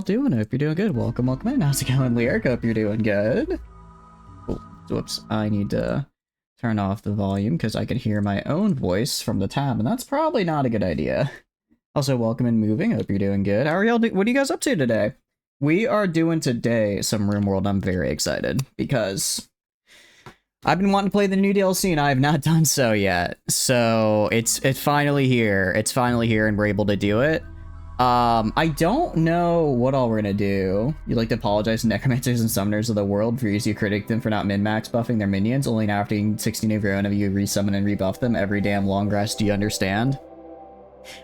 doing? I hope you're doing good. Welcome in. How's it going, Lyric? Hope you're doing good. Oh, whoops. I need to turn off the volume because I can hear my own voice from the tab, and that's probably not a good idea. Also, welcome in Moving. Hope you're doing good. How are y'all? What are you guys up to today? We are doing today some Rimworld. I'm very excited because I've been wanting to play the new DLC and I have not done so yet. So it's finally here. It's finally here and we're able to do it. I don't know what all we're gonna do. You'd like to apologize to necromancers and summoners of the world for you critic them for not min-max buffing their minions, only now after 16 of your own of you resummon and rebuff them every damn long rest. Do you understand?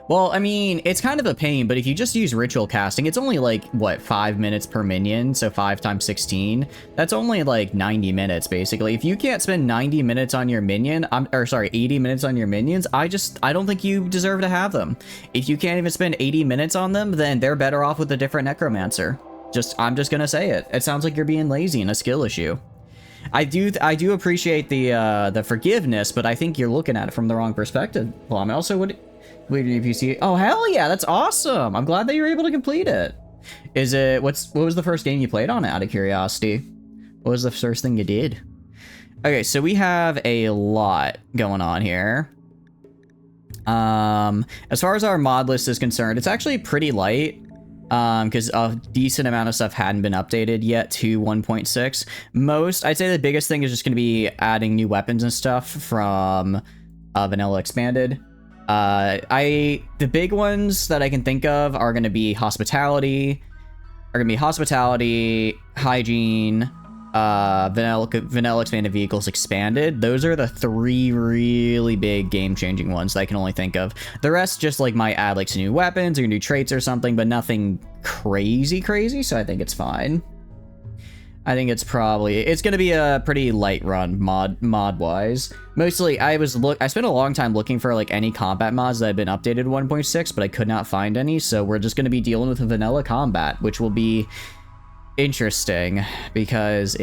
Well, I mean, it's kind of a pain, but if you just use ritual casting, it's only like, what, 5 minutes per minion, so 5 times 16? That's only like 90 minutes, basically. If you can't spend 90 minutes on your minion, 80 minutes on your minions, I don't think you deserve to have them. If you can't even spend 80 minutes on them, then they're better off with a different necromancer. I'm just gonna say it. It sounds like you're being lazy and a skill issue. I do appreciate the forgiveness, but I think you're looking at it from the wrong perspective. Well, I mean, also, what if you see? Oh, hell yeah, that's awesome. I'm glad that you were able to complete it. What was the first game you played on it, out of curiosity? What was the first thing you did? Okay, so we have a lot going on here. As far as our mod list is concerned, it's actually pretty light. Because a decent amount of stuff hadn't been updated yet to 1.6. I'd say the biggest thing is just going to be adding new weapons and stuff from Vanilla Expanded. The big ones that I can think of are going to be hospitality, hygiene, vanilla expanded vehicles expanded. Those are the 3 really big game-changing ones that I can only think of. The rest just like might add like some new weapons or new traits or something, but nothing crazy, so I think it's fine. I think it's going to be a pretty light run mod wise. Mostly I spent a long time looking for like any combat mods that had been updated 1.6, but I could not find any, so we're just going to be dealing with vanilla combat, which will be interesting because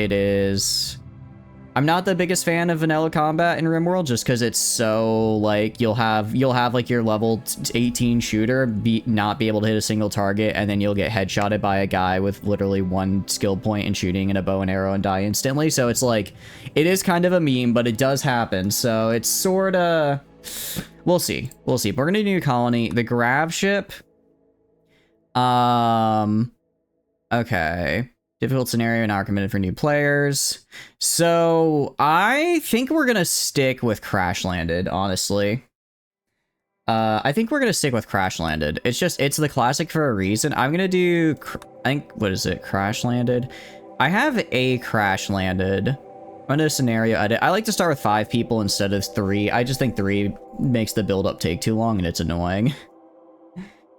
I'm not the biggest fan of vanilla combat in Rimworld, just because it's so like you'll have like your level 18 shooter not be able to hit a single target, and then you'll get headshotted by a guy with literally 1 skill point in shooting and a bow and arrow and die instantly. So it's like, it is kind of a meme, but it does happen. So it's sort of, we'll see. We're gonna do a new colony, the grav ship. Okay. Difficult scenario, not recommended for new players. So I think we're gonna stick with Crash Landed, honestly. I think we're gonna stick with Crash Landed. It's the classic for a reason. I'm gonna do, what is it? Crash Landed? I have a Crash Landed. I'm gonna do a scenario edit. I like to start with 5 people instead of 3. I just think 3 makes the build up take too long and it's annoying.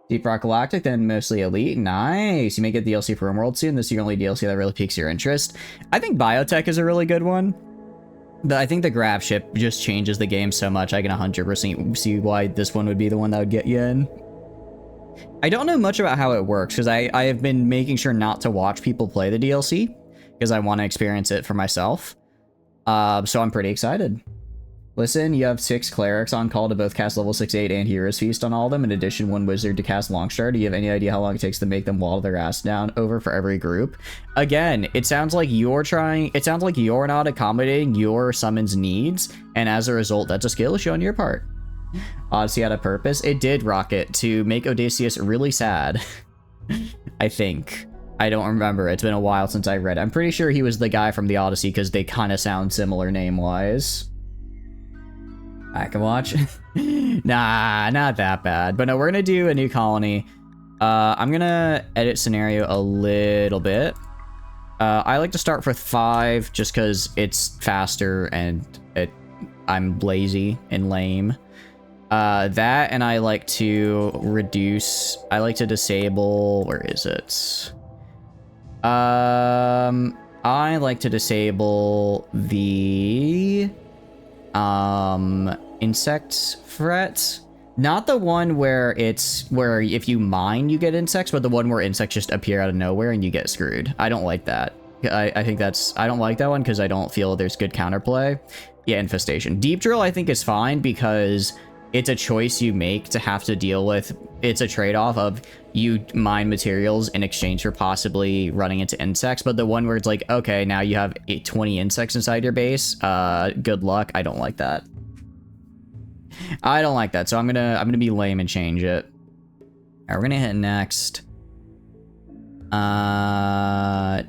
Deep Rock Galactic, then mostly Elite. Nice. You may get DLC for Rimworld soon. This is your only DLC that really piques your interest. I think Biotech is a really good one. But I think the Grab Ship just changes the game so much. I can 100% see why this one would be the one that would get you in. I don't know much about how it works, because I have been making sure not to watch people play the DLC, because I want to experience it for myself. So I'm pretty excited. Listen, you have 6 clerics on call to both cast level 6-8 and Hero's Feast on all of them. In addition, 1 wizard to cast Longstar. Do you have any idea how long it takes to make them wall their ass down over for every group? Again, it sounds like you're not accommodating your summon's needs, and as a result, that's a skill issue on your part. Odyssey had a purpose. It did, Rocket, to make Odysseus really sad. I think. I don't remember. It's been a while since I read it. I'm pretty sure he was the guy from the Odyssey, because they kind of sound similar name-wise. I can watch. Nah, not that bad. But no, we're gonna do a new colony. I'm gonna edit scenario a little bit. I like to start with 5 just because it's faster and I'm lazy and lame. That, and I like to disable, where is it? I like to disable the insect threat. Not the one where if you mine you get insects, but the one where insects just appear out of nowhere and you get screwed. I don't like that. I don't like that one because I don't feel there's good counterplay. Yeah, infestation. Deep drill I think is fine because it's a choice you make to have to deal with. It's a trade-off of you mine materials in exchange for possibly running into insects, but the one where it's like, okay, now you have 20 insects inside your base, good luck. I don't like that. I don't like that, so I'm gonna be lame and change it. Alright, we're gonna hit next. Oh,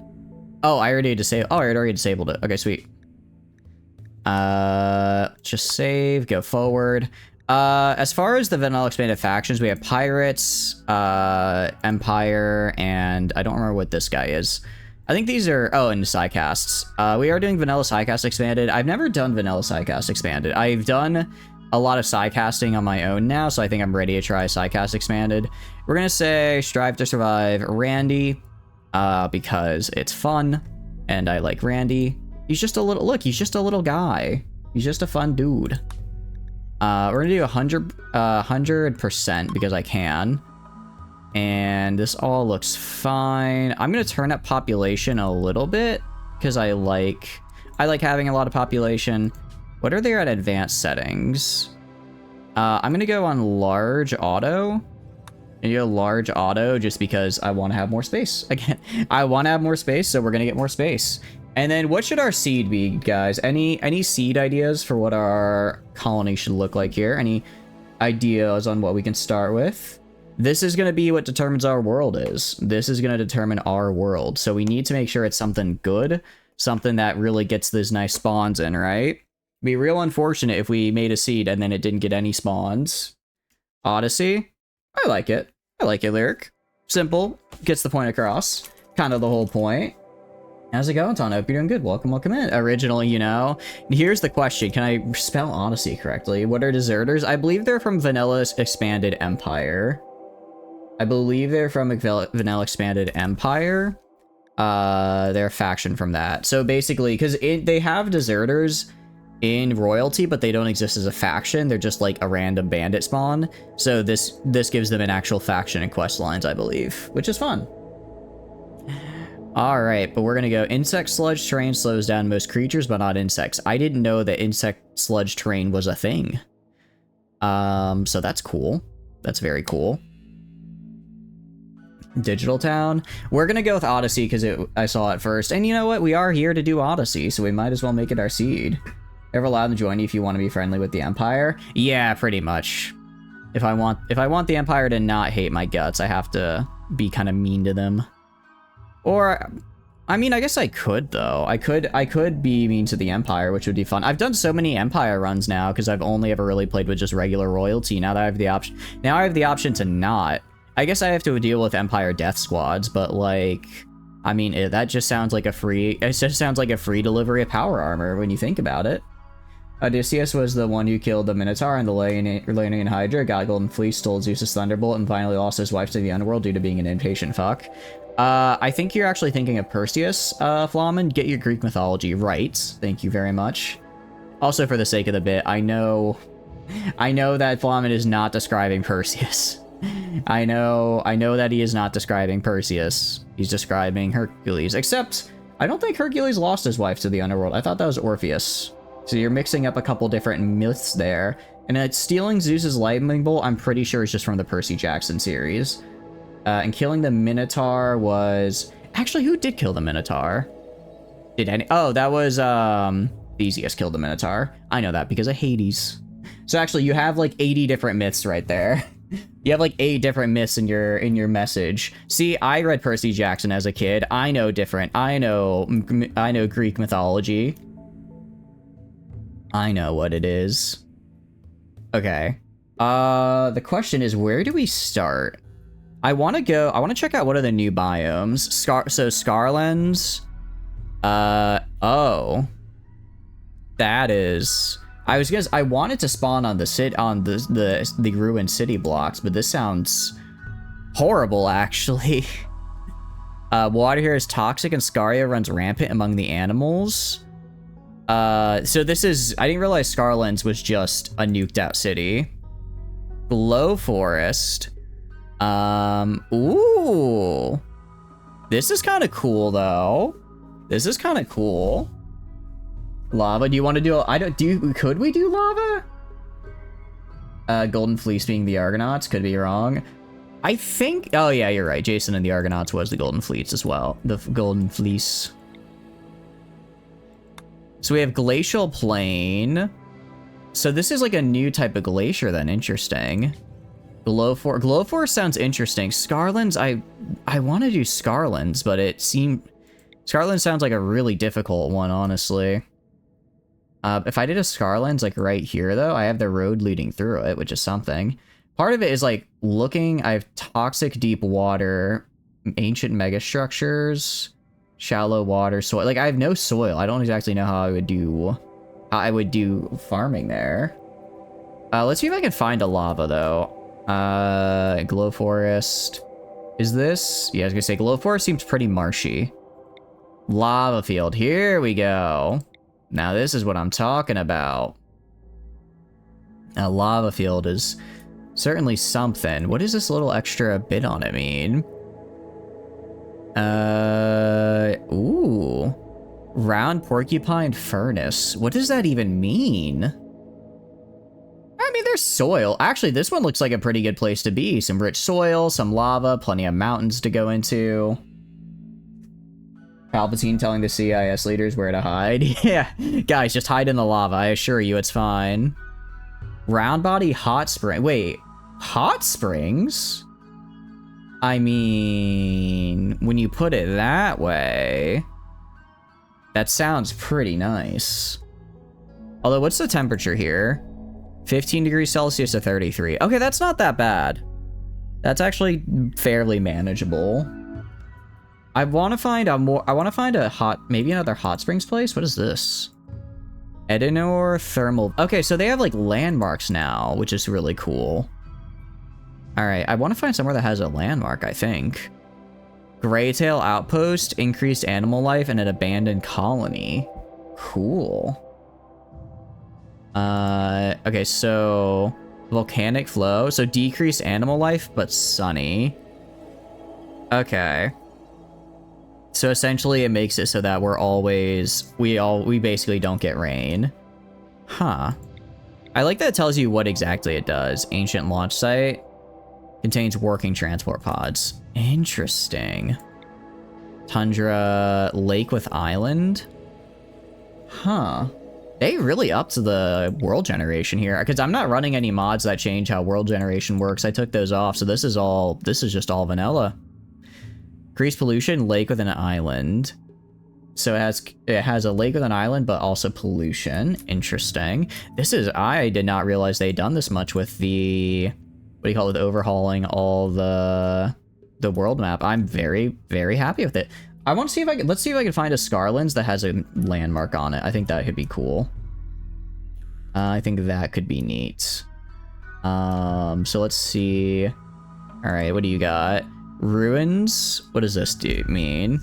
I already disabled it. Okay, sweet. Just save, go forward. As far as the vanilla expanded factions, we have pirates, empire, and I don't remember what this guy is. I think these are, oh, and Psycasts. We are doing vanilla Psycast expanded. I've never done vanilla Psycast expanded. I've done a lot of Psycasting on my own now, so I think I'm ready to try Psycast expanded. We're gonna say strive to survive Randy, because it's fun, and I like Randy. He's just a little, look, he's just a little guy. He's just a fun dude. We're gonna do 100% because I can. And this all looks fine. I'm gonna turn up population a little bit because I like having a lot of population. What are they at advanced settings? I'm gonna go on large auto. And go large auto just because I want to have more space. Again, I want to have more space, so we're gonna get more space. And then what should our seed be, guys? Any seed ideas for what our colony should look like here? Any ideas on what we can start with? This is going to be what determines our world is. This is going to determine our world. So we need to make sure it's something good, something that really gets those nice spawns in, right? It'd be real unfortunate if we made a seed and then it didn't get any spawns. Odyssey? I like it. I like it, Lyric. Simple. Gets the point across. Kind of the whole point. How's it going, Ton? Hope you're doing good. Welcome, welcome in. Originally, you know. Here's the question. Can I spell Odyssey correctly? What are deserters? I believe they're from Vanilla Expanded Empire. I believe they're from Vanilla Expanded Empire. They're a faction from that. So basically, because they have deserters in royalty, but they don't exist as a faction. They're just like a random bandit spawn. So this gives them an actual faction and quest lines, I believe, which is fun. All right, but we're gonna go insect sludge terrain slows down most creatures, but not insects. I didn't know that insect sludge terrain was a thing. So that's cool. That's very cool. Digital Town. We're gonna go with Odyssey because I saw it first. And you know what? We are here to do Odyssey, so we might as well make it our seed. Ever allow them to join you if you want to be friendly with the Empire? Yeah, pretty much. If I want the Empire to not hate my guts, I have to be kind of mean to them. Or, I mean, I guess I could, though. I could be mean to the Empire, which would be fun. I've done so many Empire runs now, because I've only ever really played with just regular royalty. Now that I have the option... Now I have the option to not. I guess I have to deal with Empire death squads, but, like... I mean, that just sounds like a free... It just sounds like a free delivery of power armor when you think about it. Odysseus was the one who killed the Minotaur and the Leonian Hydra, got Golden Fleece, stole Zeus's Thunderbolt, and finally lost his wife to the Underworld due to being an impatient fuck. I think you're actually thinking of Perseus, Flamen. Get your Greek mythology right. Thank you very much. Also, for the sake of the bit, I know that Flamen is not describing Perseus. I know that he is not describing Perseus. He's describing Hercules. Except, I don't think Hercules lost his wife to the Underworld. I thought that was Orpheus. So you're mixing up a couple different myths there. And stealing Zeus's lightning bolt, I'm pretty sure is just from the Percy Jackson series. And killing the Minotaur was... Actually, who did kill the Minotaur? Oh, that was, Theseus killed the Minotaur. I know that because of Hades. So actually, you have, like, 80 different myths right there. You have, like, 8 different myths in your message. See, I read Percy Jackson as a kid. I know Greek mythology. I know what it is. Okay. The question is, where do we start? I want to check out what are the new biomes. Scarlands. Oh. That is... I wanted to spawn on the ruined city blocks, but this sounds horrible, actually. Water here is toxic and Scaria runs rampant among the animals. So this is... I didn't realize Scarlands was just a nuked out city. Glow Forest. Ooh. This is kind of cool, though. This is kind of cool. Lava, do you want to do... Could we do lava? Golden Fleece being the Argonauts, could be wrong. I think, oh yeah, you're right. Jason and the Argonauts was the Golden Fleece as well. The Golden Fleece. So we have Glacial Plain. So this is like a new type of glacier then, interesting. Glowforce sounds interesting. Scarlands, I want to do Scarlands, but Scarlands sounds like a really difficult one, honestly. If I did a Scarlands like right here though, I have the road leading through it, which is something. Part of it is like I have toxic deep water, ancient megastructures, shallow water, soil. Like I have no soil. I don't exactly know how I would do farming there. Let's see if I can find a lava though. Glow Forest. Is this? Yeah, I was gonna say Glow Forest seems pretty marshy. Lava field. Here we go. Now this is what I'm talking about. A lava field is certainly something. What does this little extra bit on it mean? Ooh. Round porcupine furnace. What does that even mean? I mean, there's soil. Actually, this one looks like a pretty good place to be. Some rich soil, some lava, plenty of mountains to go into. Palpatine telling the CIS leaders where to hide. Yeah, guys, just hide in the lava. I assure you it's fine. Round body hot spring. Wait, hot springs? I mean, when you put it that way, that sounds pretty nice. Although, what's the temperature here? 15 degrees Celsius to 33. Okay, that's not that bad. That's actually fairly manageable. I want to find maybe another hot springs place. What is this? Edenor Thermal. Okay, so they have like landmarks now, which is really cool. All right, I want to find somewhere that has a landmark, I think. Greytail Outpost, increased animal life, and an abandoned colony. Cool. Okay, so volcanic flow. So decreased animal life, but sunny. Okay. So essentially it makes it so that we basically don't get rain. Huh. I like that it tells you what exactly it does. Ancient launch site. Contains working transport pods. Interesting. Tundra lake with island. Huh. They really upped the world generation here, because I'm not running any mods that change how world generation works. I took those off, so this is just all vanilla. Increased pollution, lake with an island. So it has a lake with an island, but also pollution. Interesting. I did not realize they'd done this much with the, what do you call it, overhauling all the world map. I'm very, very happy with it. I want to see if let's see if I can find a Scarlands that has a landmark on it. I think that could be cool. I think that could be neat. So let's see. All right, what do you got? Ruins. What does this mean?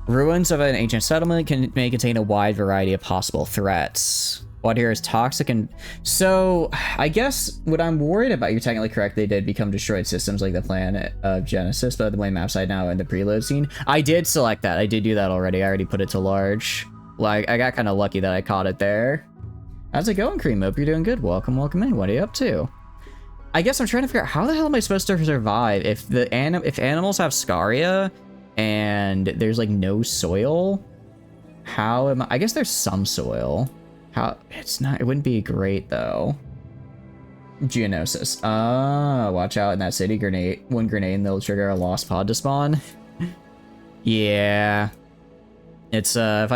Ruins of an ancient settlement may contain a wide variety of possible threats. What here is toxic and... So, I guess what I'm worried about, you're technically correct, they did become destroyed systems like the planet of Genesis, but the way map's side now in the preload scene. I did select that. I did do that already. I already put it to large. Like, I got kind of lucky that I caught it there. How's it going, Cream? Hope you're doing good. Welcome in. What are you up to? I guess I'm trying to figure out how the hell am I supposed to survive if if animals have scaria and there's like no soil. How am I guess there's some soil. It wouldn't be great though. Geonosis. Watch out in that city. One grenade and they'll trigger a lost pod to spawn. Yeah. It's if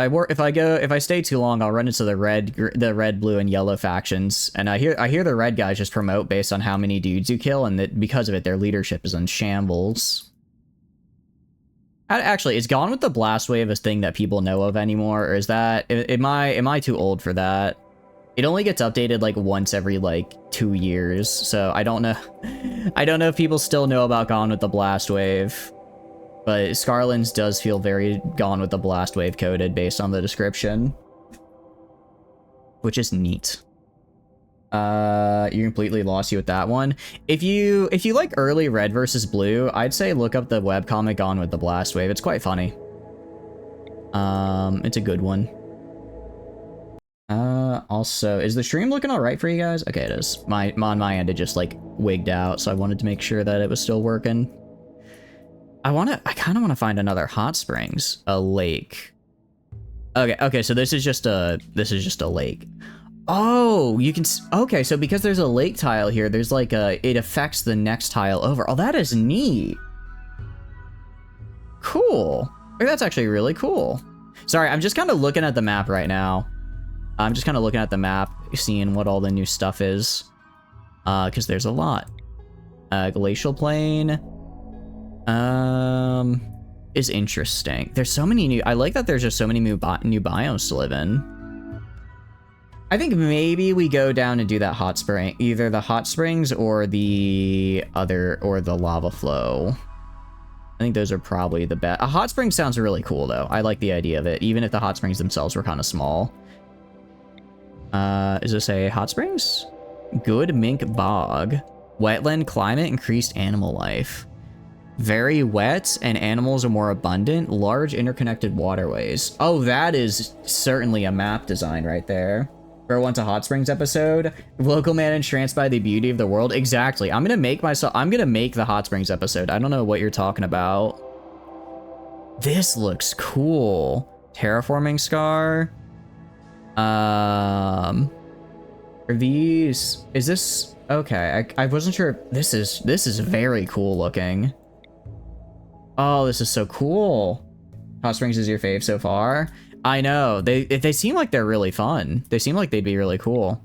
I stay too long, I'll run into the red, blue, and yellow factions, and I hear the red guys just promote based on how many dudes you kill, and that because of it, their leadership is in shambles. Actually, is Gone with the Blast Wave a thing that people know of anymore, or is that am I too old for that? It only gets updated like once every like 2 years, so I don't know. I don't know if people still know about Gone with the Blast Wave. But Scarlands does feel very Gone with the Blast Wave coded based on the description. Which is neat. You completely lost you with that one. If you like early red versus blue, I'd say look up the webcomic Gone with the Blast Wave. It's quite funny. It's a good one. Also, is the stream looking all right for you guys? Okay, it is. On my end, it just like wigged out, so I wanted to make sure that it was still working. I kind of want to find another hot springs, a lake. Okay, so this is just a lake. Oh, you can, okay, so because there's a lake tile here, there's like it affects the next tile over. Oh, that is neat. Cool. That's actually really cool. Sorry, I'm just kind of looking at the map right now. I'm just kind of looking at the map, seeing what all the new stuff is. Because there's a lot. Glacial Plain. Is interesting. There's so many new, I like that there's just so many new biomes to live in. I think maybe we go down and do that hot spring, either the hot springs or the lava flow. I think those are probably the best. A hot spring sounds really cool though. I like the idea of it, even if the hot springs themselves were kind of small. Is this a hot springs? Good mink bog. Wetland climate, increased animal life. Very wet and animals are more abundant. Large interconnected waterways. Oh, that is certainly a map design right there. Bro wants a hot springs episode. Local man entranced by the beauty of the world. Exactly. I'm gonna make the hot springs episode. I don't know what you're talking about. This looks cool. Terraforming scar. Are these, is this, okay, I wasn't sure. This is very cool looking. Oh, this is so cool. Hot springs is your fave so far? I know, they seem like they're really fun. They seem like they'd be really cool.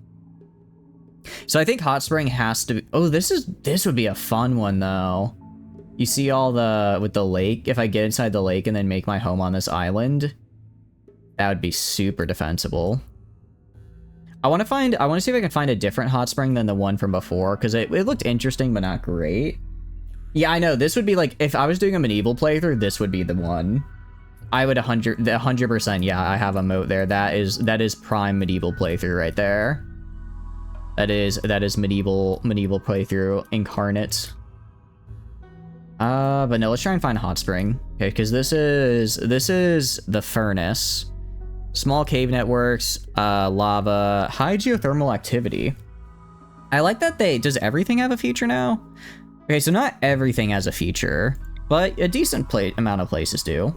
So I think hot spring has to be, oh, this would be a fun one though. You see all with the lake, if I get inside the lake and then make my home on this island, that would be super defensible. I want to see if I can find a different hot spring than the one from before, because it looked interesting, but not great. Yeah, I know, this would be like, if I was doing a medieval playthrough, this would be the one. I would 100%, yeah, I have a moat there. That is prime medieval playthrough right there. That is medieval playthrough incarnate. But no, let's try and find a hot spring. Okay, because this is the furnace. Small cave networks, lava, high geothermal activity. I like that does everything have a feature now? Okay, so not everything has a feature, but a decent amount of places do.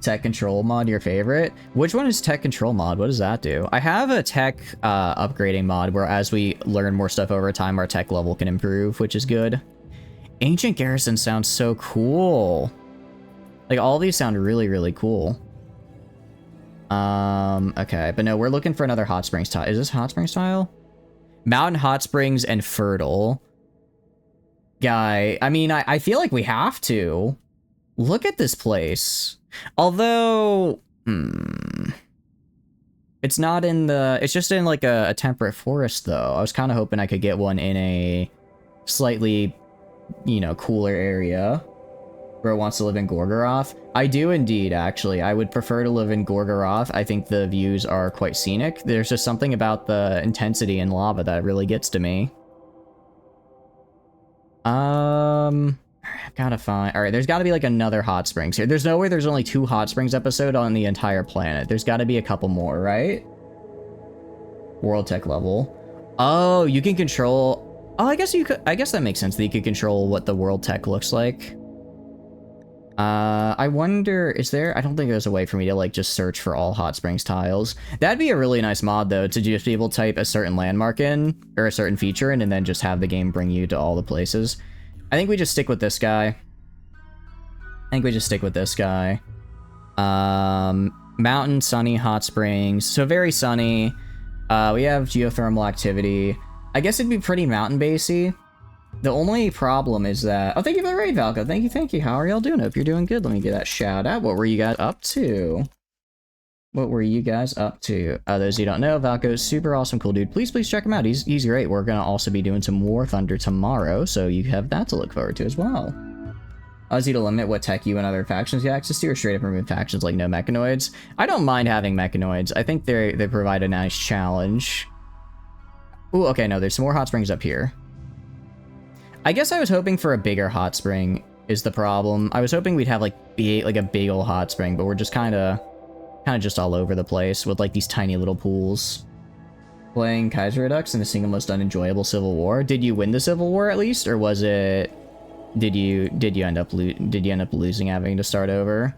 Tech control mod, your favorite? Which one is tech control mod? What does that do? I have a tech upgrading mod where as we learn more stuff over time, our tech level can improve, which is good. Ancient garrison sounds so cool. Like, all these sound really, really cool. Okay, but no, we're looking for another hot springs tile. Is this hot springs tile? Mountain hot springs and fertile. Guy, I mean, I feel like we have to. Look at this place. Although, it's not in it's just in like a temperate forest though. I was kind of hoping I could get one in a slightly, you know, cooler area. Bro wants to live in Gorgoroth. I do indeed, actually. I would prefer to live in Gorgoroth. I think the views are quite scenic. There's just something about the intensity in lava that really gets to me. I've gotta find... Alright, there's gotta be like another hot springs here. There's no way there's only 2 hot springs episode on the entire planet. There's gotta be a couple more, right? World tech level. Oh, you can control... Oh, I guess you could... I guess that makes sense that you could control what the world tech looks like. I wonder, is there... I don't think there's a way for me to, like, just search for all hot springs tiles. That'd be a really nice mod, though, to just be able to type a certain landmark in, or a certain feature in, and then just have the game bring you to all the places. I think we just stick with this guy. Mountain, sunny, hot springs. So very sunny. We have geothermal activity. I guess it'd be pretty mountain-basy. The only problem is that... Oh, thank you for the raid, Valko. Thank you. How are y'all doing? Hope you're doing good. Let me get that shout out. What were you guys up to? Those who don't know, Valko's super awesome, cool dude. Please check him out. He's great. We're gonna also be doing some War Thunder tomorrow, so you have that to look forward to as well. Is he to limit what tech you and other factions get access to, or straight up remove factions like no mechanoids? I don't mind having mechanoids. I think they provide a nice challenge. Ooh, okay, no, there's some more hot springs up here. I guess I was hoping for a bigger hot spring is the problem. I was hoping we'd have like a big ol' hot spring, but we're just kind of kind of just all over the place with like these tiny little pools. Playing Kaiser Redux in the single most unenjoyable Civil War. Did you win the Civil War at least, or was it? Did you end up losing, having to start over?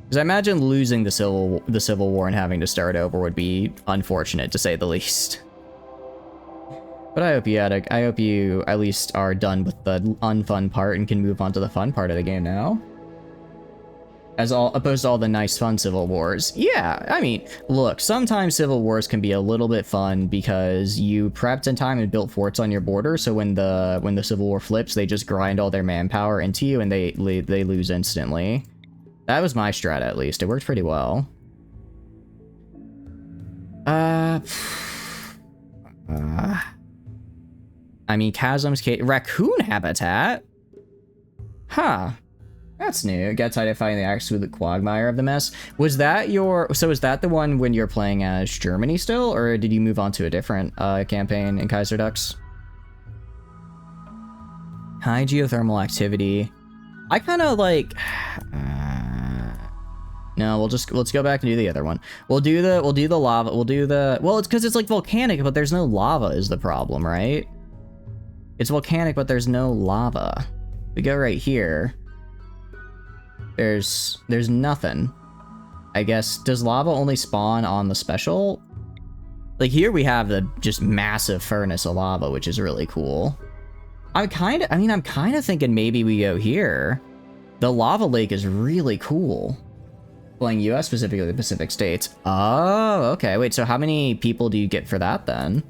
Because I imagine losing the Civil War and having to start over would be unfortunate, to say the least. But I hope you at least are done with the unfun part and can move on to the fun part of the game now. Opposed to all the nice fun Civil Wars. Yeah, I mean, look, sometimes Civil Wars can be a little bit fun because you prepped in time and built forts on your border, so when the Civil War flips, they just grind all their manpower into you and they lose instantly. That was my strat, at least. It worked pretty well. I mean, Chasm's Raccoon Habitat? Huh. That's new. Get tied of fighting the axe with the quagmire of the mess. Was that so is that the one when you're playing as Germany still, or did you move on to a different campaign in Kaiser Redux? High geothermal activity. I kind of like... no, let's go back and do the other one. We'll do the lava. Well, it's because it's like volcanic, but there's no lava is the problem, right? It's volcanic, but there's no lava. We go right here. There's nothing. I guess, does lava only spawn on the special? Like here we have the just massive furnace of lava, which is really cool. I'm kind of thinking maybe we go here. The lava lake is really cool. Playing US, specifically the Pacific States. Oh, okay. Wait, so how many people do you get for that then?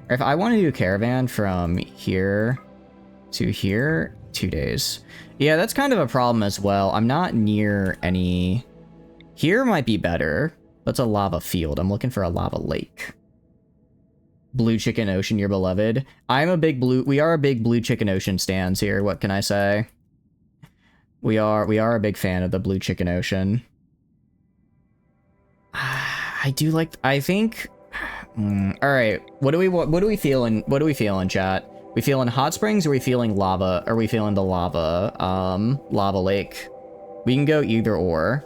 Or if I want to do a caravan from here to here, 2 days. Yeah, that's kind of a problem as well. I'm not near any... Here might be better. That's a lava field. I'm looking for a lava lake. Blue Chicken Ocean, your beloved. We are a big Blue Chicken Ocean stans here. What can I say? We are a big fan of the Blue Chicken Ocean. I think... Alright, what do we feel in chat? We feeling hot springs, or we feeling lava? Are we feeling the lava, lava lake? We can go either or.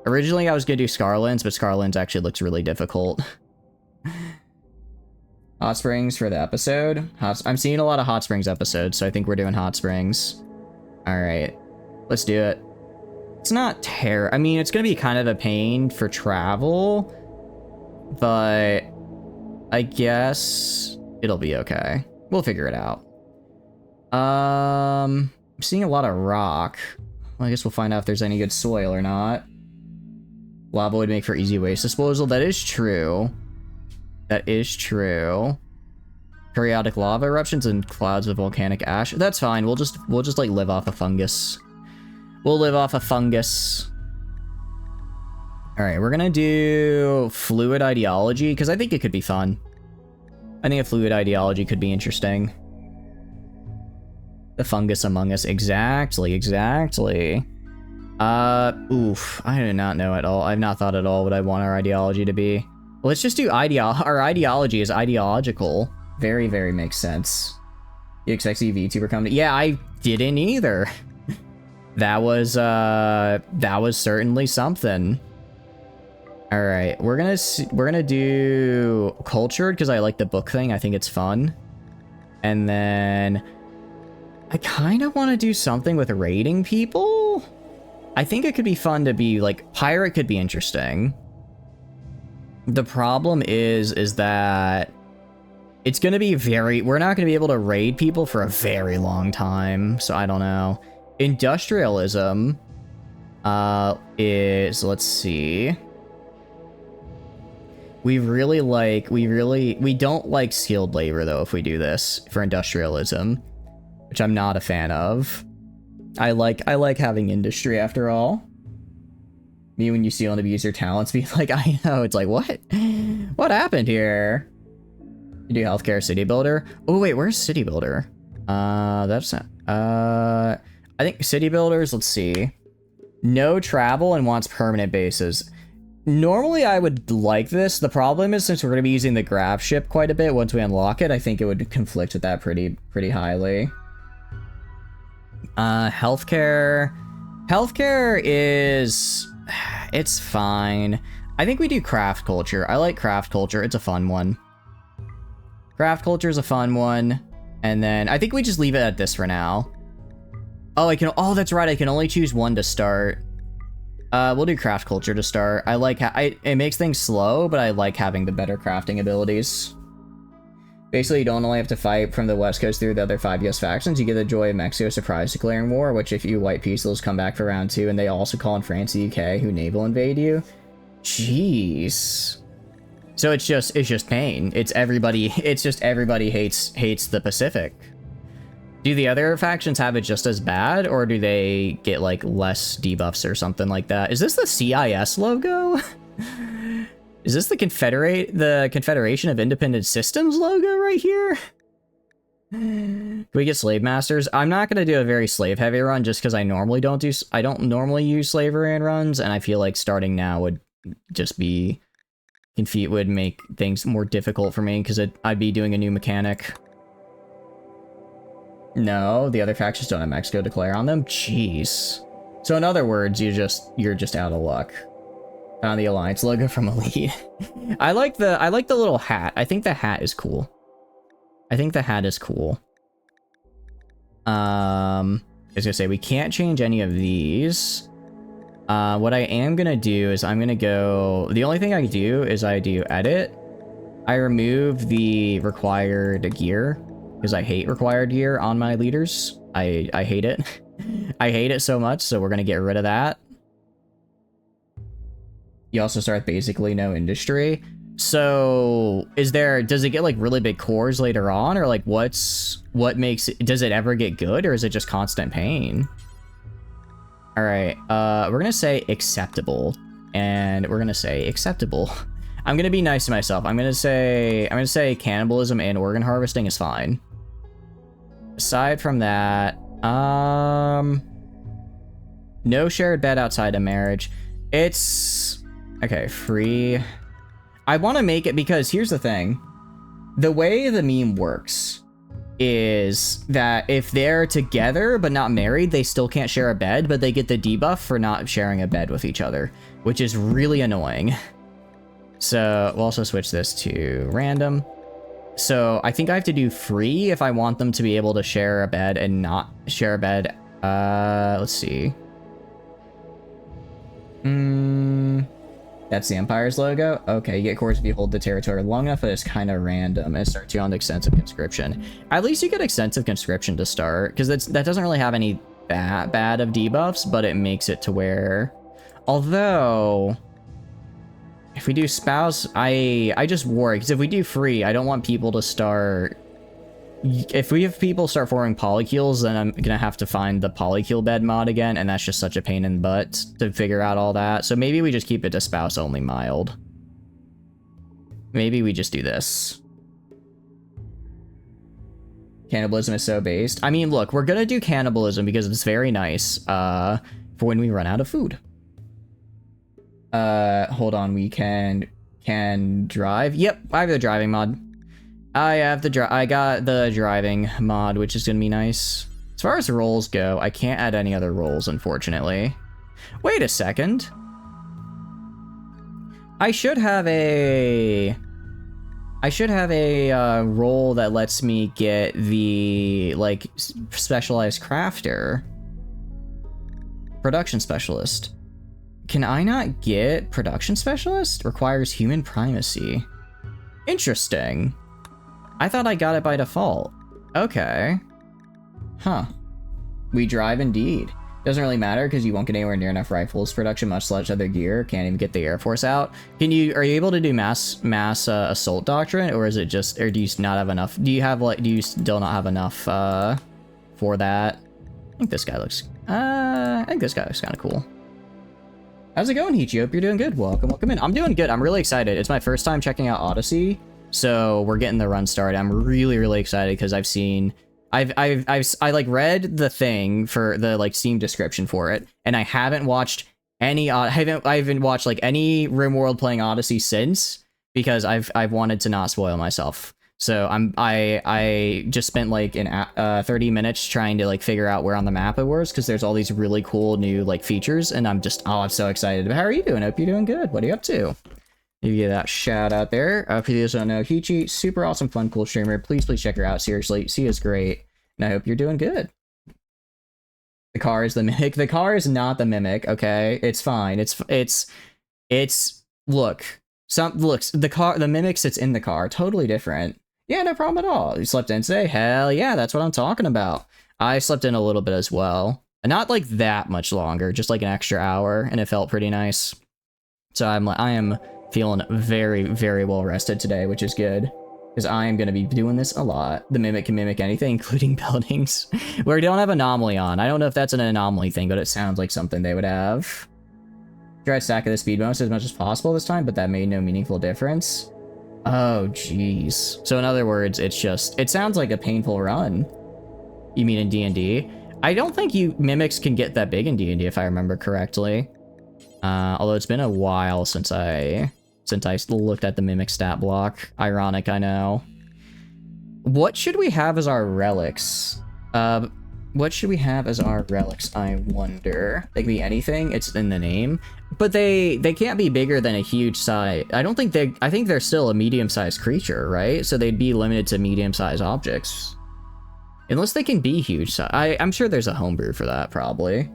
Originally, I was gonna do Scarlands, but Scarlands actually looks really difficult. Hot springs for the episode. I'm seeing a lot of hot springs episodes, so I think we're doing hot springs. Alright, let's do it. It's not I mean, it's gonna be kind of a pain for travel, but I guess it'll be okay. We'll figure it out. I'm seeing a lot of rock. Well, I guess we'll find out if there's any good soil or not. Lava would make for easy waste disposal. That is true. That is true. Periodic lava eruptions and clouds of volcanic ash. That's fine. We'll just like live off of fungus. We'll live off of fungus. All right, we're gonna do fluid ideology because I think it could be fun. I think a fluid ideology could be interesting. The fungus among us. Exactly. Oof. I do not know at all. I've not thought at all what I want our ideology to be. Let's just do our ideology is ideological. Very, very makes sense. You expect to see VTuber come to... Yeah, I didn't either. That was certainly something. All right, we're gonna do cultured because I like the book thing. I think it's fun. And then I kind of want to do something with raiding people. I think it could be fun to be like pirate could be interesting. The problem is that it's gonna be we're not gonna be able to raid people for a very long time. So I don't know. Industrialism is, let's see. We don't like skilled labor though if we do this for industrialism, which I'm not a fan of. I like having industry after all. Me when you see on the use your talents be like, I know, it's like, what happened here? You do healthcare city builder. Oh wait, where's city builder? That's not, I think city builders, let's see. No travel and wants permanent bases. Normally I would like this. The problem is since we're going to be using the grab ship quite a bit once we unlock it, I think it would conflict with that pretty highly. Healthcare. Healthcare is... It's fine. I think we do craft culture. I like craft culture. It's a fun one. Craft culture is a fun one. And then I think we just leave it at this for now. Oh, oh, that's right. I can only choose one to start. We'll do craft culture to start. I like it makes things slow, but I like having the better crafting abilities. Basically, you don't only have to fight from the West Coast through the other 5 US factions. You get the joy of Mexico surprise declaring war, which if you white peaceful's come back for round 2, and they also call in France and UK who naval invade you. Jeez. So it's just pain. It's just everybody hates the Pacific. Do the other factions have it just as bad, or do they get like less debuffs or something like that? Is this the CIS logo? Is this the Confederation of Independent Systems logo right here? Can we get slave masters? I'm not gonna do a very slave heavy run just because I don't normally use slavery in runs, and I feel like starting now would just be would make things more difficult for me because I'd be doing a new mechanic. No, the other factions don't have Mexico declare on them. Jeez. So in other words, you're just out of luck. Found the Alliance logo from Elite. I like the little hat. I think the hat is cool. I was gonna say we can't change any of these. What I am gonna do is I'm gonna go. The only thing I do is I do edit. I remove the required gear because I hate required gear on my leaders. I hate it. I hate it so much. So we're gonna get rid of that. You also start basically no industry. So does it get like really big cores later on, or like what makes it, does it ever get good, or is it just constant pain? All right, we're gonna say acceptable, and we're gonna say acceptable. I'm gonna be nice to myself. I'm gonna say cannibalism and organ harvesting is fine. Aside from that, no shared bed outside of marriage. It's okay, free. I want to make it because here's the thing. The way the meme works is that if they're together but not married, they still can't share a bed, but they get the debuff for not sharing a bed with each other, which is really annoying. So we'll also switch this to random. So I think I have to do free if I want them to be able to share a bed and not share a bed. Let's see. That's the Empire's logo. Okay, you get cores if you hold the territory long enough, but it's kind of random. It starts you on extensive conscription. At least you get extensive conscription to start, because that doesn't really have any that bad of debuffs, but it makes it to where, although if we do spouse, I just worry because if we do free, I don't want people to start. If we have people start forming polycules, then I'm gonna have to find the polycule bed mod again, and that's just such a pain in the butt to figure out all that. So maybe we just keep it to spouse only mild. Maybe we just do this. Cannibalism is so based. I mean, look, we're gonna do cannibalism because it's very nice for when we run out of food. Hold on, we can drive. Yep, I have the driving mod. I got the driving mod, which is gonna be nice. As far as roles go, I can't add any other roles, unfortunately. Wait a second. I should have a role that lets me get the like specialized crafter. Production specialist. Can I not get production specialist? Requires human primacy. Interesting. I thought I got it by default. Okay. Huh. We drive indeed. Doesn't really matter because you won't get anywhere near enough rifles production, much less other gear. Can't even get the Air Force out. Are you able to do mass assault doctrine, or is it just, or do you not have enough? Do you still not have enough for that? I think this guy looks kind of cool. How's it going, Heechee? Hope you're doing good. Welcome in. I'm doing good. I'm really excited. It's my first time checking out Odyssey. So we're getting the run started. I'm really, really excited because I like read the thing for the like Steam description for it, and I haven't watched any. I haven't watched like any Rimworld playing Odyssey since because I've wanted to not spoil myself. So I just spent like 30 minutes trying to like figure out where on the map it was, because there's all these really cool new like features, and I'm so excited. How are you doing? Hope you're doing good. What are you up to? You get that shout out there. For those who don't know, Hichi, super awesome, fun, cool streamer. Please check her out. Seriously, she is great, and I hope you're doing good. The car is the mimic. The car is not the mimic. Okay, it's fine. Look. The mimic sits in the car. Totally different. Yeah, no problem at all. You slept in today? Hell yeah, that's what I'm talking about. I slept in a little bit as well. Not like that much longer, just like an extra hour, and it felt pretty nice. So I am feeling very, very well rested today, which is good, because I am going to be doing this a lot. The mimic can mimic anything, including buildings. Where we don't have anomaly on. I don't know if that's an anomaly thing, but it sounds like something they would have. Try to stack the speed bonus as much as possible this time, but that made no meaningful difference. Oh, jeez. So in other words, it sounds like a painful run. You mean in D&D? I don't think mimics can get that big in D&D, if I remember correctly. Although it's been a while since I looked at the mimic stat block. Ironic, I know. What should we have as our relics? What should we have as our relics, I wonder? They can be anything, it's in the name. But they can't be bigger than a huge size. I think they're still a medium-sized creature, right? So they'd be limited to medium-sized objects. Unless they can be huge. I'm sure there's a homebrew for that, probably.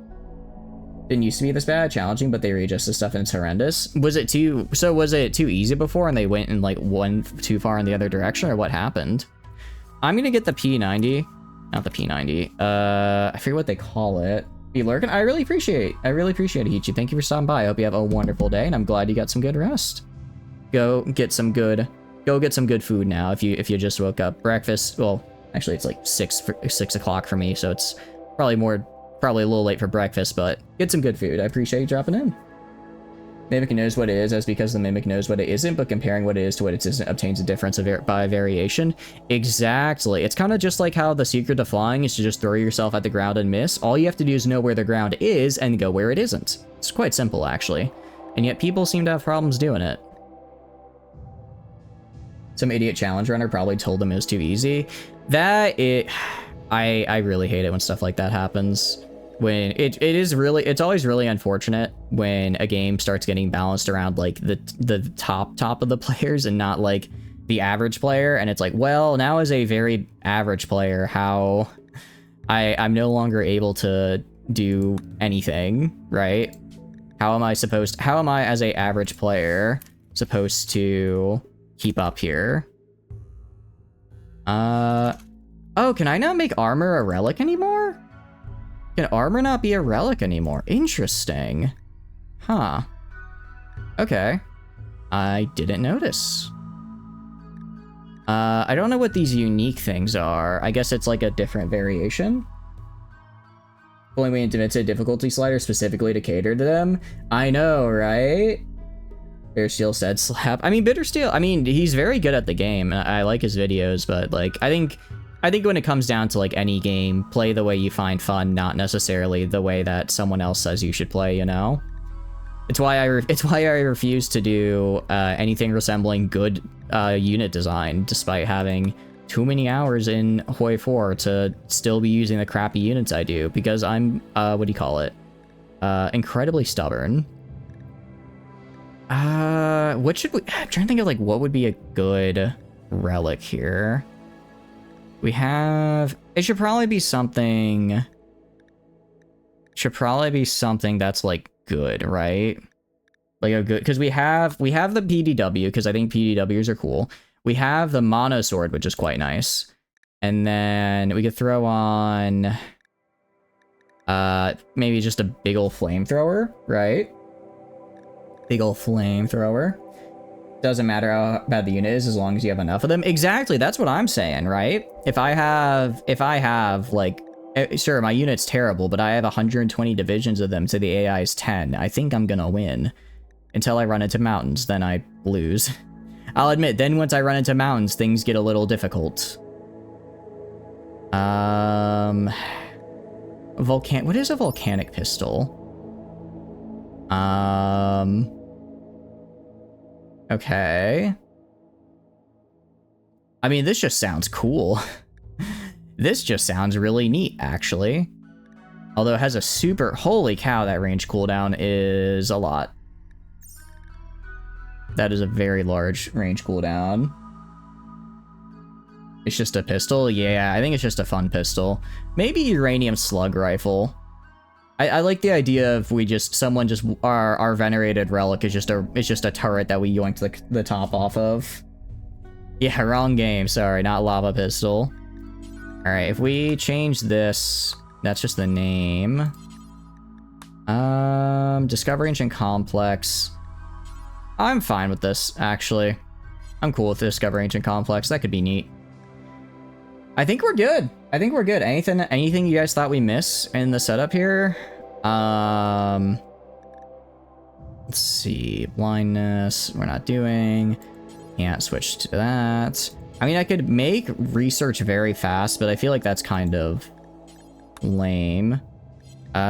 Didn't used to be this bad, challenging, but they readjusted stuff and it's horrendous. Was it too easy before and they went in like one too far in the other direction, or what happened? I'm gonna get the P90. Not the P90. I forget what they call it. Be lurking. I really appreciate it, Hichi. Thank you for stopping by. I hope you have a wonderful day, and I'm glad you got some good rest. Go get some good food now. If you just woke up. Breakfast. Well, actually, it's like 6 o'clock for me, so it's probably a little late for breakfast. But get some good food. I appreciate you dropping in. Mimic knows what it is, as because the mimic knows what it isn't, but comparing what it is to what it isn't obtains a difference by variation. Exactly. It's kind of just like how the secret to flying is to just throw yourself at the ground and miss. All you have to do is know where the ground is and go where it isn't. It's quite simple, actually. And yet people seem to have problems doing it. Some idiot challenge runner probably told them it was too easy. I really hate it when stuff like that happens. When it's always really unfortunate when a game starts getting balanced around like the top of the players and not like the average player, and it's like, well, now as a very average player, how I'm no longer able to do anything, right? How am I as a average player supposed to keep up here? Oh, can I not make armor a relic anymore? Can armor not be a relic anymore? Interesting. Huh. Okay. I didn't notice. I don't know what these unique things are. I guess it's like a different variation. Only way into a difficulty slider specifically to cater to them. I know, right? Bittersteel said slap. I mean, Bittersteel, he's very good at the game. I like his videos, but like, I think when it comes down to like any game, play the way you find fun, not necessarily the way that someone else says you should play, you know? It's why I refuse to do anything resembling good unit design, despite having too many hours in Hoi 4 to still be using the crappy units I do, because I'm, incredibly stubborn. What should we... I'm trying to think of, like, what would be a good relic here. We have... It should probably be something... that's, like, good, right? Like a good... Because we have the PDW, because I think PDWs are cool. We have the Mono Sword, which is quite nice. And then we could throw on... maybe just a big ol' flamethrower, right? Big ol' flamethrower. Doesn't matter how bad the unit is as long as you have enough of them. Exactly, that's what I'm saying, right? If I have, like... Sure, my unit's terrible, but I have 120 divisions of them to the AI's 10. I think I'm gonna win. Until I run into mountains, then I lose. I'll admit, then once I run into mountains, things get a little difficult. What is a volcanic pistol? Okay. I mean, this just sounds cool. This just sounds really neat, actually. Although it has a super... Holy cow, that range cooldown is a lot. That is a very large range cooldown. It's just a pistol? Yeah, I think it's just a fun pistol. Maybe uranium slug rifle. I like the idea of our venerated relic is just a turret that we yoinked the top off of. Yeah, wrong game. Sorry, not lava pistol. All right, if we change this, that's just the name. Discovery Ancient Complex. I'm fine with this, actually. I'm cool with the Discovery Ancient Complex. That could be neat. I think we're good. I think we're good. Anything you guys thought we missed in the setup here? Let's see. Blindness, we're not doing. Can't switch to that. I mean, I could make research very fast, but I feel like that's kind of lame.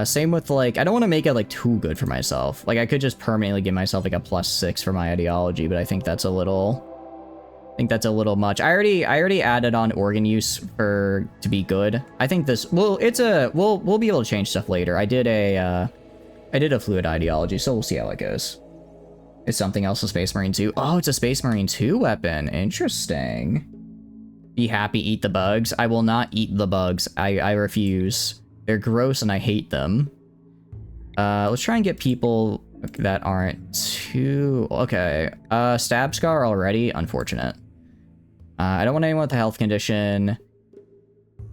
Same with, like, I don't want to make it, like, too good for myself. Like, I could just permanently give myself, like, a +6 for my ideology, but I think that's a little much. I already added on organ use to be good. I think this, well, we'll be able to change stuff later. I did a fluid ideology, so we'll see how it goes. Is something else a Space Marine 2? Oh, it's a Space Marine 2 weapon. Interesting. Be happy, eat the bugs. I will not eat the bugs. I refuse. They're gross and I hate them. Let's try and get people that aren't too... Okay. Stab Scar already? Unfortunate. I don't want anyone with a health condition.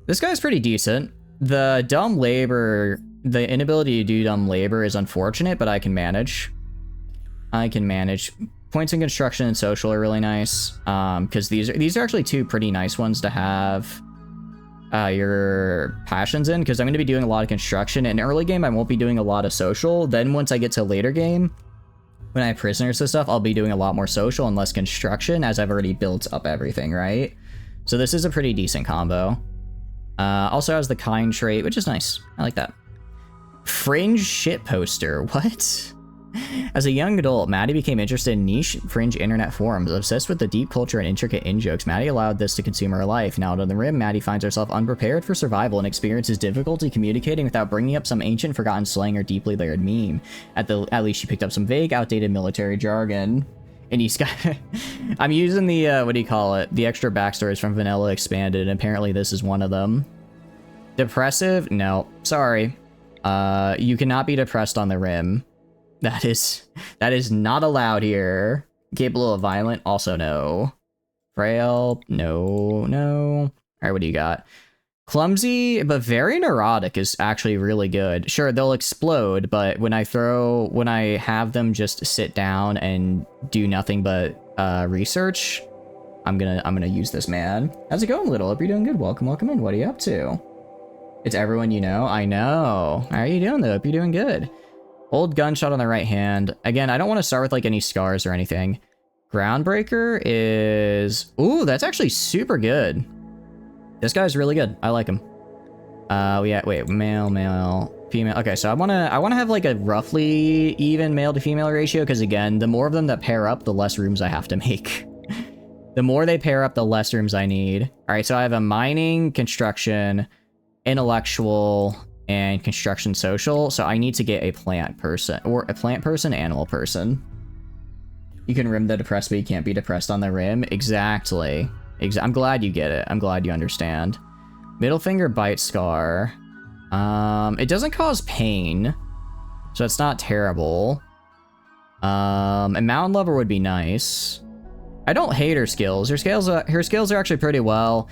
This guy's pretty decent. The dumb labor... The inability to do dumb labor is unfortunate, but I can manage. Points in construction and social are really nice. Because these are actually two pretty nice ones to have your passions in, because I'm going to be doing a lot of construction. In early game, I won't be doing a lot of social. Then once I get to later game, when I have prisoners and stuff, I'll be doing a lot more social and less construction, as I've already built up everything, right? So this is a pretty decent combo. Also has the kind trait, which is nice. I like that. Fringe shit poster. What? As a young adult, Maddie became interested in niche fringe internet forums. Obsessed with the deep culture and intricate in-jokes, Maddie allowed this to consume her life. Now, to the rim, Maddie finds herself unprepared for survival and experiences difficulty communicating without bringing up some ancient forgotten slang or deeply layered meme. At least she picked up some vague, outdated military jargon. And he's got... I'm using the, what do you call it? The extra backstories from Vanilla Expanded, and apparently this is one of them. Depressive? No. Sorry. You cannot be depressed on the rim. That is not allowed here. Capable of violent? Also no. Frail? No. All right, what do you got? Clumsy, but very neurotic is actually really good. Sure, they'll explode, but when I have them just sit down and do nothing but research, I'm gonna use this man. How's it going, Little? Hope you're doing good. Welcome in. What are you up to? It's everyone you know? I know. How are you doing, though? Hope you're doing good. Old gunshot on the right hand. Again, I don't want to start with, like, any scars or anything. Groundbreaker is... Ooh, that's actually super good. This guy's really good. I like him. Yeah, wait, male, female. Okay, so I wanna have, like, a roughly even male to female ratio, because, again, the more of them that pair up, the less rooms I have to make. The more they pair up, the less rooms I need. All right, so I have a mining, construction, intellectual, and construction social, so I need to get a plant person, or a plant person, animal person. You can rim the depressed, but you can't be depressed on the rim. Exactly. I'm glad you get it. I'm glad you understand. Middle finger bite scar. It doesn't cause pain, so it's not terrible. And mountain lover would be nice. I don't hate her skills. Her skills are actually pretty well.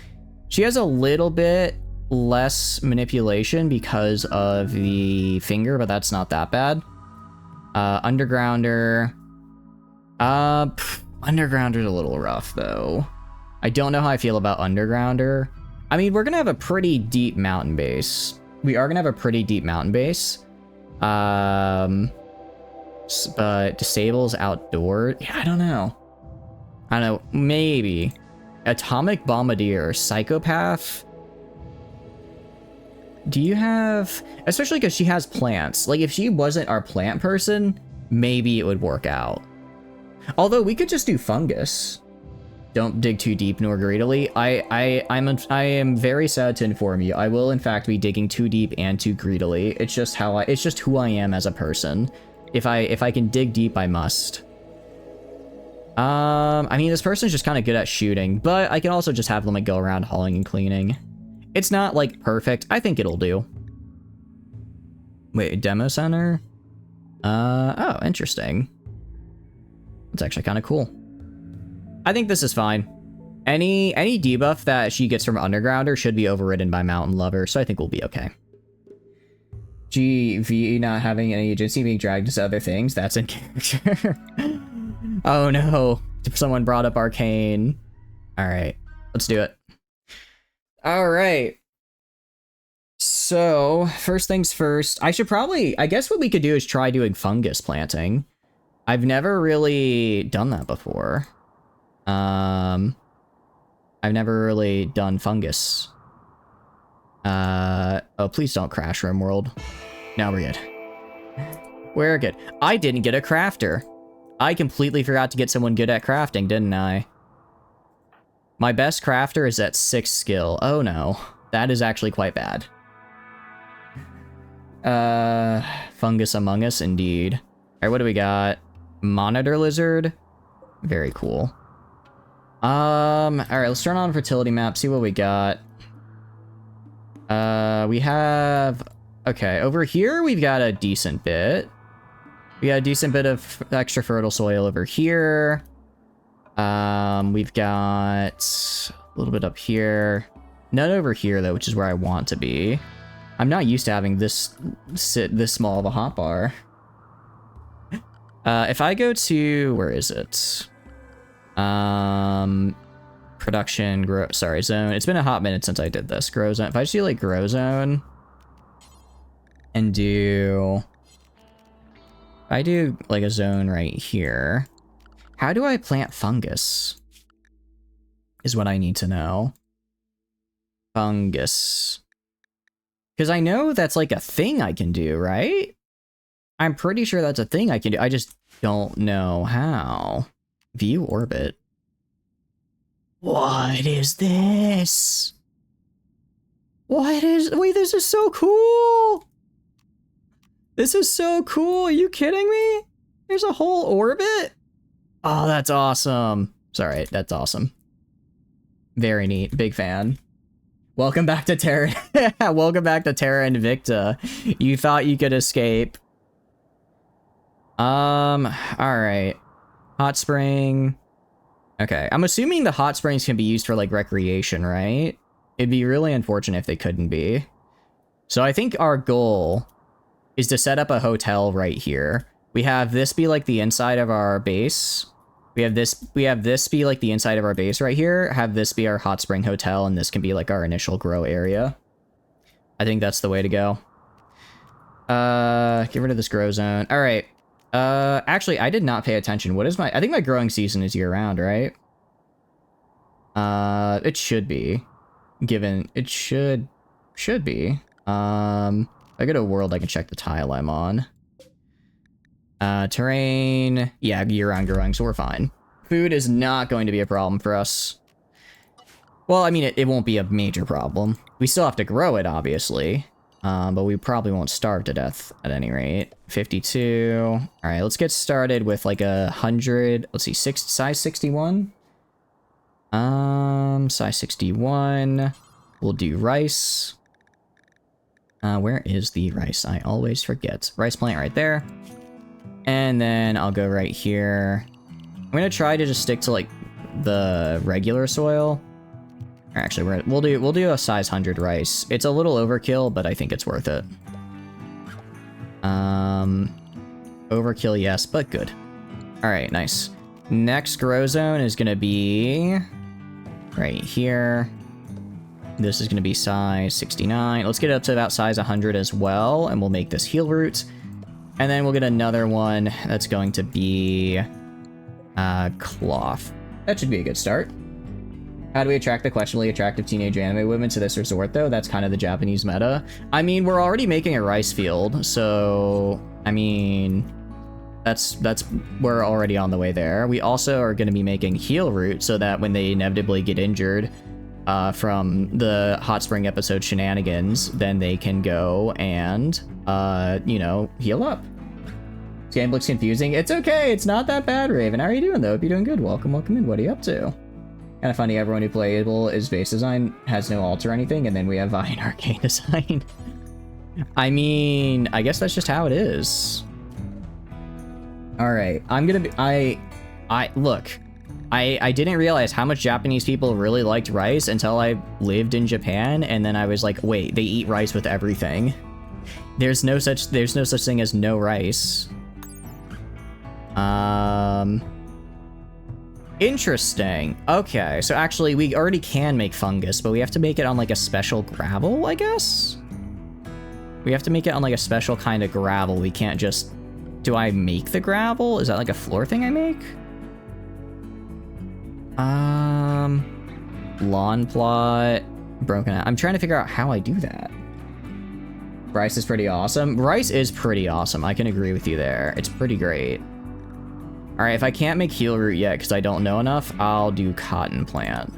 She has a little bit less manipulation because of the finger, but that's not that bad. Undergrounder. Undergrounder's a little rough, though. I don't know how I feel about Undergrounder. I mean, we're gonna have a pretty deep mountain base. We are gonna have a pretty deep mountain base. But disables outdoor. Yeah, I don't know. Maybe. Atomic Bombardier. Psychopath. Do you have... Especially because she has plants. Like, if she wasn't our plant person, maybe it would work out. Although, we could just do fungus. Don't dig too deep nor greedily. I am very sad to inform you. I will in fact be digging too deep and too greedily. It's just it's just who I am as a person. If I can dig deep, I must. I mean, this person's just kind of good at shooting, but I can also just have them like go around hauling and cleaning. It's not like perfect. I think it'll do. Wait, demo center? Oh, interesting. It's actually kind of cool. I think this is fine. Any debuff that she gets from Undergrounder should be overridden by Mountain Lover, so I think we'll be okay. GV not having any agency, being dragged into other things, that's in character. Oh no, someone brought up Arcane. Alright, let's do it. Alright. So, first things first, I guess what we could do is try doing fungus planting. I've never really done that before. I've never really done fungus. Oh, please don't crash Rimworld. No, we're good. We're good. I didn't get a crafter. I completely forgot to get someone good at crafting, didn't I? My best crafter is at 6 skill. Oh no. That is actually quite bad. Fungus Among Us, indeed. Alright, what do we got? Monitor Lizard. Very cool. Alright, let's turn on fertility map, see what we got. We have... Okay, over here we've got a decent bit. We got a decent bit of extra fertile soil over here. We've got a little bit up here. None over here, though, which is where I want to be. I'm not used to having this small of a hotbar. If I go to... Where is it? Production, grow... Sorry, zone. It's been a hot minute since I did this. Grow zone. If I just do, like, grow zone... And do... I do, like, a zone right here. How do I plant fungus? Is what I need to know. Fungus. Because I know that's, like, a thing I can do, right? I'm pretty sure that's a thing I can do. I just don't know how. View orbit. What is this? What is... Wait, this is so cool! This is so cool. Are you kidding me? There's a whole orbit? Oh, that's awesome. Sorry, that's awesome. Very neat. Big fan. Welcome back to Terra. Welcome back to Terra Invicta. You thought you could escape. Alright. Hot spring. Okay, I'm assuming the hot springs can be used for, like, recreation, right? It'd be really unfortunate if they couldn't be. So I think our goal is to set up a hotel right here. We have this be like the inside of our base. We have this be like the inside of our base right here. Have this be our hot spring hotel, and this can be like our initial grow area. I think that's the way to go. Get rid of this grow zone. All right. Actually, I did not pay attention. What is my... I think my growing season is year-round, right? It should be. Given... It should be. If I go to a world, I can check the tile I'm on. Terrain... Yeah, year-round growing, so we're fine. Food is not going to be a problem for us. Well, I mean, it won't be a major problem. We still have to grow it, obviously. But we probably won't starve to death at any rate. 52. All right, let's get started with like 100. Let's see, size 61. Size 61. We'll do rice. Where is the rice? I always forget. Rice plant right there. And then I'll go right here. I'm gonna try to just stick to like the regular soil. Or actually, we'll do a size 100 rice. It's a little overkill, but I think it's worth it. Overkill, yes, but good. All right, nice. Next grow zone is gonna be right here. This is gonna be size 69. Let's get it up to about size 100 as well, and we'll make this heal root. And then we'll get another one that's going to be cloth. That should be a good start. How do we attract the questionably attractive teenage anime women to this resort, though? That's kind of the Japanese meta. I mean, we're already making a rice field, so... I mean... That's we're already on the way there. We also are going to be making heal root so that when they inevitably get injured from the hot spring episode shenanigans, then they can go and you know, heal up. This game looks confusing. It's okay. It's not that bad, Raven. How are you doing though? Hope you're doing good. Welcome in. What are you up to? Kind of funny. Everyone who playable is base design has no alt or anything, and then we have Vi and arcane design. I mean, I guess that's just how it is. All right, I'm gonna be. Look, I didn't realize how much Japanese people really liked rice until I lived in Japan, and then I was like, wait, they eat rice with everything. There's no such thing as no rice. Interesting. Okay, so actually we already can make fungus, but we have to make it on like a special gravel, I guess? We have to make it on like a special kind of gravel. We can't just... Do I make the gravel? Is that like a floor thing I make? Lawn plot. Broken out. I'm trying to figure out how I do that. Rice is pretty awesome. Rice is pretty awesome. I can agree with you there. It's pretty great. All right, if I can't make heal root yet because I don't know enough, I'll do cotton plant.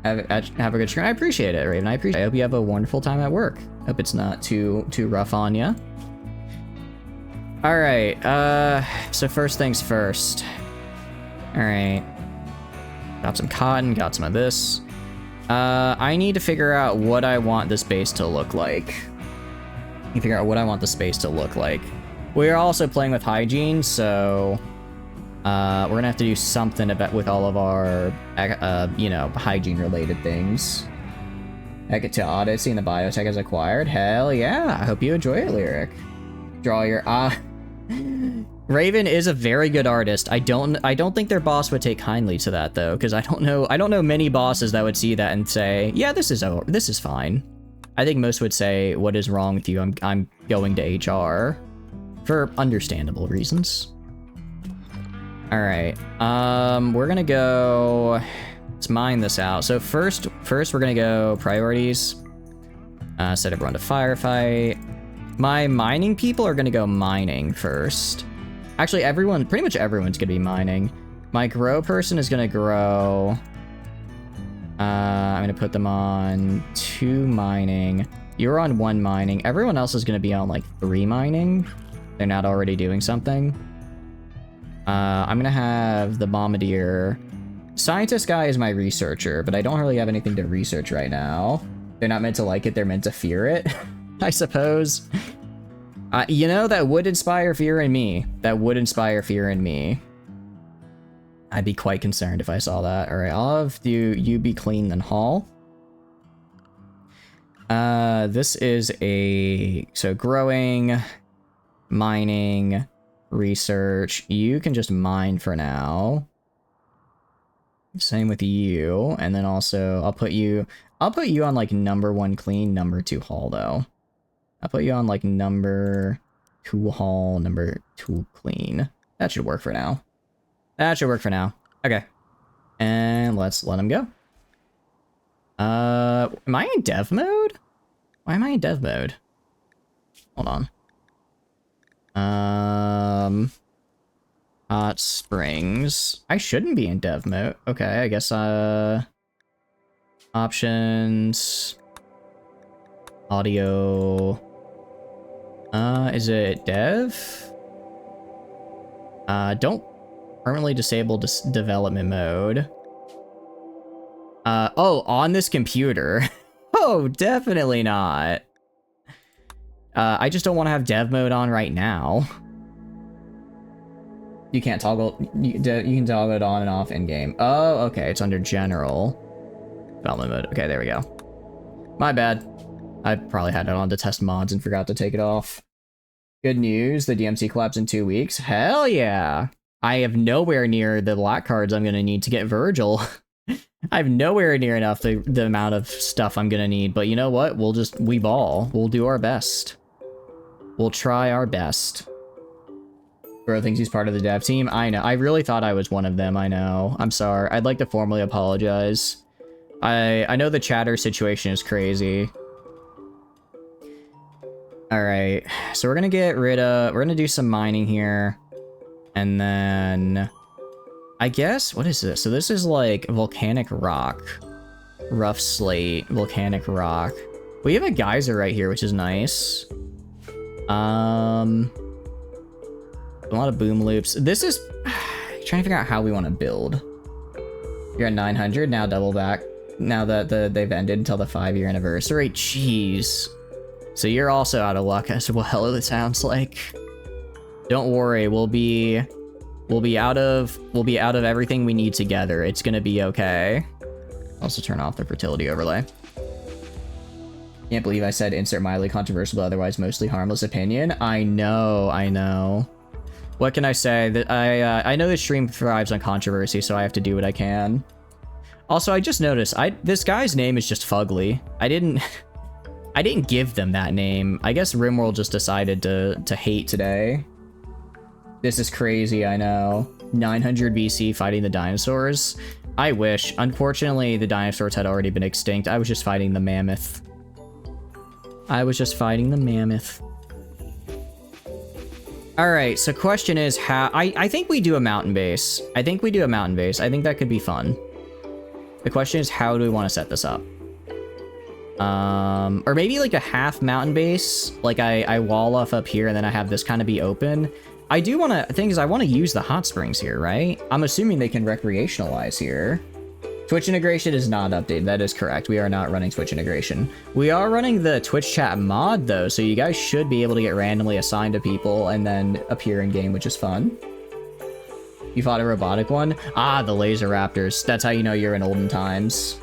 Have a good stream. I appreciate it, Raven. I hope you have a wonderful time at work. Hope it's not too rough on you. All right. So first things first. All right. Got some cotton. Got some of this. I need to figure out what I want this base to look like. We're also playing with hygiene, so we're gonna have to do something with all of our, you know, hygiene-related things. Heck it to Odyssey and the biotech is acquired. Hell yeah! I hope you enjoy it, Lyric. Draw your Raven is a very good artist. I don't think their boss would take kindly to that though, because I don't know many bosses that would see that and say, yeah, this is fine. I think most would say, what is wrong with you? I'm going to HR. For understandable reasons. All right, we're gonna go, let's mine this out. So first we're gonna go priorities. Set everyone to firefight. My mining people are gonna go mining first. Actually, pretty much everyone's gonna be mining. My grow person is gonna grow. I'm gonna put them on 2 mining. You're on 1 mining. Everyone else is gonna be on like 3 mining. They're not already doing something. I'm gonna have the bombardier. Scientist guy is my researcher, but I don't really have anything to research right now. They're not meant to like it, they're meant to fear it, I suppose. You know, that would inspire fear in me. I'd be quite concerned if I saw that. All right, I'll have you be clean then haul. This is so growing, mining, research. You can just mine for now. Same with you, and then also I'll put you on like number 1 clean, number 2 haul though. I'll put you on like number 2 haul, number 2 clean. That should work for now. Okay. And let's let him go. Am I in dev mode? Why am I in dev mode? Hold on. Hot Springs. I shouldn't be in dev mode. Okay, I guess, options. Audio. Is it dev? Don't permanently disable development mode. Oh, on this computer. Oh, definitely not. I just don't want to have dev mode on right now. You can't toggle, you can toggle it on and off in game. Oh, okay, it's under general development mode. Okay, there we go. My bad. I probably had it on to test mods and forgot to take it off. Good news, the DMC collapsed in 2 weeks. Hell yeah. I have nowhere near the black cards I'm gonna need to get Virgil. I have nowhere near enough the amount of stuff I'm gonna need, but you know what? We ball. We'll do our best. We'll try our best. Bro thinks he's part of the dev team. I know. I really thought I was one of them. I know. I'm sorry. I'd like to formally apologize. I know the chatter situation is crazy. Alright, so we're gonna get rid of... We're gonna do some mining here. And then... I guess... What is this? So this is like volcanic rock. Rough slate, volcanic rock. We have a geyser right here, which is nice. A lot of boom loops. This is... trying to figure out how we want to build. You're at 900, now double back. Now that they've ended until the 5-year anniversary. Jeez. So you're also out of luck as well, it sounds like. Don't worry, we'll be out of everything we need together. It's gonna be okay. Also turn off the fertility overlay. Can't believe I said insert mildly controversial, but otherwise mostly harmless opinion. I know. What can I say? That I know this stream thrives on controversy, so I have to do what I can. Also, I just noticed this guy's name is just Fugly. I didn't give them that name. I guess Rimworld just decided to hate today. This is crazy, I know. 900 BC fighting the dinosaurs. I wish. Unfortunately, the dinosaurs had already been extinct. I was just fighting the mammoth. Alright, so question is how... I think we do a mountain base. I think that could be fun. The question is, how do we want to set this up? Or maybe like a half mountain base. Like I wall off up here and then I have this kind of be open. I do want to... The thing is, I want to use the hot springs here, right? I'm assuming they can recreationalize here. Twitch integration is not updated. That is correct. We are not running Twitch integration. We are running the Twitch chat mod, though, so you guys should be able to get randomly assigned to people and then appear in game, which is fun. You fought a robotic one? Ah, the laser raptors. That's how you know you're in olden times.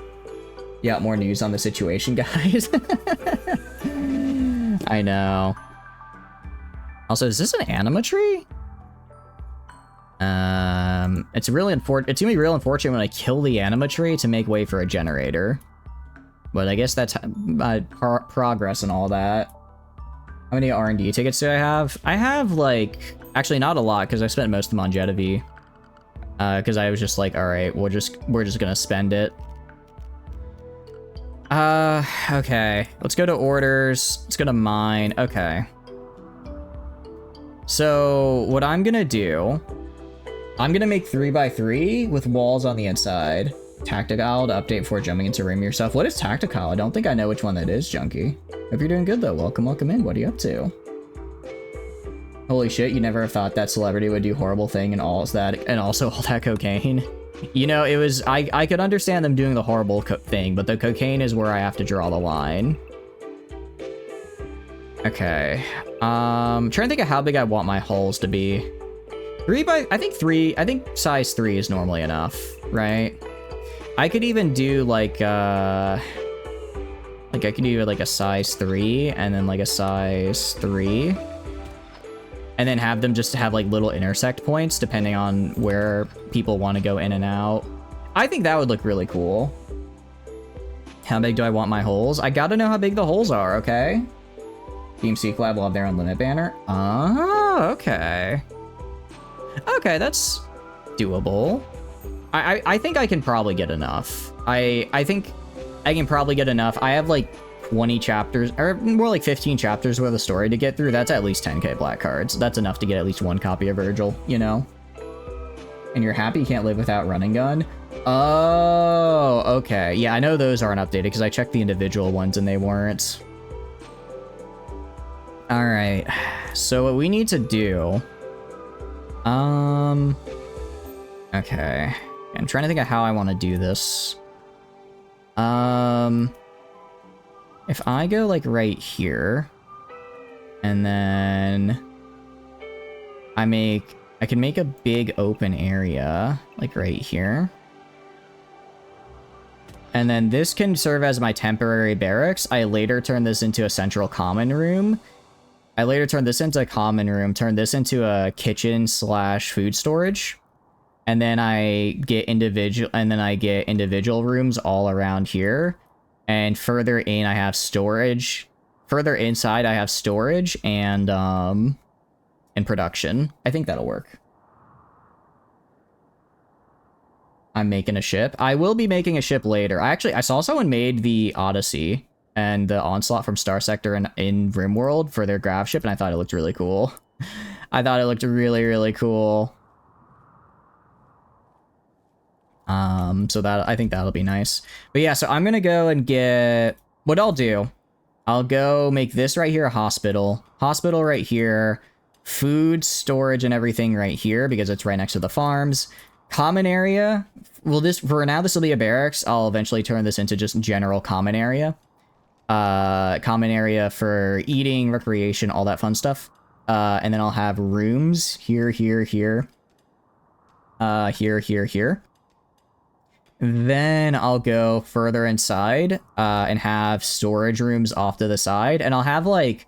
You got more news on the situation, guys? I know. Also, is this an anima tree? It's really it's gonna be real unfortunate when I kill the anima tree to make way for a generator. But I guess that's progress and all that. How many R&D tickets do I have? I have like, actually not a lot because I spent most of them on Jetavi. Because I was just like, all right, we're just gonna spend it. Okay. Let's go to orders. Let's go to mine. Okay. So what I'm gonna do, I'm gonna make 3x3 with walls on the inside. Tactical to update before jumping into Rim yourself. What is tactical? I don't think I know which one that is, Junkie. Hope you're doing good though. Welcome in. What are you up to? Holy shit, you never thought that celebrity would do horrible thing and all that, and also all that cocaine. You know, it was, I could understand them doing the horrible thing, but the cocaine is where I have to draw the line. Okay. Trying to think of how big I want my holes to be. I think size 3 is normally enough, right? I could even do like I could do like a size 3 and then like a size 3. And then have them just have like little intersect points depending on where people want to go in and out. I think that would look really cool. How big do I want my holes? I gotta know how big the holes are, okay? Team C-Collab will have their own limit banner. Oh, okay. Okay, that's doable. I think I can probably get enough. I think I can probably get enough. I have like 20 chapters, or more like 15 chapters worth of story to get through. That's at least 10k black cards. That's enough to get at least one copy of Virgil, you know? And you're happy you can't live without running gun? Oh, okay. Yeah, I know those aren't updated because I checked the individual ones and they weren't. All right. So what we need to do... Okay. I'm trying to think of how I want to do this. If I go like right here, and then I can make a big open area like right here. And then this can serve as my temporary barracks. I later turn this into a central common room. I later turn this into a common room, turn this into a kitchen / food storage. And then I get individual rooms all around here. And further in, I have storage. Further inside, I have storage and production. I think that'll work. I'm making a ship. I will be making a ship later. I saw someone made the Odyssey. and the Onslaught from Star Sector in Rimworld for their grav ship, and I thought it looked really cool. I thought it looked really, really cool. So that, I think that'll be nice. But yeah, so I'm gonna go and get, what I'll do, I'll go make this right here a hospital. Hospital right here. Food, storage, and everything right here because it's right next to the farms. Common area. Well, this, for now, this will be a barracks. I'll eventually turn this into just general common area. Common area for eating, recreation, all that fun stuff. And then I'll have rooms here, here, here. Here, here, here. Then I'll go further inside and have storage rooms off to the side. And I'll have like,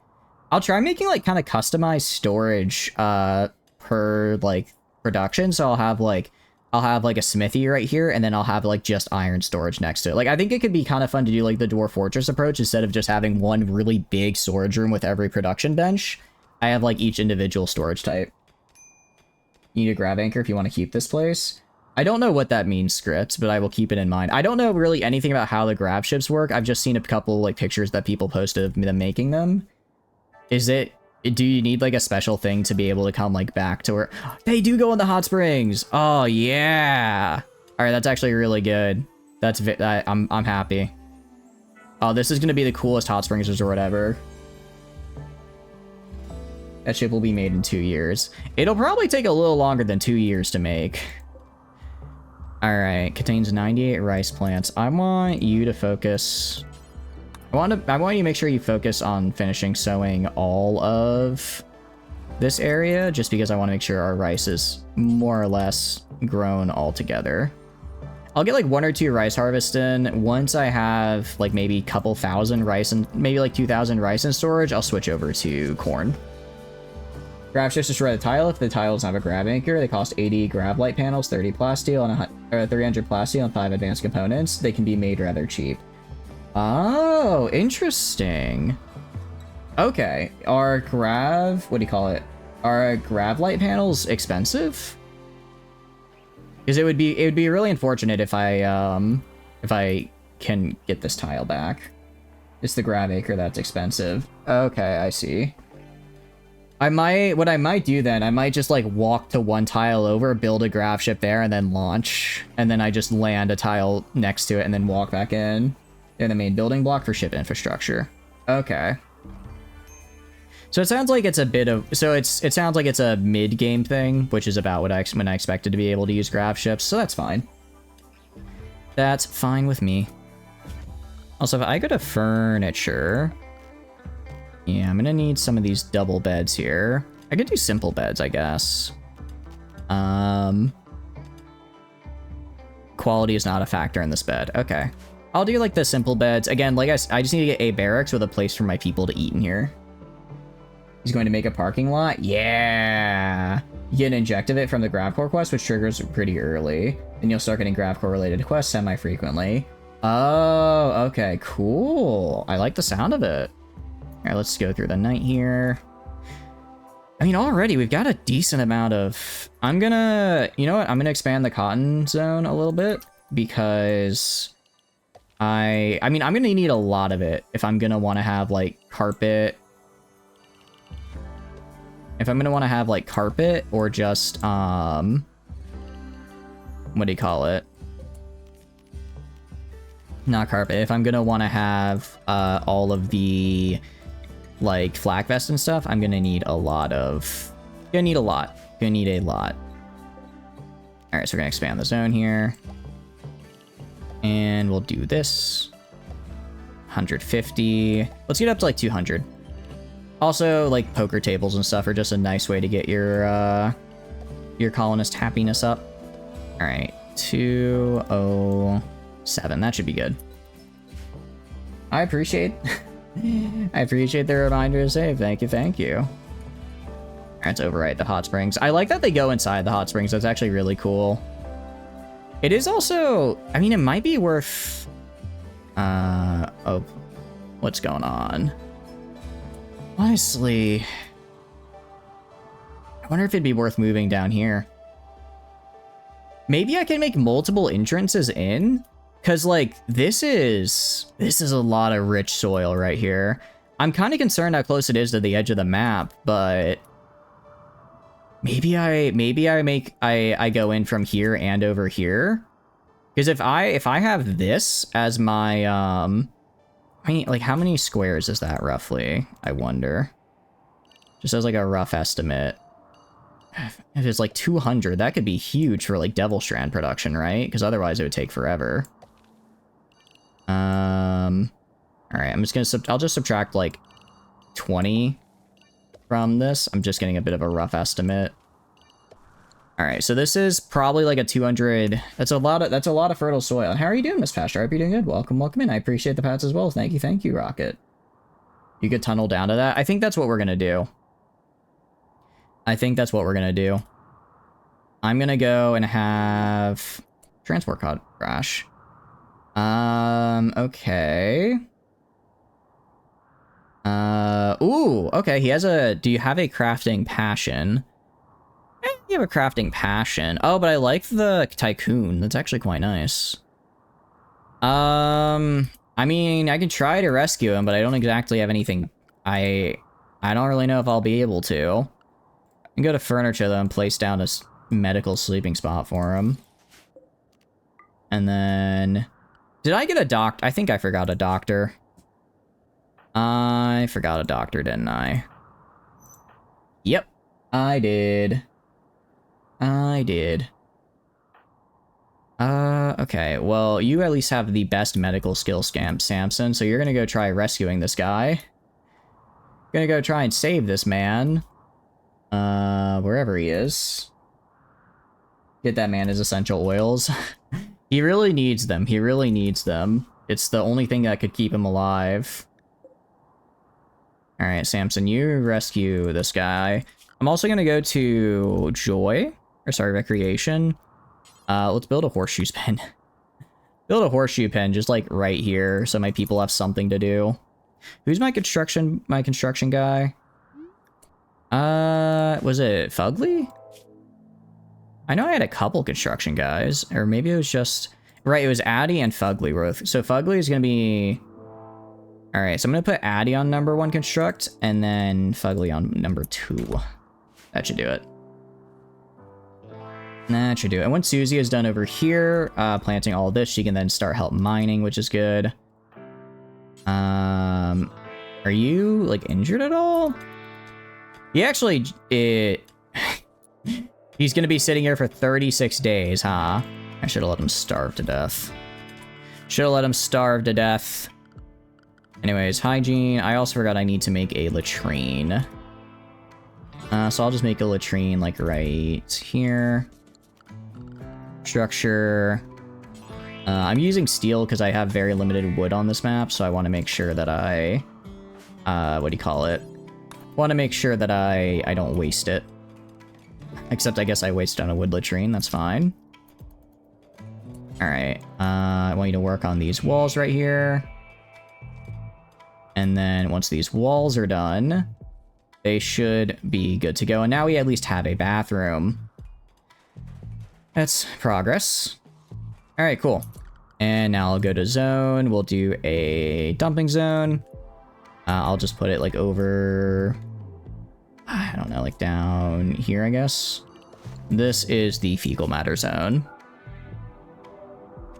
I'll try making like kind of customized storage per like production. So I'll have like a smithy right here, and then I'll have like just iron storage next to it. Like I think it could be kind of fun to do like the Dwarf Fortress approach instead of just having one really big storage room with every production bench. I have like each individual storage type. You need a grab anchor if you want to keep this place. I don't know what that means, script, but I will keep it in mind. I don't know really anything about how the grab ships work. I've just seen a couple like pictures that people posted of them making them. Do you need like a special thing to be able to come like back to where they do go in the hot springs? Oh yeah. All right, that's actually really good. I'm happy. Oh, this is gonna be the coolest hot springs resort ever. That ship will be made in 2 years. It'll probably take a little longer than 2 years to make. All right, contains 98 rice plants. I want you to focus. I want you to make sure you focus on finishing sowing all of this area, just because I want to make sure our rice is more or less grown all together. I'll get like 1 or 2 rice harvests in. Once I have like maybe a couple thousand rice and maybe like 2,000 rice in storage, I'll switch over to corn. Grab ships destroy the tile if the tile doesn't have a grab anchor. They cost 80 grab light panels, 30 plasteel, and 300 plasteel, and 5 advanced components. They can be made rather cheap. Oh, interesting. Okay, are grav, what do you call it? Are grav light panels expensive? Because it would be really unfortunate if I can get this tile back. It's the grab anchor that's expensive. Okay, I see. What I might do then, I might just like walk to one tile over, build a grav ship there, and then launch. And then I just land a tile next to it and then walk back in. In the main building block for ship infrastructure. Okay. So it sounds like it's a bit of, it sounds like it's a mid-game thing, which is about when I expected to be able to use grav ships, so that's fine. That's fine with me. Also, if I go to furniture, yeah, I'm gonna need some of these double beds here. I could do simple beds, I guess. Quality is not a factor in this bed. Okay. I'll do like the simple beds. Again, like I just need to get a barracks with a place for my people to eat in here. He's going to make a parking lot? Yeah! You get an injective from the Gravcore quest, which triggers pretty early. Then you'll start getting Gravcore related quests semi-frequently. Oh, okay, cool. I like the sound of it. Alright, let's go through the night here. I mean, already we've got a decent amount of... you know what? I'm gonna expand the cotton zone a little bit because I mean, I'm gonna need a lot of it if I'm gonna want to have like carpet. If I'm gonna want to have like carpet or just what do you call it? Not carpet. If I'm gonna want to have all of the like flak vest and stuff, I'm gonna need a lot of. Gonna need a lot. All right, so we're gonna expand the zone here, and we'll do this. 150. Let's get up to like 200. Also, like poker tables and stuff are just a nice way to get your colonist happiness up. All right, 207. That should be good. I appreciate the reminder to save. Thank you, thank you. All right, let's overwrite the hot springs. I like that they go inside the hot springs. That's actually really cool. It is also, I mean, it might be worth. Oh, what's going on? Honestly, I wonder if it'd be worth moving down here. Maybe I can make multiple entrances in Because, like, this is a lot of rich soil right here. I'm kind of concerned how close it is to the edge of the map, but maybe I go in from here and over here. Because if I have this as my I mean, like, how many squares is that roughly? I wonder. Just as like a rough estimate. If it's like 200, that could be huge for like Devil Strand production, right? Because otherwise it would take forever. All right, I'm just gonna I'll just subtract like 20 from this. I'm just getting a bit of a rough estimate. All right, so this is probably like a 200. That's a lot of fertile soil. How are you doing, Miss Pastor? I hope you're doing good. Welcome in. I appreciate the pats as well. Thank you, Rocket. You could tunnel down to that. I think that's what we're gonna do. I'm gonna go and have transport crash. Okay. Ooh, okay, he has a, do you have a crafting passion? You have a crafting passion. Oh, but I like the tycoon. That's actually quite nice. I mean, I can try to rescue him, but I don't exactly have anything. I don't really know if I'll be able to. I can go to furniture, though, and place down a medical sleeping spot for him. And then... Did I get a doctor? I think I forgot a doctor. I forgot a doctor, didn't I? Yep, I did. Okay, well, you at least have the best medical skill, Samson, so you're gonna go try rescuing this guy. Gonna go try and save this man. Wherever he is. Get that man his essential oils. He really needs them. It's the only thing that could keep him alive. Alright, Samson, you rescue this guy. I'm also gonna go to Recreation. Let's build a horseshoe pen. Build a horseshoe pen just like right here so my people have something to do. Who's my construction guy? Was it Fugly? I know I had a couple construction guys, or maybe it was just... Right, it was Addy and Fugly. So Fugly is gonna be... Alright, so I'm gonna put Addy on number 1 construct, and then Fugly on number 2. That should do it. That should do it. And once Susie is done over here, planting all this, she can then start help mining, which is good. Are you, like, injured at all? He actually... He's gonna be sitting here for 36 days, huh? I should have let him starve to death. Anyways, hygiene. I also forgot I need to make a latrine. So I'll just make a latrine, like, right here. Structure. I'm using steel because I have very limited wood on this map, so I want to make sure that I... what do you call it? Want to make sure that I don't waste it. Except I guess I wasted on a wood latrine, that's fine. Alright, I want you to work on these walls right here. And then once these walls are done, they should be good to go. And now we at least have a bathroom. That's progress. Alright, cool. And now I'll go to zone. We'll do a dumping zone. I'll just put it like over... I don't know, like down here, I guess. This is the fecal matter zone.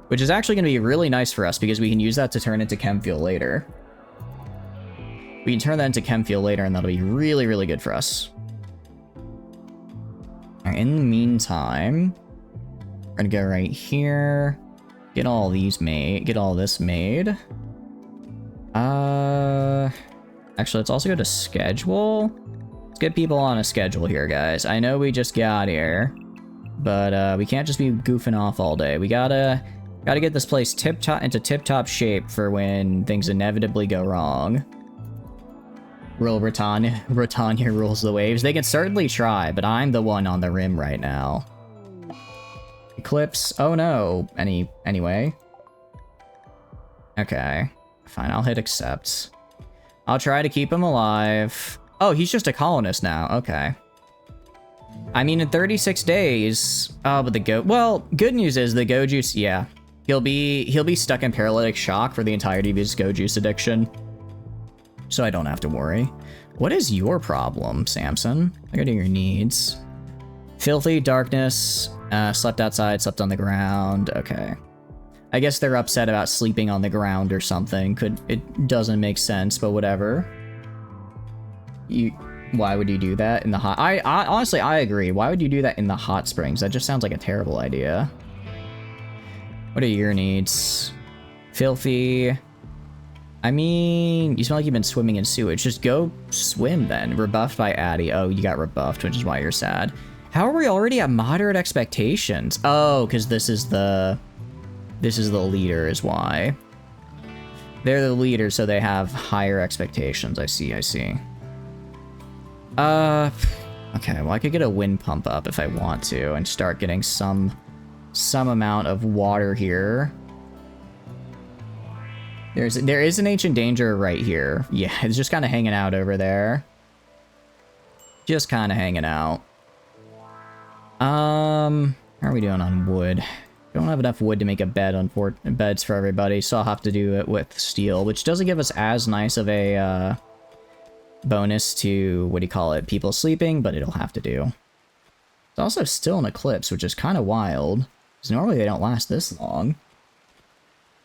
Which is actually going to be really nice for us because we can use that to turn into chem fuel later. We can turn that into chem fuel later and that'll be really, really good for us. Alright, in the meantime, we're going to go right here. Get all these made. Get all this made. Actually, let's also go to schedule. Let's get people on a schedule here, guys. I know we just got here, but we can't just be goofing off all day. We gotta get this place into tip-top shape for when things inevitably go wrong. Britannia rules the waves. They can certainly try, but I'm the one on the rim right now. Eclipse. Oh no. Anyway. Okay. Fine, I'll hit accept. I'll try to keep him alive. Oh, he's just a colonist now. Okay. I mean, in 36 days... Oh, but the well, good news is the go juice... Yeah. He'll be stuck in paralytic shock for the entirety of his Go Juice addiction. So I don't have to worry. What is your problem, Samson? I gotta do your needs. Filthy, darkness, slept outside, slept on the ground. Okay. I guess they're upset about sleeping on the ground or something. It doesn't make sense, but whatever. Why would you do that in the hot? I honestly, I agree. Why would you do that in the hot springs? That just sounds like a terrible idea. What are your needs? Filthy. I mean, you smell like you've been swimming in sewage. Just go swim then. Rebuffed by Addy. Oh, you got rebuffed, which is why you're sad. How are we already at moderate expectations? Oh, because this is the leader is why. They're the leader, so they have higher expectations. I see. Okay, well, I could get a wind pump up if I want to and start getting some amount of water here. There is an ancient danger right here. Yeah, it's just kind of hanging out over there. Just kind of hanging out. How are we doing on wood? Don't have enough wood to make a bed on beds for everybody, so I'll have to do it with steel, which doesn't give us as nice of a bonus to, what do you call it, people sleeping, but it'll have to do. It's also still an eclipse, which is kind of wild, because normally they don't last this long.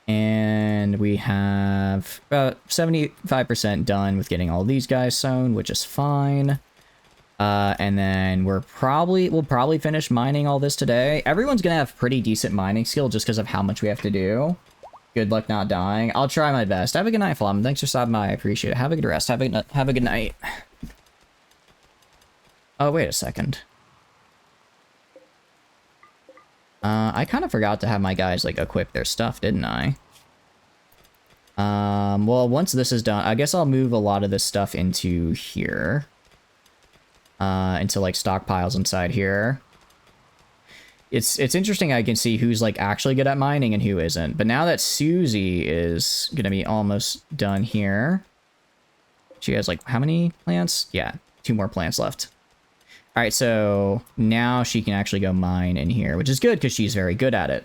And we have about 75% done with getting all these guys sewn, which is fine. And then we'll probably finish mining all this today. Everyone's gonna have pretty decent mining skill just because of how much we have to do. Good luck not dying. I'll try my best. Have a good night, Flom. Thanks for stopping by. I appreciate it. Have a good rest. Have a good night. Oh, wait a second. I kind of forgot to have my guys, like, equip their stuff, didn't I? Well, once this is done, I guess I'll move a lot of this stuff into here. Into, like, stockpiles inside here. It's interesting I can see who's, like, actually good at mining and who isn't. But now that Susie is gonna be almost done here. She has, like, how many plants? Yeah, 2 more plants left. Alright, so now she can actually go mine in here, which is good because she's very good at it.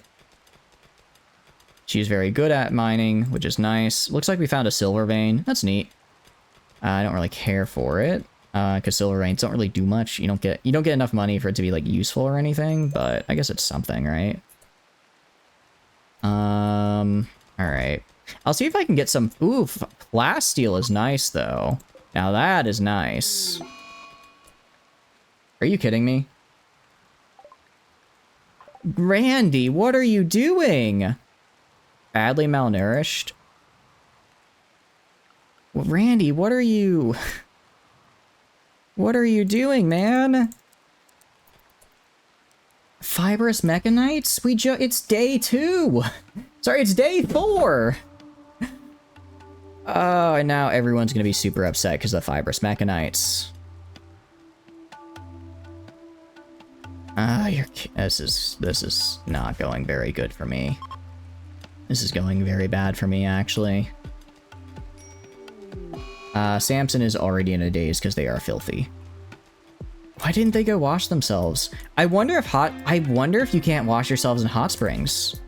She's very good at mining, which is nice. Looks like we found a silver vein. That's neat. I don't really care for it, because silver veins don't really do much. You don't get enough money for it to be, like, useful or anything, but I guess it's something, right? Alright. I'll see if I can get some... Ooh, plasteel is nice, though. Now that is nice. Are you kidding me? Randy, what are you doing? Badly malnourished? Well, Randy, what are you... What are you doing, man? Fibrous mechanites? It's day 2! Sorry, it's day 4! Oh, and now everyone's gonna be super upset because of the fibrous mechanites. This is not going very good for me. This is going very bad for me, actually. Samson is already in a daze because they are filthy. Why didn't they go wash themselves? I wonder if you can't wash yourselves in hot springs.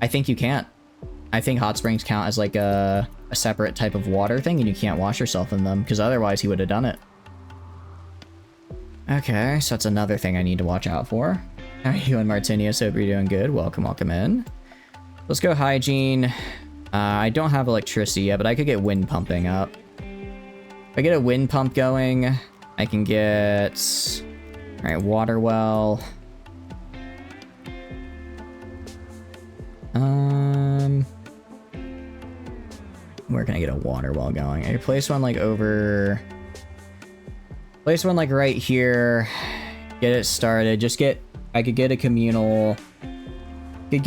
I think you can't. I think hot springs count as like a separate type of water thing and you can't wash yourself in them because otherwise he would have done it. Okay, so that's another thing I need to watch out for. How are you doing, Martinius? Hope you're doing good. Welcome in. Let's go hygiene. I don't have electricity yet, but I could get wind pumping up. If I get a wind pump going, I can get... Alright, water well. Where can I get a water well going? I could place one like over... Place one like right here. Get it started. I could get a communal... what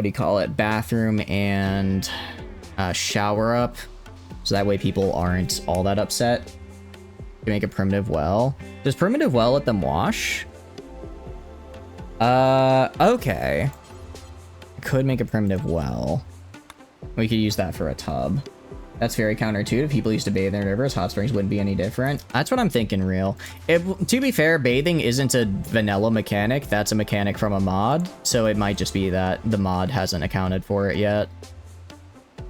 do you call it? Bathroom and shower up. So that way people aren't all that upset. To make a primitive well. Does primitive well let them wash? Okay. I could make a primitive well. We could use that for a tub. That's very counterintuitive. People used to bathe in rivers. Hot springs wouldn't be any different. That's what I'm thinking, real. To be fair, bathing isn't a vanilla mechanic. That's a mechanic from a mod. So it might just be that the mod hasn't accounted for it yet.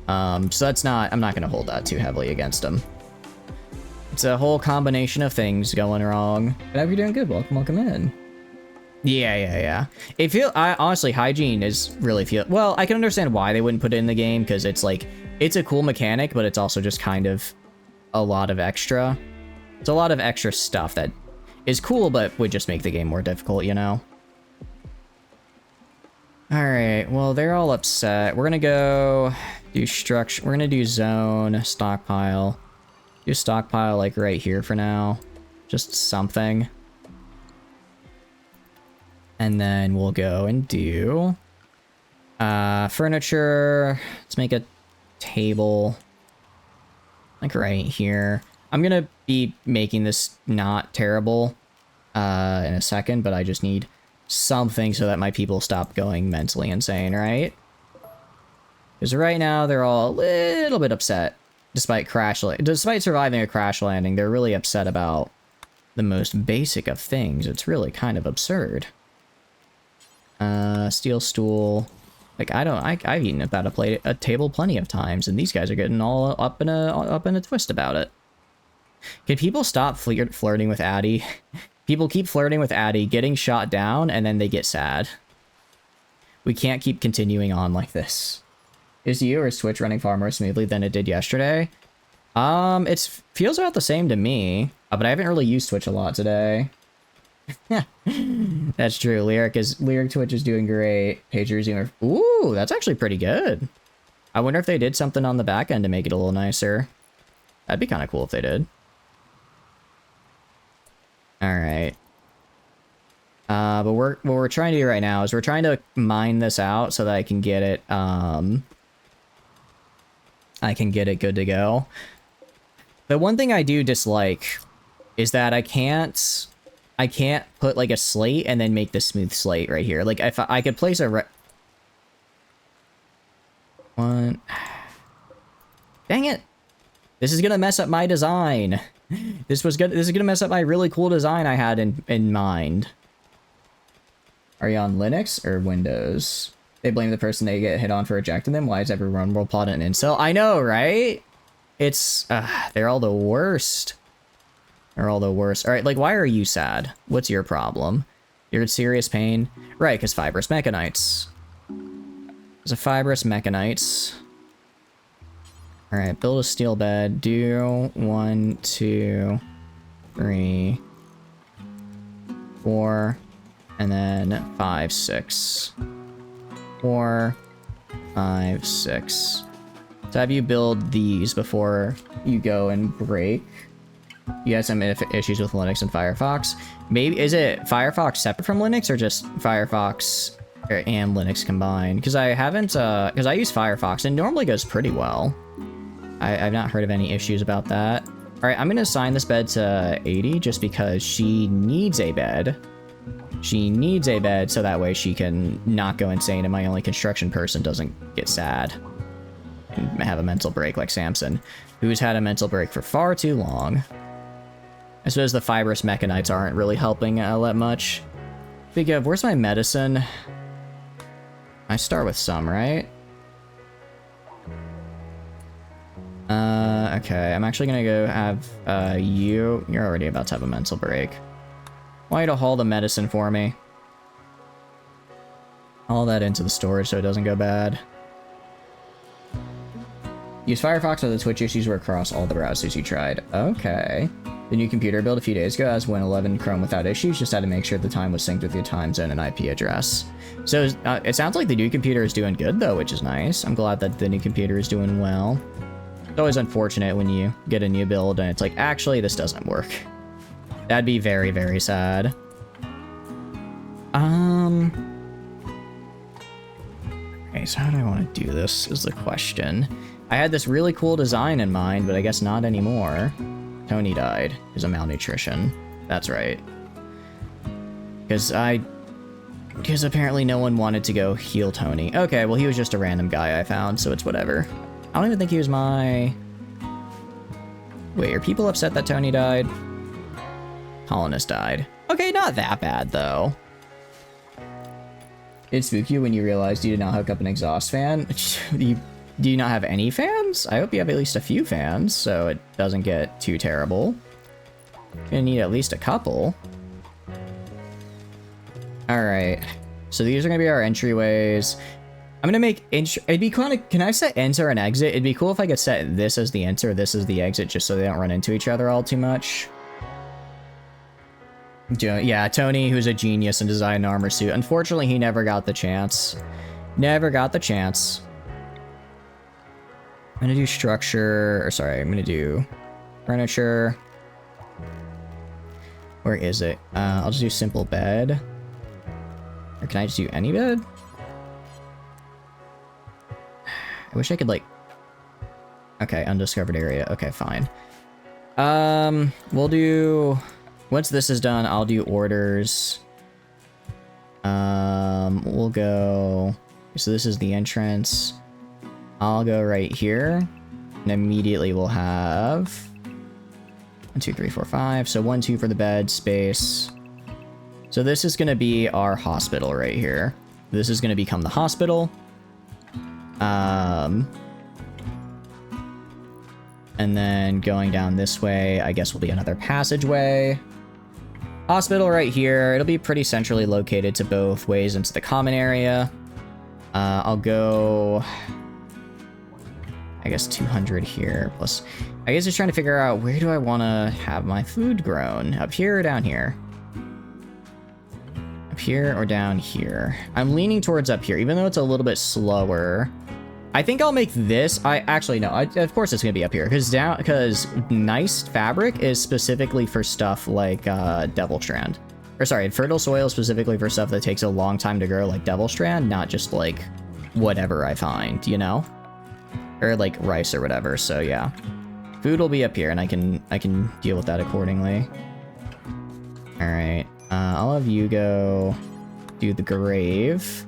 So that's not... I'm not going to hold that too heavily against them. It's a whole combination of things going wrong. But I hope you're doing good. Welcome in. Yeah. I honestly, hygiene is really well, I can understand why they wouldn't put it in the game, because it's like, it's a cool mechanic, but it's also just kind of a lot of extra. It's a lot of extra stuff that is cool, but would just make the game more difficult, you know? Alright, well, they're all upset. We're gonna go do structure. We're gonna do zone, stockpile. Do stockpile, like, right here for now. Just something. And then we'll go and do furniture. Let's make a table like right here. I'm gonna be making this not terrible in a second, but I just need something so that my people stop going mentally insane, right? Because right now they're all a little bit upset despite surviving a crash landing. They're really upset about the most basic of things. It's really kind of absurd. Steel stool. Like, I've eaten about a table plenty of times, and these guys are getting all up in a twist about it. Can people stop flirting with Addy? People keep flirting with Addy, getting shot down, and then they get sad. We can't keep continuing on like this. Is you or Switch running far more smoothly than it did yesterday? It feels about the same to me, but I haven't really used Switch a lot today. That's true. Lyric Twitch is doing great. Pager Zoomer. Ooh, that's actually pretty good. I wonder if they did something on the back end to make it a little nicer. That'd be kind of cool if they did. All right. But what we're trying to do right now is we're trying to mine this out so that I can get it. I can get it good to go. The one thing I do dislike is that I can't put like a slate and then make the smooth slate right here. Like if I could place a one. Dang it. This is going to mess up my design. This is going to mess up my really cool design I had in mind. Are you on Linux or Windows? They blame the person they get hit on for ejecting them. Why is every Rimworld plot an incel? I know, right? It's they're all the worst. They're all the worst. All right, like, why are you sad? What's your problem? You're in serious pain? Right, because fibrous mechanites. There's a fibrous mechanites. All right, build a steel bed. Do 1, 2, 3, 4, and then 5, 6. 4, 5, 6. So have you build these before you go and break. You had some issues with Linux and Firefox. Maybe, is it Firefox separate from Linux or just Firefox and Linux combined? Because I haven't, because I use Firefox and it normally goes pretty well. I've not heard of any issues about that. All right, I'm going to assign this bed to 80 just because she needs a bed. She needs a bed so that way she can not go insane and my only construction person doesn't get sad and have a mental break like Samson, who's had a mental break for far too long. I suppose the fibrous mechanites aren't really helping that much. Speaking of, where's my medicine? I start with some, right? Okay, I'm actually gonna go have, you're already about to have a mental break. I want you to haul the medicine for me. Haul that into the storage so it doesn't go bad. Use Firefox or the Twitch issues were across all the browsers you tried. Okay. The new computer built a few days ago has Win 11 Chrome without issues, just had to make sure the time was synced with your time zone and IP address. So it sounds like the new computer is doing good though, which is nice. I'm glad that the new computer is doing well. It's always unfortunate when you get a new build and it's like, actually, this doesn't work. That'd be very, very sad. Okay, so how do I want to do this is the question. I had this really cool design in mind, but I guess not anymore. Tony died because of malnutrition. That's right. Because apparently no one wanted to go heal Tony. Okay, well he was just a random guy I found, so it's whatever. I don't even think he was my Wait, are people upset that Tony died? Colonist died. Okay, not that bad, though. It spooked you when you realized you did not hook up an exhaust fan? Do you not have any fans? I hope you have at least a few fans, so it doesn't get too terrible. Gonna need at least a couple. Alright. So these are gonna be our entryways. I'm gonna make it'd be kind of, can I set enter and exit? It'd be cool if I could set this as the enter, this as the exit, just so they don't run into each other all too much. Yeah, Tony, who's a genius in design armor suit. Unfortunately, he never got the chance. Never got the chance. I'm gonna do structure, or sorry, I'm gonna do furniture. Where is it? I'll just do simple bed. Or can I just do any bed? I wish I could, like... Okay, undiscovered area. Okay, fine. We'll do... Once this is done, I'll do orders. We'll go... So this is the entrance. I'll go right here. And immediately we'll have... 1, 2, 3, 4, 5. So 1, 2 for the bed space. So this is going to be our hospital right here. This is going to become the hospital. And then going down this way, I guess will be another passageway. Hospital right here. It'll be pretty centrally located to both ways into the common area. I'll go... I guess 200 here, plus... I guess just trying to figure out where do I want to have my food grown? Up here or down here? Up here or down here? I'm leaning towards up here, even though it's a little bit slower. I think I'll make this... Actually, no, of course it's going to be up here, because nice fabric is specifically for stuff like Devil Strand. Or sorry, fertile soil specifically for stuff that takes a long time to grow, like Devil Strand, not just like whatever I find, you know? Or like rice or whatever, so yeah. Food will be up here, and I can deal with that accordingly. Alright, I'll have you go do the grave.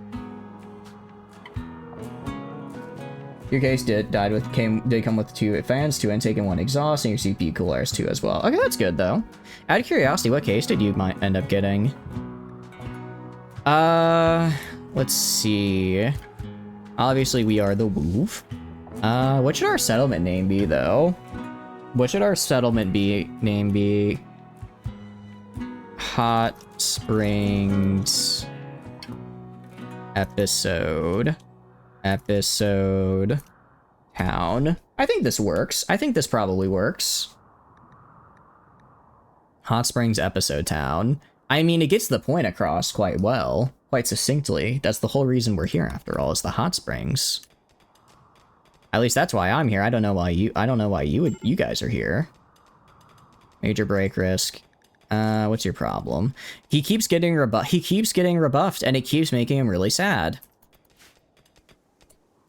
Your case did come with 2 fans, 2 intake, and 1 exhaust, and your CPU cooler has 2 as well. Okay, that's good though. Out of curiosity, what case did you end up getting? Let's see. Obviously, we are the Woof. What should our settlement name be, though? What should our settlement name be? Hot Springs Episode Town. I think this works. I think this probably works. Hot Springs Episode Town. I mean, it gets the point across quite well, quite succinctly. That's the whole reason we're here, after all, is the hot springs. At least that's why I'm here. I don't know why you guys are here. Major break risk. What's your problem? He keeps getting rebuffed, and it keeps making him really sad.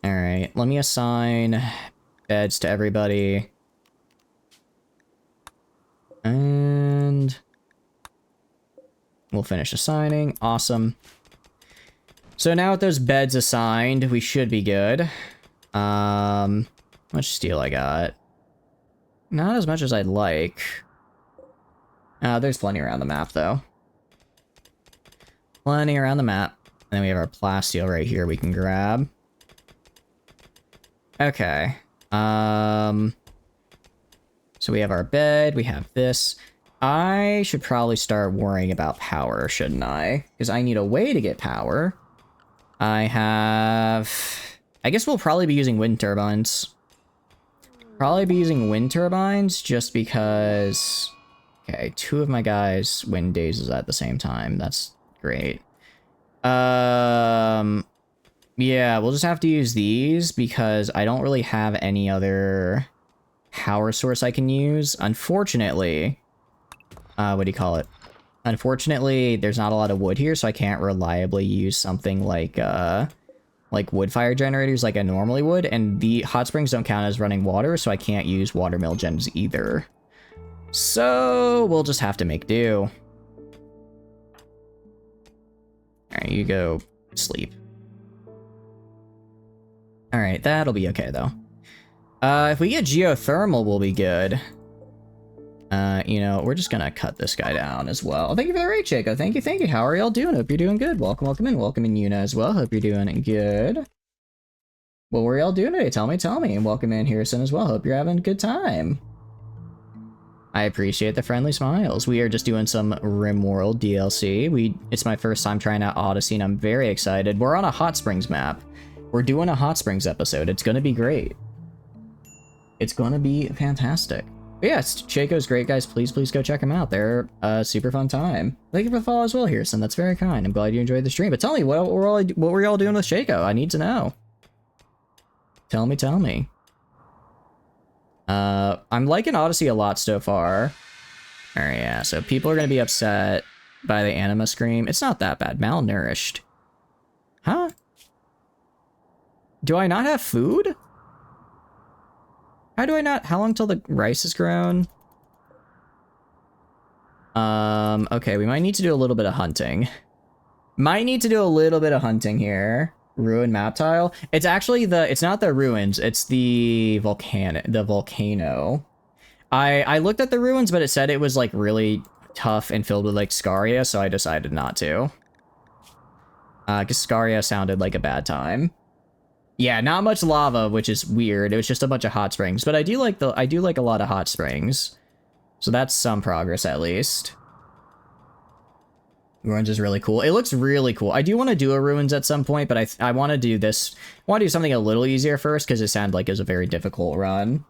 Alright, let me assign beds to everybody. And we'll finish assigning. Awesome. So now with those beds assigned, we should be good. How much steel I got? Not as much as I'd like. There's plenty around the map, though. Plenty around the map. And then we have our plasteel right here we can grab. Okay. So we have our bed, we have this. I should probably start worrying about power, shouldn't I? Because I need a way to get power. I guess we'll probably be using wind turbines. Just because... Okay, 2 of my guys wind dazes at the same time. That's great. Yeah, we'll just have to use these because I don't really have any other power source I can use. Unfortunately, what do you call it? Unfortunately, there's not a lot of wood here, so I can't reliably use something like wood fire generators like I normally would, and the hot springs don't count as running water, so I can't use water mill gens either. So we'll just have to make do. Alright, you go sleep. Alright, that'll be okay, though. If we get geothermal, we'll be good. You know, we're just gonna cut this guy down as well. Thank you for the raid, Jacob. Thank you, thank you. How are y'all doing? Hope you're doing good. Welcome, welcome in. Welcome in Yuna as well. Hope you're doing good. What were y'all doing today? Tell me, tell me. And welcome in Harrison as well. Hope you're having a good time. I appreciate the friendly smiles. We are just doing some Rimworld DLC. It's my first time trying out Odyssey, and I'm very excited. We're on a hot springs map. We're doing a hot springs episode. It's gonna be great. It's gonna be fantastic. But yeah, Chaco's great, guys. Please, please go check them out. They're a super fun time. Thank you for the follow as well, Harrison. That's very kind. I'm glad you enjoyed the stream. But tell me, what were y'all doing with Chaco? I need to know. Tell me, tell me. I'm liking Odyssey a lot so far. Alright, yeah, so people are gonna be upset by the anima scream. It's not that bad. Malnourished. Huh? Do I not have food? How do I not? How long till the rice is grown? Okay, we might need to do a little bit of hunting. Might need to do a little bit of hunting here. Ruin map tile. It's actually it's not the ruins, it's the volcano. I looked at the ruins, but it said it was like really tough and filled with like scaria, so I decided not to. Because scaria sounded like a bad time. Yeah, not much lava, which is weird. It was just a bunch of hot springs, but I do like a lot of hot springs. So that's some progress at least. Ruins is really cool. It looks really cool. I do want to do a ruins at some point, but I want to do this. I want to do something a little easier first because it sounded like it was a very difficult run.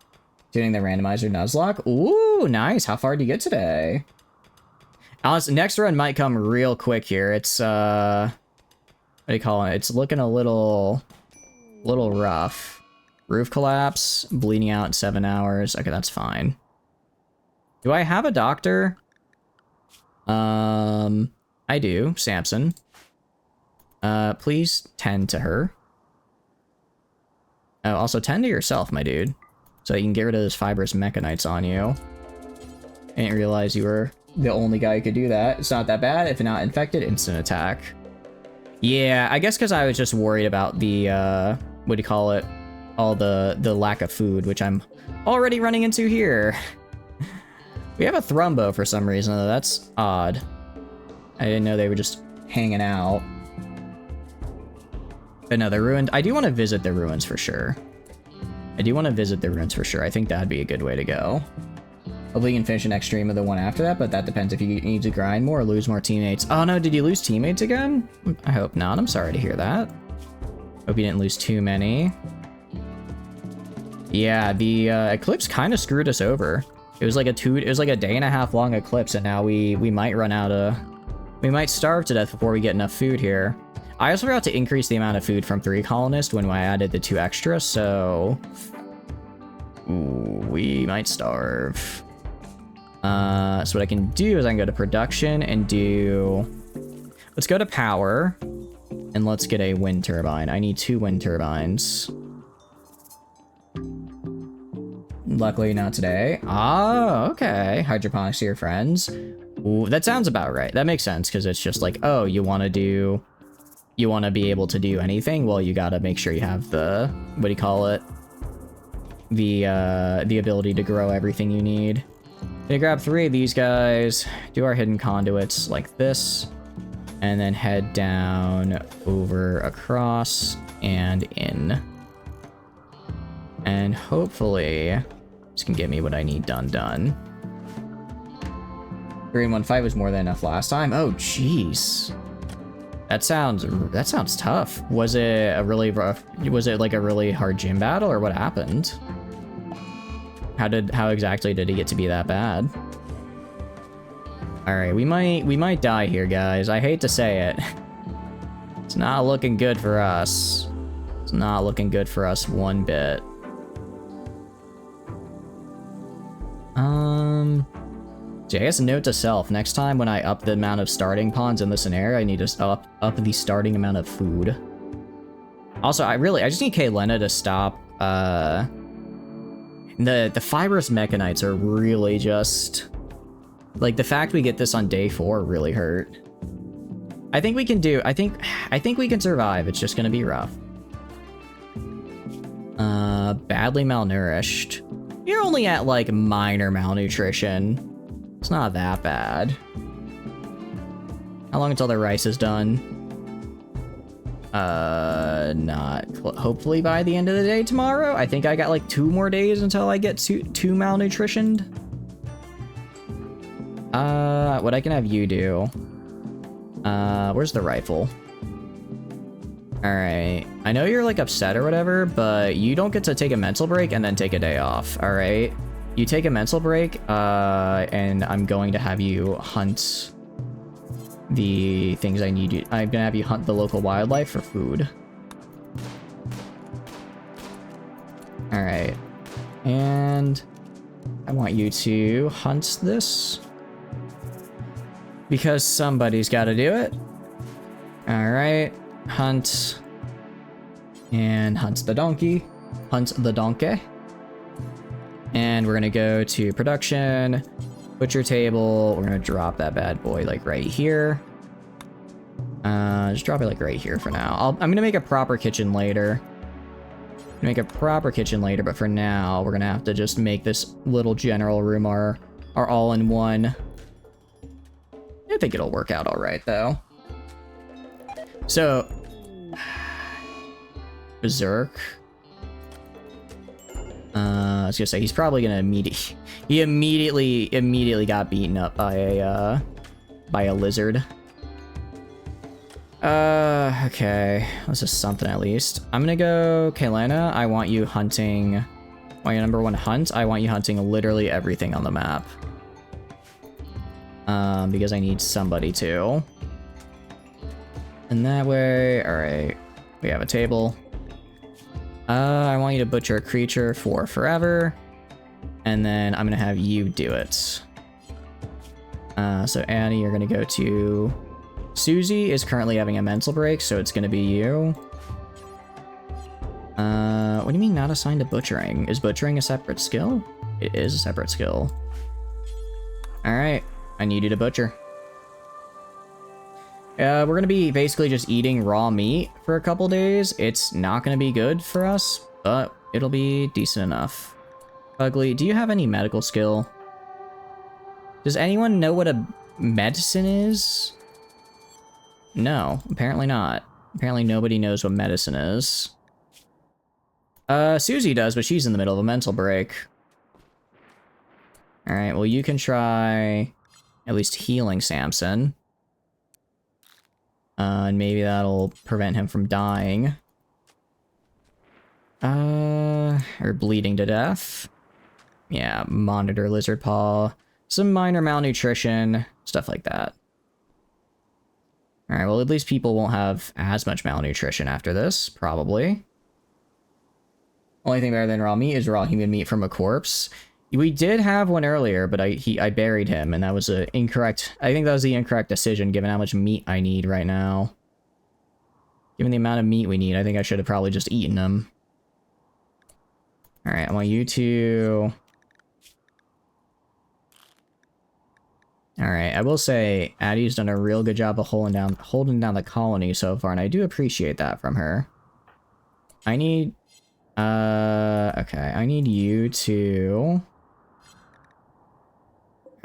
Doing the randomizer Nuzlocke. Ooh, nice. How far did you get today? Honestly, next run might come real quick here. It's what do you call it? It's looking a little rough. Roof collapse, bleeding out 7 hours. Okay, that's fine. Do I have a doctor? I do, Samson. Please tend to her. Oh, also tend to yourself, my dude. So you can get rid of those fibrous mechanites on you. I didn't realize you were the only guy who could do that. It's not that bad. If not infected, instant attack. Yeah, I guess because I was just worried about the, what do you call it? All the lack of food, which I'm already running into here. We have a Thrumbo for some reason, though. That's odd. I didn't know they were just hanging out. But no, the ruined. I do want to visit the ruins for sure. I think that'd be a good way to go. Hopefully you can finish the next stream of the one after that, but that depends if you need to grind more or lose more teammates. Oh no, did you lose teammates again? I hope not. I'm sorry to hear that. Hope you didn't lose too many. Yeah, the eclipse kind of screwed us over. It was like a day and a half long eclipse, and now we might run out of. We might starve to death before we get enough food here. I also forgot to increase the amount of food from 3 colonists when I added the 2 extra, so... Ooh, we might starve. So what I can do is I can go to production and do... Let's go to power, and let's get a wind turbine. I need 2 wind turbines. Luckily not today. Oh, okay. Hydroponics to your friends. Ooh, that sounds about right. That makes sense, because it's just like, oh, you want to be able to do anything? Well, you gotta make sure you have the, what do you call it? The ability to grow everything you need. Gonna grab 3 of these guys, do our hidden conduits like this, and then head down, over, across, and in. And hopefully, this can get me what I need done. 3-1-5 was more than enough last time. Oh, jeez. That sounds tough. Was it a really rough? Was it like a really hard gym battle, or what happened? How exactly did it get to be that bad? All right, we might die here, guys. I hate to say it. It's not looking good for us. It's not looking good for us one bit. So I guess note to self, next time when I up the amount of starting pawns in this scenario, I need to up the starting amount of food. Also, I just need Kaylena to stop, the fibrous mechanites are really just, like, the fact we get this on day 4 really hurt. I think we can survive, it's just gonna be rough. Badly malnourished. You're only at, like, minor malnutrition. It's not that bad. How long until the rice is done? Hopefully by the end of the day tomorrow. I think I got like 2 more days until I get too malnutritioned. What I can have you do. Where's the rifle? Alright. I know you're like upset or whatever, but you don't get to take a mental break and then take a day off, alright? You take a mental break, and I'm going to have you hunt the things I need you. I'm gonna have you hunt the local wildlife for food. Alright. And I want you to hunt this. Because somebody's gotta do it. Alright. Hunt. And hunt the donkey. Hunt the donkey. And we're gonna go to production. Butcher table. We're gonna drop that bad boy like right here. Just drop it like right here for now. I'm gonna make a proper kitchen later. But for now, we're gonna have to just make this little general room our all-in-one. I think it'll work out all right though. So, Berserk. I was gonna say he's probably gonna he immediately got beaten up by a lizard. Okay, this is something at least. I'm gonna go Kaylana. I want you hunting. My number 1 hunt. I want you hunting literally everything on the map. Because I need somebody to. And that way, all right, we have a table. I want you to butcher a creature for forever. And then I'm gonna have you do it. So Annie, you're gonna go to... Susie is currently having a mental break, so it's gonna be you. What do you mean not assigned to butchering? Is butchering a separate skill? It is a separate skill. Alright, I need you to butcher. We're gonna be basically just eating raw meat for a couple days. It's not gonna be good for us, but it'll be decent enough. Ugly, do you have any medical skill? Does anyone know what a medicine is? No, apparently not. Apparently nobody knows what medicine is. Susie does, but she's in the middle of a mental break. Alright, well you can try at least healing Samson. And maybe that'll prevent him from dying. Or bleeding to death. Yeah, monitor lizard paw. Some minor malnutrition, stuff like that. Alright, well at least people won't have as much malnutrition after this, probably. Only thing better than raw meat is raw human meat from a corpse. We did have one earlier, but I buried him, and that was a incorrect... I think that was the incorrect decision, given how much meat I need right now. Given the amount of meat we need, I think I should have probably just eaten him. Alright, I want you to... Alright, I will say, Addie's done a real good job of holding down the colony so far, and I do appreciate that from her. I need... okay, I need you to...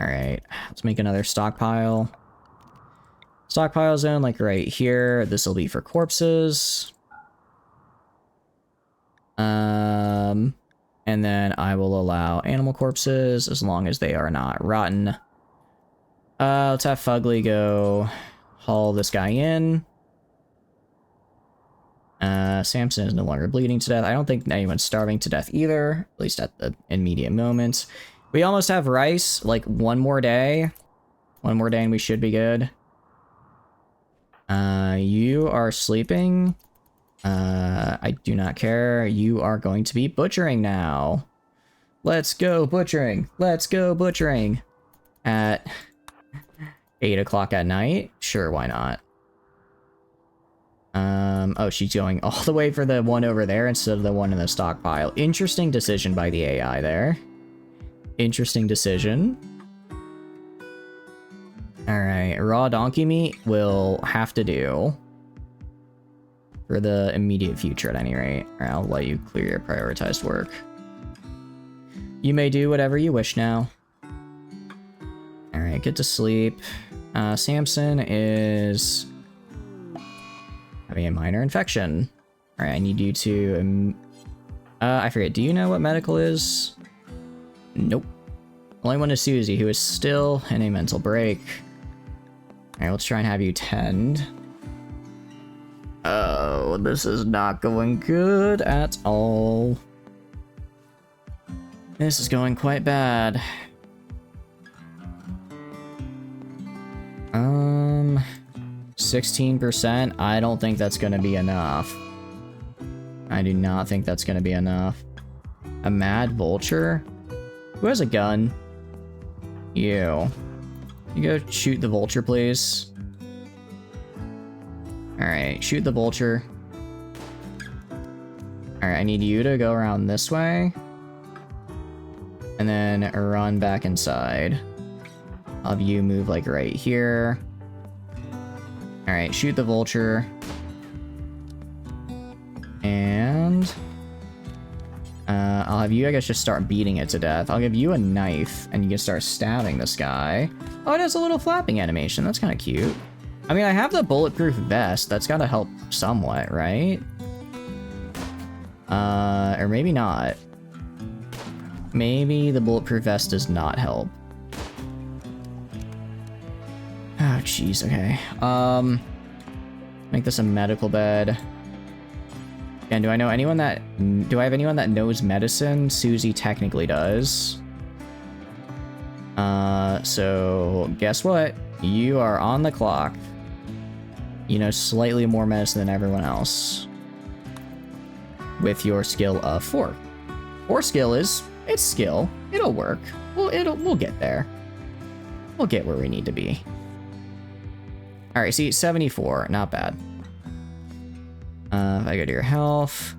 Alright, let's make another stockpile. Stockpile zone, like right here. This will be for corpses. And then I will allow animal corpses as long as they are not rotten. Let's have Fugly go haul this guy in. Samson is no longer bleeding to death. I don't think anyone's starving to death either, at least at the immediate moment. We almost have rice, like one more day. One more day and we should be good. You are sleeping. I do not care. You are going to be butchering now. Let's go butchering. Let's go butchering. At 8 o'clock at night? Sure, why not? Oh, she's going all the way for the one over there instead of the one in the stockpile. Interesting decision by the AI there. Interesting decision. Alright, raw donkey meat will have to do. For the immediate future at any rate. Alright, I'll let you clear your prioritized work. You may do whatever you wish now. Alright, get to sleep. Samson is having a minor infection. Alright, I need you to... I forget, do you know what medical is? Nope. Only one is Susie, who is still in a mental break. Alright, let's try and have you tend. Oh, this is not going good at all. This is going quite bad. 16%? I don't think that's gonna be enough. I do not think that's gonna be enough. A mad vulture? Who has a gun? You. You go shoot the vulture, please. Alright, shoot the vulture. Alright, I need you to go around this way. And then run back inside. I'll have you move like right here. Alright, shoot the vulture. And... I'll have you, I guess, just start beating it to death. I'll give you a knife, and you can start stabbing this guy. Oh, it has a little flapping animation. That's kind of cute. I mean, I have the bulletproof vest. That's got to help somewhat, right? Or maybe not. Maybe the bulletproof vest does not help. Oh, jeez, okay. Make this a medical bed. And do I know anyone that... Do I have anyone that knows medicine? Susie technically does. So guess what? You are on the clock. You know slightly more medicine than everyone else. With your skill of 4. 4 skill is... It's skill. It'll work. We'll get there. We'll get where we need to be. Alright, see, 74. Not bad. If I go to your health.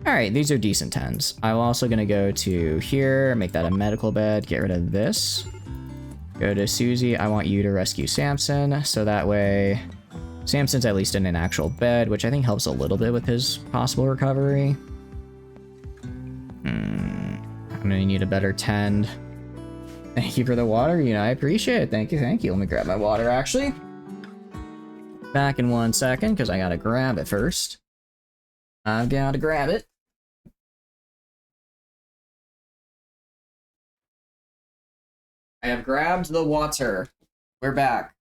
Alright, these are decent 10s. I'm also gonna go to here, make that a medical bed, get rid of this. Go to Susie, I want you to rescue Samson, so that way Samson's at least in an actual bed, which I think helps a little bit with his possible recovery. I'm gonna need a better tend. Thank you for the water, you know, I appreciate it. Thank you, thank you. Let me grab my water, actually. Back in 1 second, because I gotta grab it first. I've gotta grab it. I have grabbed the water. We're back.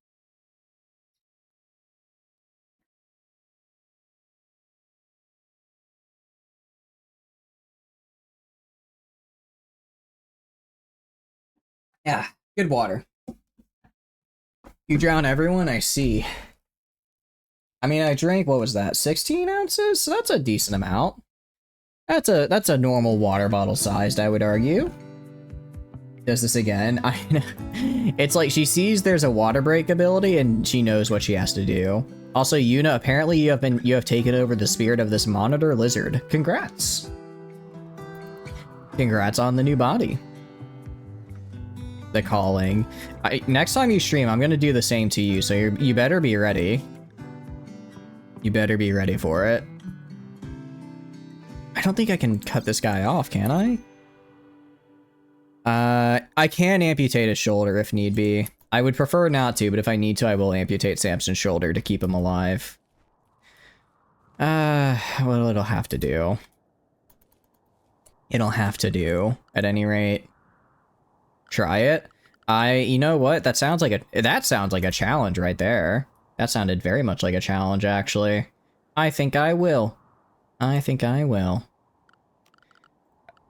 Yeah, good water. You drown everyone, I see. I mean, I drank, what was that, 16 ounces? So that's a decent amount. That's a normal water bottle sized, I would argue. Does this again? It's like she sees there's a water break ability and she knows what she has to do. Also, Yuna, apparently you have taken over the spirit of this monitor lizard. Congrats. Congrats on the new body. The calling. Next time you stream, I'm gonna do the same to you, so you better be ready. You better be ready for it. I don't think I can cut this guy off, can I? I can amputate his shoulder if need be. I would prefer not to, but if I need to, I will amputate Samson's shoulder to keep him alive. Well, it'll have to do. It'll have to do, at any rate. Try it. You know what? That sounds like a challenge right there. That sounded very much like a challenge, actually. I think I will. I think I will.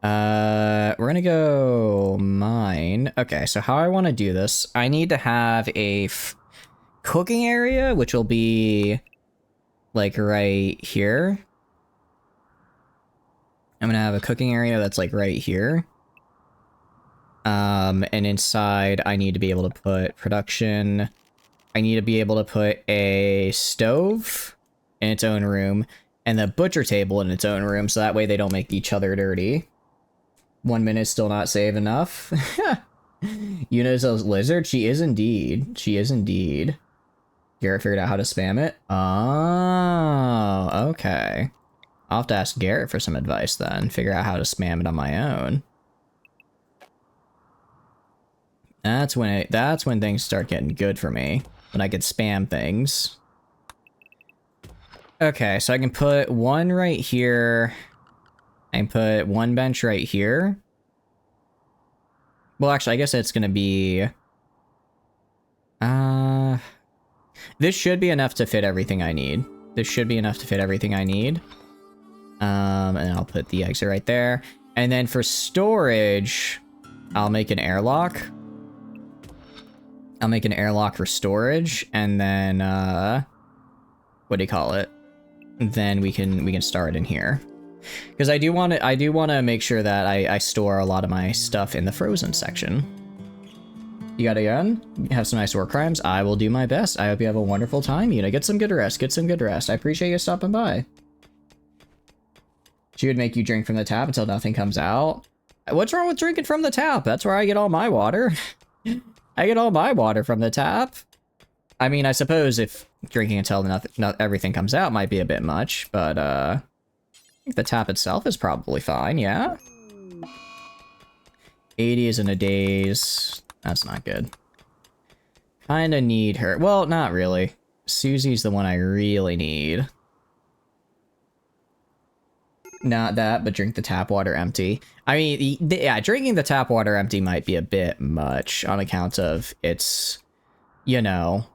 We're gonna go mine. Okay, so how I want to do this, I need to have a cooking area, which will be like right here. I'm gonna have a cooking area that's like right here. And inside I need to be able to put production. I need to be able to put a stove in its own room and the butcher table in its own room, so that way they don't make each other dirty. 1 minute still not save enough. Yuna's a lizard? She is indeed. She is indeed. Garrett figured out how to spam it? Oh, okay. I'll have to ask Garrett for some advice then. Figure out how to spam it on my own. That's when things start getting good for me. When I can spam things. Okay, so I can put one right here. I can put one bench right here. Well, actually, I guess it's gonna be... This should be enough to fit everything I need. This should be enough to fit everything I need. And I'll put the exit right there. And then for storage, I'll make an airlock. I'll make an airlock for storage, and then, what do you call it? Then we can start in here. Because I do want to make sure that I store a lot of my stuff in the frozen section. You gotta have some nice work crimes. I will do my best. I hope you have a wonderful time. You know, get some good rest. Get some good rest. I appreciate you stopping by. She would make you drink from the tap until nothing comes out. What's wrong with drinking from the tap? That's where I get all my water. I get all my water from the tap. I mean, I suppose if drinking until everything comes out might be a bit much, but I think the tap itself is probably fine, yeah? 80 is in a daze. That's not good. Kinda need her. Well, not really. Susie's the one I really need. Not that, but drink the tap water empty. I mean, yeah, drinking the tap water empty might be a bit much on account of it's, you know,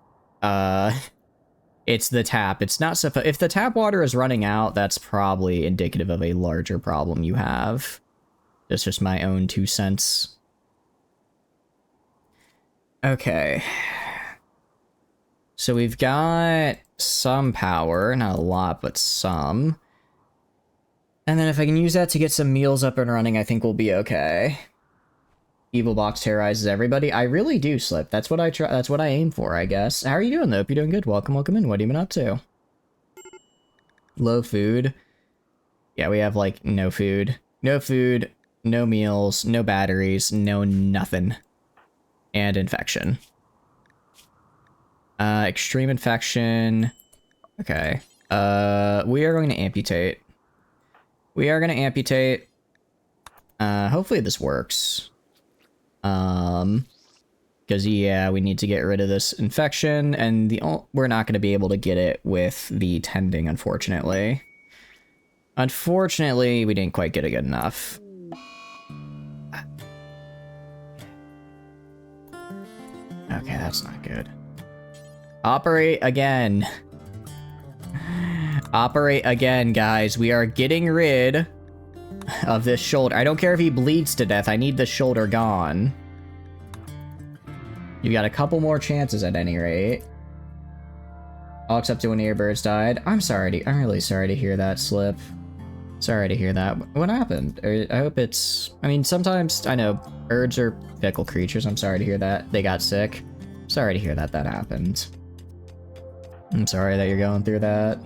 it's the tap. It's not supposed... If the tap water is running out, that's probably indicative of a larger problem you have. That's just my own 2 cents. Okay. So we've got some power. Not a lot, but some. And then if I can use that to get some meals up and running, I think we'll be okay. Evil box terrorizes everybody. I really do, Slip. That's what I try. That's what I aim for, I guess. How are you doing, though? Hope you're doing good. Welcome in. What have you been up to? Low food. Yeah, we have, like, no food. No food, no meals, no batteries, no nothing. And infection. Extreme infection. Okay. We are going to amputate. We are going to amputate. Hopefully this works. Because, yeah, we need to get rid of this infection, and we're not going to be able to get it with the tending, unfortunately. Unfortunately, we didn't quite get it good enough. Okay, that's not good. Operate again. Operate again, guys. We are getting rid of this shoulder. I don't care if he bleeds to death. I need the shoulder gone. You got a couple more chances at any rate. All except when your birds died. I'm really sorry to hear that, Slip. Sorry to hear that. What happened? I hope it's... I mean, sometimes, I know, birds are fickle creatures. I'm sorry to hear that. They got sick. Sorry to hear that happened. I'm sorry that you're going through that.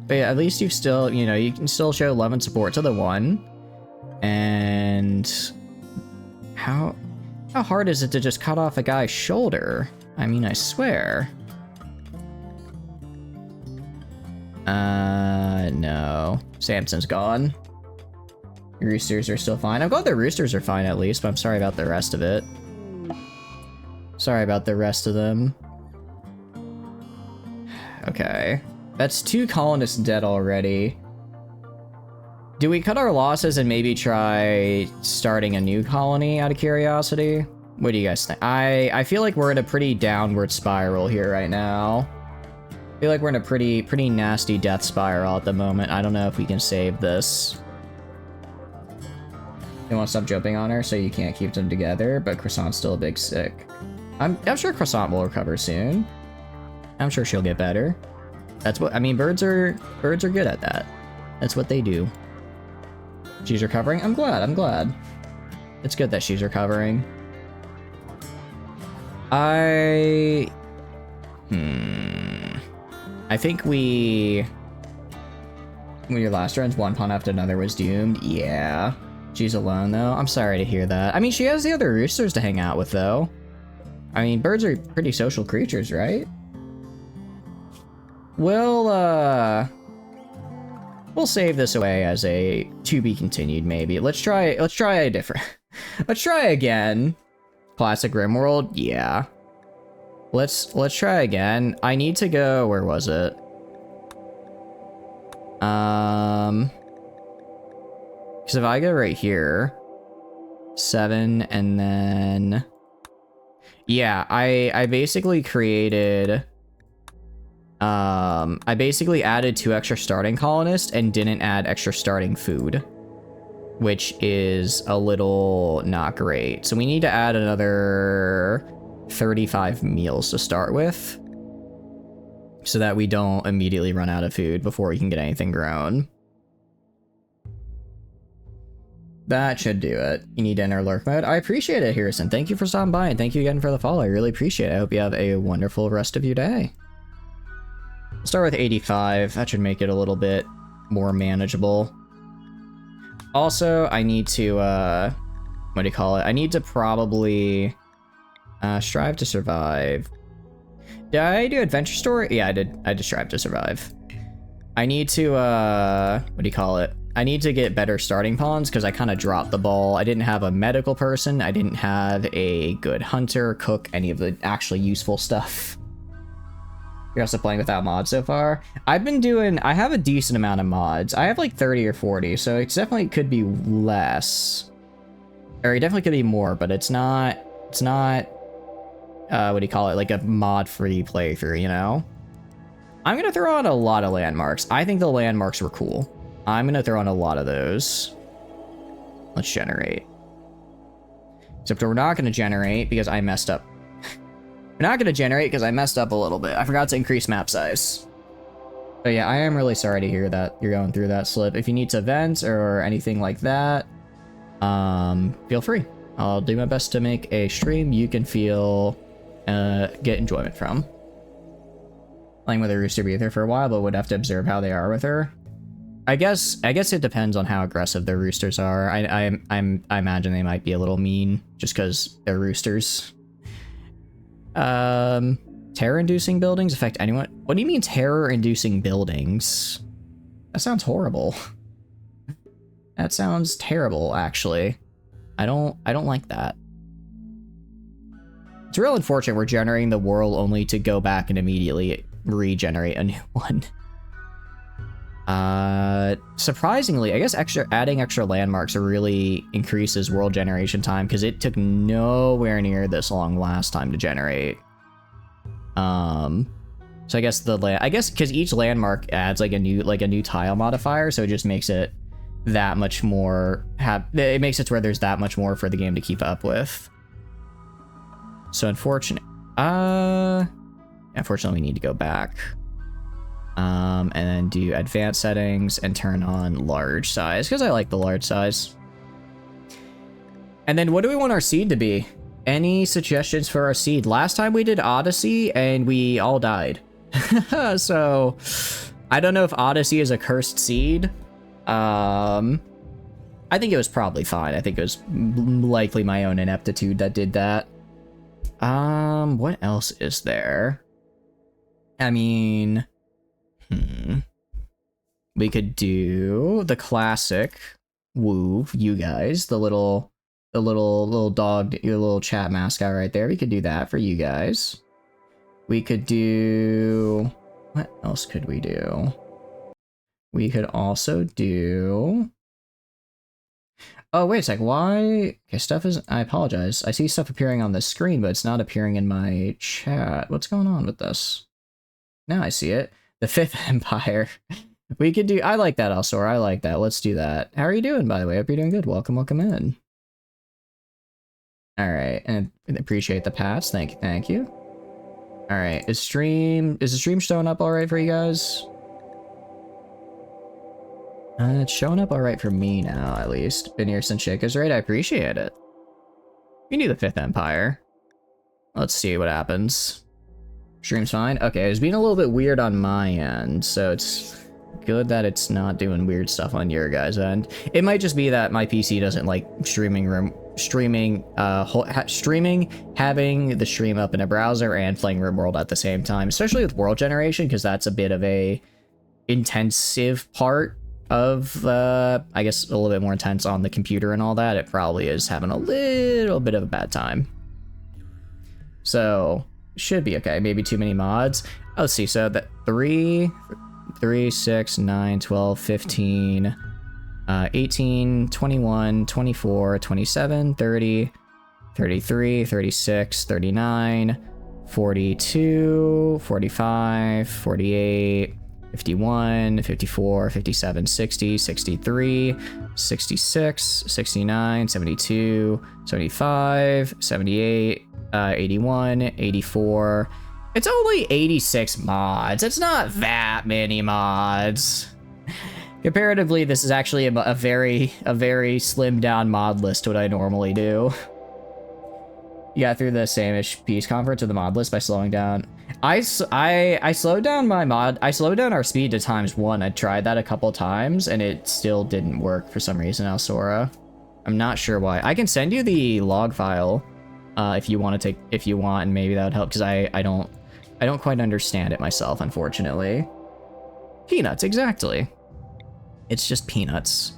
But yeah, at least you've still, you know, you can still show love and support to the one. And... How hard is it to just cut off a guy's shoulder? I mean, I swear. No. Samson's gone. Roosters are still fine. I'm glad the roosters are fine at least, but I'm sorry about the rest of it. Sorry about the rest of them. Okay. That's 2 colonists dead already. Do we cut our losses and maybe try starting a new colony out of curiosity? What do you guys think? I feel like we're in a pretty downward spiral here right now. I feel like we're in a pretty nasty death spiral at the moment. I don't know if we can save this. You want to stop jumping on her so you can't keep them together, but Croissant's still a big sick. I'm sure Croissant will recover soon. I'm sure she'll get better. That's what, I mean, birds are good at that. That's what they do. She's recovering? I'm glad. It's good that she's recovering. I think when your last run's one pawn after another was doomed. Yeah. She's alone, though. I'm sorry to hear that. I mean, she has the other roosters to hang out with, though. I mean, birds are pretty social creatures, right? We'll save this away as a to be continued, maybe. Let's try a different... Let's try again. Classic Rimworld? Yeah. Let's try again. I need to go, where was it? Because if I go right here, 7, and then... Yeah, I basically created... I basically added 2 extra starting colonists and didn't add extra starting food, which is a little not great. So we need to add another 35 meals to start with, so that we don't immediately run out of food before we can get anything grown. That should do it. You need to enter lurk mode. I appreciate it, Harrison. Thank you for stopping by, and thank you again for the follow. I really appreciate it. I hope you have a wonderful rest of your day. We'll start with 85. That should make it a little bit more manageable. Also, I need to, what do you call it? I need to probably strive to survive. Did I do adventure story? Yeah, I did. I just strive to survive. I need to, what do you call it? I need to get better starting pawns because I kind of dropped the ball. I didn't have a medical person. I didn't have a good hunter, cook, any of the actually useful stuff. You're also playing without mods so far. I have a decent amount of mods. I have like 30 or 40, so it definitely could be less. Or it definitely could be more, but it's not, what do you call it? Like a mod-free playthrough, you know? I'm gonna throw on a lot of landmarks. I think the landmarks were cool. I'm gonna throw on a lot of those. Let's generate. Except we're not gonna generate because I messed up. We're not gonna generate because I messed up a little bit. I forgot to increase map size. But yeah, I am really sorry to hear that you're going through that slip. If you need to vent or anything like that, feel free. I'll do my best to make a stream you can get enjoyment from. Playing with a rooster breather for a while, but would have to observe how they are with her. I guess it depends on how aggressive the roosters are. I imagine they might be a little mean just because they're roosters. Terror-inducing buildings affect anyone? What do you mean terror-inducing buildings? That sounds horrible. That sounds terrible, actually. I don't like that. It's real unfortunate we're generating the world only to go back and immediately regenerate a new one. Surprisingly, I guess adding extra landmarks really increases world generation time because it took nowhere near this long last time to generate. So I guess because each landmark adds like a new tile modifier, so it just makes it that much more it makes it to where there's that much more for the game to keep up with. So unfortunately we need to go back. And then do advanced settings and turn on large size because I like the large size. And then what do we want our seed to be? Any suggestions for our seed? Last time we did Odyssey and we all died. So I don't know if Odyssey is a cursed seed. I think it was probably fine. I think it was likely my own ineptitude that did that. What else is there? I mean, we could do the classic woo, you guys, the little dog, your little chat mascot right there. We could do that for you guys. We could do, what else could we do? We could also do, oh, wait a sec, why? Okay, stuff is, I apologize. I see stuff appearing on the screen, but it's not appearing in my chat. What's going on with this? Now I see it. The Fifth Empire. We could do, I like that, Alsor. I like that. Let's do that. How are you doing, by the way? Hope you're doing good. Welcome in. All right, and appreciate the pats. Thank you. All right, is the stream showing up all right for you guys? It's showing up all right for me now, at least. Been here since Shaka's right. I appreciate it. We need the Fifth Empire. Let's see what happens. Stream's fine. Okay, it's being a little bit weird on my end, so it's good that it's not doing weird stuff on your guys' end. It might just be that my PC doesn't like streaming, having the stream up in a browser and playing Rimworld at the same time, especially with world generation, because that's a bit of a intensive part of, I guess a little bit more intense on the computer and all that. It probably is having a little bit of a bad time. So should be okay. Maybe too many mods. Oh, let's see. So that 3, 6, 9, 12, 15, 18, 21, 24, 27, 30, 33, 36, 39, 42, 45, 48, 51, 54, 57, 60, 63, 66, 69, 72, 75, 78, 81, 84. It's only 86 mods. It's not that many mods. Comparatively, this is actually a very slimmed down mod list to what I normally do. You got through the same-ish peace conference with the mod list by slowing down. I slowed down I slowed down our speed to ⁻1. I tried that a couple times and it still didn't work for some reason, Alsora. I'm not sure why. I can send you the log file if you want, and maybe that would help, because I don't quite understand it myself, unfortunately. Peanuts, exactly. It's just peanuts.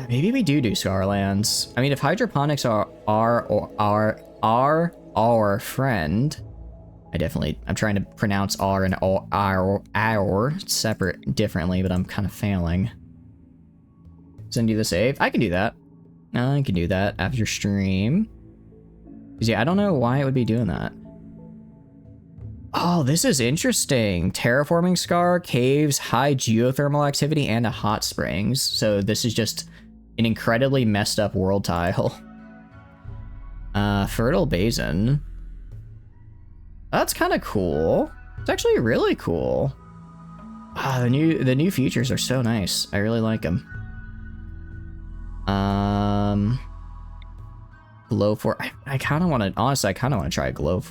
Maybe we do Scarlands. I mean, if hydroponics are our friend, I'm trying to pronounce R and our separate differently, but I'm kind of failing. Send you the save. I can do that. I can do that after stream. Yeah, I don't know why it would be doing that. Oh, this is interesting. Terraforming scar, caves, high geothermal activity, and a hot springs. So this is just an incredibly messed up world tile. Fertile basin. That's kind of cool. It's actually really cool. The new features are so nice. I really like them. Glow for I kind of want to, honestly, I kind of want to try a glow.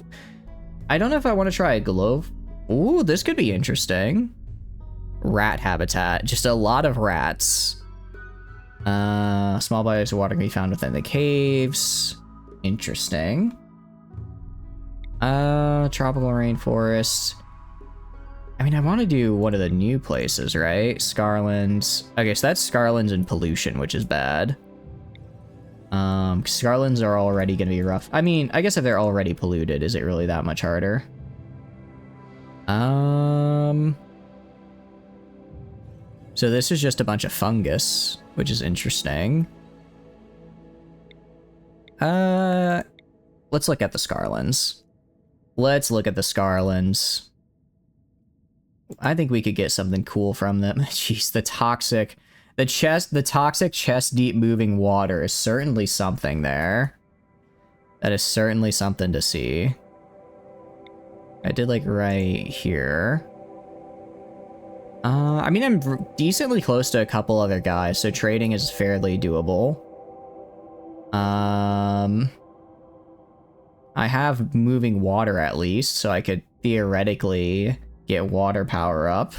I don't know if I want to try a glow. Ooh, this could be interesting. Rat habitat, just a lot of rats. Small bodies of water can be found within the caves. Interesting. Tropical rainforest. I mean, I want to do one of the new places, right? Scarlands. Okay, so that's Scarlands and pollution, which is bad. Scarlands are already going to be rough. I mean, I guess if they're already polluted, is it really that much harder? So this is just a bunch of fungus, which is interesting. Let's look at the Scarlands. Let's look at the Scarlands. I think we could get something cool from them. Jeez, the toxic chest deep moving water is certainly something there. That is certainly something to see. I did like right here. I mean, I'm decently close to a couple other guys, so trading is fairly doable. I have moving water at least, so I could theoretically get water power up.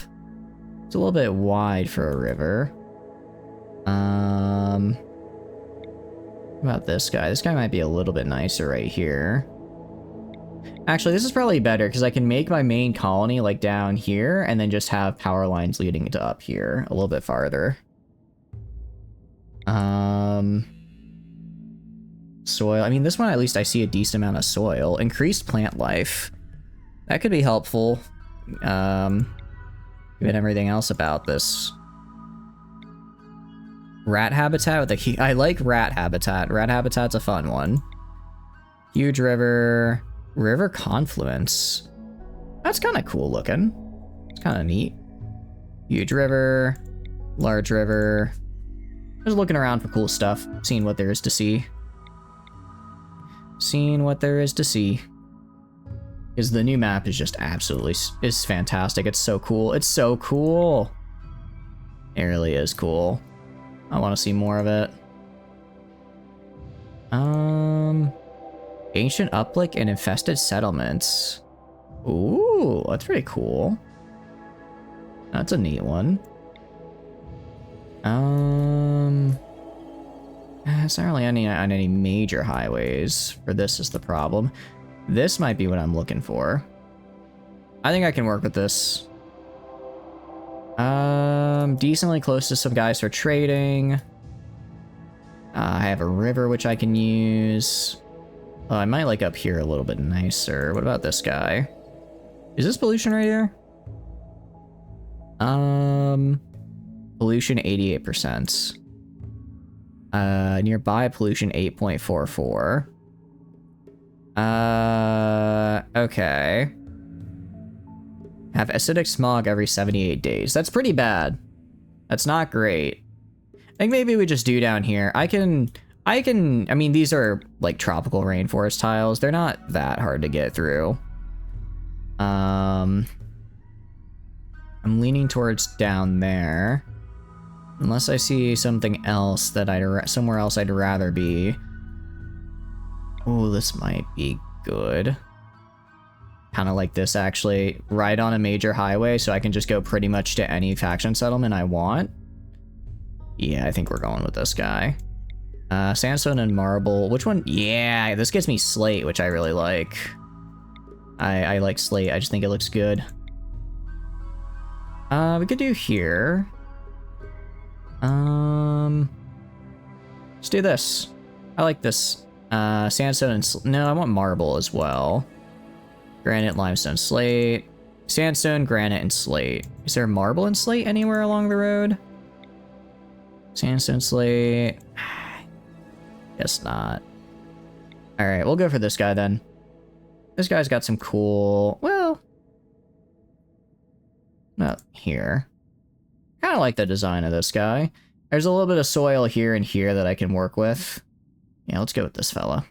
It's a little bit wide for a river. What about this guy? This guy might be a little bit nicer right here. Actually, this is probably better because I can make my main colony like down here and then just have power lines leading to up here a little bit farther. Soil. I mean, this one at least I see a decent amount of soil. Increased plant life. That could be helpful. Given everything else about this. Rat habitat with I like rat habitat. Rat habitat's a fun one. Huge river. River confluence. That's kind of cool looking. It's kind of neat. Huge river. Large river. Just looking around for cool stuff. Seeing what there is to see. Seeing what there is to see. Because the new map is just absolutely is fantastic. It's so cool. It's so cool. It really is cool. I want to see more of it. Ancient uplick and infested settlements. Ooh, that's pretty cool. That's a neat one. It's not really on any major highways. For this is the problem. This might be what I'm looking for. I think I can work with this. Decently close to some guys for trading. I have a river which I can use. Oh, I might like up here a little bit nicer. What about this guy? Is this pollution right here? Pollution 88%. Nearby pollution 8.44. Okay. Have acidic smog every 78 days. That's pretty bad. That's not great. I think maybe we just do down here. I mean, these are like tropical rainforest tiles. They're not that hard to get through. I'm leaning towards down there. Unless I see something else that somewhere else I'd rather be. Oh, this might be good. Kind of like this, actually. Right on a major highway, so I can just go pretty much to any faction settlement I want. Yeah, I think we're going with this guy. Sandstone and marble. Which one? Yeah, this gets me slate, which I really like. I like slate. I just think it looks good. We could do here. Let's do this. I like this. Sandstone and no, I want marble as well. Granite, limestone, slate. Sandstone, granite, and slate. Is there marble and slate anywhere along the road? Sandstone, slate. Guess not. Alright, we'll go for this guy then. This guy's got some cool... Well... Not here. Kind of like the design of this guy. There's a little bit of soil here and here that I can work with. Yeah, let's go with this fella.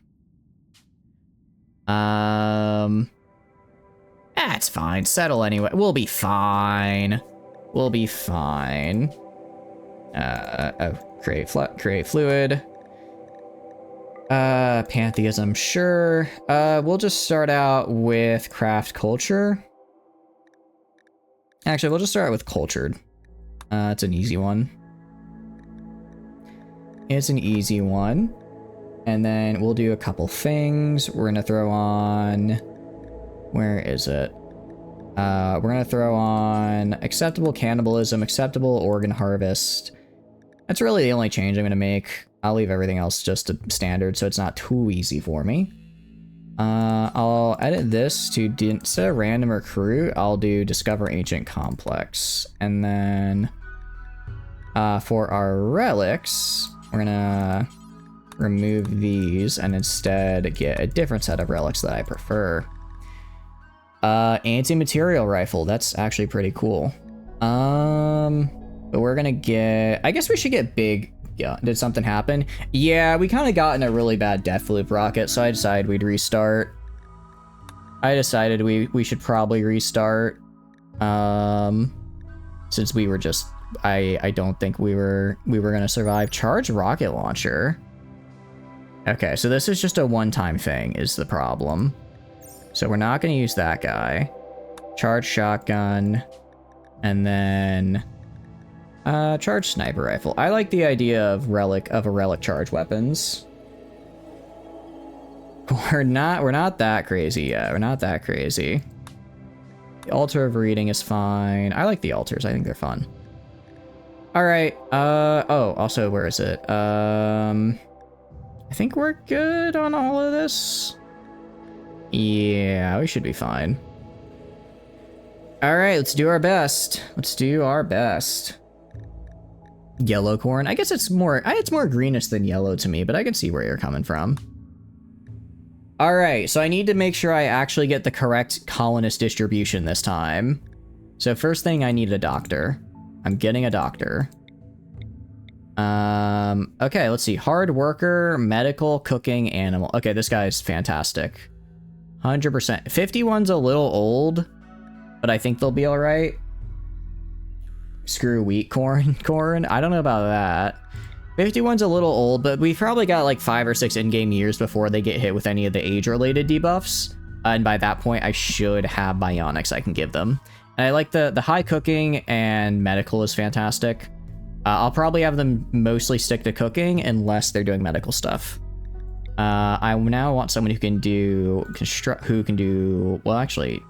That's fine. Settle anyway. We'll be fine. We'll be fine. Create fluid. Pantheism, sure. We'll just start out with craft culture. Actually, we'll just start with cultured. It's an easy one. It's an easy one. And then we'll do a couple things. We're gonna throw on... Where is it? We're gonna throw on acceptable cannibalism, acceptable organ harvest. That's really the only change I'm gonna make. I'll leave everything else just to standard so it's not too easy for me. I'll edit this to, instead of random recruit, I'll do discover ancient complex. And then for our relics, we're gonna remove these and instead get a different set of relics that I prefer. Anti-material rifle, that's actually pretty cool. But we're gonna get, I guess we should get big. Yeah, did something happen? Yeah, we kind of got in a really bad death loop rocket, so I decided we'd restart. I decided we should probably restart. Since we were just, I don't think we were gonna survive. Charge rocket launcher. Okay, so this is just a one-time thing is the problem. So we're not gonna use that guy. Charge shotgun, and then charge sniper rifle. I like the idea of a relic charge weapons. We're not that crazy yet. We're not that crazy. The altar of reading is fine. I like the altars. I think they're fun. All right. Oh, also, where is it? I think we're good on all of this. Yeah, we should be fine. All right, let's do our best. Let's do our best. Yellow corn. I guess it's more greenish than yellow to me, but I can see where you're coming from. All right, so I need to make sure I actually get the correct colonist distribution this time. So first thing, I need a doctor. I'm getting a doctor. Okay, let's see. Hard worker, medical, cooking, animal. Okay, this guy's fantastic. 100%. 51's a little old, but I think they'll be all right. Screw wheat corn. I don't know about that. 51's a little old, but we've probably got like 5 or 6 in-game years before they get hit with any of the age-related debuffs. And by that point, I should have bionics I can give them. And I like the high cooking and medical is fantastic. I'll probably have them mostly stick to cooking unless they're doing medical stuff. I now want someone who can do well, actually,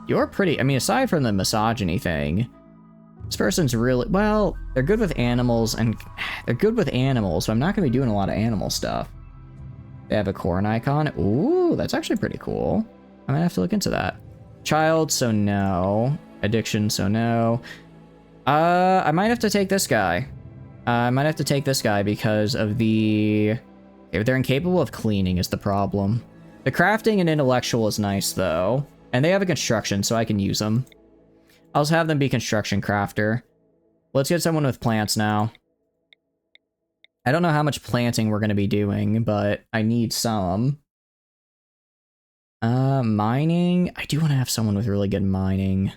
you're pretty, I mean, aside from the misogyny thing, this person's really, well, they're good with animals, so I'm not going to be doing a lot of animal stuff. They have a corn icon. Ooh, that's actually pretty cool. I might have to look into that. Child, so no. Addiction, so no. I might have to take this guy. I might have to take this guy because of the... If they're incapable of cleaning is the problem. The crafting and intellectual is nice, though. And they have a construction, so I can use them. I'll just have them be construction crafter. Let's get someone with plants now. I don't know how much planting we're going to be doing, but I need some. Mining. I do want to have someone with really good mining.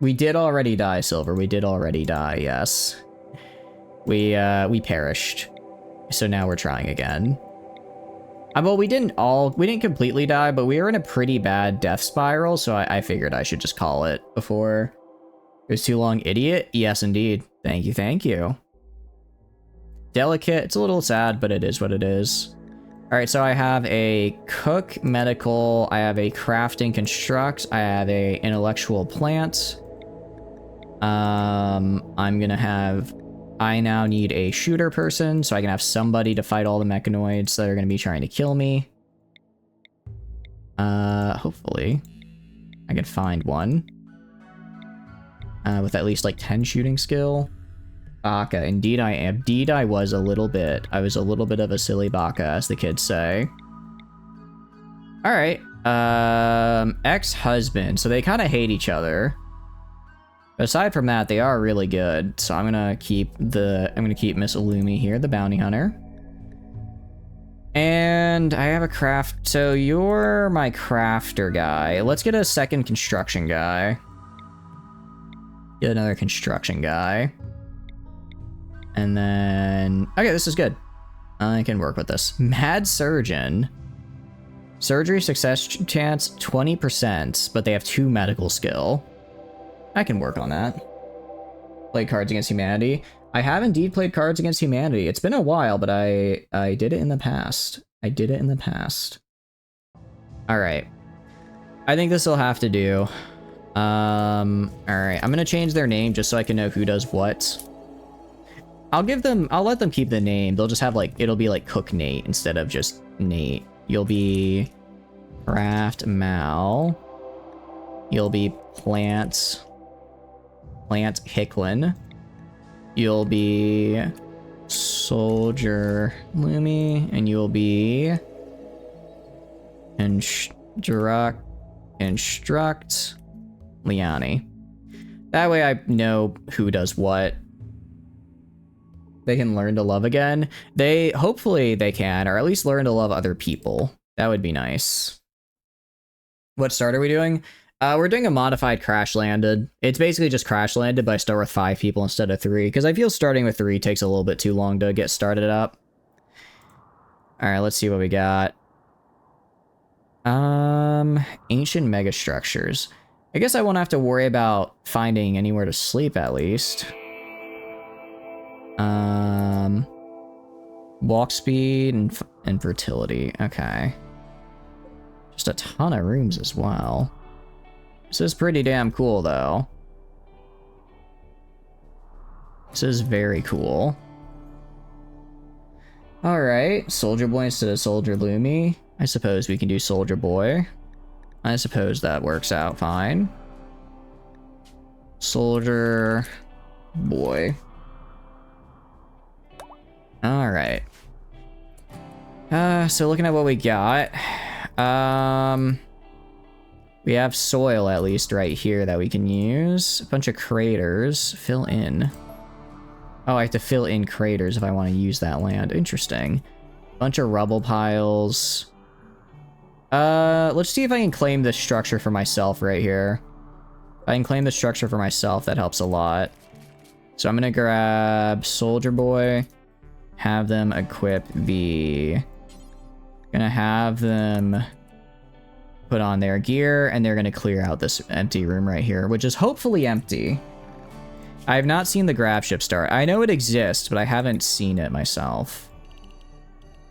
We did already die, Silver. We did already die, yes. We perished. So now we're trying again. Well, we didn't completely die, but we were in a pretty bad death spiral, so I figured I should just call it before it was too long. Idiot? Yes, indeed. Thank you, thank you. Delicate. It's a little sad, but it is what it is. All right, so I have a cook, medical, I have a crafting construct, I have a intellectual plant. I'm gonna have... I now need a shooter person, so I can have somebody to fight all the mechanoids that are going to be trying to kill me. Hopefully I can find one. With at least like 10 shooting skill. Baka, indeed I am. Indeed I was a little bit. I was a little bit of a silly baka, as the kids say. Alright, ex-husband, so they kind of hate each other. Aside from that, they are really good. So I'm gonna keep Miss Illumi here, the bounty hunter. And I have a craft. So you're my crafter guy. Let's get a second construction guy. Get another construction guy. And then... Okay, this is good. I can work with this. Mad surgeon. Surgery success chance 20%, but they have 2 medical skill. I can work on that. Play Cards Against Humanity. I have indeed played Cards Against Humanity. It's been a while, but I did it in the past. I did it in the past. Alright. I think this will have to do. Alright. I'm gonna change their name just so I can know who does what. I'll let them keep the name. They'll just have like, it'll be like Cook Nate instead of just Nate. You'll be Craft Mal. You'll be Plant Hicklin. You'll be Soldier Lumi, and you'll be Instruct Liani. That way I know who does what. They can learn to love again. Hopefully they can, or at least learn to love other people. That would be nice. What start are we doing? We're doing a modified Crash Landed. It's basically just Crash Landed, but I start with 5 people instead of 3, because I feel starting with 3 takes a little bit too long to get started up. Alright, let's see what we got. Ancient megastructures. I guess I won't have to worry about finding anywhere to sleep, at least. Walk speed and fertility. Okay. Just a ton of rooms as well. This is pretty damn cool, though. This is very cool. Alright, Soldier Boy instead of Soldier Lumi. I suppose we can do Soldier Boy. I suppose that works out fine. Soldier Boy. Alright. So looking at what we got. We have soil, at least, right here that we can use. A bunch of craters. Fill in. Oh, I have to fill in craters if I want to use that land. Interesting. Bunch of rubble piles. Let's see if I can claim this structure for myself right here. If I can claim the structure for myself, that helps a lot. So I'm gonna grab Soldier Boy. Have them equip the... Gonna have them put on their gear, and they're gonna clear out this empty room right here, which is hopefully empty. I have not seen the grab ship start. I know it exists, but I haven't seen it myself.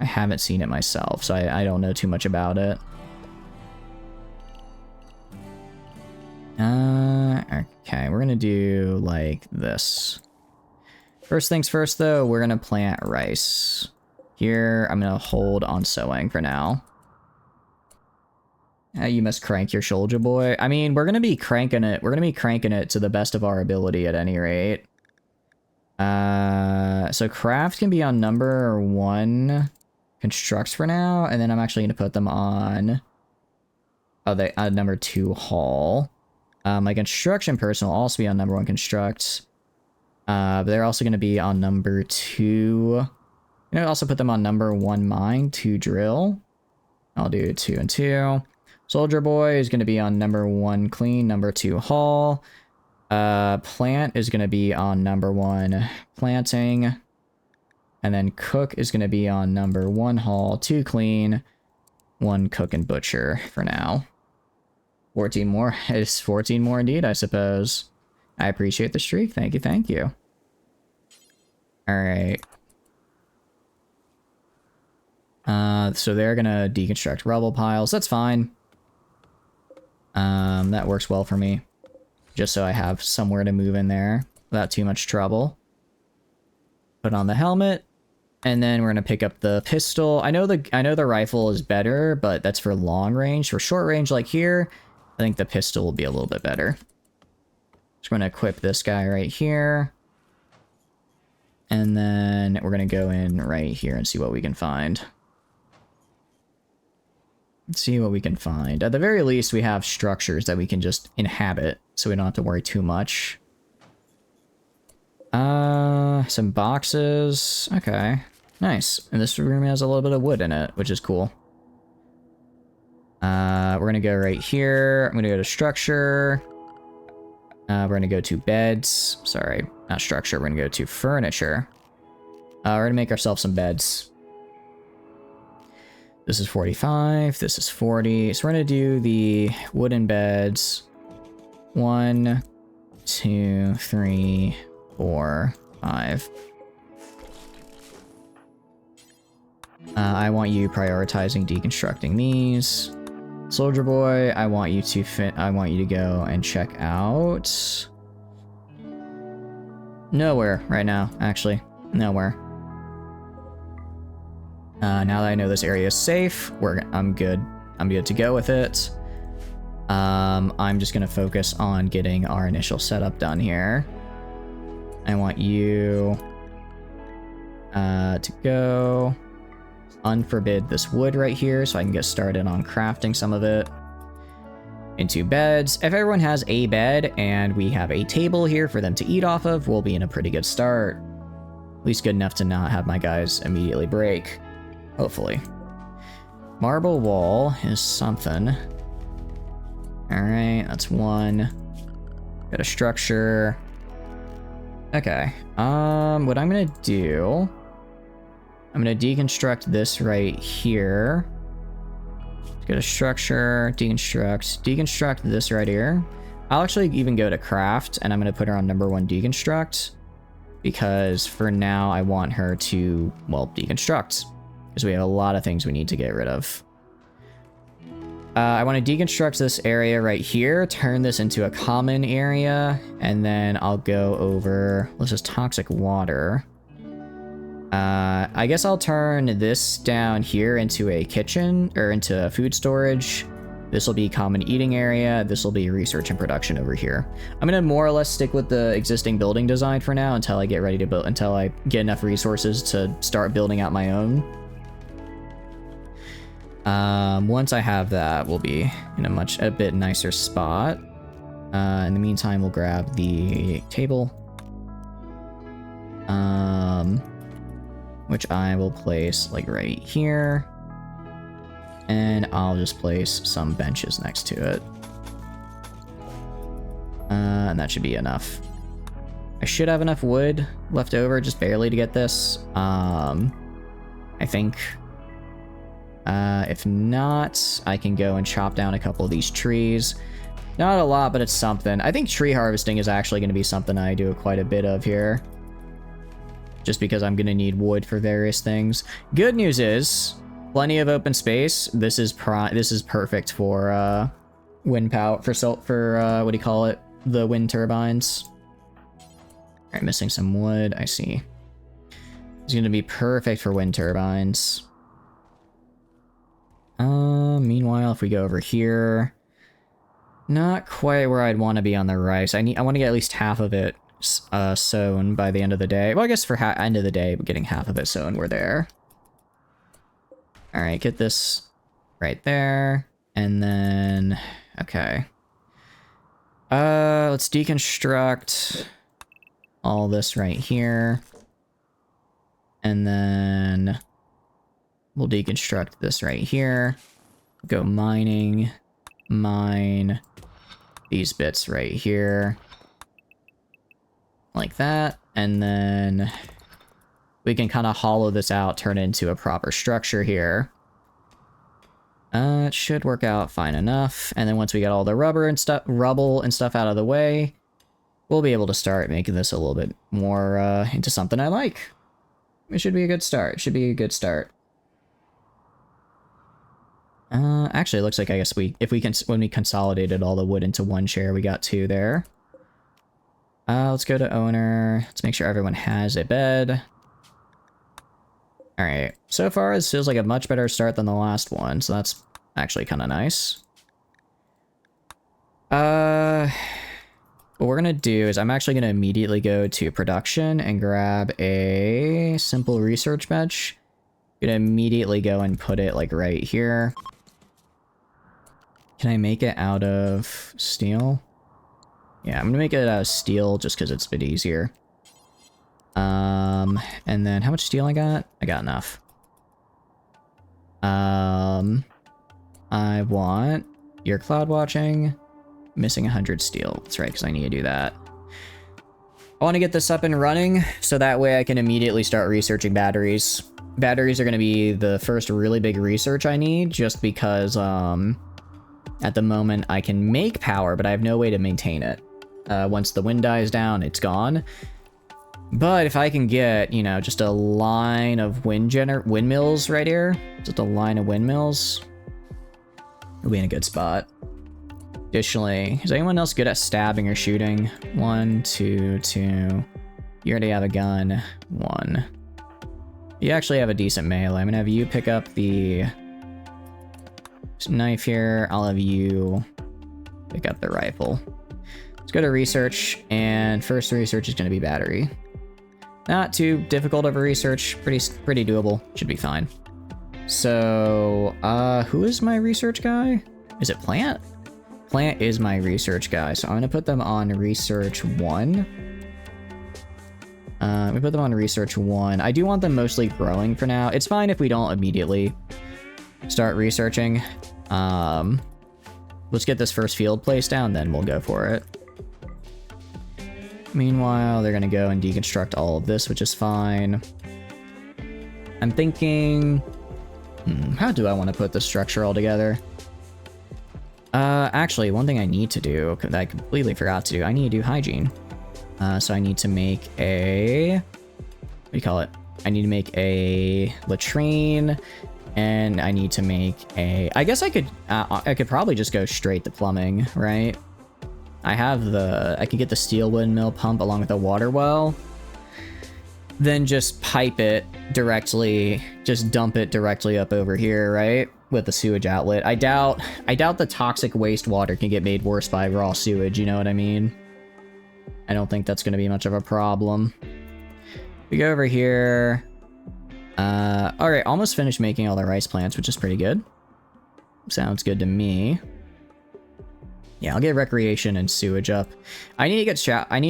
I haven't seen it myself, so I don't know too much about it. Okay, we're gonna do like this. First things first, though, we're gonna plant rice. Here, I'm gonna hold on sewing for now. You must crank your soldier boy. I mean, we're gonna be cranking it. We're gonna be cranking it to the best of our ability at any rate. So craft can be on number 1 constructs for now, and then I'm actually gonna put them on number 2 haul. My construction person will also be on number 1 construct. But they're also gonna be on number 2. I'm gonna also put them on number 1 mine, 2 drill. I'll do 2 and 2. Soldier boy is gonna be on number 1 clean, number 2 haul. Plant is gonna be on number 1 planting. And then cook is gonna be on number 1 haul, 2 clean, 1 cook and butcher for now. 14 more. It's 14 more indeed, I suppose. I appreciate the streak. Thank you, thank you. Alright. So they're gonna deconstruct rubble piles. That's fine. That works well for me. Just so I have somewhere to move in there without too much trouble. Put on the helmet. And then we're gonna pick up the pistol. I know the rifle is better, but that's for long range. For short range like here, I think the pistol will be a little bit better. Just gonna equip this guy right here. And then we're gonna go in right here and see what we can find. Let's see what we can find. At the very least, we have structures that we can just inhabit, so we don't have to worry too much. Some boxes. Okay, nice. And this room has a little bit of wood in it, which is cool. We're gonna go right here. I'm gonna go to structure. We're gonna go to beds. Sorry, not structure. We're gonna go to furniture. We're gonna make ourselves some beds. This is 45. This is 40. So we're gonna do the wooden beds. 1, 2, 3, 4, 5. I want you prioritizing deconstructing these. Soldier boy, I want you to go and check out nowhere right now, actually. Nowhere. Now that I know this area is safe, I'm good. I'm good to go with it. I'm just gonna focus on getting our initial setup done here. I want you to go unforbid this wood right here so I can get started on crafting some of it into beds. If everyone has a bed and we have a table here for them to eat off of, we'll be in a pretty good start. At least good enough to not have my guys immediately break. Hopefully. Marble wall is something. Alright, that's 1. Got a structure. Okay. What I'm gonna do... I'm gonna deconstruct this right here. Go to structure, deconstruct this right here. I'll actually even go to craft, and I'm gonna put her on number 1 deconstruct. Because for now, I want her to, well, deconstruct. Because we have a lot of things we need to get rid of. I want to deconstruct this area right here, turn this into a common area, and then I'll go over, let's just toxic water. I guess I'll turn this down here into a kitchen, or into food storage. This will be common eating area. This will be research and production over here. I'm gonna more or less stick with the existing building design for now until I get ready to build, until I get enough resources to start building out my own. Once I have that, we'll be in a bit nicer spot. In the meantime, we'll grab the table. Which I will place like right here. And I'll just place some benches next to it. And that should be enough. I should have enough wood left over, just barely, to get this. I think. If not, I can go and chop down a couple of these trees. Not a lot, but it's something. I think tree harvesting is actually going to be something I do quite a bit of here. Just because I'm going to need wood for various things. Good news is, plenty of open space. This is perfect for wind power, for what do you call it? The wind turbines. Alright, missing some wood, I see. It's gonna be perfect for wind turbines. Meanwhile, if we go over here, not quite where I'd want to be on the rice. I want to get at least half of it sown by the end of the day. Well, I guess for end of the day, getting half of it sown, we're there. All right, get this right there, and then okay. Let's deconstruct all this right here, and then we'll deconstruct this right here. Go mining, mine these bits right here. Like that. And then we can kind of hollow this out, turn it into a proper structure here. It should work out fine enough. And then once we get all the rubble and stuff out of the way, we'll be able to start making this a little bit more into something I like. It should be a good start. It should be a good start. Actually, it looks like I guess when we consolidated all the wood into one share, we got 2 there. Let's go to owner. Let's make sure everyone has a bed. All right. So far, this feels like a much better start than the last one, so that's actually kind of nice. What we're gonna do is I'm actually gonna immediately go to production and grab a simple research bench. Gonna immediately go and put it like right here. Can I make it out of steel? Yeah, I'm gonna make it out of steel just because it's a bit easier. And then how much steel I got? I got enough. I want your cloud watching. Missing 100 steel. That's right, because I need to do that. I want to get this up and running so that way I can immediately start researching batteries. Batteries are going to be the first really big research I need just because at the moment I can make power, but I have no way to maintain it. Once the wind dies down, it's gone. But if I can get, you know, just a line of windmills right here, just a line of windmills, we'll be in a good spot. Additionally, is anyone else good at stabbing or shooting? 1, 2, 2. You already have a gun. 1. You actually have a decent melee. I'm gonna have you pick up the knife here. I'll have you pick up the rifle. Let's go to research, and first research is gonna be battery. Not too difficult of a research. Pretty doable. Should be fine. So, who is my research guy? Is it Plant? Plant is my research guy, so I'm gonna put them on research 1. We put them on research 1. I do want them mostly growing for now. It's fine if we don't immediately start researching. Let's get this first field place down, then we'll go for it. Meanwhile, they're gonna go and deconstruct all of this, which is fine. I'm thinking, how do I want to put the structure all together? Actually, one thing I need to do, that I completely forgot to do, I need to do hygiene. So I need to make a, what do you call it? I need to make a latrine, and I need to make a, I guess I could probably just go straight to plumbing, right? I could get the steel windmill pump along with the water well, then just pipe it directly, just dump it directly up over here, right? With the sewage outlet. I doubt the toxic wastewater can get made worse by raw sewage, you know what I mean? I don't think that's gonna be much of a problem. We go over here. Alright, almost finished making all the rice plants, which is pretty good. Sounds good to me. Yeah, I'll get recreation and sewage up. I need to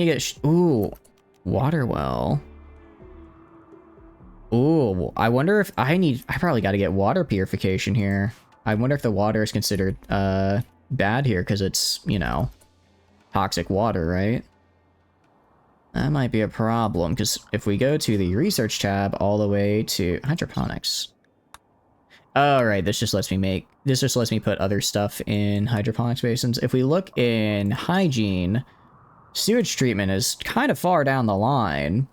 get ooh, water well. Ooh, I wonder if I probably got to get water purification here. I wonder if the water is considered bad here because it's, you know, toxic water, right? That might be a problem because if we go to the research tab all the way to hydroponics. All right, this just lets me put other stuff in hydroponics basins. If we look in hygiene, sewage treatment is kind of far down the line.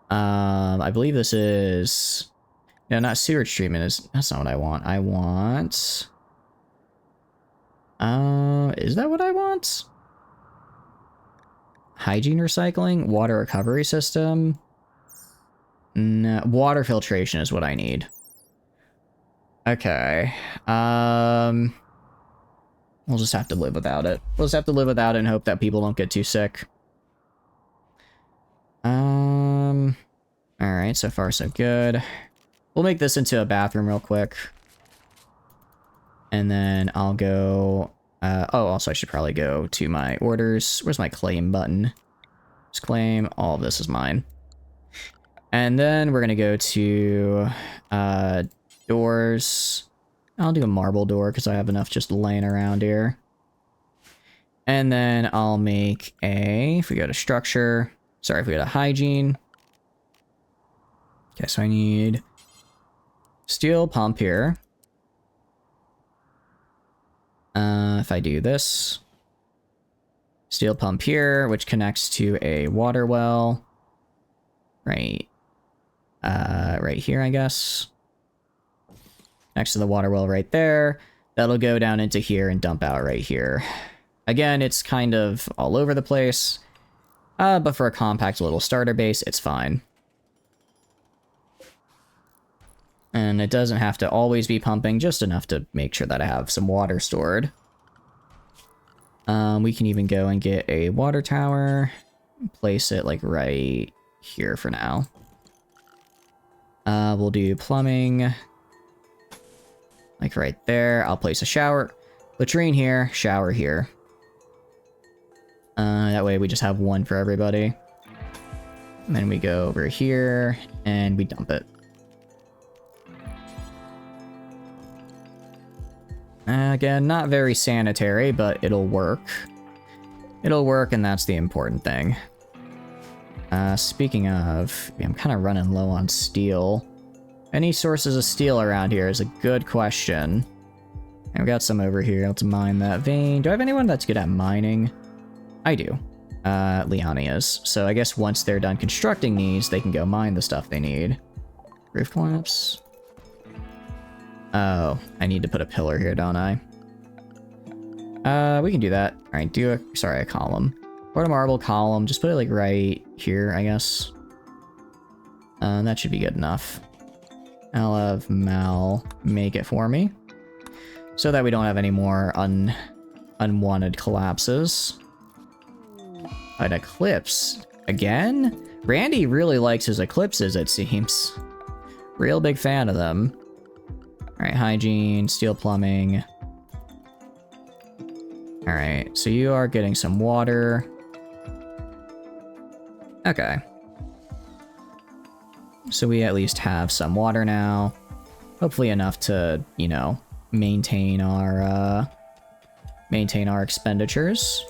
I believe this is, no, not sewage treatment, that's not what I want. I want, is that what I want? Hygiene recycling, water recovery system. No, water filtration is what I need. Okay. We'll just have to live without it. We'll just have to live without it and hope that people don't get too sick. Alright, so far so good. We'll make this into a bathroom real quick. And then I'll go... oh, also I should probably go to my orders. Where's my claim button? Just claim. All of this is mine. And then we're going to go to doors. I'll do a marble door because I have enough just laying around here. And then I'll make if we go to structure, sorry, if we go to hygiene. Okay, so I need steel pump here. If I do this, steel pump here, which connects to a water well, right here, I guess. Next to the water well right there. That'll go down into here and dump out right here. Again, it's kind of all over the place, but for a compact little starter base, it's fine. And it doesn't have to always be pumping, just enough to make sure that I have some water stored. We can even go and get a water tower, place it like right here for now. We'll do plumbing, like right there. I'll place a shower, latrine here, shower here. That way we just have one for everybody. And then we go over here and we dump it. Again, not very sanitary, but it'll work. It'll work, and that's the important thing. Speaking of, I'm kind of running low on steel. Any sources of steel around here is a good question. I've got some over here. Let's mine that vein. Do I have anyone that's good at mining? I do. Liani is. So I guess once they're done constructing these, they can go mine the stuff they need. Roof collapse. Oh, I need to put a pillar here, don't I? We can do that. All right, do a column. Or a marble column. Just put it like right here, I guess. That should be good enough. I'll have Mal make it for me, so that we don't have any more unwanted collapses. An eclipse again? Randy really likes his eclipses, it seems. Real big fan of them. Alright, hygiene, steel plumbing. Alright, so you are getting some water. Okay. So we at least have some water now. Hopefully enough to, you know, maintain our expenditures.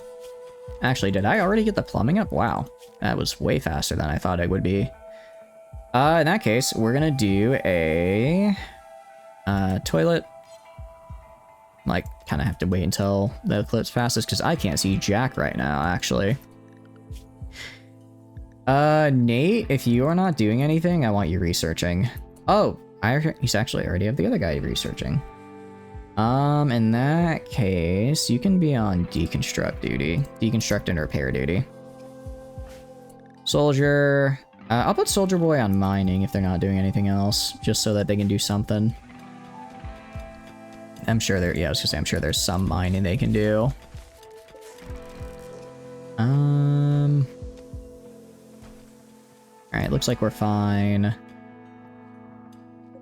Actually, did I already get the plumbing up? Wow. That was way faster than I thought it would be. In that case, we're gonna do a... toilet. Like, kind of have to wait until the eclipse passes because I can't see Jack right now, actually. Nate, if you are not doing anything, I want you researching. Oh, he's actually already have the other guy researching. In that case, you can be on deconstruct duty. Deconstruct and repair duty. Soldier. I'll put Soldier Boy on mining if they're not doing anything else, just so that they can do something. I'm sure there, yeah, I was gonna say, I'm sure there's some mining they can do. Alright, looks like we're fine.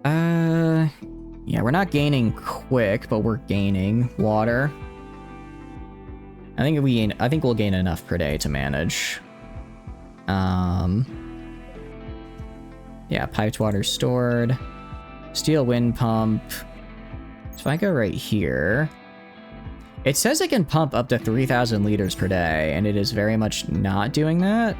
Yeah, we're not gaining quick, but we're gaining water. I think we'll gain enough per day to manage. Yeah, piped water stored. Steel wind pump. So if I go right here, it says it can pump up to 3,000 liters per day, and it is very much not doing that.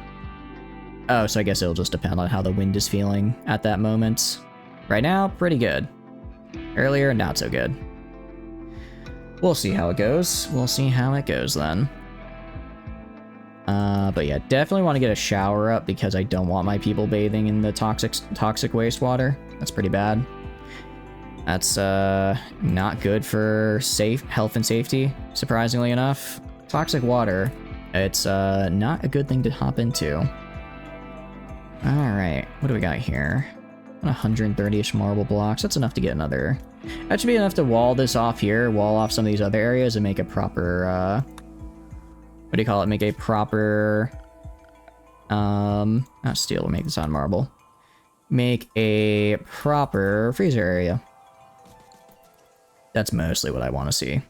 Oh, so I guess it'll just depend on how the wind is feeling at that moment. Right now, pretty good. Earlier, not so good. We'll see how it goes. We'll see how it goes then. But yeah, definitely want to get a shower up because I don't want my people bathing in the toxic wastewater. That's pretty bad. That's not good for health and safety, surprisingly enough. Toxic water, it's not a good thing to hop into. Alright, what do we got here? 130-ish marble blocks. That's enough to get another... That should be enough to wall this off here, wall off some of these other areas, and make a proper, what do you call it? Make a proper... not steel, we'll make this on marble. Make a proper freezer area. That's mostly what I want to see.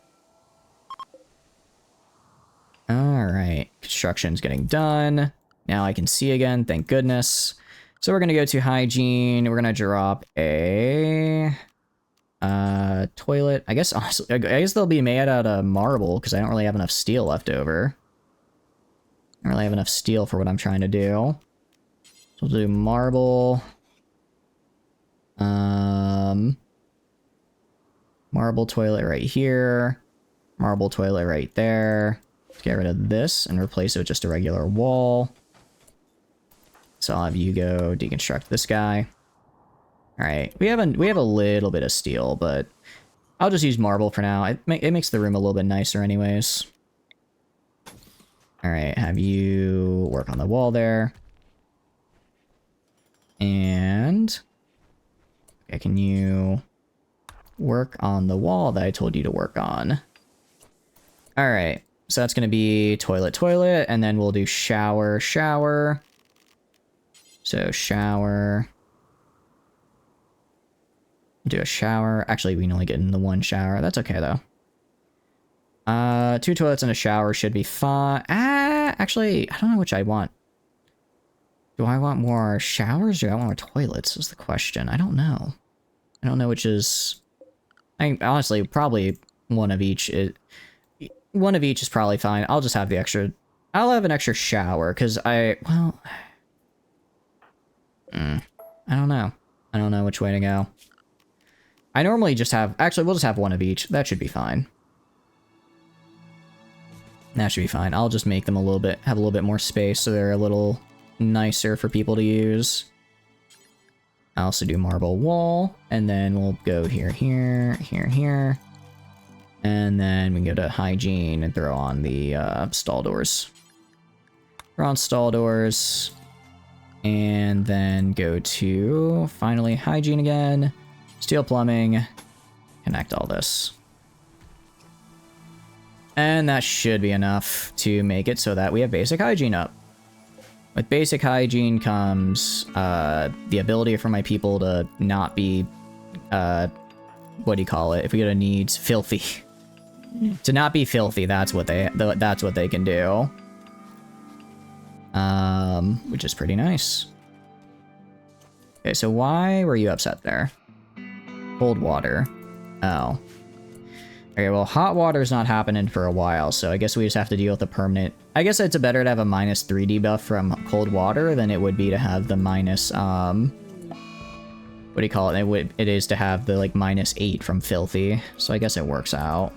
Alright, construction's getting done. Now I can see again, thank goodness. So we're gonna go to hygiene, we're gonna drop a... toilet. I guess, honestly, I guess they'll be made out of marble, because I don't really have enough steel left over. I don't really have enough steel for what I'm trying to do. So we'll do marble. Marble toilet right here. Marble toilet right there. Let's get rid of this and replace it with just a regular wall. So I'll have you go deconstruct this guy. Alright, we have a little bit of steel, but I'll just use marble for now. It makes the room a little bit nicer anyways. Alright, have you work on the wall there. And... okay, can you work on the wall that I told you to work on? Alright, so that's going to be toilet, toilet, and then we'll do shower, shower. So shower... do a shower. Actually, we can only get in the one shower. That's okay, though. 2 toilets and a shower should be fine. Actually, I don't know which I want. Do I want more showers or do I want more toilets is the question. I don't know. I don't know which is... honestly, probably one of each is... one of each is probably fine. I'll just have the extra... I'll have an extra shower, because well... I don't know. I don't know which way to go. I normally just have... actually, we'll just have one of each. That should be fine. That should be fine. I'll just make them a little bit... have a little bit more space so they're a little nicer for people to use. I'll also do marble wall. And then we'll go here, here, here, here. And then we can go to hygiene and throw on the stall doors. Throw on stall doors. And then go to... finally, hygiene again. Steel plumbing. Connect all this. And that should be enough to make it so that we have basic hygiene up. With basic hygiene comes the ability for my people to not be... what do you call it? If we go to needs, filthy. To not be filthy, that's what they can do. Which is pretty nice. Okay, so why were you upset there? Cold water. Oh. Okay, well, hot water's not happening for a while, so I guess we just have to deal with the permanent... I guess it's better to have a minus 3 debuff from cold water than it would be to have the minus, what do you call it? It is to have the, like, minus 8 from filthy, so I guess it works out.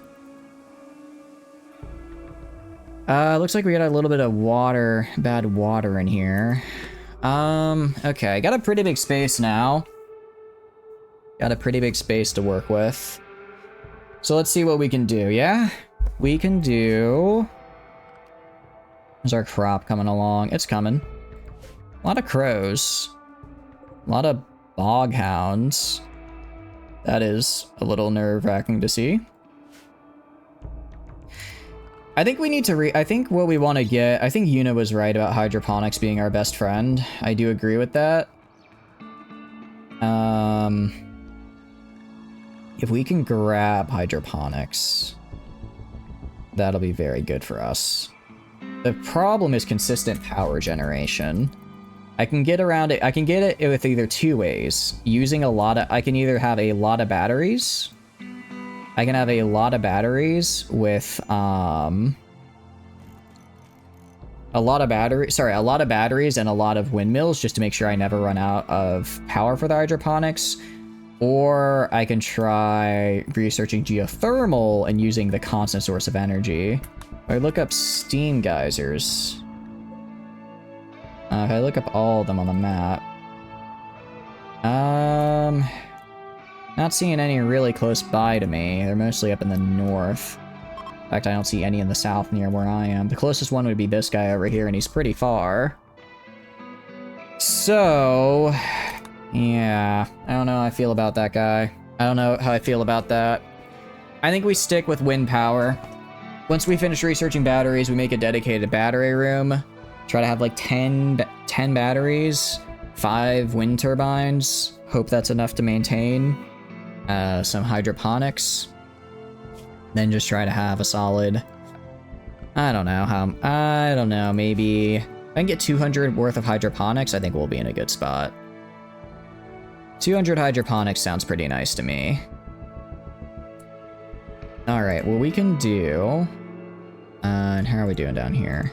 Looks like we got a little bit of water, bad water in here. Okay, I got a pretty big space now. Got a pretty big space to work with. So let's see what we can do, yeah? We can do... There's our crop coming along. It's coming. A lot of crows. A lot of bog hounds. That is a little nerve-wracking to see. I think we need to I think what we want to get... I think Yuna was right about hydroponics being our best friend. I do agree with that. If we can grab hydroponics, that'll be very good for us. The problem is consistent power generation. I can get around it. I can get it with either 2 ways. Using a lot of... I can either have a lot of batteries. I can have a lot of batteries with, a lot of batteries and a lot of windmills just to make sure I never run out of power for the hydroponics. Or I can try researching geothermal and using the constant source of energy. If I look up steam geysers, if I look up all of them on the map, not seeing any really close by to me. They're mostly up in the north. In fact, I don't see any in the south near where I am. The closest one would be this guy over here, and he's pretty far. So, yeah, I don't know how I feel about that guy. I don't know how I feel about that. I think we stick with wind power. Once we finish researching batteries, we make a dedicated battery room. Try to have like 10 batteries, 5 wind turbines. Hope that's enough to maintain. Some hydroponics. Then just try to have a solid, I don't know, maybe if I can get 200 worth of hydroponics, I think we'll be in a good spot. 200 hydroponics sounds pretty nice to me. All right, what we can do, and how are we doing down here?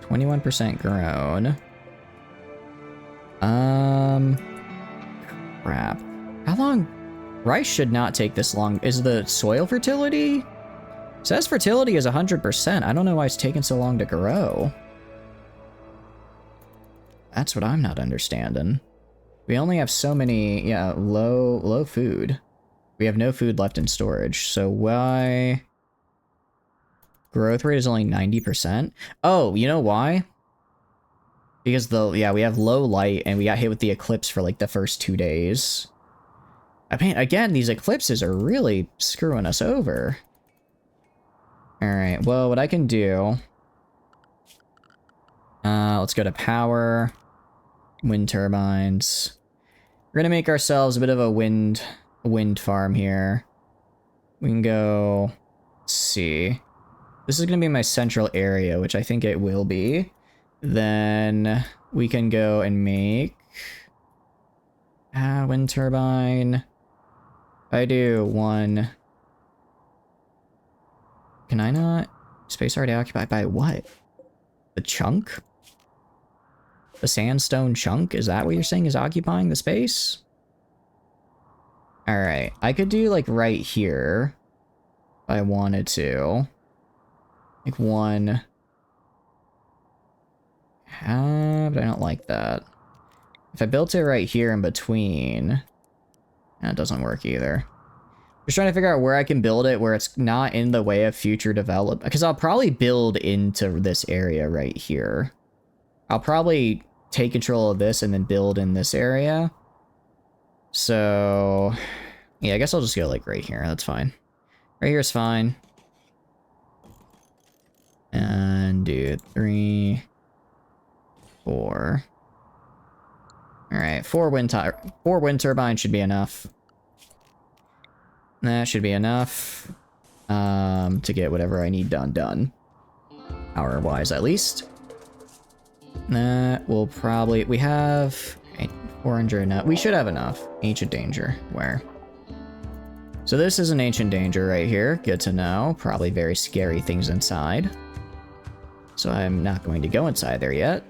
21% grown. Crap. How long? Rice should not take this long. Is the soil fertility? It says fertility is 100%. I don't know why it's taking so long to grow. That's what I'm not understanding. We only have so many, yeah, low food. We have no food left in storage. So why? Growth rate is only 90%. Oh, you know why? Because we have low light and we got hit with the eclipse for like the first 2 days. I mean, again, these eclipses are really screwing us over. Alright, well, what I can do... let's go to power. Wind turbines. We're gonna make ourselves a bit of a wind farm here. We can go... Let's see. This is gonna be my central area, which I think it will be. Then we can go and make... wind turbine... I do one. Can I not? Space already occupied by what? The chunk? The sandstone chunk? Is that what you're saying is occupying the space? Alright, I could do like right here. If I wanted to. Like one. But I don't like that. If I built it right here in between... That doesn't work either. Just trying to figure out where I can build it where it's not in the way of future development. Because I'll probably build into this area right here. I'll probably take control of this and then build in this area. So, yeah, I guess I'll just go like right here. That's fine. Right here is fine. And do 3, 4. Alright, 4 wind turbines should be enough. That should be enough to get whatever I need done. Power-wise, at least. That will probably... We have 400 enough. We should have enough. Ancient danger. Where? So this is an ancient danger right here. Good to know. Probably very scary things inside. So I'm not going to go inside there yet.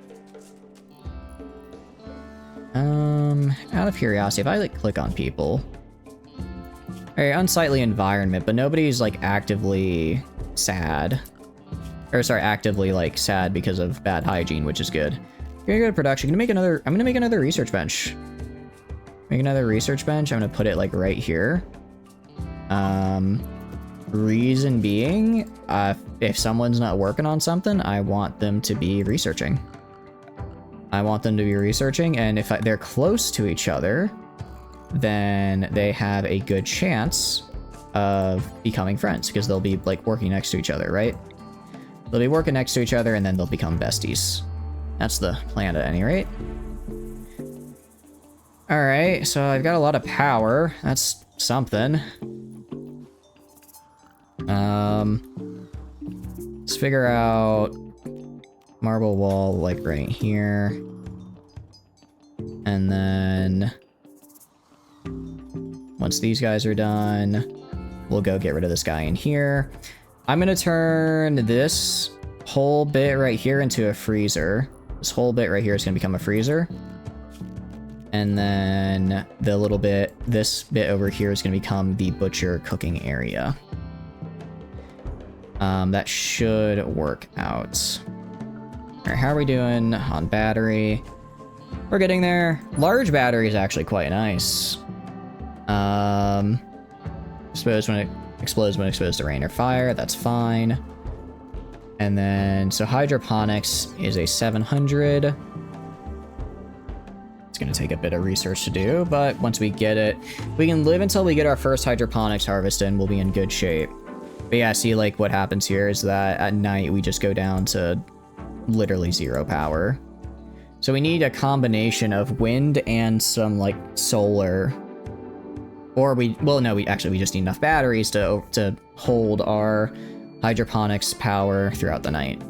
Out of curiosity, if I like click on people, very unsightly environment, but nobody's like actively sad, or sorry, actively like sad because of bad hygiene, which is good. I'm gonna go to production. I'm gonna make another research bench. Make another research bench. I'm gonna put it like right here. Reason being, if someone's not working on something, I want them to be researching. And if they're close to each other, then they have a good chance of becoming friends, because they'll be, like, working next to each other, right? They'll be working next to each other, and then they'll become besties. That's the plan at any rate. Alright, so I've got a lot of power. That's something. Let's figure out... marble wall, like, right here. And then... once these guys are done, we'll go get rid of this guy in here. I'm gonna turn this whole bit right here into a freezer. This whole bit right here is gonna become a freezer. And then the little bit, this bit over here is gonna become the butcher cooking area. That should work out. Alright, how are we doing on battery? We're getting there. Large battery is actually quite nice. Explodes when it explodes when exposed to rain or fire. That's fine. And then, so hydroponics is a 700. going to take a bit of research to do, but once we get it, we can live until we get our first hydroponics harvest in. We'll be in good shape. But yeah, see, like, what happens here is that at night we just go down to literally 0 power. So we need a combination of wind and some, like, solar. Or well, we just need enough batteries to hold our hydroponics power throughout the night.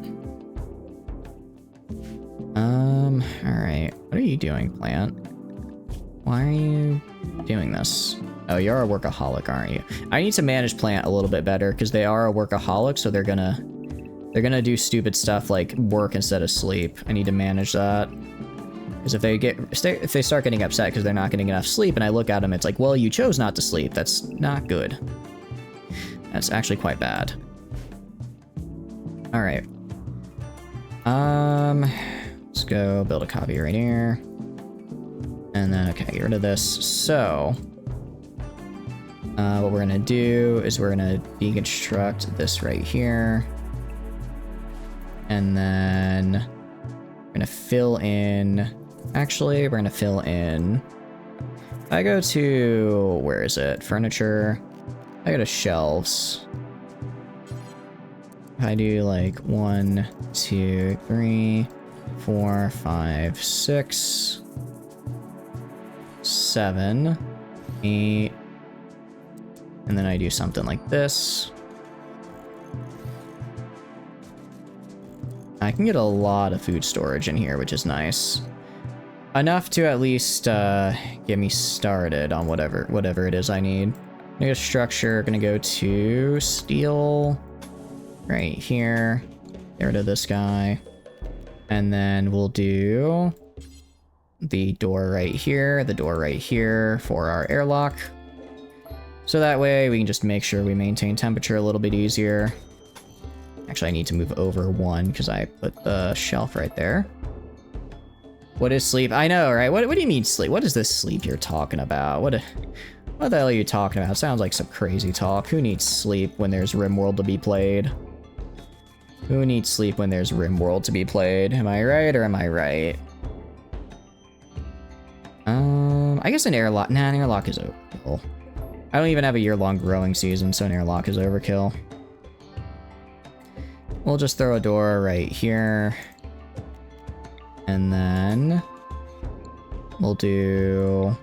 Alright. What are you doing, plant? Why are you doing this? Oh, you're a workaholic, aren't you? I need to manage plant a little bit better because they are a workaholic, so they're gonna do stupid stuff like work instead of sleep. I need to manage that. Because if they start getting upset because they're not getting enough sleep, and I look at them, it's like, well, you chose not to sleep. That's not good. That's actually quite bad. All right. Let's go build a copy right here. And then, okay, get rid of this. So, what we're gonna do is we're gonna deconstruct this right here. And then we're gonna fill in, actually, we're gonna fill in, if I go to, where is it? Furniture. I go to shelves. If I do like 1, 2, 3, 4, 5, 6, 7, 8, and then I do something like this. I can get a lot of food storage in here, which is nice. Enough to at least get me started on whatever it is I need. I'm gonna go structure, gonna go to steel right here. Get rid of this guy. And then we'll do the door right here, the door right here for our airlock. So that way we can just make sure we maintain temperature a little bit easier. Actually, I need to move over 1 because I put the shelf right there. What is sleep? I know, right? What do you mean sleep? What is this sleep you're talking about? What the hell are you talking about? Sounds like some crazy talk. Who needs sleep when there's Rimworld to be played? Who needs sleep when there's Rimworld to be played? Am I right or am I right? I guess an airlock. Nah, an airlock is overkill. I don't even have a year-long growing season, so an airlock is overkill. We'll just throw a door right here. And then we'll do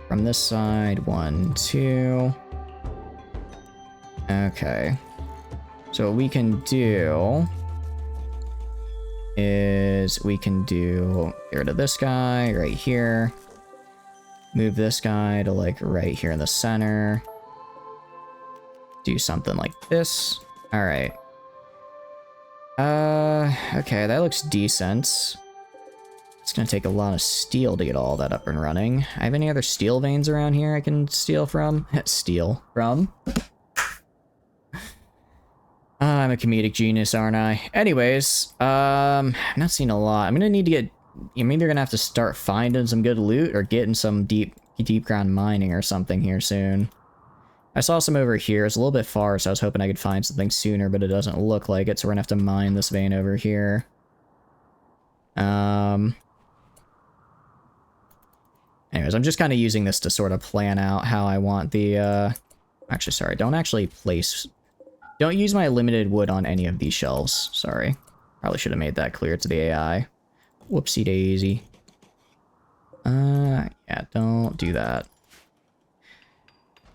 from this side 1, 2. Okay. So what we can do is we can do get rid of this guy right here. Move this guy to like right here in the center. Do something like this. All right. Okay, that looks decent. It's gonna take a lot of steel to get all that up and running. I have any other steel veins around here I can steal from? Steal from? I'm a comedic genius, aren't I? Anyways, I'm not seeing a lot. I'm gonna need to get, I'm either gonna have to start finding some good loot or getting some deep ground mining or something here soon. I saw some over here. It's a little bit far, so I was hoping I could find something sooner, but it doesn't look like it, so we're gonna have to mine this vein over here. Anyways, I'm just kind of using this to sort of plan out how I want the, actually, sorry, don't use my limited wood on any of these shelves. Sorry. Probably should have made that clear to the AI. Whoopsie daisy. Yeah, don't do that.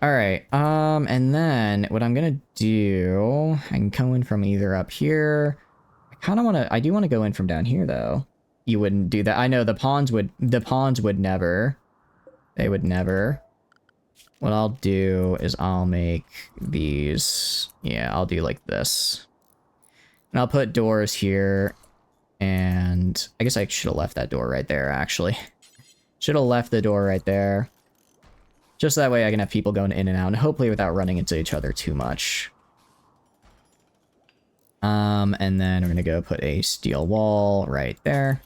Alright, and then what I'm gonna do, I can go in from either up here. I do want to go in from down here, though. You wouldn't do that. I know the pawns would never. They would never. What I'll do is I'll make these, yeah, I'll do like this. And I'll put doors here, and I guess I should have left that door right there, actually. Should have left the door right there. Just that way I can have people going in and out, and hopefully without running into each other too much. And then we're gonna go put a steel wall right there.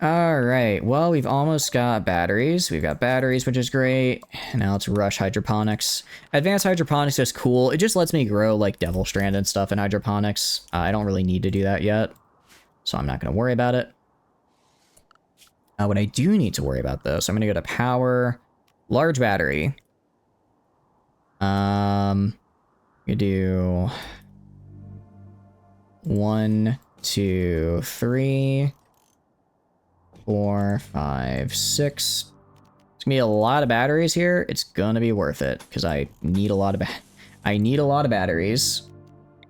Alright, well, we've almost got batteries. We've got batteries, which is great. Now let's rush hydroponics. Advanced hydroponics is cool. It just lets me grow, like, devil strand and stuff in hydroponics. I don't really need to do that yet, so I'm not going to worry about it. What I do need to worry about though, so I'm gonna go to power, large battery. You do 1, 2, 3, 4, 5, 6. It's gonna be a lot of batteries here. It's gonna be worth it because I need a lot of batteries.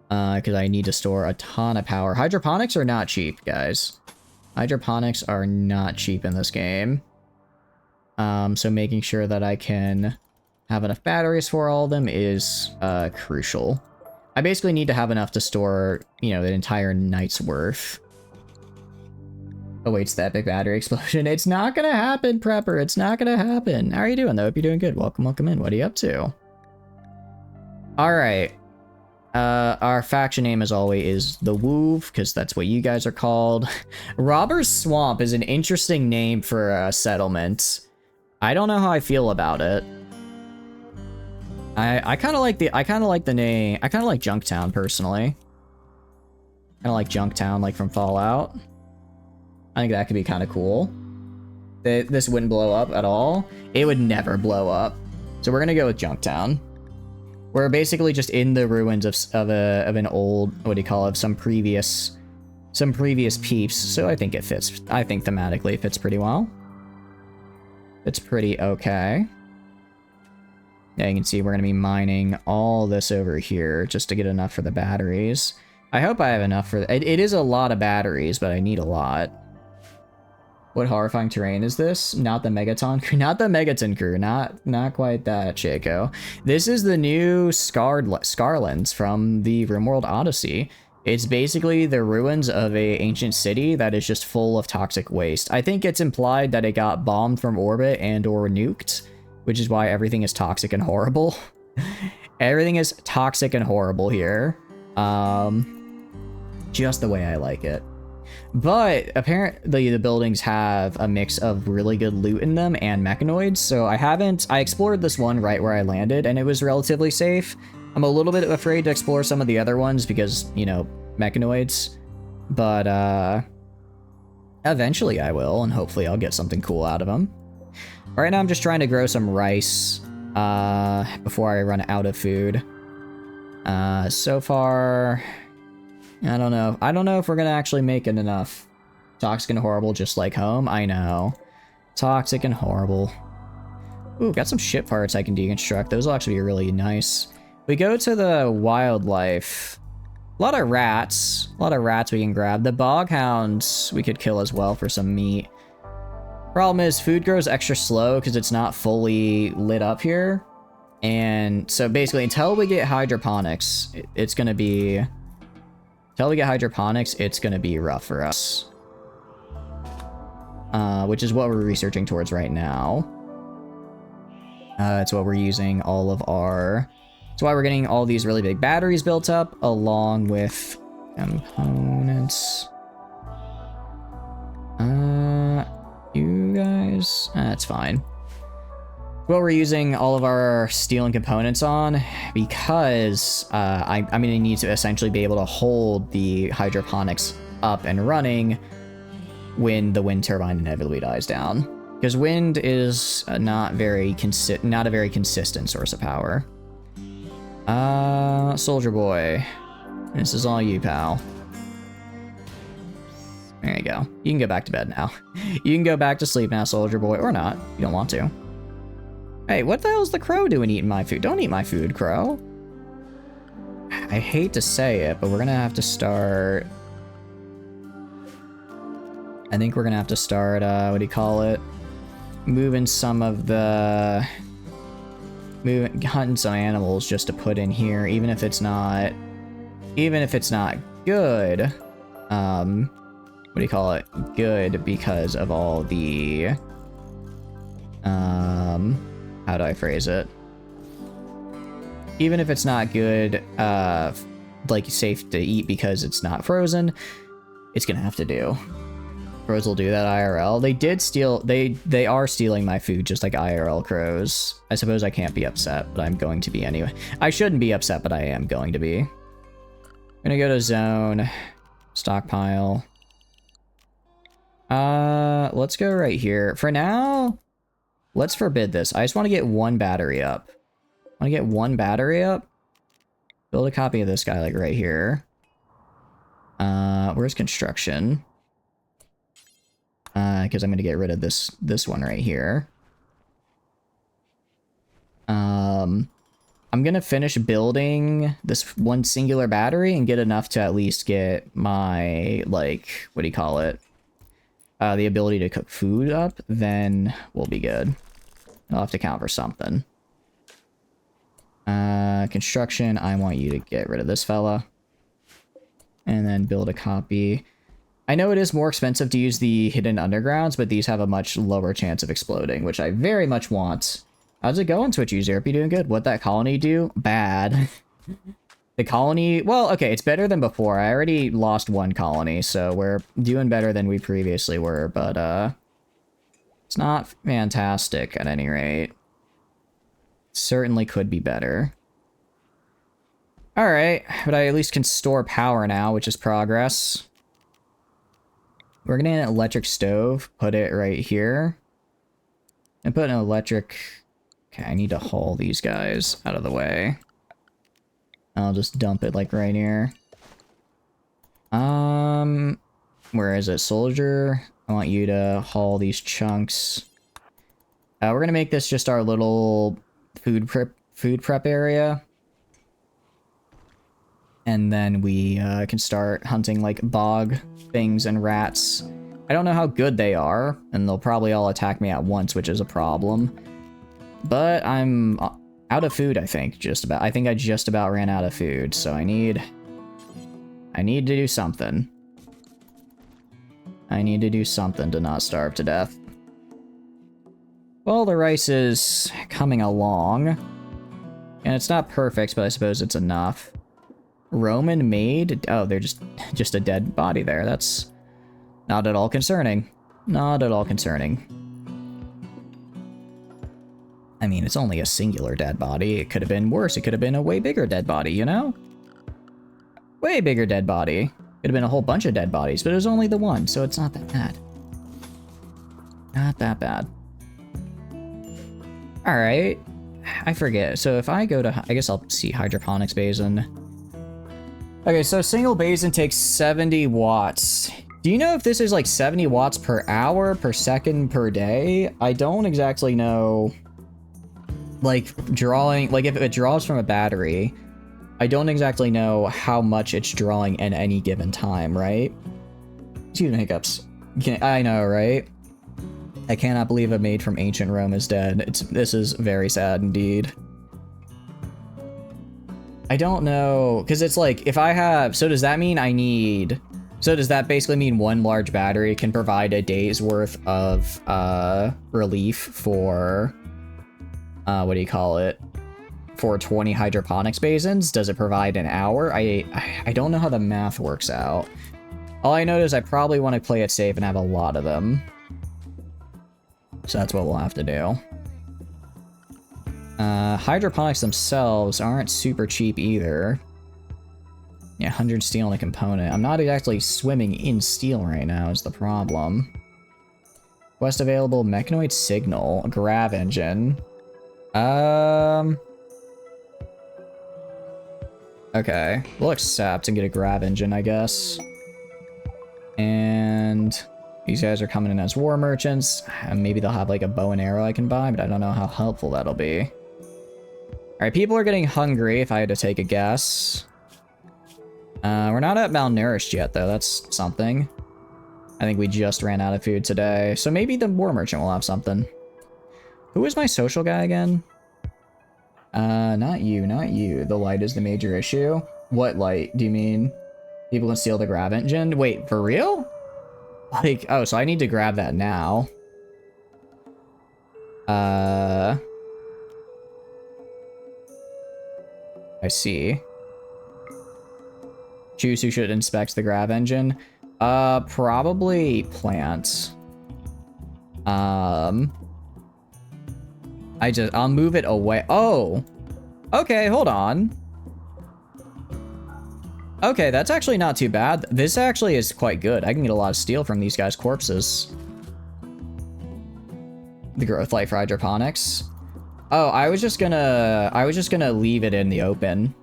Because I need to store a ton of power. Hydroponics are not cheap, guys. Hydroponics are not cheap in this game. So making sure that I can have enough batteries for all of them is crucial. I basically need to have enough to store, you know, an entire night's worth. Awaits the epic battery explosion. It's not gonna happen, Prepper. It's not gonna happen. How are you doing, though? Hope you're doing good. Welcome, welcome in. What are you up to? Alright. Our faction name, as always, is the Woov, because that's what you guys are called. Robber's Swamp is an interesting name for a settlement. I don't know how I feel about it. I kind of like the name. I kind of like Junktown, personally. Kind of like Junktown, like from Fallout. I think that could be kind of cool. This wouldn't blow up at all. It would never blow up. So we're gonna go with Junktown. We're basically just in the ruins of an old, what do you call it, some previous peeps. So I think it fits. I think thematically it fits pretty well. It's pretty okay. Yeah, you can see we're gonna be mining all this over here just to get enough for the batteries. I hope I have enough for it. It is a lot of batteries, but I need a lot. What horrifying terrain is this? Not the Megaton crew. Not the Megaton crew. Not quite that, Chico. This is the new Scarlands from the Rimworld Odyssey. It's basically the ruins of a ancient city that is just full of toxic waste. I think it's implied that it got bombed from orbit and or nuked, which is why everything is toxic and horrible. Everything is toxic and horrible here. Just the way I like it. But apparently the buildings have a mix of really good loot in them and mechanoids, so I explored this one right where I landed and it was relatively safe. I'm a little bit afraid to explore some of the other ones because, you know, mechanoids. But eventually I will, and hopefully I'll get something cool out of them. Right now I'm just trying to grow some rice before I run out of food. So far, I don't know. I don't know if we're gonna actually make it enough. Toxic and horrible, just like home. I know. Toxic and horrible. Ooh, got some ship parts I can deconstruct. Those will actually be really nice. We go to the wildlife. A lot of rats. A lot of rats we can grab. The bog hounds we could kill as well for some meat. Problem is, food grows extra slow because it's not fully lit up here. And so basically, until we get hydroponics, it's gonna be... Until we get hydroponics, it's gonna be rough for us. Which is what we're researching towards right now. It's what we're using all of our... That's why we're getting all these really big batteries built up, along with components. You guys... That's fine. What we're using all of our steel and components on, because I'm going to need to essentially be able to hold the hydroponics up and running when the wind turbine inevitably dies down. Because wind is not a very consistent source of power. Soldier boy, this is all you, pal. There you go. You can go back to bed now. You can go back to sleep now, soldier boy, or not. You don't want to. Hey, what the hell's the crow doing eating my food? Don't eat my food, crow. I hate to say it, but we're gonna have to start... I think we're gonna have to start, what do you call it? Moving some of the... hunting some animals just to put in here, even if it's not good. What do you call it? Good because of all the... how do I phrase it? Even if it's not good, like safe to eat because it's not frozen, it's gonna have to do. Crows will do that IRL. They did steal, they are stealing my food just like IRL crows. I suppose I can't be upset, but I'm going to be anyway. I shouldn't be upset, but I am going to be. I'm gonna go to zone, stockpile. Let's go right here. For now, let's forbid this. I just want to get one battery up. I want to get one battery up. Build a copy of this guy, like, right here. Where's construction? Because I'm going to get rid of this one right here. I'm going to finish building this one singular battery and get enough to at least get my, like, what do you call it? The ability to cook food up, then we'll be good. I'll have to count for something. Construction, I want you to get rid of this fella. And then build a copy. I know it is more expensive to use the hidden undergrounds, but these have a much lower chance of exploding, which I very much want. How's it going, Twitch user? You doing good? What'd that colony do? Bad. The colony... Well, okay, it's better than before. I already lost one colony, so we're doing better than we previously were, but, it's not fantastic at any rate. Certainly could be better. Alright, but I at least can store power now, which is progress. We're gonna get an electric stove, put it right here. And put an electric... Okay, I need to haul these guys out of the way. I'll just dump it, like, right here. Where is it? Soldier, I want you to haul these chunks. We're gonna make this just our little food prep area. And then we can start hunting, like, bog things and rats. I don't know how good they are, and they'll probably all attack me at once, which is a problem. But I'm out of food, I think, just about. I think I just about ran out of food, so I need to do something. I need to do something to not starve to death. Well, the rice is coming along. And it's not perfect, but I suppose it's enough. Roman maid? Oh, they're just a dead body there. That's not at all concerning. Not at all concerning. I mean, it's only a singular dead body. It could have been worse. It could have been a way bigger dead body, you know? Way bigger dead body. Could have been a whole bunch of dead bodies, but it was only the one, so it's not that bad. Not that bad. Alright. I forget. So if I go to... I guess I'll see hydroponics basin. Okay, so a single basin takes 70 watts. Do you know if this is like 70 watts per hour, per second, per day? I don't exactly know... Like, drawing... Like, if it draws from a battery, I don't exactly know how much it's drawing at any given time, right? Excuse me, hiccups. I know, right? I cannot believe a maid from ancient Rome is dead. This is very sad indeed. I don't know, because it's like, if I have... So does that mean I need... So does that basically mean one large battery can provide a day's worth of relief for... what do you call it? For 20 hydroponics basins? Does it provide an hour? I don't know how the math works out. All I know is I probably want to play it safe and have a lot of them. So that's what we'll have to do. Hydroponics themselves aren't super cheap either. Yeah, 100 steel in a component. I'm not exactly swimming in steel right now is the problem. Quest available, mechanoid signal, grav engine. Okay, we'll accept and get a grav engine, I guess. And these guys are coming in as war merchants. Maybe they'll have like a bow and arrow I can buy, but I don't know how helpful that'll be. Alright, people are getting hungry, if I had to take a guess. We're not at malnourished yet, though. That's something. I think we just ran out of food today. So maybe the war merchant will have something. Who is my social guy again? Not you, not you. The light is the major issue. What light do you mean? People can steal the grav engine? Wait, for real? Like, oh, so I need to grab that now. I see. Choose who should inspect the grav engine. Probably plants. I'll move it away. Oh! Okay, hold on. Okay, that's actually not too bad. This actually is quite good. I can get a lot of steel from these guys' corpses. The growth light for hydroponics. Oh, I was just gonna leave it in the open.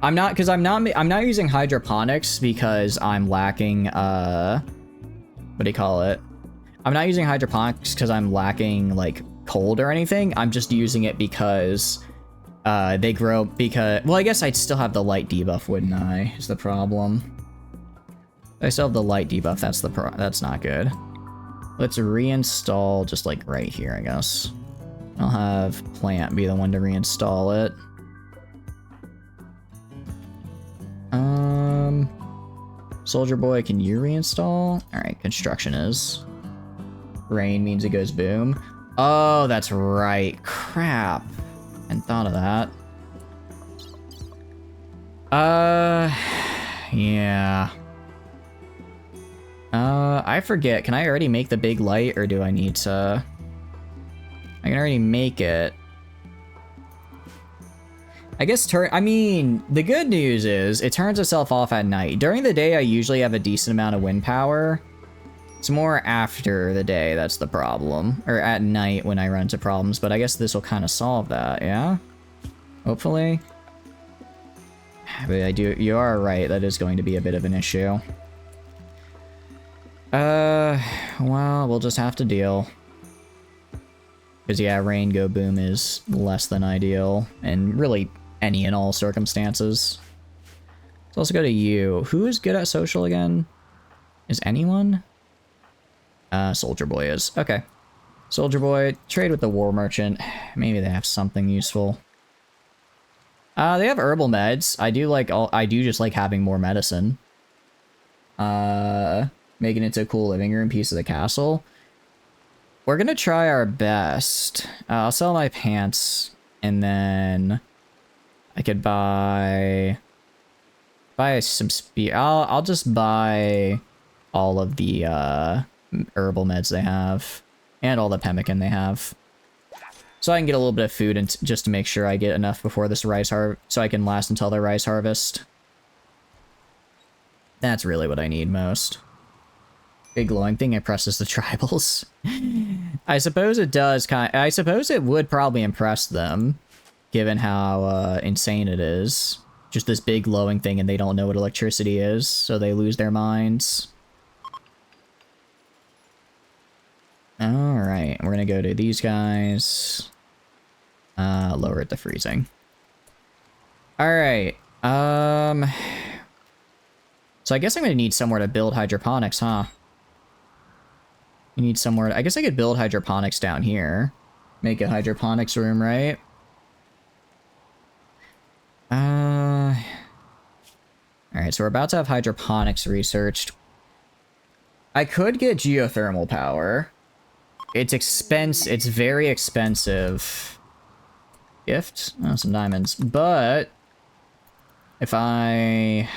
I'm not using hydroponics because I'm lacking, what do you call it? I'm not using hydroponics because I'm lacking, like, cold or anything. I'm just using it because, they grow because, well, I guess I'd still have the light debuff, wouldn't I, is the problem. I still have the light debuff, that's not good. Let's reinstall just, like, right here, I guess. I'll have Plant be the one to reinstall it. Soldier Boy, can you reinstall? Alright, construction is. Rain means it goes boom. Oh, that's right. Crap. Hadn't thought of that. Yeah. I forget. Can I already make the big light, or do I need to... I can already make it. I guess I mean, the good news is it turns itself off at night. During the day, I usually have a decent amount of wind power. It's more after the day that's the problem. Or at night when I run into problems, but I guess this will kind of solve that, yeah? Hopefully. But you are right, that is going to be a bit of an issue. Well, we'll just have to deal. Because, yeah, rain go boom is less than ideal, and really any and all circumstances. Let's also go to you. Who is good at social again? Is anyone? Soldier Boy is. Okay. Soldier Boy, trade with the War Merchant. Maybe they have something useful. They have herbal meds. I do just like having more medicine. Making it to a cool living room piece of the castle. We're gonna try our best. I'll sell my pants, and then I could buy some spear. I'll just buy all of the herbal meds they have, and all the pemmican they have, so I can get a little bit of food and just to make sure I get enough before this rice so I can last until the rice harvest. That's really what I need most. Big glowing thing impresses the tribals. I suppose it does I suppose it would probably impress them, given how insane it is. Just this big glowing thing and they don't know what electricity is, so they lose their minds. Alright, we're gonna go to these guys. Lower it to freezing. Alright, so I guess I'm gonna need somewhere to build hydroponics, huh? You need somewhere. I guess I could build hydroponics down here. Make a hydroponics room, right? Alright, so we're about to have hydroponics researched. I could get geothermal power. It's very expensive. Gift? Oh, some diamonds. But if I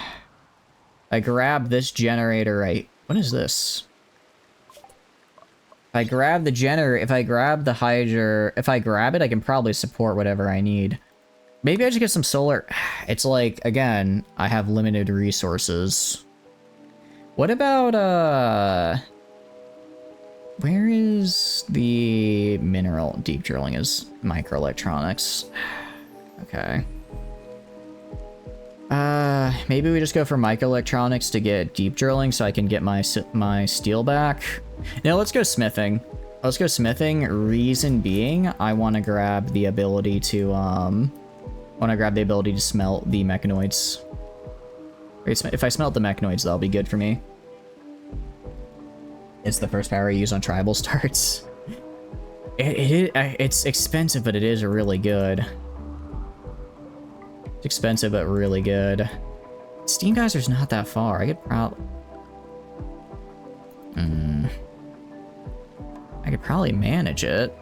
grab this generator right... What is this? If I grab the generator, if I grab the hydro, if I grab it, I can probably support whatever I need. Maybe I just get some solar. It's like, again, I have limited resources. What about, where is the mineral? Deep drilling is microelectronics. Okay. Maybe we just go for microelectronics to get deep drilling so I can get my steel back. No, let's go smithing. Let's go smithing. Reason being, I want to grab the ability to, smelt the mechanoids. If I smelt the mechanoids, that'll be good for me. It's the first power I use on tribal starts. It's expensive, but it is really good. It's expensive, but really good. Steam Geyser's not that far. I could probably... I could probably manage it.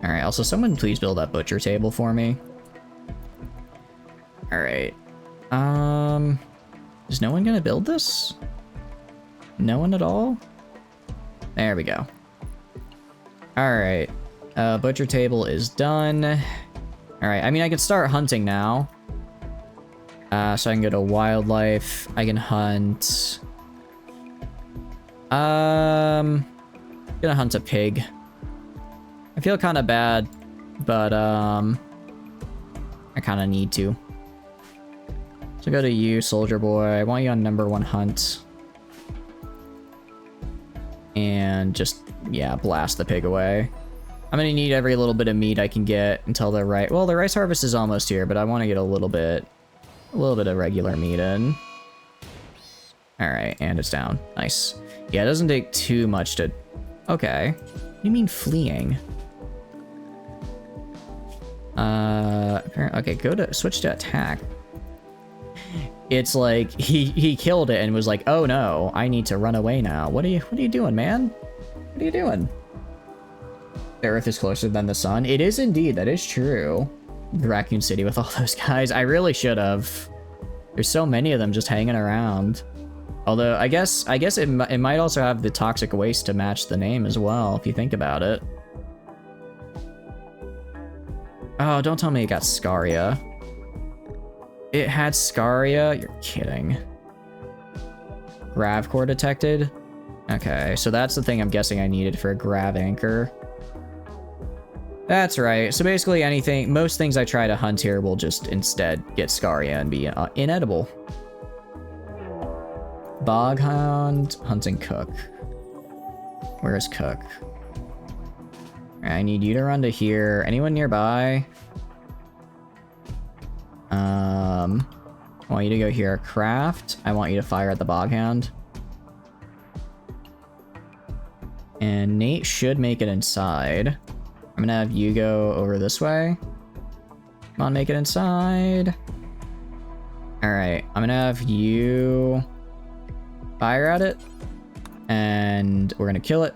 Alright, also someone please build that butcher table for me. Alright. Is no one gonna build this? No one at all? There we go. Alright. Butcher table is done. Alright, I mean, I can start hunting now. So I can go to wildlife. I can hunt... gonna hunt a pig. I feel kind of bad, but I kind of need to. So go to you, soldier boy. I want you on #1 hunt. And just, yeah, blast the pig away. I'm gonna need every little bit of meat I can get until the rice... Well, the rice harvest is almost here, but I want to get a little bit of regular meat in. Alright, and it's down. Nice. Yeah, it doesn't take too much to... Okay. What do you mean fleeing? Okay, switch to attack. It's like he killed it and was like, "Oh no, I need to run away now." What are you doing, man? What are you doing? The Earth is closer than the sun. It is indeed. That is true. Raccoon City with all those guys. I really should have. There's so many of them just hanging around. Although I guess it might also have the toxic waste to match the name as well, if you think about it. Oh, don't tell me it got Scaria. It had Scaria? You're kidding. Grav core detected? Okay, so that's the thing I'm guessing I needed for a grav anchor. That's right. So basically most things I try to hunt here will just instead get Scaria and be inedible. Boghound, hunting Cook. Where's Cook? I need you to run to here. Anyone nearby? I want you to go here. Craft. I want you to fire at the Boghound. And Nate should make it inside. I'm gonna have you go over this way. Come on, make it inside. Alright, I'm gonna have you fire at it. And we're gonna kill it.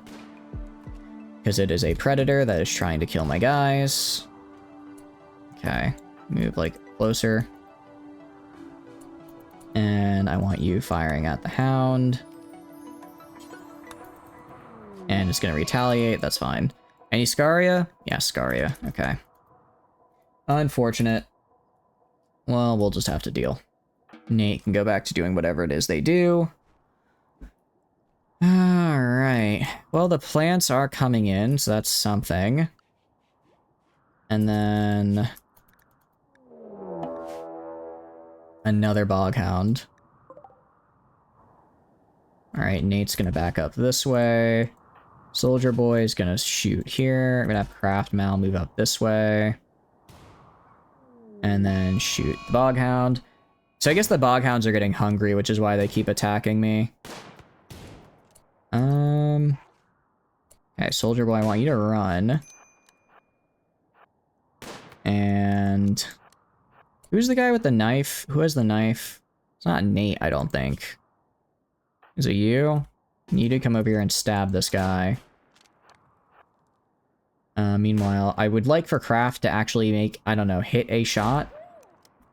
Because it is a predator that is trying to kill my guys. Okay, move like closer. And I want you firing at the hound. And it's gonna retaliate, that's fine. Any Scaria? Yeah, Scaria, okay. Unfortunate. Well, we'll just have to deal. Nate can go back to doing whatever it is they do. Alright. Well, the plants are coming in, so that's something. And then... another Boghound. Alright, Nate's gonna back up this way. Soldier Boy is gonna shoot here. I'm gonna have Craft Mal move up this way. And then shoot the Boghound. So I guess the Boghounds are getting hungry, which is why they keep attacking me. Okay, Soldier Boy, I want you to run. And... who's the guy with the knife? Who has the knife? It's not Nate, I don't think. Is it you? You need to come over here and stab this guy. Meanwhile, I would like for Craft to actually make, I don't know, hit a shot.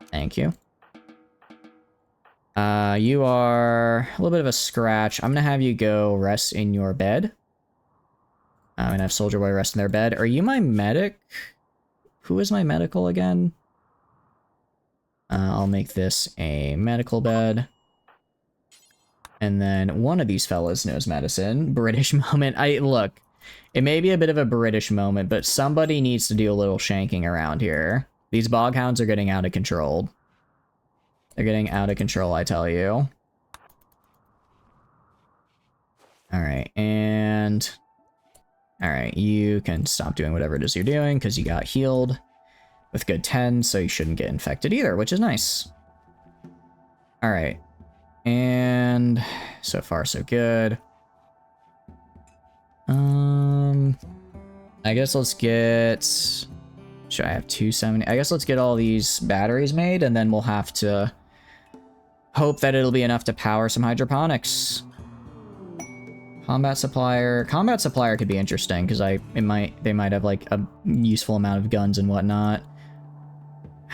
Thank you. You are a little bit of a scratch. I'm gonna have you go rest in your bed. I'm gonna have Soldier Boy rest in their bed. Are you my medic? Who is my medical again? I'll make this a medical bed. And then one of these fellas knows medicine. British moment. Look, it may be a bit of a British moment, but somebody needs to do a little shanking around here. These Boghounds are getting out of control. They're getting out of control, I tell you. Alright, and... alright, you can stop doing whatever it is you're doing, because you got healed with good 10, so you shouldn't get infected either, which is nice. Alright. And so far so good. I guess let's get... should I have 270? I guess let's get all these batteries made, and then we'll have to hope that it'll be enough to power some hydroponics. Combat supplier. Combat supplier could be interesting, because they might have like a useful amount of guns and whatnot.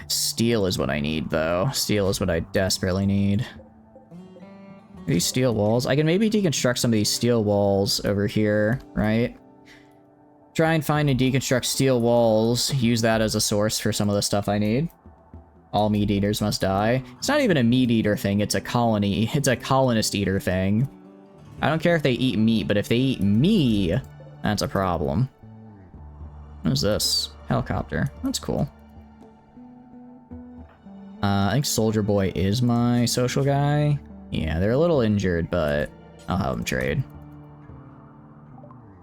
Steel is what I need, though. Steel is what I desperately need. These steel walls. I can maybe deconstruct some of these steel walls over here, right? Try and find and deconstruct steel walls. Use that as a source for some of the stuff I need. All meat eaters must die. It's not even a meat eater thing, it's a colony. It's a colonist eater thing. I don't care if they eat meat, but if they eat me, that's a problem. What is this? Helicopter. That's cool. I think Soldier Boy is my social guy. Yeah, they're a little injured, but I'll have them trade.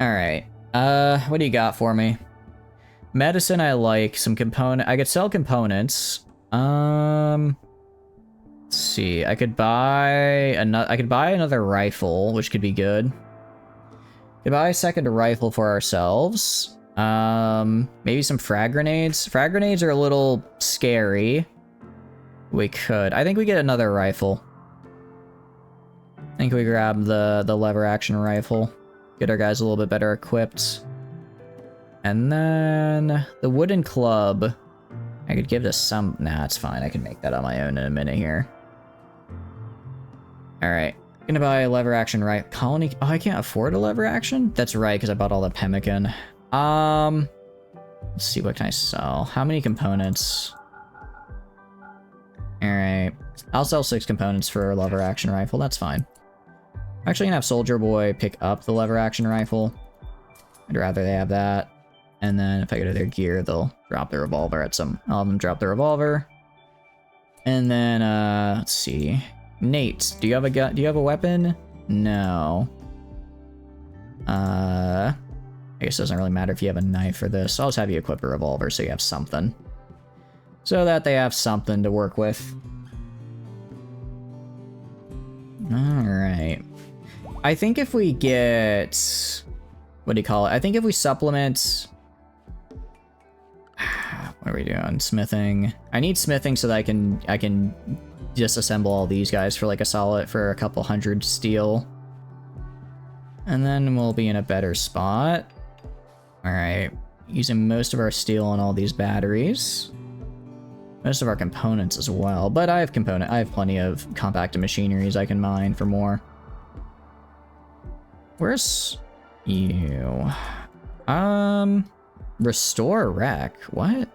Alright. What do you got for me? Medicine I like. Some component. I could sell components. Let's see. I could buy another rifle, which could be good. Could buy a second rifle for ourselves. Maybe some frag grenades. Frag grenades are a little scary. We could. I think we get another rifle. I think we grab the lever action rifle. Get our guys a little bit better equipped. And then the wooden club. I could give to some... Nah, it's fine. I can make that on my own in a minute here. Alright. Gonna buy a lever action right. Colony... Oh, I can't afford a lever action? That's right, because I bought all the pemmican. Let's see, what can I sell? How many components? Alright. I'll sell 6 components for a lever action rifle. That's fine. I'm actually gonna have Soldier Boy pick up the lever action rifle. I'd rather they have that. And then if I go to their gear, they'll drop the revolver at some... I'll have them drop the revolver. And then, let's see. Nate, do you have a gun? Do you have a weapon? No. I guess it doesn't really matter if you have a knife for this. I'll just have you equip a revolver so you have something. So that they have something to work with. Alright. I think if we get... What do you call it? I think if we supplement... What are we doing? Smithing. I need smithing so that I can disassemble all these guys for like for a couple hundred steel. And then we'll be in a better spot. Alright. Using most of our steel on all these batteries. Most of our components as well. But I have plenty of compacted machineries I can mine for more. Where's you? Restore wreck. What?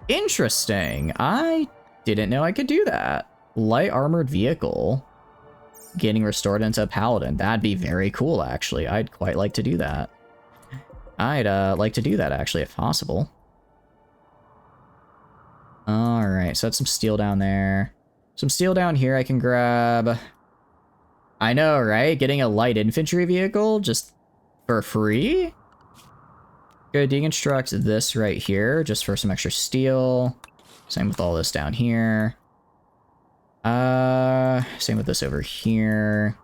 Interesting. I didn't know I could do that. Light armored vehicle. Getting restored into a paladin. That'd be very cool, actually. I'd quite like to do that. I'd like to do that, actually, if possible. Alright, so that's some steel down there. Some steel down here I can grab. I know, right? Getting a light infantry vehicle just for free? Go deconstruct this right here just for some extra steel. Same with all this down here. Same with this over here.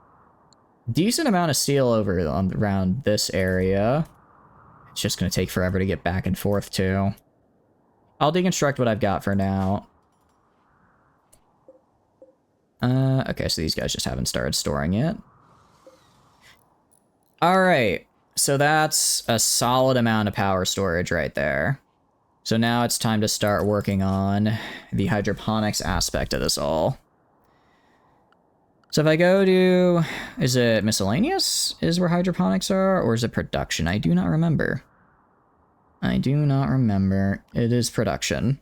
Decent amount of steel over around this area. It's just gonna take forever to get back and forth too. I'll deconstruct what I've got for now. Okay, so these guys just haven't started storing yet. Alright, so that's a solid amount of power storage right there. So now it's time to start working on the hydroponics aspect of this all. So if I go to... Is it miscellaneous? Is where hydroponics are? Or is it production? I do not remember. I do not remember. It is production.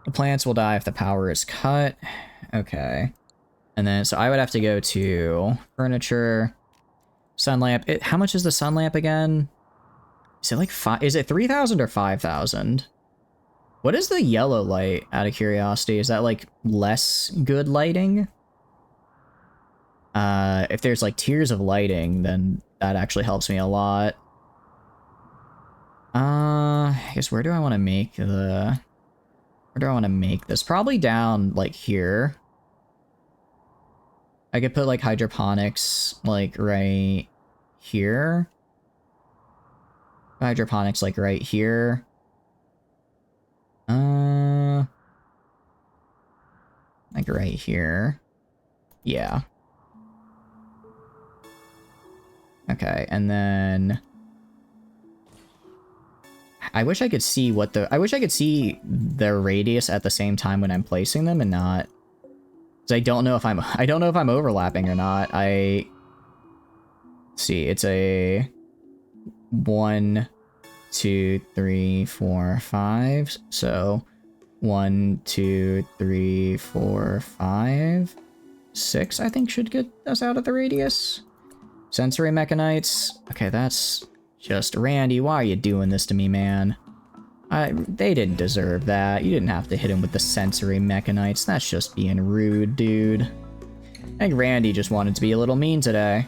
The plants will die if the power is cut. Okay. And then, so I would have to go to furniture, sun lamp. How much is the sun lamp again? Is it like is it 3,000 or 5,000? What is the yellow light, out of curiosity? Is that like less good lighting? If there's like tiers of lighting, then that actually helps me a lot. I guess where do I want to make the... Where do I want to make this? Probably down, like, here. I could put, like, hydroponics, like, right here. Hydroponics, like, right here. Like, right here. Yeah. Okay, and then... I wish I could see what the... I wish I could see their radius at the same time when I'm placing them and not... Because I don't know if I'm overlapping or not. see, it's a 1, 2, 3, 4, 5. So 1, 2, 3, 4, 5, 6, I think should get us out of the radius. Sensory Mechanites. Okay, that's just Randy. Why are you doing this to me, man? They didn't deserve that. You didn't have to hit him with the Sensory Mechanites. That's just being rude, dude. I think Randy just wanted to be a little mean today.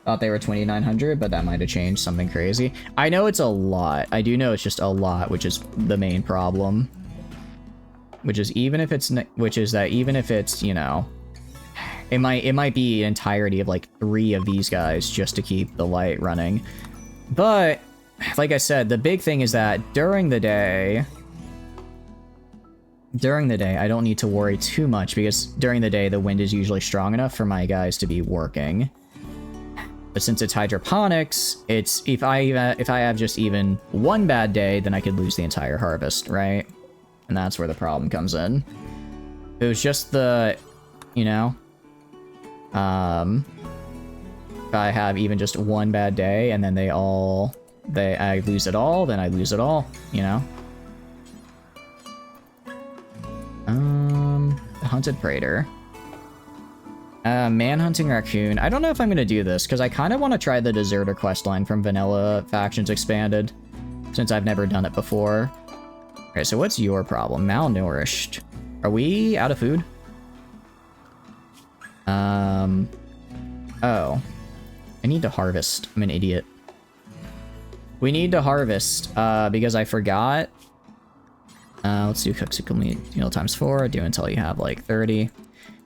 Thought they were 2,900, but that might have changed something crazy. I know it's a lot. I do know it's just a lot, which is the main problem. Which is even if it's, you know, it might be an entirety of like 3 of these guys just to keep the light running. But like I said, the big thing is that during the day, I don't need to worry too much because during the day, the wind is usually strong enough for my guys to be working. But since it's hydroponics, it's if I have just even one bad day, then I could lose the entire harvest, right? And that's where the problem comes in. If it was just the, you know, if I have even just one bad day and then I lose it all, then I lose it all, you know? The Hunted Praetor. Manhunting Raccoon. I don't know if I'm gonna do this, because I kind of want to try the Deserter questline from Vanilla Factions Expanded, since I've never done it before. Okay, so what's your problem? Malnourished. Are we out of food? Oh. I need to harvest. I'm an idiot. We need to harvest, because I forgot. Let's do cook meal times 4. Do until you have like 30.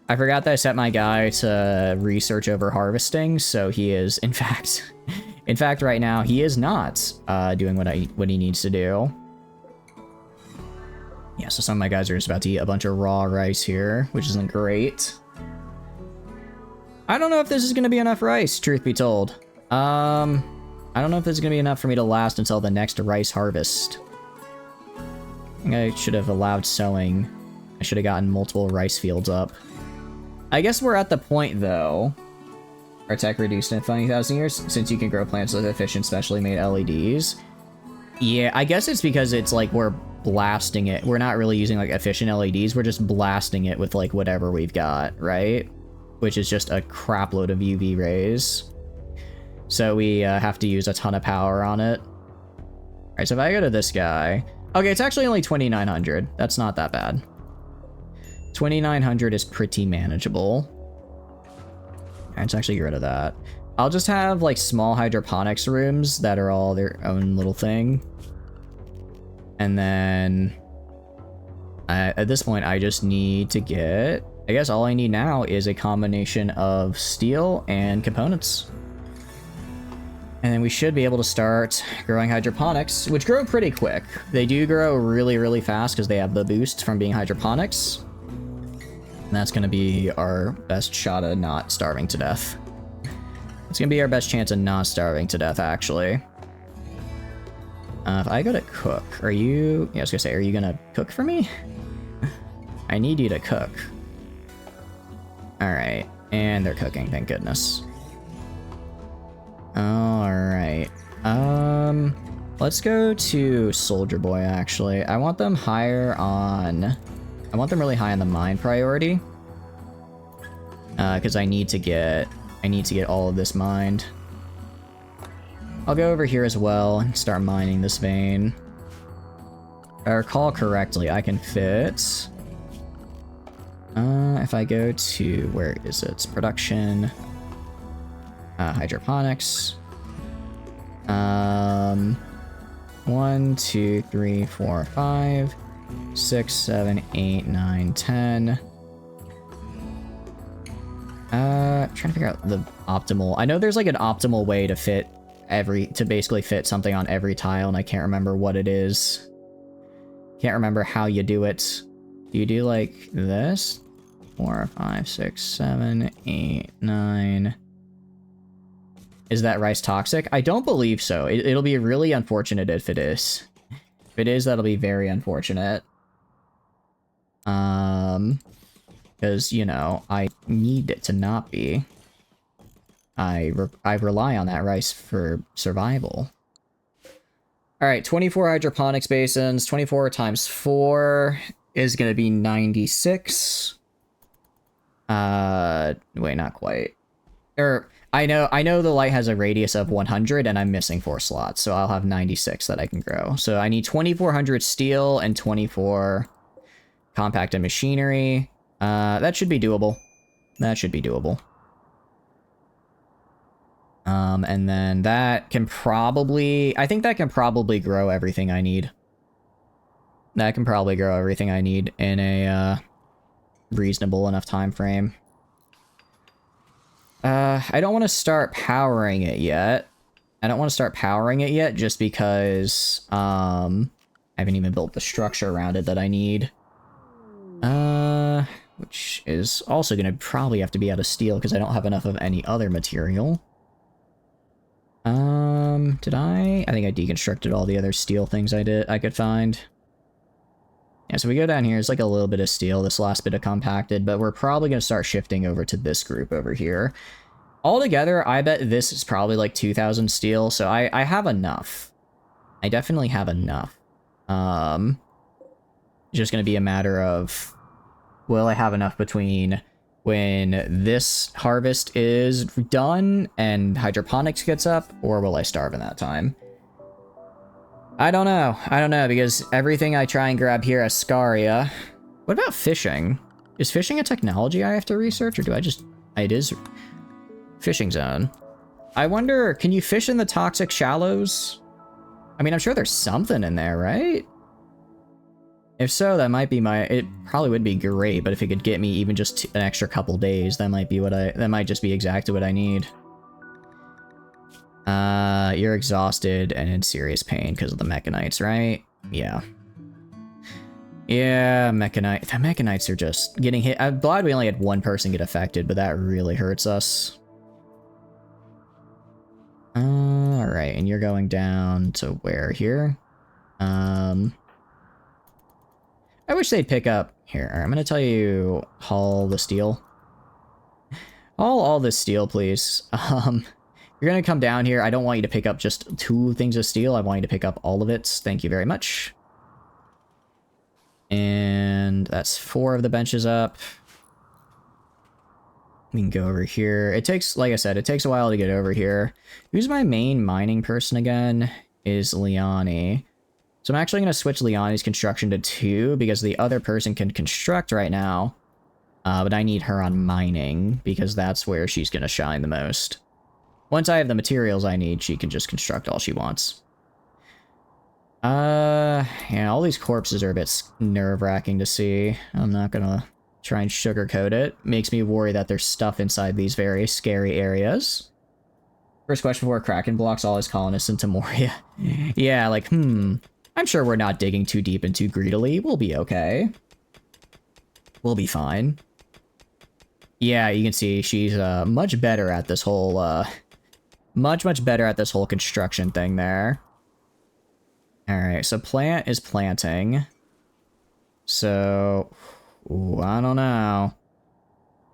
I forgot that I set my guy to research over harvesting, so he is, in fact, right now, he is not doing what he needs to do. Yeah, so some of my guys are just about to eat a bunch of raw rice here, which isn't great. I don't know if this is going to be enough rice, truth be told. I don't know if this is going to be enough for me to last until the next rice harvest. I think I should have allowed sowing. I should have gotten multiple rice fields up. I guess we're at the point, though. Our tech reduced in 20,000 years, since you can grow plants with efficient, specially made LEDs. Yeah, I guess it's because it's like we're blasting it. We're not really using like efficient LEDs. We're just blasting it with like whatever we've got, right? Which is just a crap load of UV rays. So we have to use a ton of power on it. All right, so if I go to this guy... Okay, it's actually only 2,900. That's not that bad. 2,900 is pretty manageable. Let's actually get rid of that. I'll just have like small hydroponics rooms that are all their own little thing. And then at this point, I just need to get... I guess all I need now is a combination of steel and components. And then we should be able to start growing hydroponics, which grow pretty quick. They do grow really, really fast because they have the boost from being hydroponics. And that's going to be our best shot at not starving to death. It's going to be our best chance of not starving to death, actually. If I go to cook, are you... Yeah, I was going to say, are you going to cook for me? I need you to cook. Alright, and they're cooking, thank goodness. Alright, let's go to Soldier Boy, actually. I want them higher on... I want them really high on the mine priority. Because I need to get all of this mined. I'll go over here as well and start mining this vein. If I recall correctly, I can fit... if I go to, where is it? Production, hydroponics. 1, 2, 3, 4, 5, 6, 7, 8, 9, 10. Trying to figure out the optimal. I know there's like an optimal way to fit basically fit something on every tile, and I can't remember what it is. Can't remember how you do it. Do you do like this? 4, 5, 6, 7, 8, 9. Is that rice toxic? I don't believe so. It'll be really unfortunate if it is. If it is, that'll be very unfortunate. Because, you know, I need it to not be. I rely on that rice for survival. All right, 24 hydroponics basins. 24 times 4 is going to be 96. Wait, not quite. I know the light has a radius of 100 and I'm missing 4 slots, so I'll have 96 that I can grow. So I need 2400 steel and 24 compacted machinery. That should be doable. That should be doable. And then that can probably, I think that can probably grow everything I need. That can probably grow everything I need in a, reasonable enough time frame. I don't want to start powering it yet. I don't want to start powering it yet just because, I haven't even built the structure around it that I need. Which is also going to probably have to be out of steel because I don't have enough of any other material. Did I think I deconstructed all the other steel things I could find. Yeah, so we go down here, it's like a little bit of steel, this last bit of compacted, but we're probably going to start shifting over to this group over here. Altogether, I bet this is probably like 2,000 steel, so I have enough. I definitely have enough. Just going to be a matter of, will I have enough between when this harvest is done and hydroponics gets up, or will I starve in that time? I don't know. I don't know, because everything I try and grab here has scaria. What about fishing? Is fishing a technology I have to research, or do I just... It is... Fishing zone. I wonder, can you fish in the toxic shallows? I mean, I'm sure there's something in there, right? If so, that might be my... It probably would be great, but if it could get me even just an extra couple days, that might be what I... That might just be exactly what I need. You're exhausted and in serious pain because of the mechanites, right? Yeah. Yeah, mechanite. The mechanites are just getting hit. I'm glad we only had one person get affected, but that really hurts us. Alright, and you're going down to where here? I wish they'd pick up... Here, I'm gonna tell you, haul the steel. Haul all this steel, please. You're gonna come down here. I don't want you to pick up just 2 things of steel. I want you to pick up all of it. Thank you very much. And that's 4 of the benches up. We can go over here. It takes, like I said, it takes a while to get over here. Who's my main mining person again? Is Liani. So I'm actually going to switch Liani's construction to 2 because the other person can construct right now. But I need her on mining because that's where she's going to shine the most. Once I have the materials I need, she can just construct all she wants. Yeah, all these corpses are a bit nerve-wracking to see. I'm not going to try and sugarcoat it. Makes me worry that there's stuff inside these very scary areas. First question before Kraken blocks all his colonists into Moria. Yeah, like, I'm sure we're not digging too deep and too greedily. We'll be okay. We'll be fine. Yeah, you can see she's much better at this whole, much better at this whole construction thing there. Alright, so plant is planting. So... Ooh, I don't know.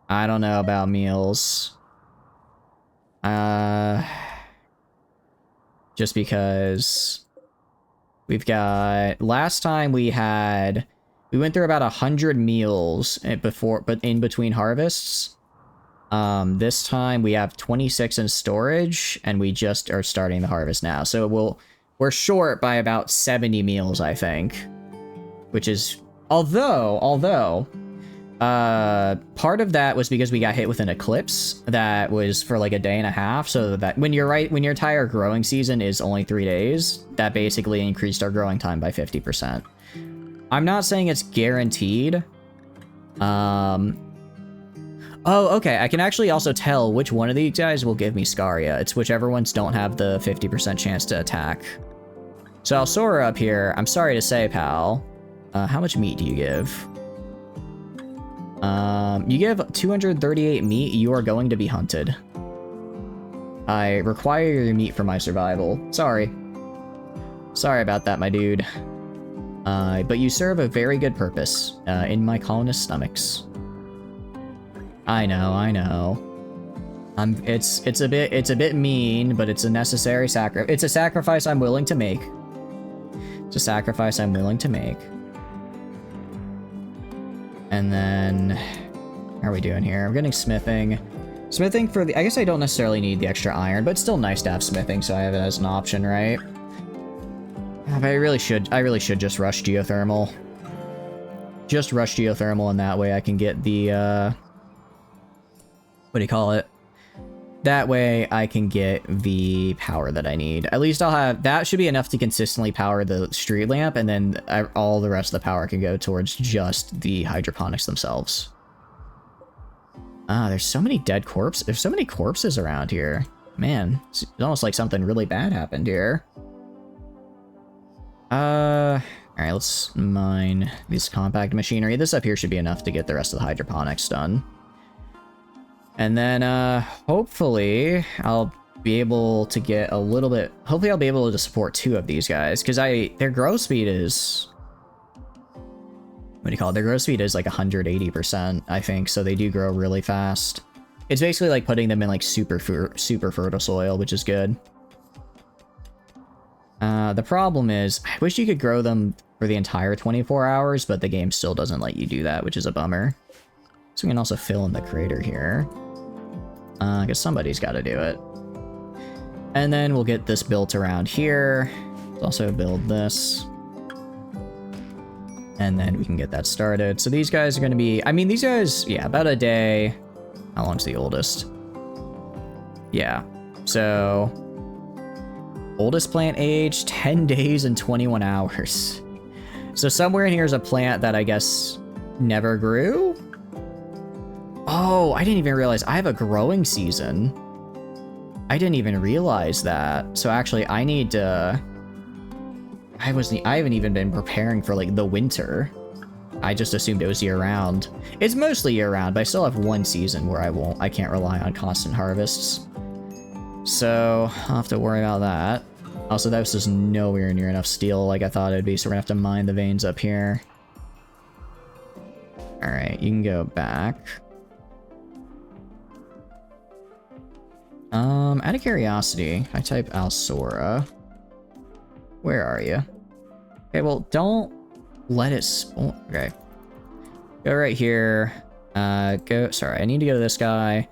I don't know about meals. Just because we've got... Last time we had... We went through about 100 meals before, but in between harvests. This time we have 26 in storage, and we just are starting the harvest now. So we're short by about 70 meals, I think. Which is... Although, part of that was because we got hit with an eclipse that was for like a day and a half, so that when your entire growing season is only 3 days, that basically increased our growing time by 50%. I'm not saying it's guaranteed. Oh, okay, I can actually also tell which one of these guys will give me Scaria. It's whichever ones don't have the 50% chance to attack. So Alsora up here, I'm sorry to say, pal. How much meat do you give? You give 238 meat, you are going to be hunted. I require your meat for my survival. Sorry. Sorry about that, my dude. But you serve a very good purpose, in my colonist stomachs. I know, I know. It's a bit mean, but it's a necessary sacrifice. It's a sacrifice I'm willing to make. It's a sacrifice I'm willing to make. And then, how are we doing here? I'm getting smithing. Smithing for the, I guess I don't necessarily need the extra iron, but it's still nice to have smithing, so I have it as an option, right? But I really should just rush geothermal. Just rush geothermal, and that way I can get the, what do you call it? That way I can get the power that I need. At least I'll have, that should be enough to consistently power the street lamp, and then all the rest of the power can go towards just the hydroponics themselves. Ah, there's so many dead corpses. There's so many corpses around here. Man, it's almost like something really bad happened here. Alright, let's mine this compact machinery. This up here should be enough to get the rest of the hydroponics done. And then, hopefully, I'll be able to get a little bit... Hopefully I'll be able to support 2 of these guys, because their growth speed is... What do you call it? Their growth speed is like 180%, I think, so they do grow really fast. It's basically like putting them in like super fertile soil, which is good. The problem is, I wish you could grow them for the entire 24 hours, but the game still doesn't let you do that, which is a bummer. So we can also fill in the crater here. Because somebody's got to do it. And then we'll get this built around here. Let's also build this. And then we can get that started. So these guys are going to be... I mean, these guys... Yeah, about a day. How long's the oldest? Yeah. So... Oldest plant age, 10 days and 21 hours. So somewhere in here is a plant that I guess never grew? Oh, I didn't even realize I have a growing season. I didn't even realize that. So actually, I need to... I haven't even been preparing for, like, the winter. I just assumed it was year-round. It's mostly year-round, but I still have one season where I can't rely on constant harvests. So, I'll have to worry about that. Also, that was just nowhere near enough steel like I thought it'd be, so we're gonna have to mine the veins up here. Alright, you can go back. Out of curiosity, if I type Alsora, where are you? Okay, well, don't let it spawn. Okay. Go right here. Sorry, I need to go to this guy.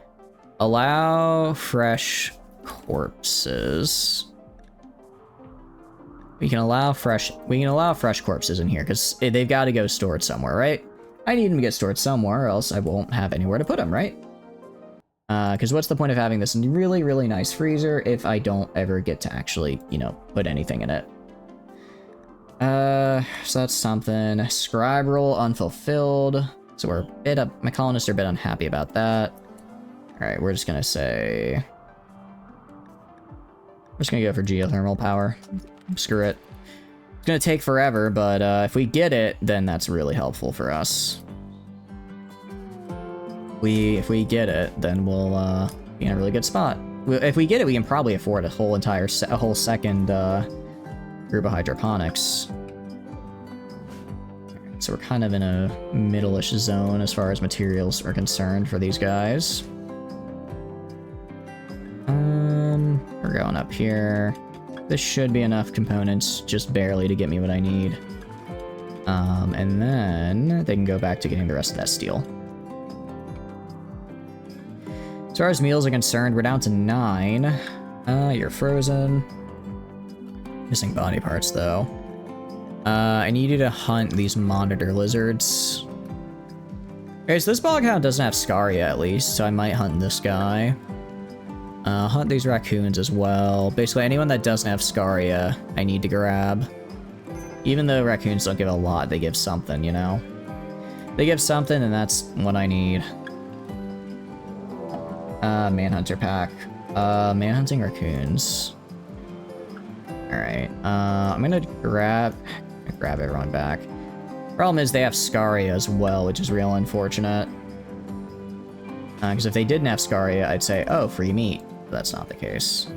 Allow fresh corpses. We can allow fresh corpses in here, because they've got to go stored somewhere, right? I need them to get stored somewhere, or else I won't have anywhere to put them, right? Because what's the point of having this really, really nice freezer if I don't ever get to actually, you know, put anything in it? So that's something. Scribe role unfulfilled. So we're a bit up. My colonists are a bit unhappy about that. Alright, we're just gonna say... We're just gonna go for geothermal power. Screw it. It's gonna take forever, but if we get it, then that's really helpful for us. If we get it, then we'll be in a really good spot. If we get it, we can probably afford a whole second group of hydroponics. So we're kind of in a middle-ish zone as far as materials are concerned for these guys. We're going up here. This should be enough components, just barely, to get me what I need. And then they can go back to getting the rest of that steel. As far as meals are concerned, we're down to 9. You're frozen. Missing body parts, though. I need you to hunt these monitor lizards. Okay, so this bog hound doesn't have Scaria, at least, so I might hunt this guy. Hunt these raccoons as well. Basically, anyone that doesn't have Scaria, I need to grab. Even though raccoons don't give a lot, they give something, you know? They give something, and that's what I need. Manhunter pack. Manhunting raccoons. Alright, I'm gonna grab everyone back. Problem is they have Scaria as well, which is real unfortunate. Because if they didn't have Scaria, I'd say, oh, free meat. But that's not the case.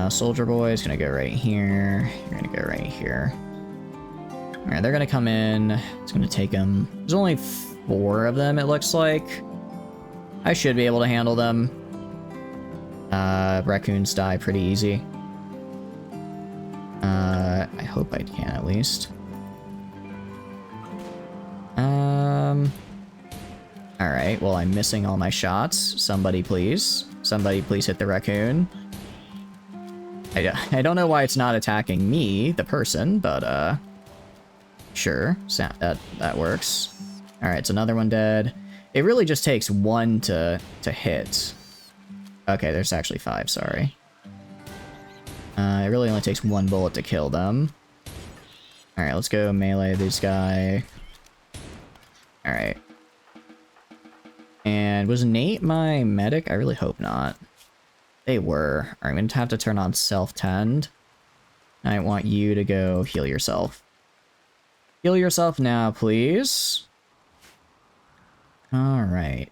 Soldier boy is gonna go right here. You're gonna go right here. Alright, they're gonna come in. It's gonna take them. There's only 4 of them, it looks like. I should be able to handle them. Raccoons die pretty easy. I hope I can at least. Alright, well, I'm missing all my shots. Somebody please. Somebody please hit the raccoon. I don't know why it's not attacking me, the person, but, sure. That works. Alright, so another one dead. It really just takes one to hit. Okay, there's actually 5, sorry. It really only takes 1 bullet to kill them. Alright, let's go melee this guy. Alright. And was Nate my medic? I really hope not. They were. Alright, I'm going to have to turn on self-tend. I want you to go heal yourself. Heal yourself now, please. Alright.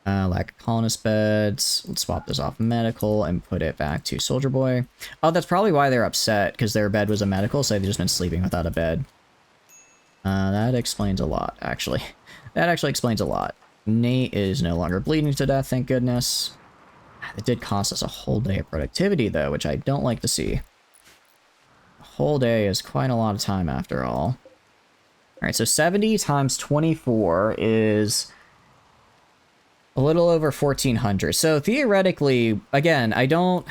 Lack of colonist beds. Let's swap this off medical and put it back to soldier boy. Oh, that's probably why they're upset, because their bed was a medical, so they've just been sleeping without a bed. That explains a lot, actually. That actually explains a lot. Nate is no longer bleeding to death, thank goodness. It did cost us a whole day of productivity, though, which I don't like to see. A whole day is quite a lot of time, after all. Alright, so 70 times 24 is a little over 1,400. So theoretically, again, I don't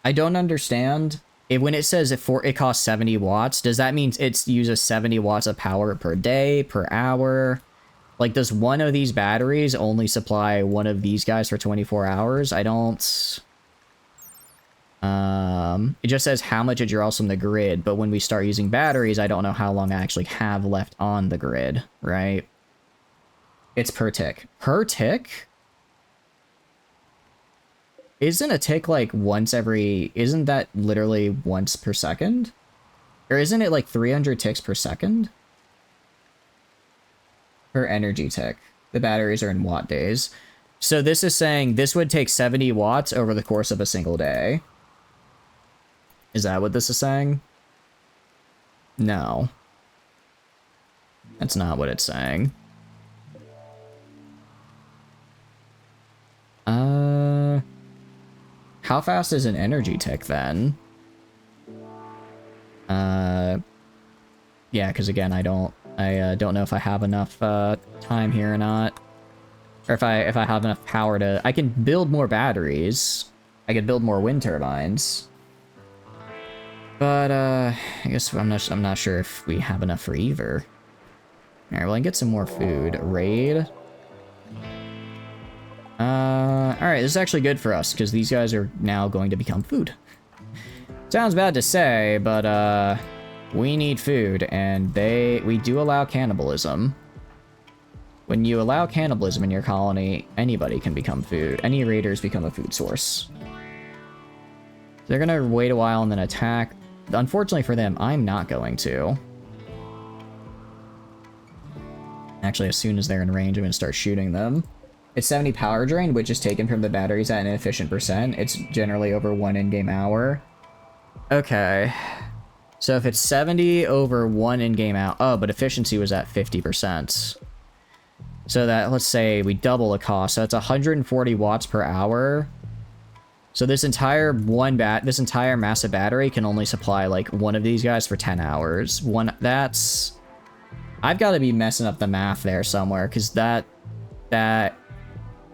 understand. When it says it costs 70 watts, does that mean it uses 70 watts of power per day, per hour? Like, does one of these batteries only supply one of these guys for 24 hours? I don't... it just says how much it draws from the grid, but when we start using batteries, I don't know how long I actually have left on the grid, right? It's per tick. Per tick? Isn't a tick like once every... Isn't that literally once per second? Or isn't it like 300 ticks per second? Per energy tick. The batteries are in watt days. So this is saying this would take 70 watts over the course of a single day. Is that what this is saying? No. That's not what it's saying. How fast is an energy tick then? Yeah, because again, I don't know if I have enough time here or not, or if I have enough power to. I can build more batteries. I could build more wind turbines. But I guess I'm not sure if we have enough for either. All right, well, I can get some more food. Raid. All right, this is actually good for us because these guys are now going to become food. Sounds bad to say, but we need food, and we do allow cannibalism. When you allow cannibalism in your colony, anybody can become food. Any raiders become a food source. They're gonna wait a while and then attack. Unfortunately for them, I'm not going to. Actually, as soon as they're in range, I'm gonna start shooting them. It's 70 power drain, which is taken from the batteries at an efficient percent. It's generally over 1 in-game hour. Okay. So if it's 70 over 1 in-game hour... Oh, but efficiency was at 50%. So that, let's say, we double the cost. So that's 140 watts per hour. So this entire massive battery can only supply, like, one of these guys for 10 hours. That's... I've got to be messing up the math there somewhere, because that...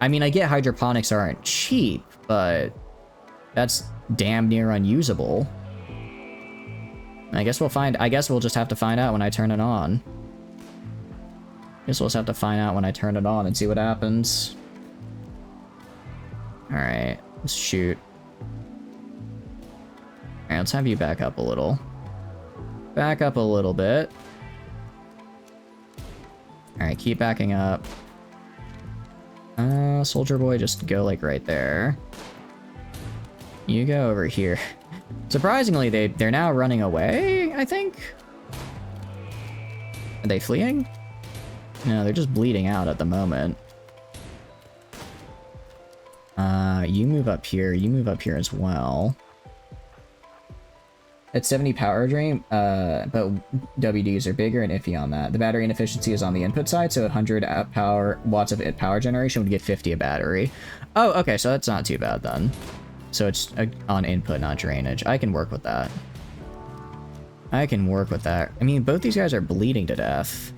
I mean, I get hydroponics aren't cheap, but that's damn near unusable. I guess we'll just have to find out when I turn it on. Guess we'll just have to find out when I turn it on and see what happens. Alright, let's shoot. Alright, let's have you back up a little. Back up a little bit. Alright, keep backing up. Soldier boy, just go like right there. You go over here. Surprisingly, they're now running away, I think? Are they fleeing? No, they're just bleeding out at the moment. You move up here. You move up here as well. At 70 power drain, but WDs are bigger and iffy on that. The battery inefficiency is on the input side, so 100 watts of power generation would get 50 a battery. Oh, okay, so that's not too bad then. So it's on input, not drainage. I can work with that. I can work with that. I mean, both these guys are bleeding to death.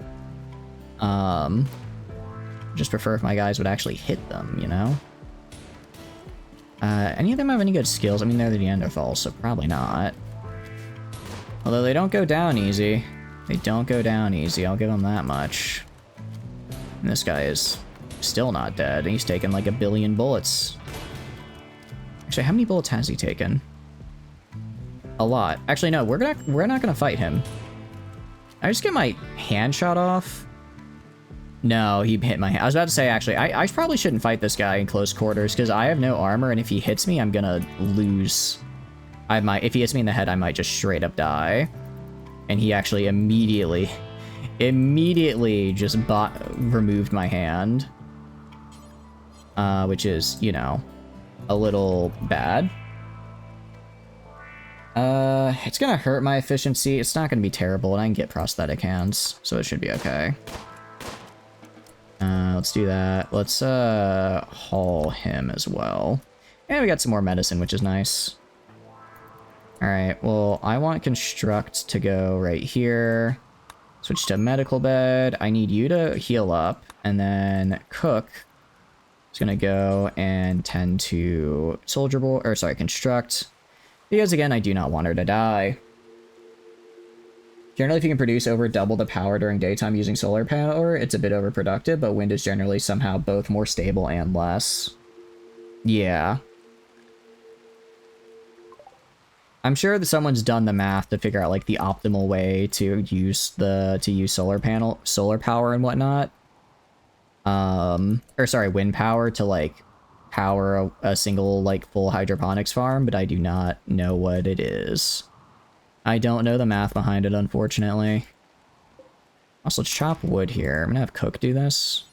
Just prefer if my guys would actually hit them, you know? Any of them have any good skills? I mean, they're the Neanderthals, so probably not. Although they don't go down easy. They don't go down easy, I'll give them that much. And this guy is still not dead. He's taken like 1 billion bullets. Actually, how many bullets has he taken? A lot. Actually, no, we're not gonna fight him. I just get my hand shot off. No, he hit my hand. I was about to say, actually, I probably shouldn't fight this guy in close quarters because I have no armor, and if he hits me, I'm gonna lose. If he hits me in the head, I might just straight up die. And he actually immediately just removed my hand. Which is, you know, a little bad. It's gonna hurt my efficiency. It's not gonna be terrible, and I can get prosthetic hands, so it should be okay. Let's do that. Let's, haul him as well. And we got some more medicine, which is nice. Alright, well, I want construct to go right here. Switch to medical bed. I need you to heal up, and then cook is gonna go and tend to soldier boy, or sorry, construct. Because again, I do not want her to die. Generally, if you can produce over double the power during daytime using solar power, it's a bit overproductive, but wind is generally somehow both more stable and less. Yeah. I'm sure that someone's done the math to figure out like the optimal way to use solar power and whatnot. Or sorry, wind power to like power a single like full hydroponics farm, but I do not know what it is. I don't know the math behind it, unfortunately. Also, let's chop wood here. I'm gonna have Cook do this.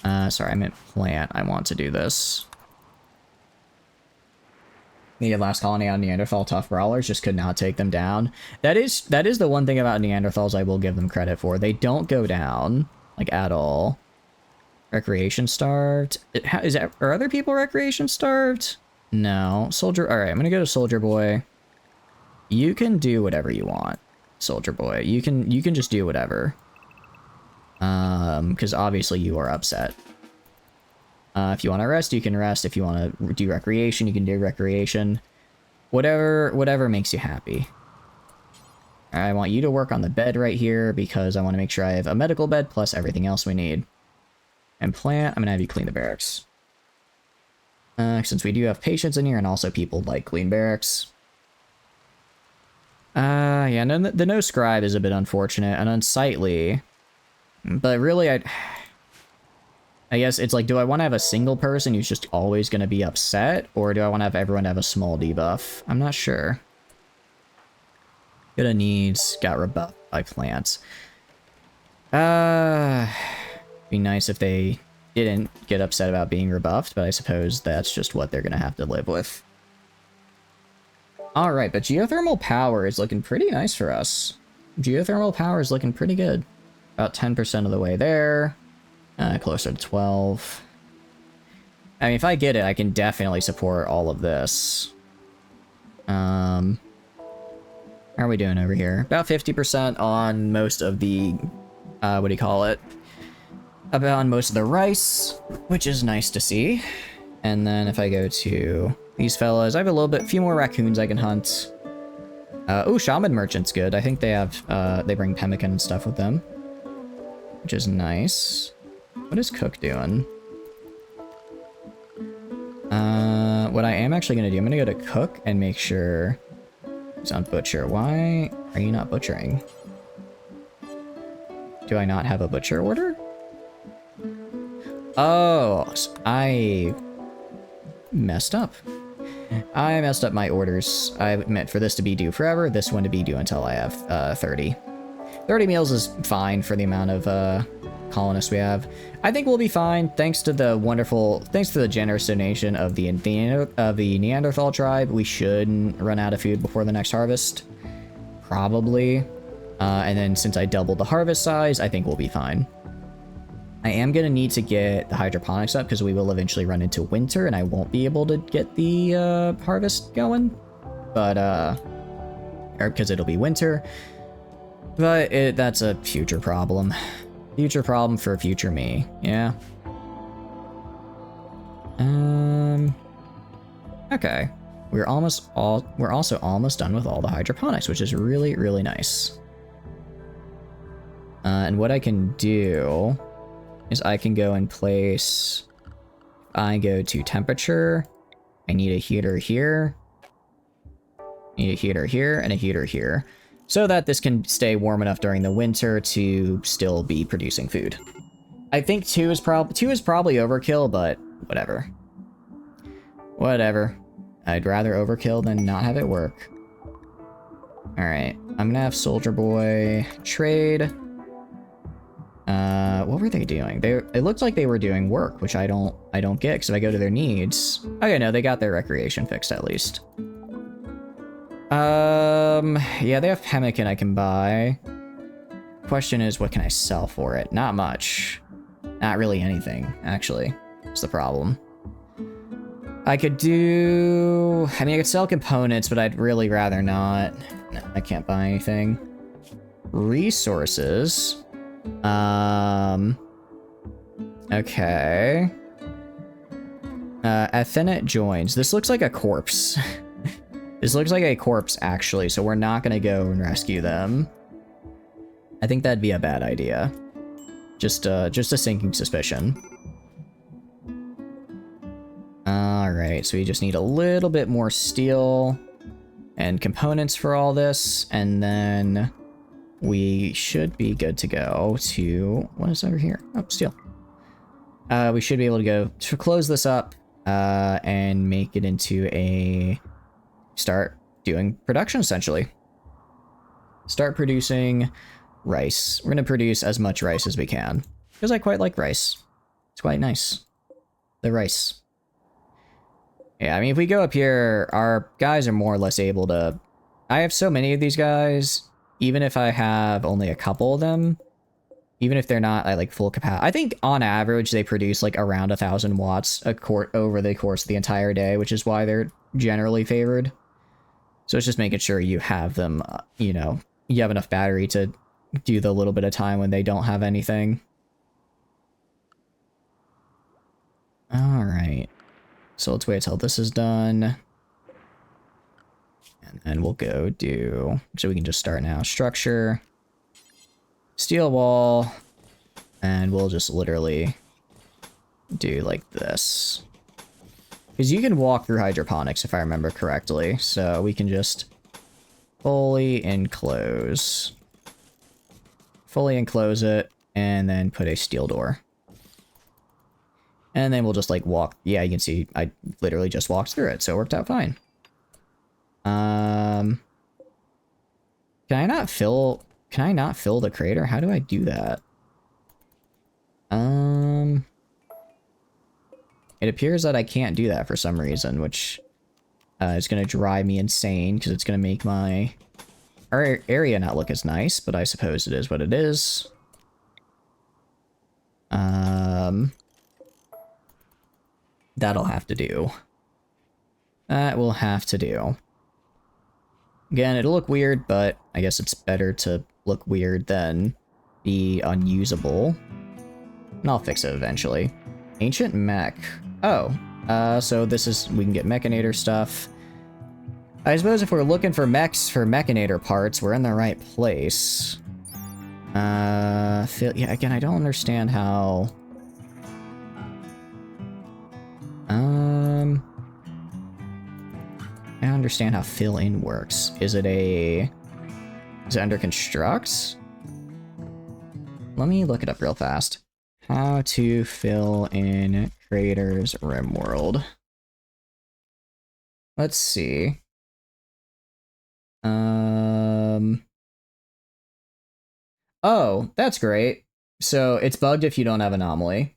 Sorry, I meant plant. I want to do this. The last colony on Neanderthal tough brawlers just could not take them down. That is the one thing about Neanderthals I will give them credit for. They don't go down, like, at all. Recreation starved. Are other people recreation starved? No. Soldier. All right, I'm gonna go to Soldier Boy. You can do whatever you want, Soldier Boy. You can just do whatever. Because obviously you are upset. If you want to rest, you can rest. If you want to do recreation, you can do recreation. Whatever makes you happy. I want you to work on the bed right here because I want to make sure I have a medical bed plus everything else we need. And plant, I'm gonna have you clean the barracks. Since we do have patients in here and also people like clean barracks. Yeah, no, the no scribe is a bit unfortunate and unsightly. But really, I guess it's like, do I want to have a single person who's just always going to be upset? Or do I want to have everyone have a small debuff? I'm not sure. Good needs, got rebuffed by plants. Be nice if they didn't get upset about being rebuffed, but I suppose that's just what they're going to have to live with. Alright, but geothermal power is looking pretty nice for us. Geothermal power is looking pretty good. About 10% of the way there. Closer to 12. I mean, if I get it, I can definitely support all of this. How are we doing over here? About 50% on most of the, what do you call it? About on most of the rice, which is nice to see. And then if I go to these fellas, I have a few more raccoons I can hunt. Oh, Shaman Merchant's good. I think they have, they bring pemmican and stuff with them. Which is nice. What is Cook doing? What I am actually gonna do, I'm gonna go to Cook and make sure he's on Butcher. Why are you not butchering? Do I not have a butcher order? Oh, I messed up. I messed up my orders. I meant for this to be due forever, this one to be due until I have 30. 30 meals is fine for the amount of colonists we have. I think we'll be fine, thanks to the generous donation of the Neanderthal tribe. We shouldn't run out of food before the next harvest. Probably. And then since I doubled the harvest size, I think we'll be fine. I am going to need to get the hydroponics up because we will eventually run into winter and I won't be able to get the harvest going. But, or because it'll be winter. But that's a future problem. Future problem for future me. Yeah. Okay. We're also almost done with all the hydroponics, which is really, really nice. And what I can do is I can go and place, I go to temperature, I need a heater here, need a heater here, and a heater here, so that this can stay warm enough during the winter to still be producing food. I think 2 is probably overkill, but whatever. Whatever. I'd rather overkill than not have it work. Alright, I'm gonna have Soldier Boy trade. What were they doing? It looked like they were doing work, which I don't get, because if I go to their needs... Okay, no, they got their recreation fixed at least. Yeah, they have pemmican I can buy. Question is, what can I sell for it? Not much. Not really anything, actually. That's the problem. I could sell components, but I'd really rather not. No, I can't buy anything. Resources. Okay. Athenate joins. This looks like a corpse. This looks like a corpse, actually, so we're not gonna go and rescue them. I think that'd be a bad idea. Just a sinking suspicion. Alright, so we just need a little bit more steel and components for all this, and then we should be good to go to... What is over here? Oh, steel. We should be able to go to close this up and make it into a... Start doing production, essentially. Start producing rice. We're going to produce as much rice as we can, because I quite like rice. It's quite nice. The rice. Yeah, I mean, if we go up here, our guys are more or less able to... I have so many of these guys, even if I have only a couple of them, even if they're not at, like, full capacity. I think, on average, they produce, like, around 1,000 watts over the course of the entire day, which is why they're generally favored. So it's just making sure you have them, you know, you have enough battery to do the little bit of time when they don't have anything. Alright. So let's wait till this is done. And then we'll go do... So we can just start now. Structure. Steel wall. And we'll just literally do like this. Because you can walk through hydroponics, if I remember correctly. So we can just fully enclose. Fully enclose it, and then put a steel door. And then we'll just, like, walk... Yeah, you can see I literally just walked through it, so it worked out fine. Can I not fill the crater? How do I do that? It appears that I can't do that for some reason, which is going to drive me insane, because it's going to make our area not look as nice, but I suppose it is what it is. That'll have to do. That will have to do. Again, it'll look weird, but I guess it's better to look weird than be unusable. And I'll fix it eventually. Ancient mech. Oh, so this is... We can get Mechanator stuff. I suppose if we're looking for mechs for Mechanator parts, we're in the right place. Yeah, again, I don't understand how... I don't understand how fill-in works. Is it under construct? Let me look it up real fast. How to fill in Creator's Rimworld. Let's see. Oh, that's great. So it's bugged if you don't have anomaly.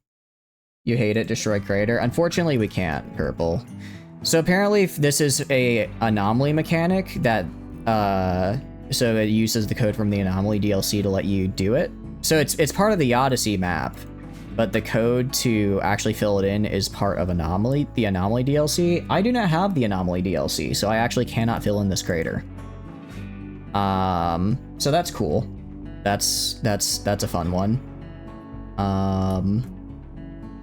You hate it, destroy crater. Unfortunately, we can't, purple. So apparently this is a anomaly mechanic that, so it uses the code from the anomaly DLC to let you do it. So it's part of the Odyssey map, but the code to actually fill it in is part of anomaly, the anomaly DLC. I do not have the anomaly DLC, so I actually cannot fill in this crater. So that's cool. That's a fun one.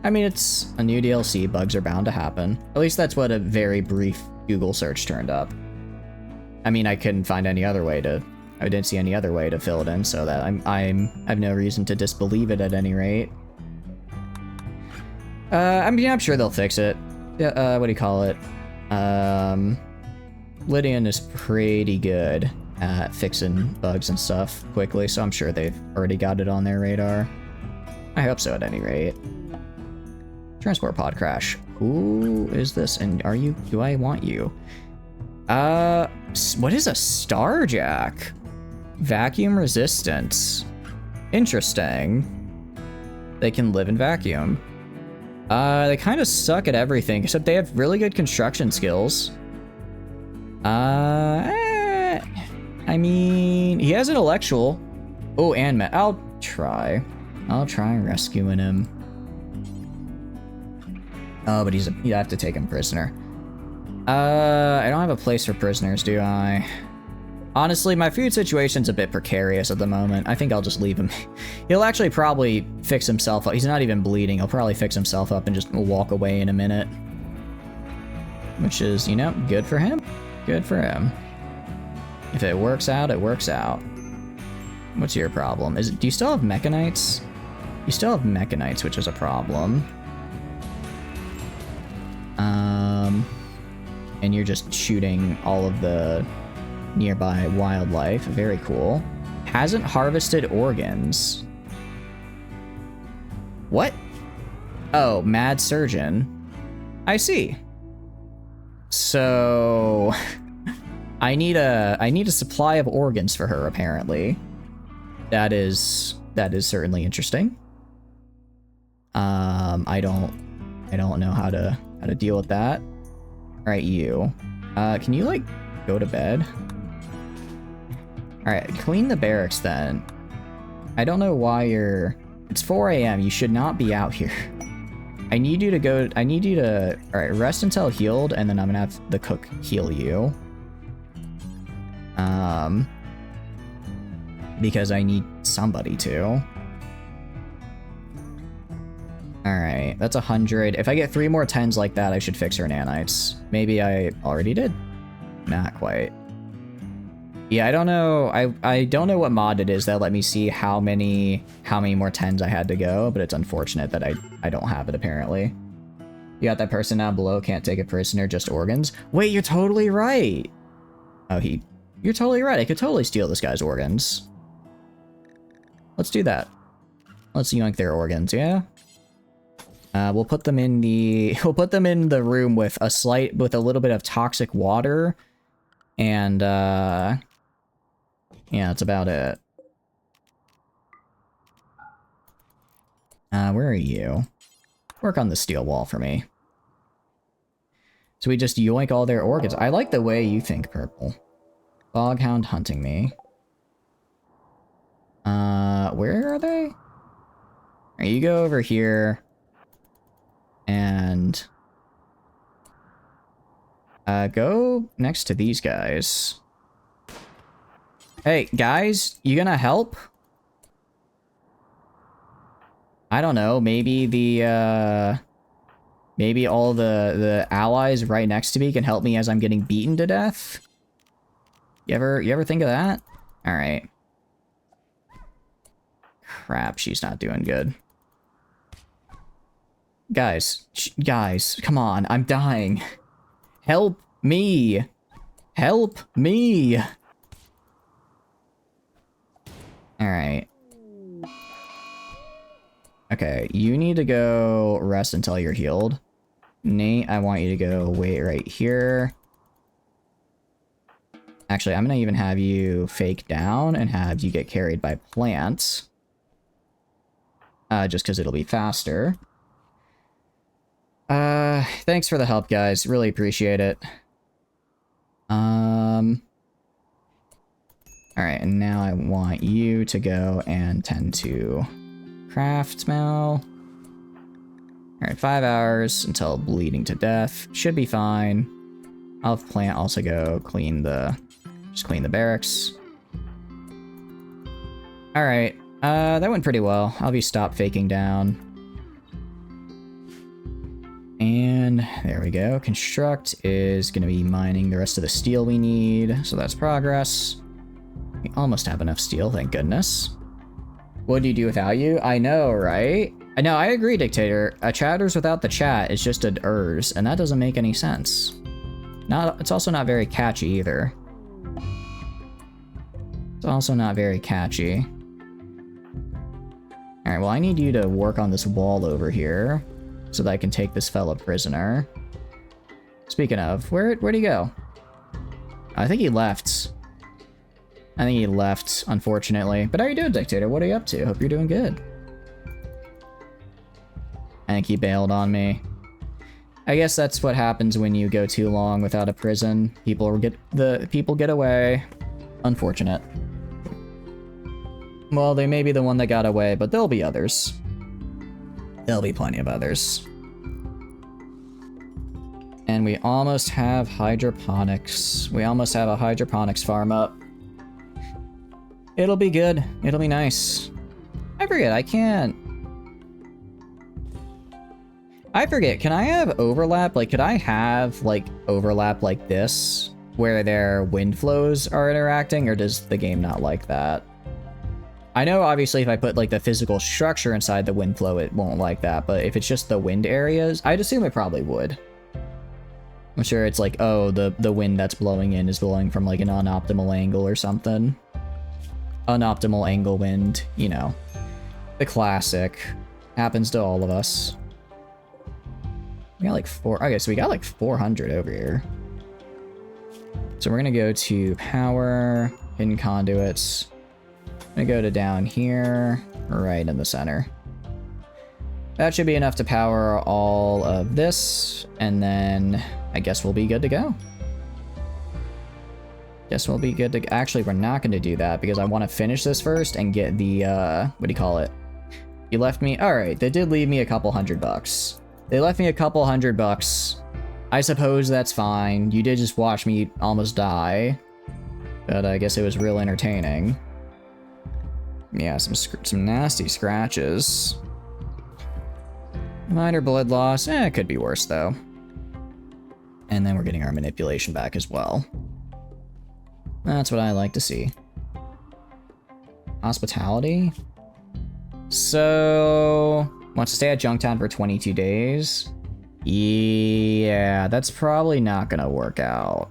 I mean, it's a new DLC, bugs are bound to happen. At least that's what a very brief Google search turned up. I mean, I couldn't find any other way to, I didn't see any other way to fill it in, so that I have no reason to disbelieve it at any rate. I mean, I'm sure they'll fix it. Yeah, what do you call it? Lydian is pretty good at fixing bugs and stuff quickly, so I'm sure they've already got it on their radar. I hope so at any rate. Transport pod crash. Who is this? And are you, do I want you? What is a Starjack? Vacuum resistance. Interesting. They can live in vacuum. They kind of suck at everything, except they have really good construction skills. I mean, he has intellectual. Oh, and I'll try rescuing him. Oh, but you have to take him prisoner. I don't have a place for prisoners, do I? Honestly, my food situation's a bit precarious at the moment. I think I'll just leave him. He'll actually probably fix himself up. He's not even bleeding. He'll probably fix himself up and just walk away in a minute. Which is, you know, good for him. Good for him. If it works out, it works out. What's your problem? Do you still have mechanites? You still have mechanites, which is a problem. And you're just shooting all of the nearby wildlife. Very cool. Hasn't harvested organs. What? Oh, mad surgeon. I see. So I need a supply of organs for her, apparently. That is certainly interesting. I don't know how to deal with that. All right, you. Can you like go to bed? All right, clean the barracks then. I don't know why you're. It's 4 a.m. You should not be out here. I need you to. All right, rest until healed, and then I'm gonna have the cook heal you. Because I need somebody to. Alright, that's 100. If I get 3 more 10s like that, I should fix her nanites. Maybe I already did. Not quite. Yeah, I don't know. I don't know what mod it is that let me see how many more 10s I had to go, but it's unfortunate that I don't have it apparently. You got that person down below, can't take a prisoner, just organs? Wait, you're totally right! Oh, you're totally right. I could totally steal this guy's organs. Let's do that. Let's yoink their organs, yeah? We'll put them in the room with a little bit of toxic water, and yeah, that's about it. Where are you? Work on the steel wall for me. So we just yoink all their organs. I like the way you think, Purple. Boghound hunting me. Where are they? All right, you go over here. And go next to these guys. Hey, guys, you gonna help? I don't know, maybe maybe all the allies right next to me can help me as I'm getting beaten to death? You ever think of that? All right. Crap, she's not doing good. Guys, come on, I'm dying. Help me. Help me. All right. Okay, you need to go rest until you're healed. Nate, I want you to go wait right here. Actually, I'm gonna even have you fake down and have you get carried by plants. just because it'll be faster. Thanks for the help, guys. Really appreciate it. Alright, and now I want you to go and tend to craft Mal. Alright, 5 hours until bleeding to death. Should be fine. I'll have Plant also go clean the barracks. Alright, that went pretty well. I'll be stop faking down. And there we go. Construct is going to be mining the rest of the steel we need. So that's progress. We almost have enough steel, thank goodness. What do you do without you? I know, right? I know, I agree, Dictator. A chatters without the chat is just an ers, and that doesn't make any sense. It's also not very catchy either. It's also not very catchy. Alright, well I need you to work on this wall over here so that I can take this fella prisoner. Speaking of, where'd he go? I think he left. I think he left, unfortunately. But how you doing, Dictator? What are you up to? Hope you're doing good. I think he bailed on me. I guess that's what happens when you go too long without a prison. People get away. Unfortunate. Well, they may be the one that got away, but there'll be others. There'll be plenty of others. And we almost have hydroponics. We almost have a hydroponics farm up. It'll be good. It'll be nice. I forget, I forget, can I have overlap? Like, could I have, like, overlap like this? Where their wind flows are interacting, or does the game not like that? I know, obviously, if I put, like, the physical structure inside the wind flow, it won't like that, but if it's just the wind areas, I'd assume it probably would. I'm sure it's like, oh, the wind that's blowing in is blowing from, like, an unoptimal angle or something. Unoptimal angle wind, you know. The classic. Happens to all of us. We got like okay, so we got like 400 over here. So we're gonna go to power, hidden conduits. I'm gonna go to down here, right in the center. That should be enough to power all of this, and then I guess we'll be good to go. Guess we'll be good to... Actually, we're not going to do that because I want to finish this first and get the, what do you call it? You left me... Alright, they did leave me a couple $100. They left me a couple $100. I suppose that's fine. You did just watch me almost die. But I guess it was real entertaining. Yeah, some nasty scratches. Minor blood loss. It could be worse, though. And then we're getting our manipulation back as well. That's what I like to see. Hospitality. So, wants to stay at Junktown for 22 days. Yeah, that's probably not gonna work out.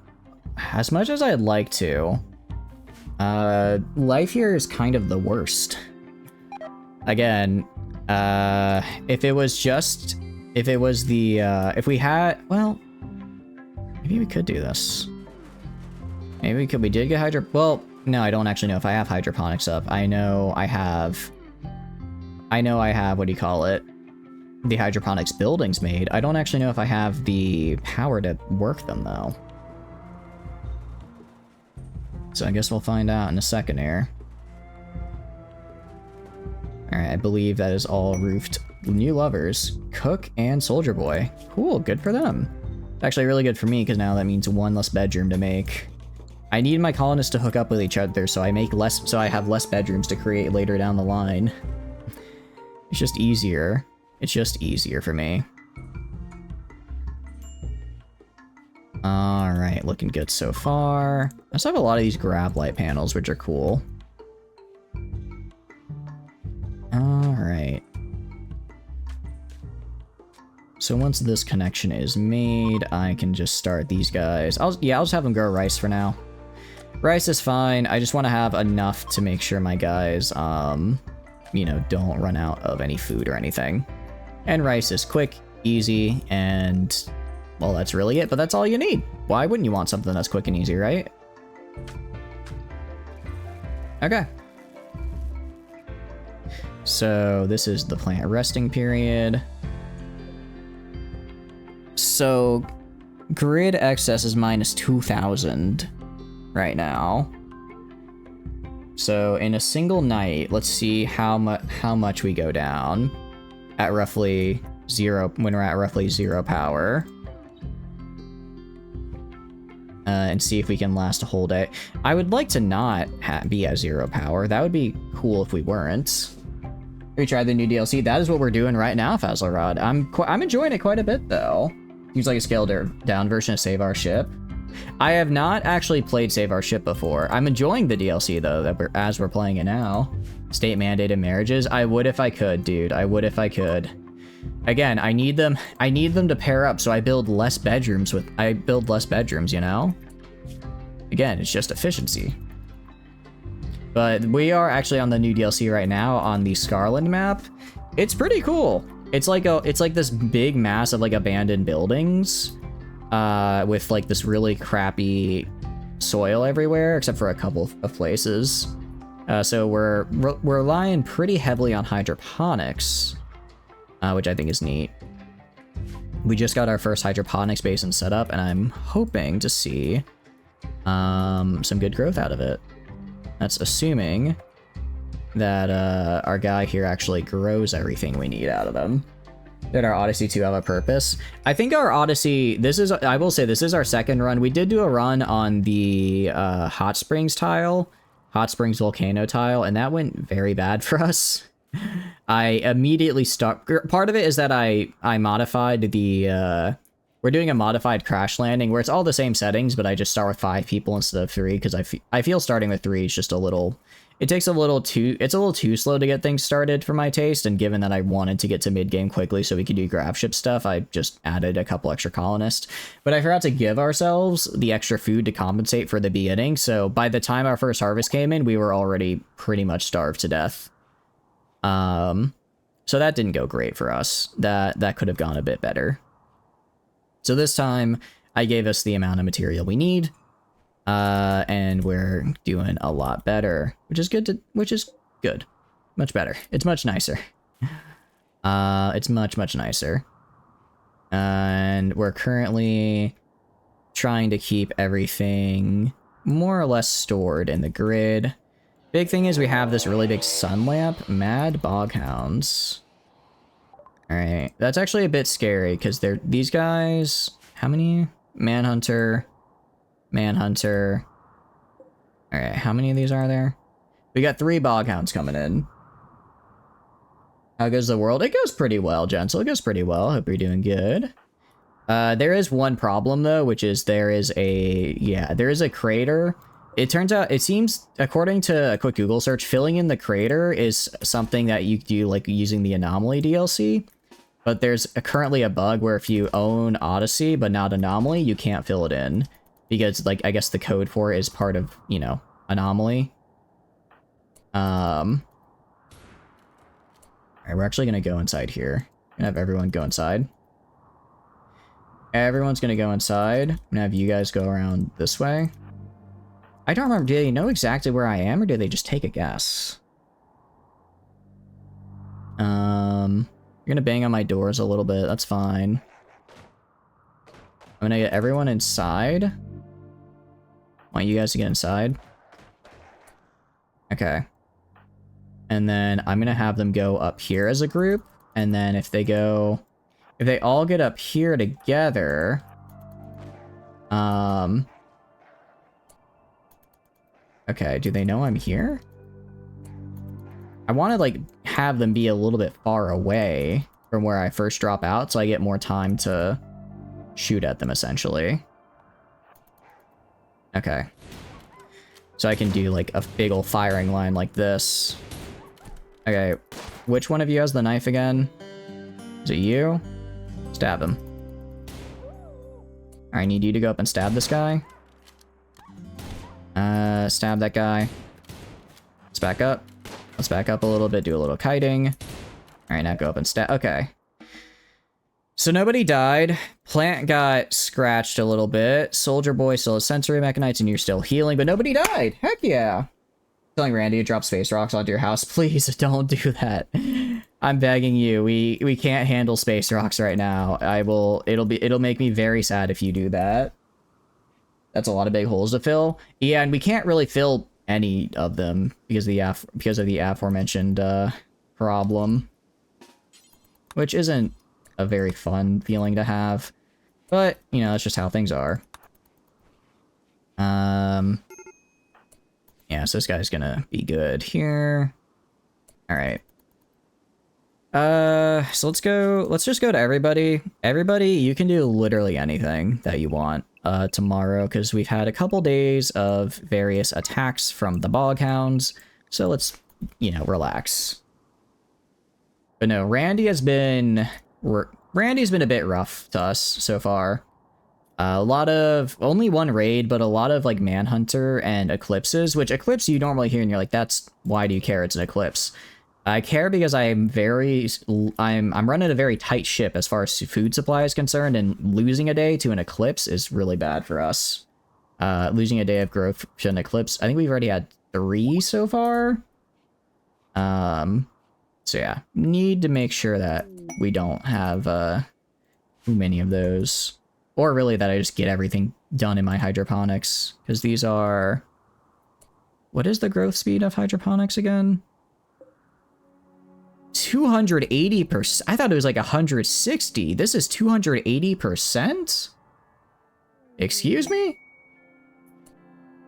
As much as I'd like to. Life here is kind of the worst. Again, if we had, well, maybe we could do this. Maybe we did get well, no, I don't actually know if I have hydroponics up. I know I have, what do you call it? The hydroponics buildings made. I don't actually know if I have the power to work them, though. So I guess we'll find out in a second here. Alright, I believe that is all roofed. New lovers, Cook and Soldier Boy. Cool, good for them. It's actually really good for me, because now that means one less bedroom to make. I need my colonists to hook up with each other so I have less bedrooms to create later down the line. It's just easier. It's just easier for me. Alright, looking good so far. I also have a lot of these grab light panels, which are cool. Alright. So once this connection is made, I can just start these guys. I'll just have them grow rice for now. Rice is fine. I just want to have enough to make sure my guys, you know, don't run out of any food or anything. And rice is quick, easy, and, well, that's really it, but that's all you need. Why wouldn't you want something that's quick and easy, right? Okay. So this is the plant resting period. So grid excess is minus 2,000 right now. So in a single night, let's see how much we go down at roughly 0 when we're at roughly 0 power. And see if we can last a whole day. I would like to not be at 0 power. That would be cool if we weren't. We tried the new DLC. That is what we're doing right now, Fazlerod. I'm enjoying it quite a bit though. Seems like a scaled down version of Save Our Ship. I have not actually played Save Our Ship before. I'm enjoying the DLC though, as we're playing it now. State mandated marriages. I would if I could, dude. I would if I could. Again, I need them to pair up, so I build less bedrooms, you know? Again, it's just efficiency. But we are actually on the new DLC right now on the Scarland map. It's pretty cool. It's like this big mass of like abandoned buildings, with like this really crappy soil everywhere, except for a couple of places. So we're relying pretty heavily on hydroponics, which I think is neat. We just got our first hydroponics basin set up, and I'm hoping to see some good growth out of it. That's assuming that our guy here actually grows everything we need out of them. Did our Odyssey 2 have a purpose? I think our Odyssey, I will say this is our second run. We did do a run on the Hot Springs tile, Hot Springs Volcano tile, and that went very bad for us. I immediately stopped. Part of it is that I modified the, we're doing a modified crash landing where it's all the same settings, but I just start with 5 people instead of 3 because I feel starting with 3 is just it's a little too slow to get things started for my taste, and given that I wanted to get to mid-game quickly so we could do grab ship stuff, I just added a couple extra colonists. But I forgot to give ourselves the extra food to compensate for the beginning, so by the time our first harvest came in, we were already pretty much starved to death. So that didn't go great for us. That could have gone a bit better. So this time, I gave us the amount of material we need. And we're doing a lot better, which is good. Much better. It's much nicer. It's much nicer. And we're currently trying to keep everything more or less stored in the grid. Big thing is we have this really big sun lamp. Mad boghounds. Alright, that's actually a bit scary because these guys, how many? Manhunter. Alright, how many of these are there? We got 3 boghounds coming in. How goes the world? It goes pretty well, Gentle. It goes pretty well. Hope you're doing good. There is one problem, though, which is there is a crater. It turns out, it seems, according to a quick Google search, filling in the crater is something that you do, like, using the Anomaly DLC. But there's currently a bug where if you own Odyssey, but not Anomaly, you can't fill it in. Because, like, I guess the code for it is part of, you know, Anomaly. Alright, we're actually gonna go inside here. Gonna have everyone go inside. Everyone's gonna go inside. I'm gonna have you guys go around this way. I don't remember, do they know exactly where I am, or do they just take a guess? You're gonna bang on my doors a little bit, that's fine. I'm gonna get everyone inside. Want you guys to get inside? Okay. And then I'm gonna have them go up here as a group, and then if they all get up here together, okay, do they know I'm here? I want to, like, have them be a little bit far away from where I first drop out, so I get more time to shoot at them, essentially. Okay. So I can do, like, a big ol' firing line like this. Okay, which one of you has the knife again? Is it you? Stab him. I need you to go up and stab this guy. Stab that guy. Let's back up. Let's back up a little bit, do a little kiting. Alright, now go up and stab. Okay. So nobody died. Plant got scratched a little bit. Soldier Boy still has sensory mechanites and you're still healing, but nobody died. Heck yeah. Telling Randy to drop space rocks onto your house. Please don't do that. I'm begging you. We can't handle space rocks right now. It'll make me very sad if you do that. That's a lot of big holes to fill. Yeah, and we can't really fill any of them because of the aforementioned problem. Which isn't a very fun feeling to have. But, you know, that's just how things are. Yeah, so this guy's gonna be good here. Alright. So let's just go to everybody. Everybody, you can do literally anything that you want tomorrow, because we've had a couple days of various attacks from the boghounds. So let's, you know, relax. But no, Randy's been a bit rough to us so far. A lot of, only one raid, but a lot of like Manhunter and Eclipses, which Eclipse you normally hear and you're like, that's, why do you care? It's an Eclipse. I care because I'm running a very tight ship as far as food supply is concerned, and losing a day to an Eclipse is really bad for us. Losing a day of growth to an Eclipse, I think we've already had 3 so far. So yeah, need to make sure that we don't have too many of those. Or really that I just get everything done in my hydroponics. Because these are... What is the growth speed of hydroponics again? 280%. I thought it was like 160. This is 280%? Excuse me?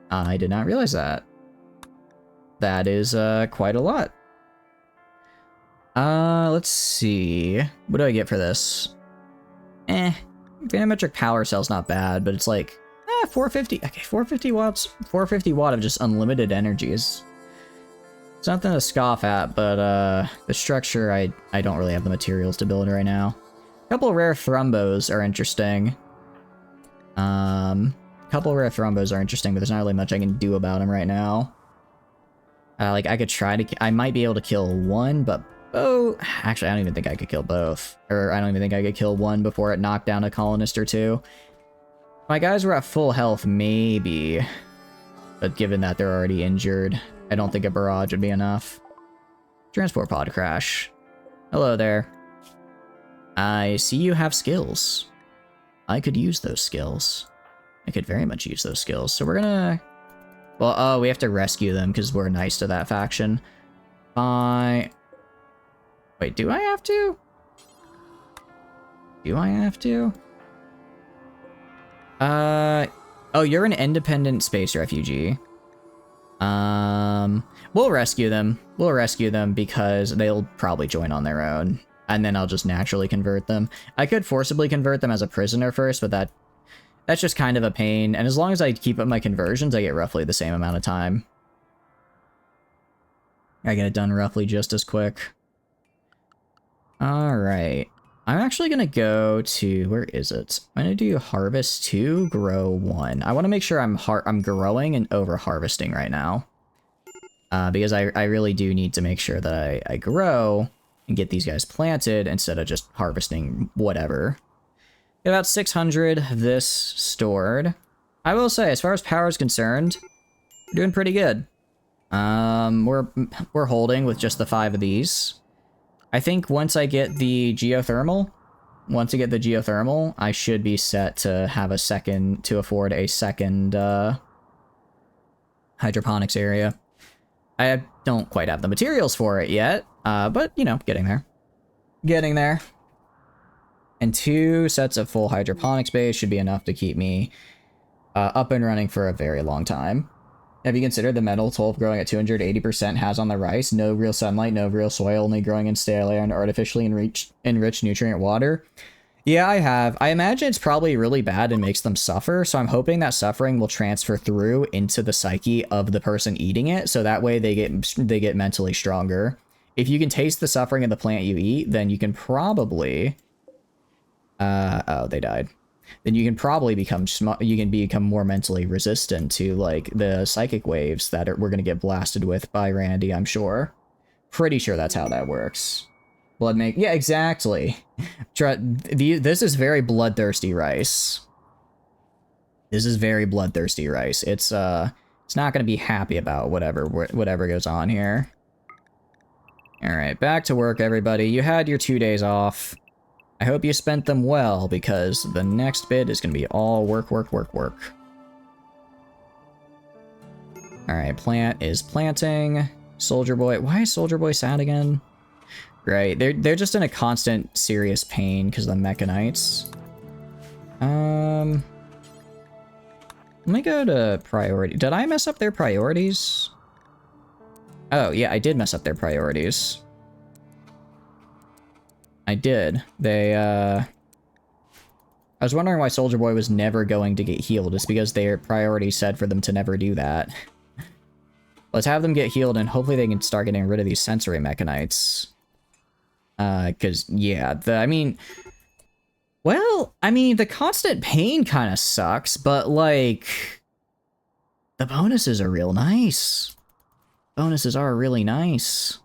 I did not realize that. That is quite a lot. Let's see. What do I get for this? Vanometric power cell's not bad, but it's like 450. Okay, 450 watts. 450 watt of just unlimited energy is something to scoff at, but the structure I don't really have the materials to build right now. A couple rare thrombos are interesting. But there's not really much I can do about them right now. Like I could try to, I might be able to kill one, but oh, actually, I don't even think I could kill both. Or I don't even think I could kill one before it knocked down a colonist or two. My guys were at full health, maybe. But given that they're already injured, I don't think a barrage would be enough. Transport pod crash. Hello there. I see you have skills. I could use those skills. I could very much use those skills. So we're gonna... Well, oh, we have to rescue them because we're nice to that faction. Wait, do I have to? Do I have to? Oh, you're an independent space refugee. We'll rescue them. We'll rescue them because they'll probably join on their own. And then I'll just naturally convert them. I could forcibly convert them as a prisoner first, but that's just kind of a pain. And as long as I keep up my conversions, I get roughly the same amount of time. I get it done roughly just as quick. Alright. I'm actually gonna go to... Where is it? I'm gonna do Harvest 2, Grow 1. I want to make sure I'm growing and over-harvesting right now. Because I really do need to make sure that I grow and get these guys planted instead of just harvesting whatever. Get about 600 of this stored. I will say, as far as power is concerned, we're doing pretty good. We're holding with just the 5 of these. I think once I get the geothermal, I should be set to have afford a second hydroponics area. I don't quite have the materials for it yet, but, you know, getting there. Getting there. And 2 sets of full hydroponics base should be enough to keep me up and running for a very long time. Have you considered the metal 12 growing at 280% has on the rice? No real sunlight, no real soil, only growing in stale air and artificially enriched nutrient water. Yeah, I have. I imagine it's probably really bad and makes them suffer, so I'm hoping that suffering will transfer through into the psyche of the person eating it, so that way they get mentally stronger. If you can taste the suffering of the plant you eat, then you can probably... oh, they died. Then you can probably become more mentally resistant to, like, the psychic waves that we're gonna get blasted with by Randy, I'm sure. Pretty sure that's how that works. Yeah, exactly. This is very bloodthirsty rice. This is very bloodthirsty rice. It's It's not going to be happy about whatever goes on here. All right, back to work, everybody. You had your 2 days off. I hope you spent them well, because the next bit is going to be all work, work, work, work. All right, plant is planting. Soldier Boy. Why is Soldier Boy sad again? Right, they're just in a constant serious pain because of the Mechanites. Let me go to priority. Did I mess up their priorities? Oh, yeah, I did mess up their priorities. I did. I was wondering why Soldier Boy was never going to get healed. It's because their priority said for them to never do that. Let's have them get healed, and hopefully they can start getting rid of these sensory Mechanites. Because, yeah, the constant pain kind of sucks, but, like, the bonuses are real nice. Bonuses are really nice.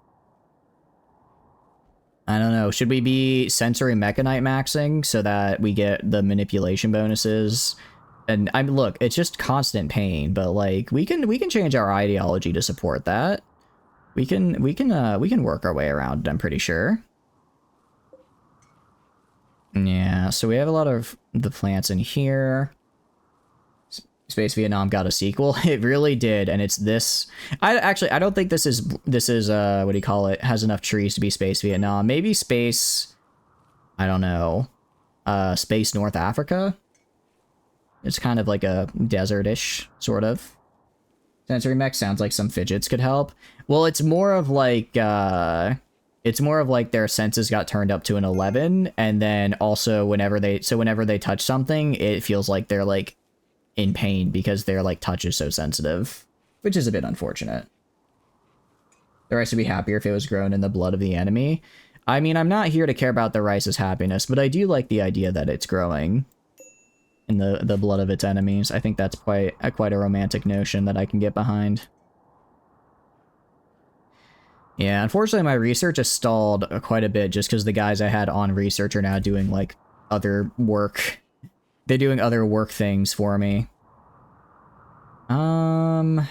I don't know, should we be sensory Mechanite maxing so that we get the manipulation bonuses? And look, it's just constant pain, but like we can change our ideology to support that. We can work our way around it, I'm pretty sure. Yeah, so we have a lot of the plants in here. Space Vietnam got a sequel. It really did, and it's this. I don't think this is what do you call it? Has enough trees to be Space Vietnam. Maybe Space, I don't know, Space North Africa. It's kind of like a desert-ish sort of. Sensory mech sounds like some fidgets could help. Well, it's more of like their senses got turned up to an 11, and then also whenever they touch something, it feels like they're like in pain because their like touch is so sensitive, which is a bit unfortunate. The rice would be happier if it was grown in the blood of the enemy. I mean, I'm not here to care about the rice's happiness, but I do like the idea that it's growing in the blood of its enemies. I think that's quite a romantic notion that I can get behind. Yeah, unfortunately my research has stalled quite a bit just because the guys I had on research are now doing like other work. They're doing other work things for me. There's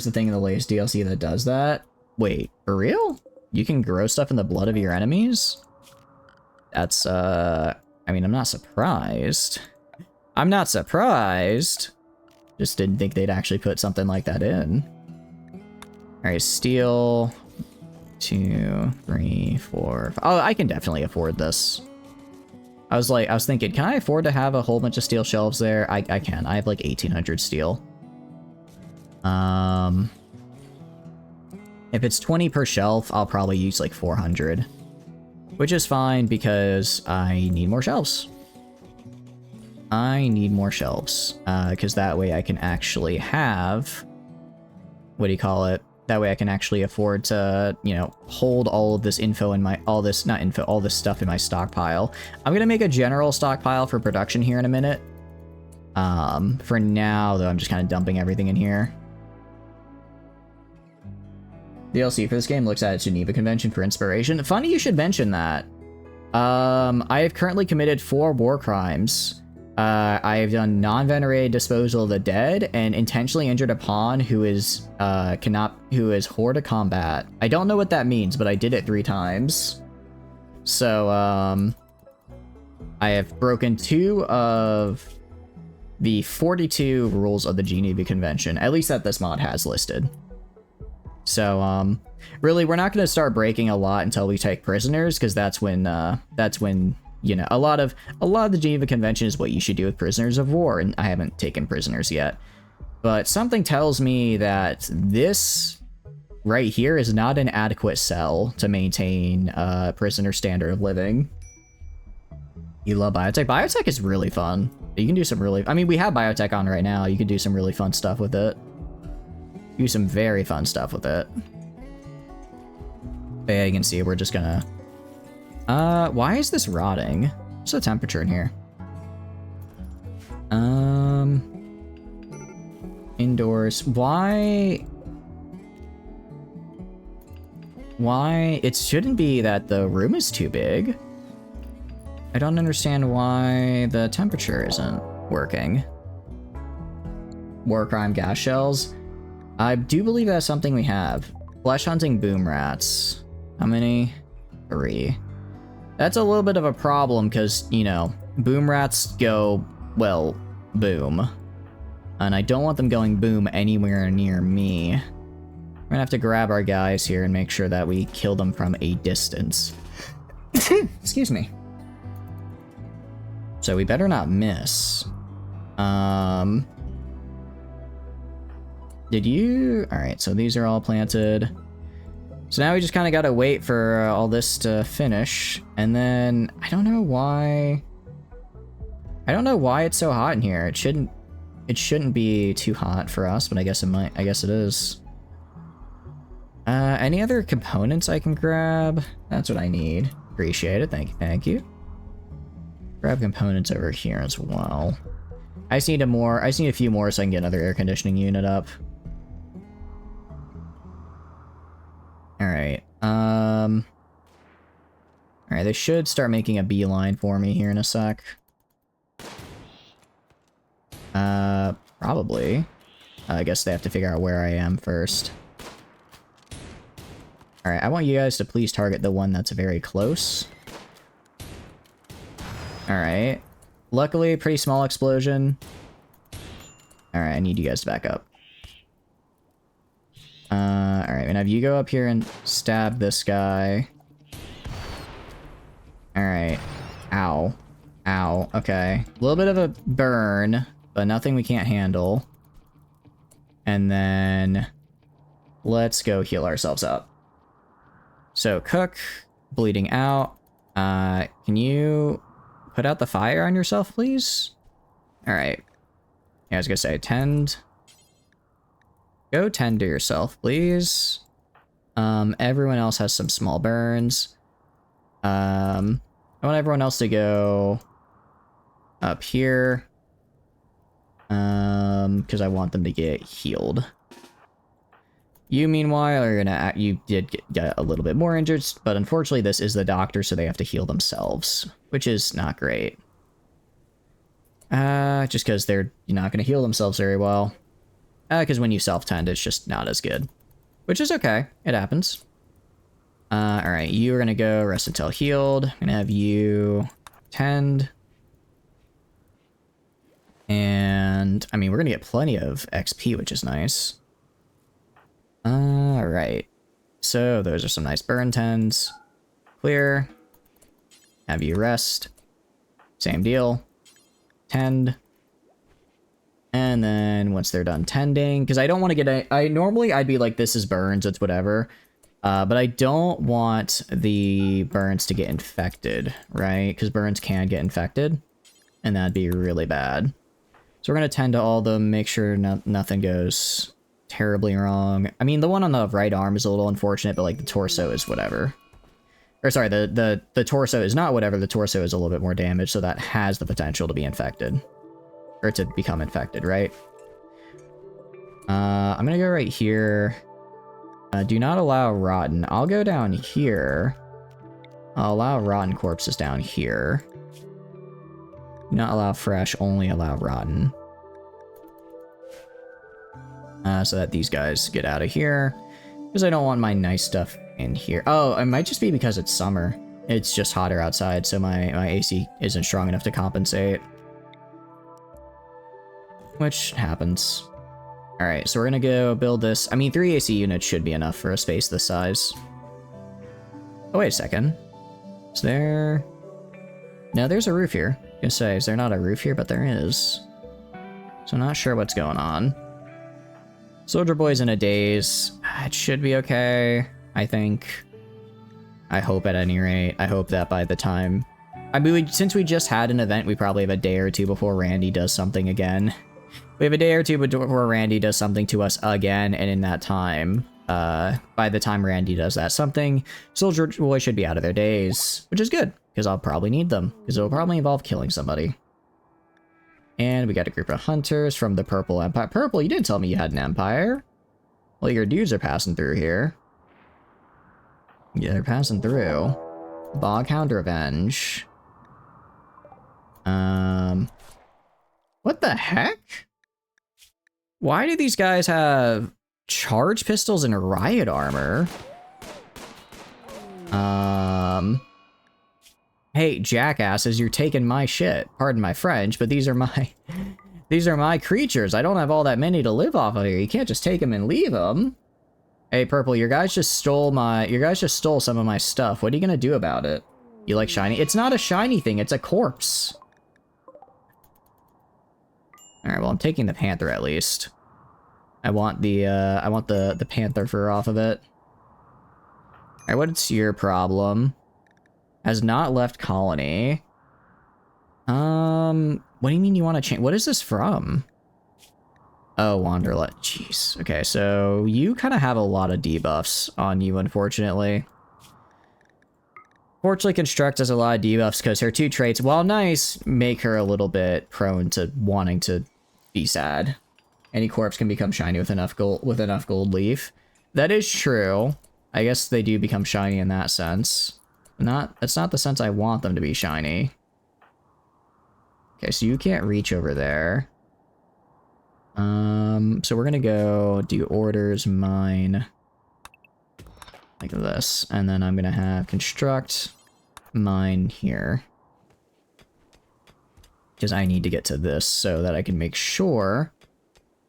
the thing in the latest DLC that does that. Wait, for real? You can grow stuff in the blood of your enemies? That's, I mean, I'm not surprised. I'm not surprised. Just didn't think they'd actually put something like that in. Alright, steel. 2, 3, 4, 5. Oh, I can definitely afford this. I was thinking, can I afford to have a whole bunch of steel shelves there? I can. I have like 1,800 steel. If it's 20 per shelf, I'll probably use like 400. Which is fine because I need more shelves. I need more shelves. Because that way I can actually have... What do you call it? That way I can actually afford to, you know, hold all of this info in my... all this stuff in my stockpile. I'm gonna make a general stockpile for production here in a minute. For now, though, I'm just kind of dumping everything in here. DLC for this game looks at its Geneva Convention for inspiration. Funny you should mention that. I have currently committed 4 war crimes. I have done non-venerated disposal of the dead and intentionally injured a pawn who is hors de combat. I don't know what that means, but I did it 3 times. So, I have broken 2 of the 42 rules of the Geneva Convention, at least that this mod has listed. So, really, we're not going to start breaking a lot until we take prisoners, because that's when, you know, a lot of the Geneva Convention is what you should do with prisoners of war, and I haven't taken prisoners yet. But something tells me that this right here is not an adequate cell to maintain prisoner standard of living. You love biotech? Biotech is really fun. You can do some really... I mean, we have biotech on right now. You can do some really fun stuff with it. Do some very fun stuff with it. But yeah, you can see we're just gonna... why is this rotting? What's the temperature in here? Indoors. Why? It shouldn't be that the room is too big. I don't understand why the temperature isn't working. war crime gas shells. I do believe that's something we have. Flesh hunting boom rats. How many? 3. That's a little bit of a problem because, you know, boom rats go, well, boom. And I don't want them going boom anywhere near me. We're gonna have to grab our guys here and make sure that we kill them from a distance. Excuse me. So we better not miss. Did you? Alright, so these are all planted. So now we just kind of gotta wait for all this to finish. And then, I don't know why it's so hot in here. It shouldn't be too hot for us, but I guess it is. Any other components I can grab? That's what I need. Appreciate it, thank you. Grab components over here as well. I just need a few more so I can get another air conditioning unit up. Alright, alright, they should start making a beeline for me here in a sec. Probably. I guess they have to figure out where I am first. Alright, I want you guys to please target the one that's very close. Alright. Luckily, pretty small explosion. Alright, I need you guys to back up. Alright, and have you go up here and stab this guy. Alright. Ow. Ow. Okay. A little bit of a burn, but nothing we can't handle. And then let's go heal ourselves up. So, cook, bleeding out. Can you put out the fire on yourself, please? Alright. Yeah, I was gonna say, tend. Go tend to yourself, please. Everyone else has some small burns. I want everyone else to go up here. Because I want them to get healed. You, meanwhile, are gonna... You did get a little bit more injured, but unfortunately this is the doctor, so they have to heal themselves, which is not great. Just because they're not gonna heal themselves very well. Because when you self-tend, it's just not as good. Which is okay. It happens. Alright, you are gonna go rest until healed. I'm gonna have you tend. And, I mean, we're gonna get plenty of XP, which is nice. Alright. So, those are some nice burn tends. Clear. Have you rest. Same deal. Tend. And then once they're done tending, because I don't want to get normally I'd be like, this is burns, it's whatever. But I don't want the burns to get infected, right? Because burns can get infected, and that'd be really bad. So we're going to tend to all of them, make sure nothing goes terribly wrong. I mean, the one on the right arm is a little unfortunate, but like the torso is whatever. Or sorry, the torso is not whatever, the torso is a little bit more damaged, so that has the potential to be infected. Or to become infected, right? I'm gonna go right here. Do not allow rotten. I'll go down here. I'll allow rotten corpses down here. Do not allow fresh, only allow rotten. So that these guys get out of here. Because I don't want my nice stuff in here. Oh, it might just be because it's summer. It's just hotter outside, so my AC isn't strong enough to compensate. Which happens. Alright, so we're gonna go build this. I mean, 3 AC units should be enough for a space this size. Oh, wait a second. Is there... No, there's a roof here. I was gonna say, is there not a roof here? But there is. So I'm not sure what's going on. Soldier Boy's in a daze. It should be okay, I think. I hope at any rate. I hope that by the time... I mean, since we just had an event, we probably have a day or two before Randy does something again. We have a day or two before Randy does something to us again, and in that time, by the time Randy does that something, Soldier Boy should be out of their days, which is good, because I'll probably need them, because it'll probably involve killing somebody. And we got a group of hunters from the Purple Empire. Purple, you didn't tell me you had an empire. Well, your dudes are passing through here. Yeah, they're passing through. Boghound Revenge. What the heck? Why do these guys have charge pistols and riot armor? Hey, jackasses, you're taking my shit. Pardon my French, but these are my creatures. I don't have all that many to live off of here. You can't just take them and leave them. Hey, Purple, your guys just stole some of my stuff. What are you gonna do about it? You like shiny? It's not a shiny thing, it's a corpse. Alright, well, I'm taking the panther at least. I want the panther fur off of it. Alright, what's your problem? Has not left colony. What do you mean you want to change? What is this from? Oh, Wanderlust. Jeez. Okay, so you kind of have a lot of debuffs on you, unfortunately. Fortunately, Construct has a lot of debuffs because her 2 traits, while nice, make her a little bit prone to wanting to be sad. Any corpse can become shiny with enough gold leaf. That is true. I guess they do become shiny in that sense. That's not the sense I want them to be shiny. Okay, so you can't reach over there. So we're gonna go do orders mine like this, and then I'm gonna have construct mine here. Because I need to get to this so that I can make sure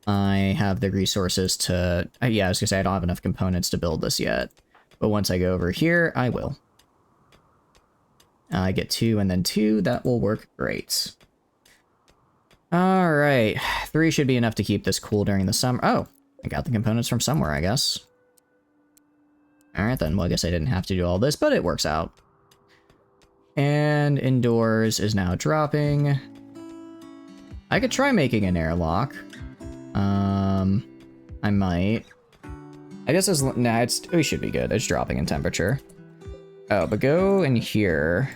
I have the resources to... yeah, I was gonna say I don't have enough components to build this yet. But once I go over here, I will. I get 2 and then 2. That will work great. Alright. 3 should be enough to keep this cool during the summer. Oh, I got the components from somewhere, I guess. Alright then, well I guess I didn't have to do all this, but it works out. And indoors is now dropping. I could try making an airlock. I might. I guess we should be good. It's dropping in temperature. Oh, but go in here.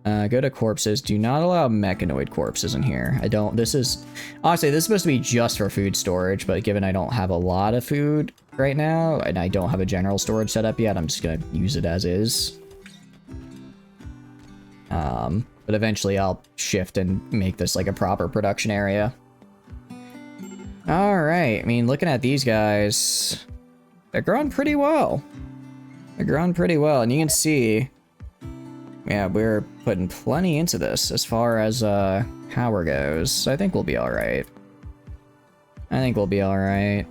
Go to corpses. Do not allow mechanoid corpses in here. Honestly, this is supposed to be just for food storage, but given I don't have a lot of food right now, and I don't have a general storage set up yet, I'm just gonna use it as is. But eventually I'll shift and make this like a proper production area. Alright, I mean, looking at these guys, they're growing pretty well. They're growing pretty well, and you can see, yeah, we're putting plenty into this as far as power goes, so I think we'll be alright. I think we'll be alright.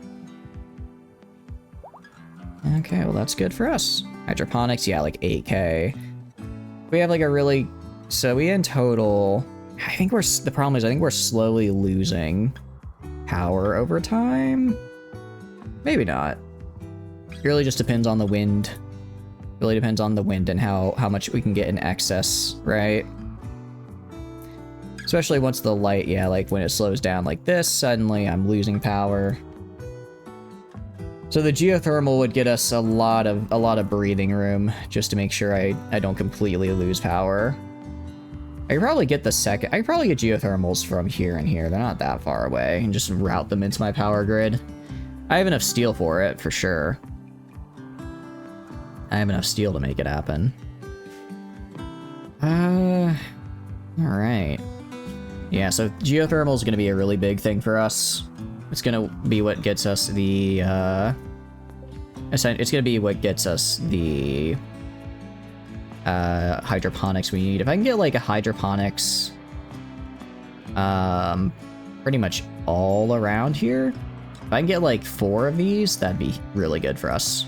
Okay, well that's good for us. Hydroponics, yeah, like 8K. We have like a really... So we in total... the problem is I think we're slowly losing power over time? Maybe not. It really just depends on the wind. Really depends on the wind and how much we can get in excess, right? Especially once the light, yeah, like when it slows down like this, suddenly I'm losing power. So the geothermal would get us a lot of breathing room just to make sure I don't completely lose power. I could probably get I could probably get geothermals from here and here. They're not that far away, and just route them into my power grid. I have enough steel for it, for sure. I have enough steel to make it happen. Alright. Yeah, so geothermal is going to be a really big thing for us. It's going to be what gets us the, it's going to be what gets us the, hydroponics we need. If I can get, like, a hydroponics, pretty much all around here, if I can get, like, 4 of these, that'd be really good for us.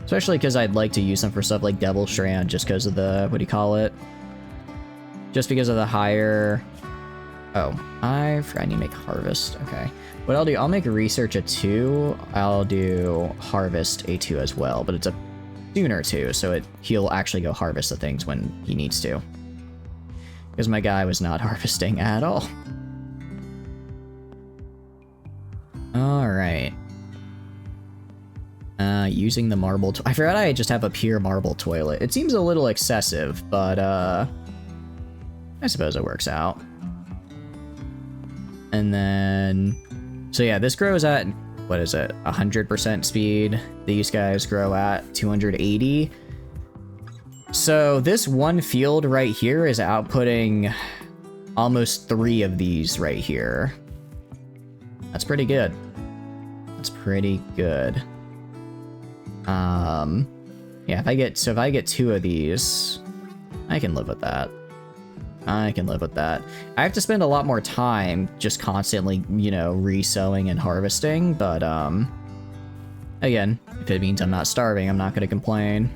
Especially because I'd like to use them for stuff like Devil Strand, just because of the, what do you call it? Just because of the higher... Oh, I need to make Harvest. Okay. What I'll do, I'll make Research a 2. I'll do Harvest a 2 as well, but it's a sooner 2, so he'll actually go harvest the things when he needs to. Because my guy was not harvesting at all. Alright. Using the marble... I forgot I just have a pure marble toilet. It seems a little excessive, but, I suppose it works out. And then... So yeah, this grows at... What is it? 100% speed. These guys grow at 280. So this one field right here is outputting almost 3 of these right here. That's pretty good. That's pretty good. Yeah, if I get 2 of these, I can live with that. I can live with that. I have to spend a lot more time just constantly, you know, re-sowing and harvesting, but, again, if it means I'm not starving, I'm not gonna complain.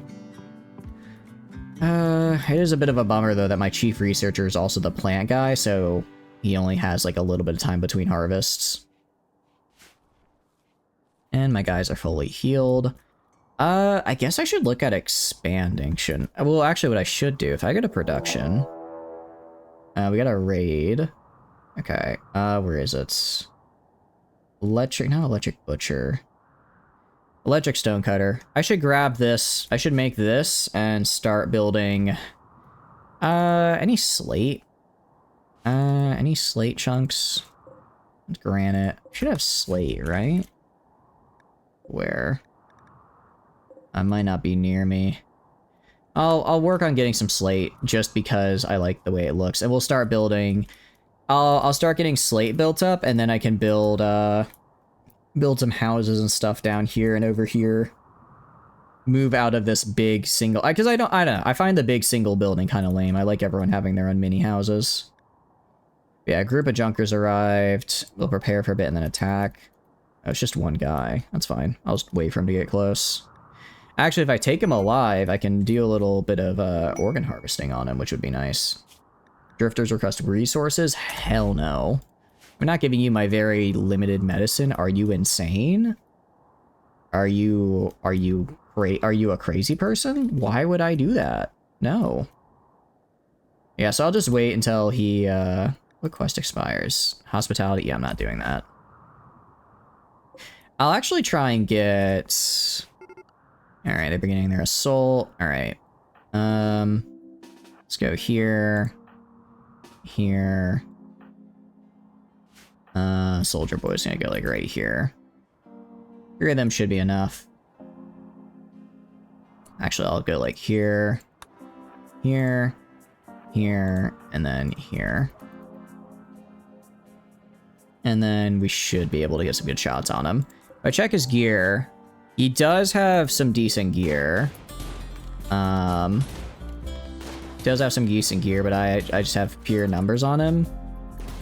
It is a bit of a bummer, though, that my chief researcher is also the plant guy, so he only has, like, a little bit of time between harvests. And my guys are fully healed. I guess I should look at expanding, shouldn't... Well, actually, what I should do, if I go to production... we got a raid. Okay, where is it? Electric butcher. Electric stonecutter. I should grab this. I should make this and start building... any slate? Any slate chunks? Granite. Should have slate, right? Where? Might not be near me. I'll work on getting some slate just because I like the way it looks, and we'll start building. I'll start getting slate built up, and then I can build some houses and stuff down here and over here. Move out of this big single, because I don't know. I find the big single building kind of lame. I like everyone having their own mini houses. Yeah, a group of junkers arrived. We'll prepare for a bit and then attack. Oh, it's just one guy. That's fine. I'll just wait for him to get close. Actually, if I take him alive, I can do a little bit of organ harvesting on him, which would be nice. Drifters request resources? Hell no. I'm not giving you my very limited medicine. Are you insane? Are you a crazy person? Why would I do that? No. Yeah, so I'll just wait until he, what quest expires? Hospitality? Yeah, I'm not doing that. I'll actually try and get... Alright, they're beginning their assault. Alright. Let's go here. Here. Soldier Boy's gonna go, like, right here. 3 of them should be enough. Actually, I'll go, like, here. Here. Here. And then here. And then we should be able to get some good shots on him. If I check his gear... He does have some decent gear. Does have some decent gear, but I just have pure numbers on him.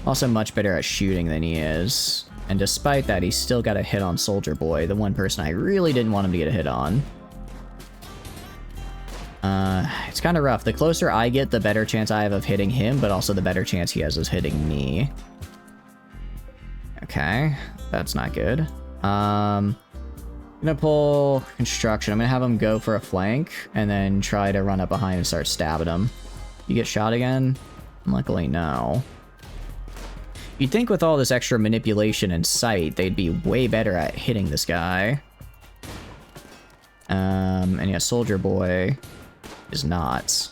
Also much better at shooting than he is. And despite that, he's still got a hit on Soldier Boy, the one person I really didn't want him to get a hit on. It's kind of rough. The closer I get, the better chance I have of hitting him, but also the better chance he has of hitting me. Okay, that's not good. I'm gonna pull construction. I'm gonna have him go for a flank and then try to run up behind and start stabbing him. You get shot again? Luckily, no. You'd think with all this extra manipulation and sight, they'd be way better at hitting this guy. And yeah, Soldier Boy is not.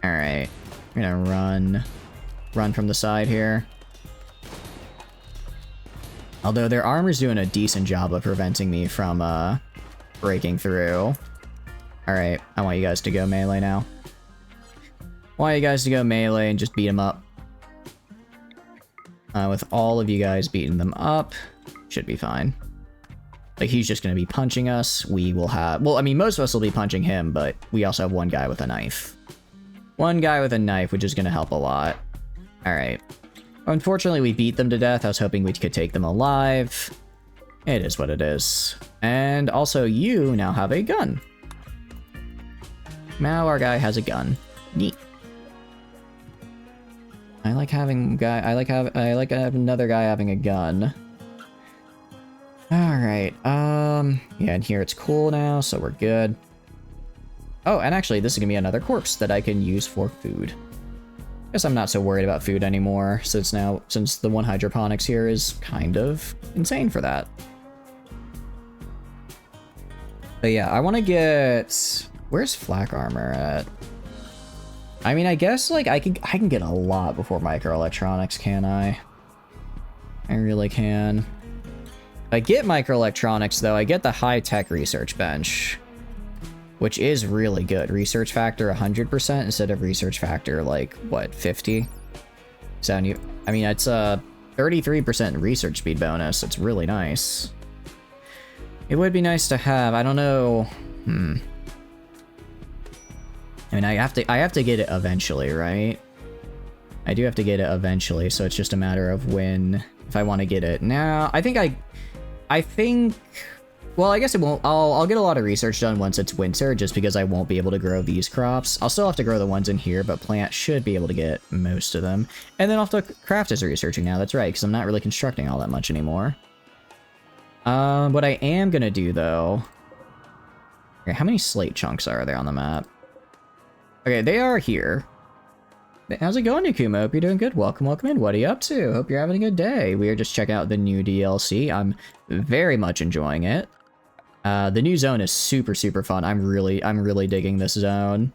Alright. I'm gonna run from the side here. Although their armor's doing a decent job of preventing me from, breaking through. Alright, I want you guys to go melee now. I want you guys to go melee and just beat them up. With all of you guys beating them up, should be fine. Like, he's just gonna be punching us. We will have... Well, I mean, most of us will be punching him, but we also have one guy with a knife. One guy with a knife, which is gonna help a lot. Alright. Unfortunately, we beat them to death. I was hoping we could take them alive. It is what it is. And also, you now have a gun. Now our guy has a gun. Neat. I like having another guy having a gun. Alright, yeah, and here it's cool now, so we're good. Oh, and actually, this is gonna be another corpse that I can use for food. Guess I'm not so worried about food anymore, since the one hydroponics here is kind of insane for that. But yeah, I want to get... Where's flak armor at? I mean, I guess, like, I can get a lot before microelectronics, can I? I really can. If I get microelectronics, though, I get the high-tech research bench, which is really good. Research factor 100% instead of research factor, like, what, 50? So, I mean, it's 33% research speed bonus. It's really nice. It would be nice to have. I don't know. I mean, I have to get it eventually, right? I do have to get it eventually, so it's just a matter of when, if I want to get it now. I think, well, I guess it won't. I'll get a lot of research done once it's winter, just because I won't be able to grow these crops. I'll still have to grow the ones in here, but plant should be able to get most of them. And then I'll have to craft is researching now. That's right, because I'm not really constructing all that much anymore. What I am gonna do though. Okay, how many slate chunks are there on the map? Okay, they are here. How's it going, Nikuma? Hope you're doing good. Welcome, welcome in. What are you up to? Hope you're having a good day. We are just checking out the new DLC. I'm very much enjoying it. The new zone is super, super fun. I'm really digging this zone.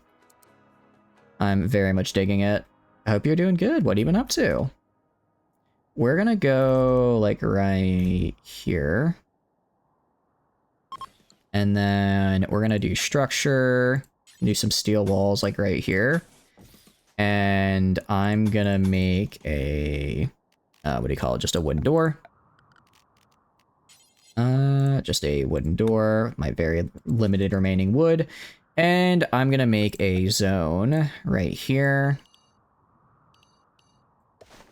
I'm very much digging it. I hope you're doing good. What have you been up to? We're gonna go, like, right here. And then we're gonna do structure, do some steel walls, like, right here. And I'm gonna make a, what do you call it? Just a wooden door. Just a wooden door, my very limited remaining wood. And I'm gonna make a zone right here.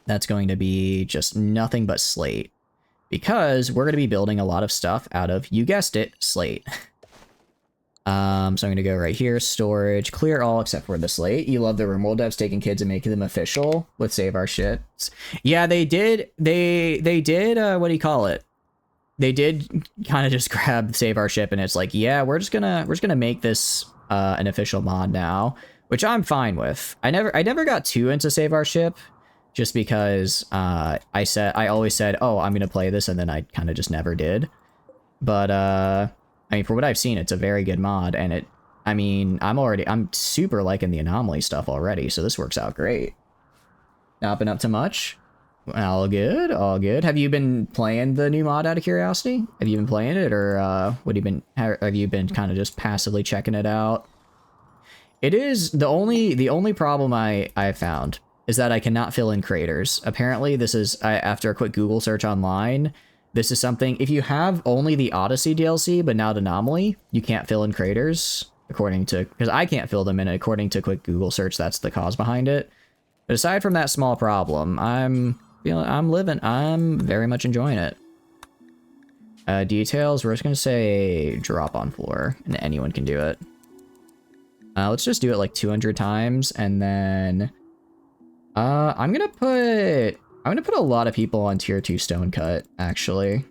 That's going to be just nothing but slate. Because we're gonna be building a lot of stuff out of, you guessed it, slate. So I'm gonna go right here, storage, clear all except for the slate. You love the Rimworld devs taking kids and making them official with save our shit. Yeah, they did, they did, what do you call it? They did kind of just grab save our ship and it's like, yeah, we're just gonna make this, an official mod now, which I'm fine with. I never got too into save our ship just because, I always said, oh, I'm gonna play this, and then I kind of just never did. But, I mean, for what I've seen, it's a very good mod, and I'm super liking the anomaly stuff already, so this works out great. Not been up to much? All good, all good. Have you been playing the new mod out of curiosity? Have you been playing it, or, have you been kind of just passively checking it out? It is, the only problem I found is that I cannot fill in craters. Apparently, this is, after a quick Google search online, this is something, if you have only the Odyssey DLC, but not Anomaly, you can't fill in craters, according to, because I can't fill them in, according to quick Google search, that's the cause behind it. But aside from that small problem, I'm very much enjoying it. Details, we're just gonna say drop on floor, and anyone can do it. Let's just do it like 200 times, and then, I'm gonna put a lot of people on tier 2 stone cut, actually.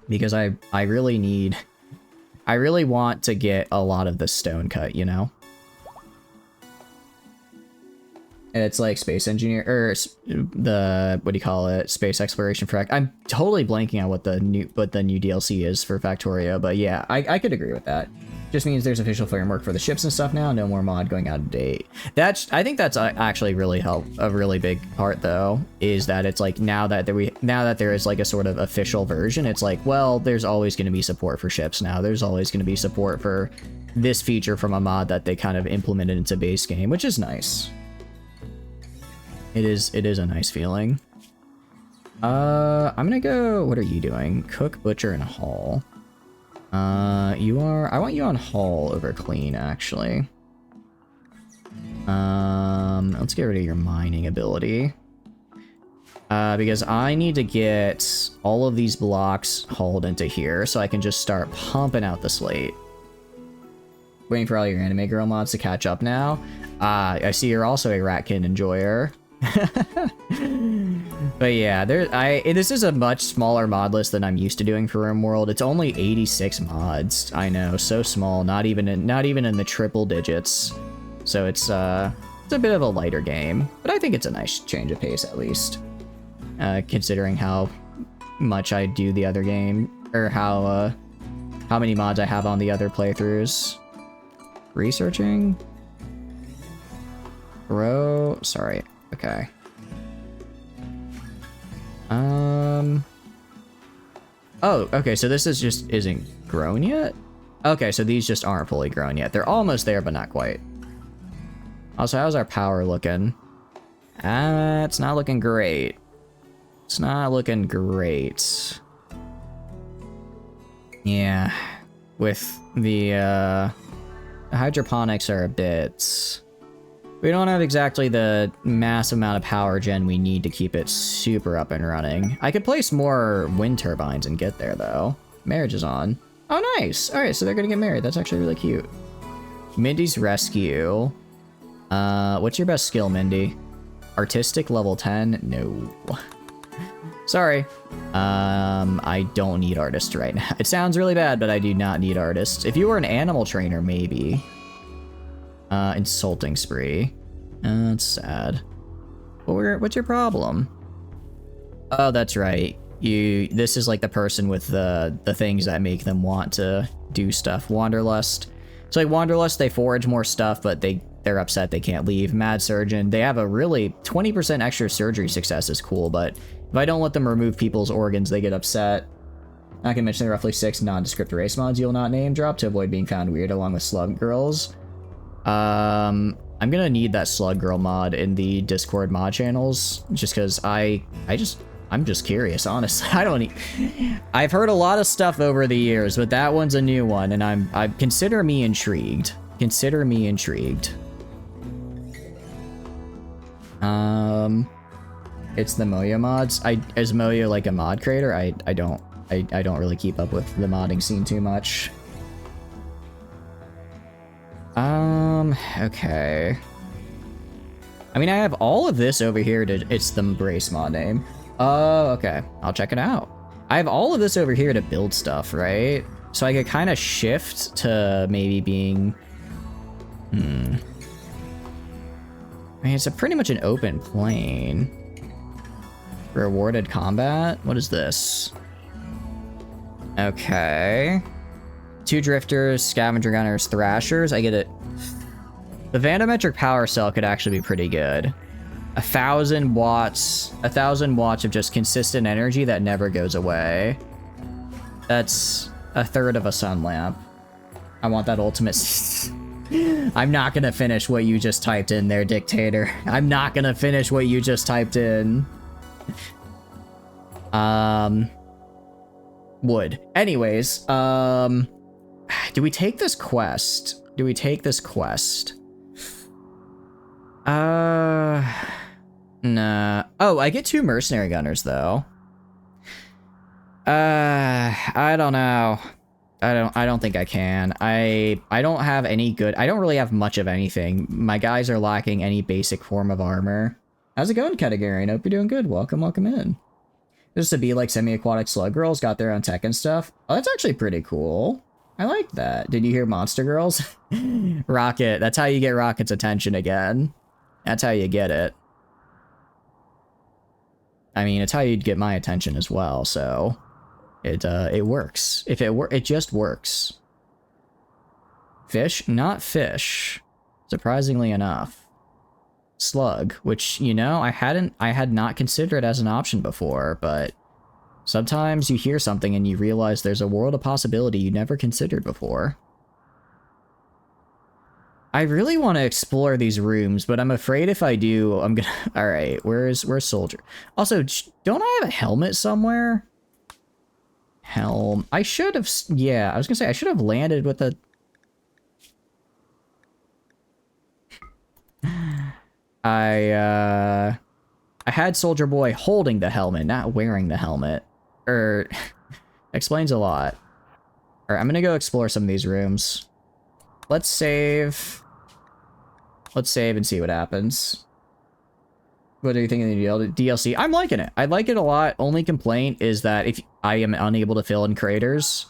Because I really want to get a lot of the stone cut, you know? And it's like space engineer, or the, what do you call it? Space exploration for, I'm totally blanking on what the new DLC is for Factorio, but yeah, I could agree with that. Just means there's official framework for the ships and stuff now. No more mod going out of date. I think that's actually really a really big part though, is that it's like now that there is like a sort of official version, it's like, well, there's always going to be support for ships now. There's always going to be support for this feature from a mod that they kind of implemented into base game, which is nice. It is a nice feeling. I'm gonna go, what are you doing? Cook, butcher, and haul. I want you on haul over clean, actually. Let's get rid of your mining ability. Because I need to get all of these blocks hauled into here so I can just start pumping out the slate. Waiting for all your anime girl mods to catch up now. I see you're also a Ratkin enjoyer. But yeah, this is a much smaller mod list than I'm used to doing for Rimworld. It's only 86 mods. I know, so small, not even in the triple digits. So it's a bit of a lighter game, but I think it's a nice change of pace at least. Considering how much I do the other game, or how many mods I have on the other playthroughs. Researching? Grow, sorry. Okay. Oh, okay, so this isn't grown yet? Okay, so these just aren't fully grown yet. They're almost there, but not quite. Also, how's our power looking? It's not looking great. It's not looking great. Yeah, with the hydroponics are a bit... We don't have exactly the massive amount of power gen we need to keep it super up and running. I could place more wind turbines and get there, though. Marriage is on. Oh, nice! Alright, so they're gonna get married. That's actually really cute. Mindy's rescue. What's your best skill, Mindy? Artistic level 10? No. Sorry. I don't need artist right now. It sounds really bad, but I do not need artists. If you were an animal trainer, maybe. Insulting spree. That's sad. What's your problem? Oh, that's right. This is like the person with the things that make them want to do stuff. Wanderlust. So like Wanderlust, they forage more stuff, but they're upset they can't leave. Mad Surgeon, they have a really 20% extra surgery success is cool, but if I don't let them remove people's organs, they get upset. I can mention the roughly 6 nondescript race mods you'll not name drop to avoid being found weird, along with slug girls. I'm gonna need that slug girl mod in the Discord mod channels, just because I'm just curious, honestly. I've heard a lot of stuff over the years, but that one's a new one, and consider me intrigued. Consider me intrigued. It's the Moyo mods. Is Moyo like a mod creator? I don't really keep up with the modding scene too much. Okay. I mean, I have all of this over here it's the Embrace mod name. Oh, okay. I'll check it out. I have all of this over here to build stuff, right? So I could kind of shift to maybe being... I mean, it's pretty much an open plane. Rewarded combat? What is this? Okay. 2 drifters, scavenger gunners, thrashers. I get it. The Vandometric power cell could actually be pretty good. 1,000 watts. 1,000 watts of just consistent energy that never goes away. That's a third of a sun lamp. I want that ultimate. I'm not gonna finish what you just typed in there, dictator. I'm not gonna finish what you just typed in. Would. Anyways, do we take this quest? Do we take this quest? Nah. Oh, I get 2 mercenary gunners, though. I don't know. I don't think I can. I don't have any good... I don't really have much of anything. My guys are lacking any basic form of armor. How's it going, Ketagarian? Hope you're doing good. Welcome in. Just to be like semi-aquatic slug girls, got their own tech and stuff. Oh, that's actually pretty cool. I like that. Did you hear Monster Girls? Rocket. That's how you get Rocket's attention again. That's how you get it. I mean, it's how you'd get my attention as well, so... It works. It just works. Fish? Not fish. Surprisingly enough. Slug, which, you know, I had not considered as an option before, but sometimes you hear something and you realize there's a world of possibility you never considered before. I really want to explore these rooms, but I'm afraid if I do, I'm gonna... Alright, where's Soldier? Also, don't I have a helmet somewhere? Helm. I should have... Yeah, I was gonna say, I should have landed with a... I had Soldier Boy holding the helmet, not wearing the helmet. Explains a lot. Alright, I'm gonna go explore some of these rooms. Let's save. Let's save and see what happens. What do you think of the DLC? I'm liking it. I like it a lot. Only complaint is that if I am unable to fill in craters,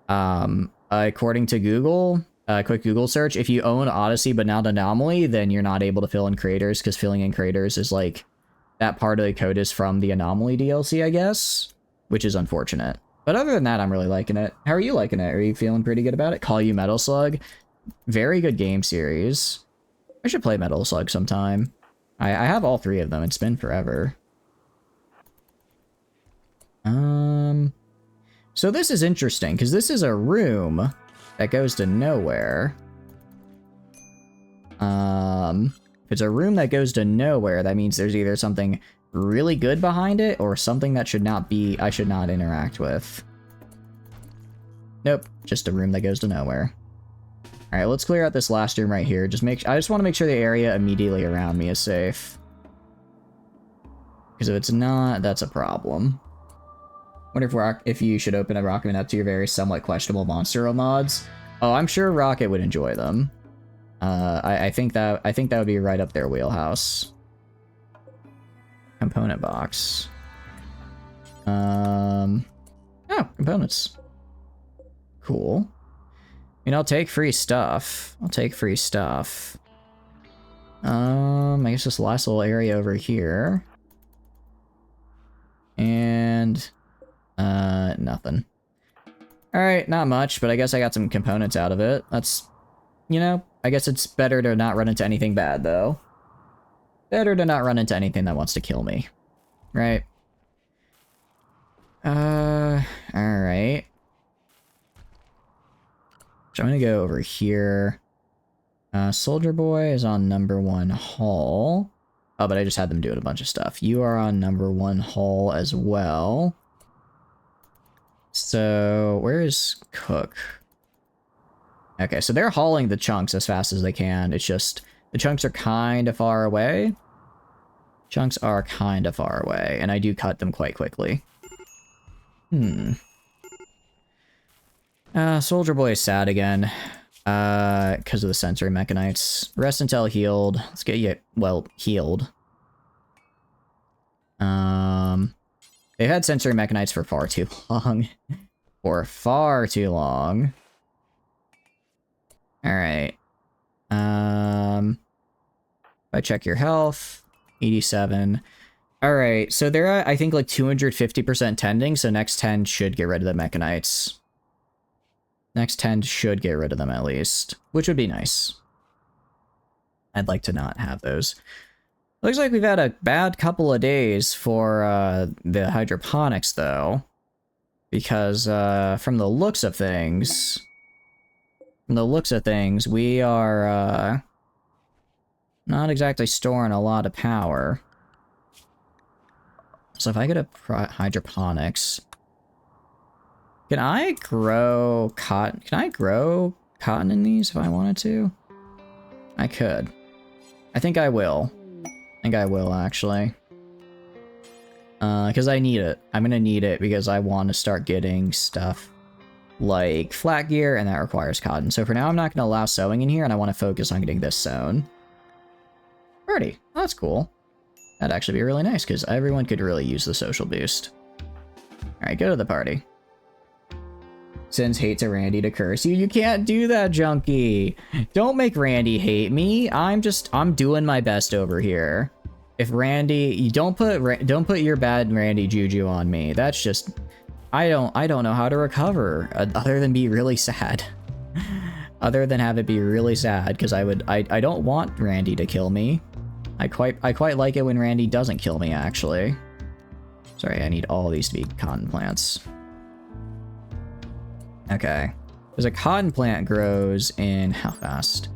according to Google, quick Google search, if you own Odyssey but not Anomaly, then you're not able to fill in craters because filling in craters is like that part of the code is from the Anomaly DLC, I guess, which is unfortunate. But other than that, I'm really liking it. How are you liking it? Are you feeling pretty good about it? Call You Metal Slug. Very good game series. I should play Metal Slug sometime. I have all 3 of them. It's been forever. So this is interesting, because this is a room that goes to nowhere. If it's a room that goes to nowhere, that means there's either something really good behind it, or something that I should not interact with. Nope, just a room that goes to nowhere. Alright, let's clear out this last room right here. I just want to make sure the area immediately around me is safe. Because if it's not, that's a problem. Wonder if you should open a Rocket up to your very somewhat questionable monster mods. Oh, I'm sure Rocket would enjoy them. I think that would be right up their wheelhouse. Component box. Oh, components. Cool. I mean, I'll take free stuff. I guess this last little area over here. And nothing. Alright, not much, but I guess I got some components out of it. That's, you know, I guess it's better to not run into anything bad, though. Better to not run into anything that wants to kill me. Right? Alright. So I'm gonna go over here. Soldier Boy is on number 1 hall. Oh, but I just had them doing a bunch of stuff. You are on number 1 hall as well. So, where is Cook? Okay, so they're hauling the chunks as fast as they can. It's just, the chunks are kind of far away. Chunks are kind of far away, and I do cut them quite quickly. Soldier Boy is sad again. Because of the sensory mechanites. Rest until healed. Let's get you, well, healed. They've had sensory mechanites for far too long. For far too long. Alright. If I check your health, 87. Alright, so they're at, I think, like 250% tending, so next 10 should get rid of the mechanites. Next 10 should get rid of them at least, which would be nice. I'd like to not have those. Looks like we've had a bad couple of days for the hydroponics, though. Because from the looks of things... we are not exactly storing a lot of power. So if I go to hydroponics... Can I grow cotton? Can I grow cotton in these if I wanted to? I could. I think I will. Actually. Because I need it. I'm gonna need it because I want to start getting stuff like flat gear, and that requires cotton. So for now, I'm not gonna allow sewing in here, and I want to focus on getting this sewn. Party. Oh, that's cool. That'd actually be really nice, because everyone could really use the social boost. Alright, go to the party. Sends hate to Randy to curse you. You can't do that, Junkie. Don't make Randy hate me. I'm doing my best over here. If Randy, you don't put your bad Randy juju on me. That's just, I don't know how to recover other than be really sad. Other than have it be really sad, because I don't want Randy to kill me. I quite like it when Randy doesn't kill me, actually. Sorry, I need all these to be cotton plants. Okay. There's a cotton plant grows in how fast?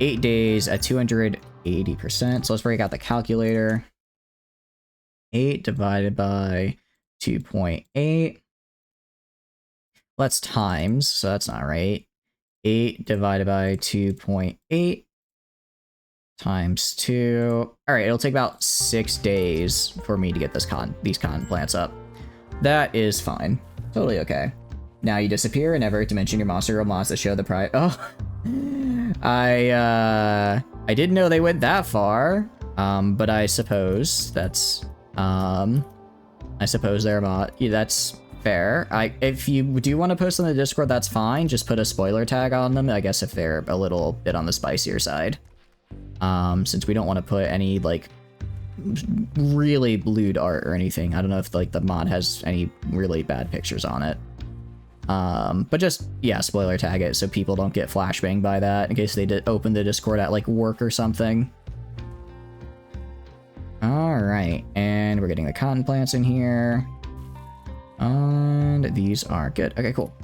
8 days at 280%. So let's break out the calculator. 8 divided by 2.8. Let's times, so that's not right. 8 divided by 2.8 times 2. Alright, it'll take about 6 days for me to get these cotton plants up. That is fine. Totally okay. Now you disappear, and never to mention your monster girl mods that show the pride. Oh, I didn't know they went that far. But I suppose that's, I suppose they're yeah, that's fair. If you do want to post on the Discord, that's fine. Just put a spoiler tag on them, I guess, if they're a little bit on the spicier side. Since we don't want to put any, like, really lewd art or anything. I don't know if, like, the mod has any really bad pictures on it. But just, yeah, spoiler tag it so people don't get flashbanged by that in case they did open the Discord at, like, work or something. Alright, and we're getting the cotton plants in here. And these are good. Okay, cool.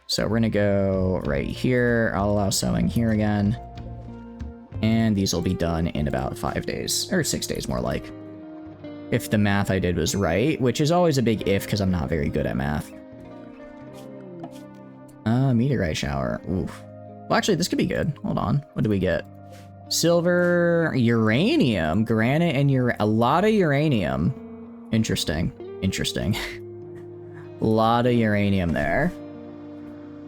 So we're gonna go right here. I'll allow sewing here again. And these will be done in about 5 days, or 6 days more like. If the math I did was right, which is always a big if because I'm not very good at math. Meteorite shower. Oof. Well, actually, this could be good. Hold on. What do we get? Silver, uranium, granite, and a lot of uranium. Interesting. Interesting. A lot of uranium there.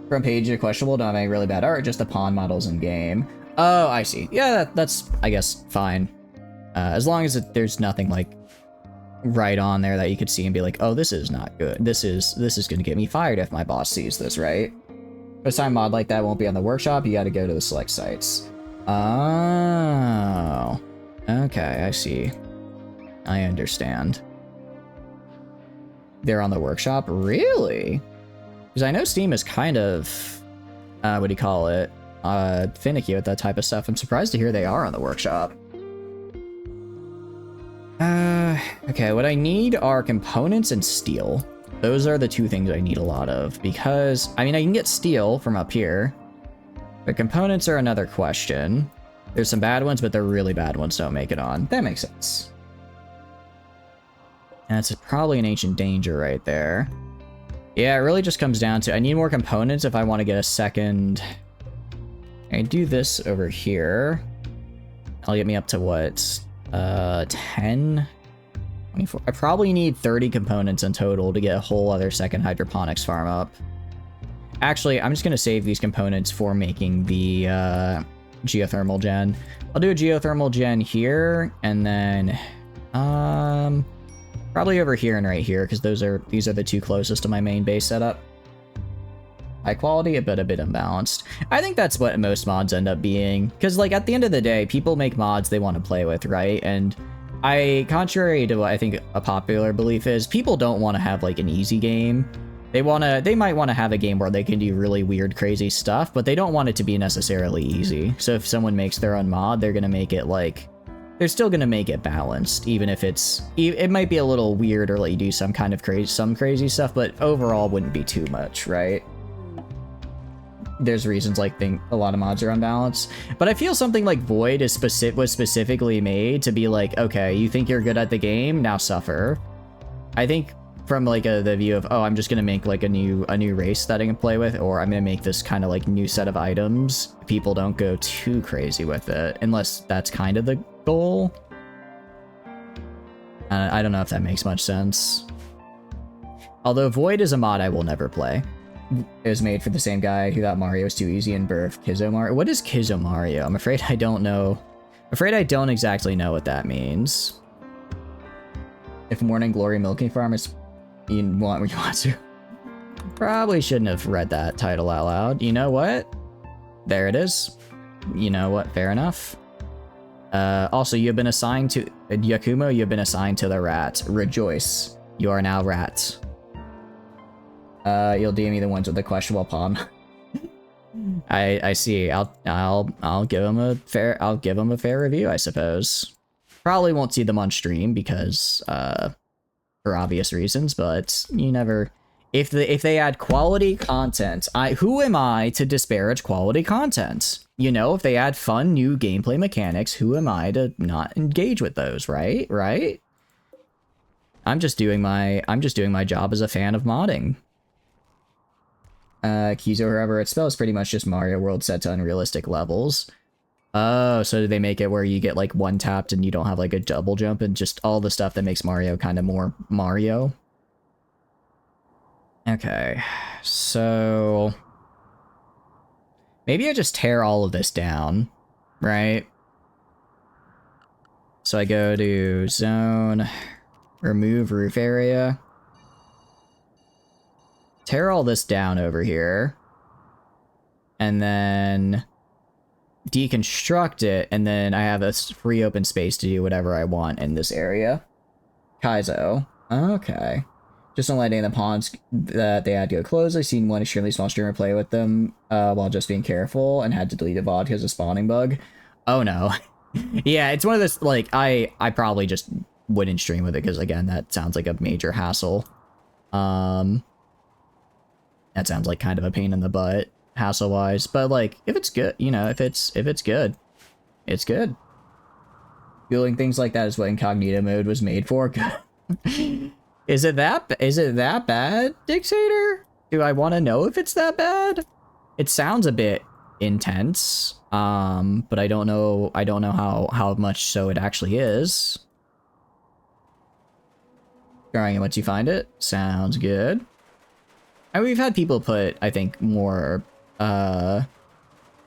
Front page are questionable, don't make really bad art, just the pawn models in game. Oh, I see. Yeah, that's, I guess, fine. As long as there's nothing, like, right on there that you could see and be like, oh, this is not good. This is gonna get me fired if my boss sees this, right? A sign mod like that won't be on the workshop, you gotta go to the select sites. Oh. Okay, I see. I understand. They're on the workshop? Really? Because I know Steam is kind of, what do you call it? Finicky with that type of stuff. I'm surprised to hear they are on the workshop. Okay, what I need are components and steel. Those are the two things I need a lot of, because, I mean, I can get steel from up here, but components are another question. There's some bad ones, but the really bad ones don't make it on. That makes sense. And that's probably an ancient danger right there. Yeah, it really just comes down to, I need more components if I want to get a second. I do this over here. I'll get me up to what? 10? 24. I probably need 30 components in total to get a whole other second hydroponics farm up. Actually, I'm just going to save these components for making the geothermal gen. I'll do a geothermal gen here, and then probably over here and right here, because these are the two closest to my main base setup. High quality, but a bit unbalanced. I think that's what most mods end up being, because like at the end of the day, people make mods they want to play with, right? And contrary to what I think a popular belief is, people don't want to have like an easy game. They might want to have a game where they can do really weird, crazy stuff, but they don't want it to be necessarily easy. So if someone makes their own mod, they're gonna make it like, they're still gonna make it balanced, even if it might be a little weird or let you do some kind of crazy stuff, but overall wouldn't be too much, right? There's reasons like a lot of mods are unbalanced, but I feel something like Void was specifically made to be like, okay, you think you're good at the game, now suffer. I think from like the view of, oh, I'm just gonna make like a new race that I can play with, or I'm gonna make this kind of like new set of items. People don't go too crazy with it unless that's kind of the goal. I don't know if that makes much sense. Although Void is a mod I will never play. It was made for the same guy who thought Mario was too easy and birthed Kizo Mario. What is Kizo Mario? I'm afraid I don't know. I'm afraid I don't exactly know what that means. If Morning Glory Milking Farm is you want to. Probably shouldn't have read that title out loud. You know what? There it is. You know what? Fair enough. Also, you have been assigned to Yakumo. You have been assigned to the rat. Rejoice. You are now rat. You'll DM me the ones with the questionable palm. I see. I'll give him a fair review, I suppose. Probably won't see them on stream because for obvious reasons, but you never. If they add quality content, who am I to disparage quality content? You know, if they add fun new gameplay mechanics, who am I to not engage with those, right? Right? I'm just doing my job as a fan of modding. Kizo, however, it spells pretty much just Mario World set to unrealistic levels. Oh, so they make it where you get like one tapped and you don't have like a double jump and just all the stuff that makes Mario kind of more Mario. Okay, so maybe I just tear all of this down, right? So I go to zone, remove roof area. Tear all this down over here, and then deconstruct it, and then I have a free open space to do whatever I want in this area. Kaizo. Okay. Just don't let any of the pawns that they had go close. I've seen one extremely small streamer play with them while just being careful and had to delete a VOD because of spawning bug. Oh no. Yeah, it's one of those, like, I probably just wouldn't stream with it because, again, that sounds like a major hassle. That sounds like kind of a pain in the butt, hassle-wise. But, like, if it's good, you know, if it's good, it's good. Doing things like that is what incognito mode was made for. Is it that bad, Dictator? Do I want to know if it's that bad? It sounds a bit intense, but I don't know how much so it actually is. Trying once you find it. Sounds good. And we've had people put, I think, more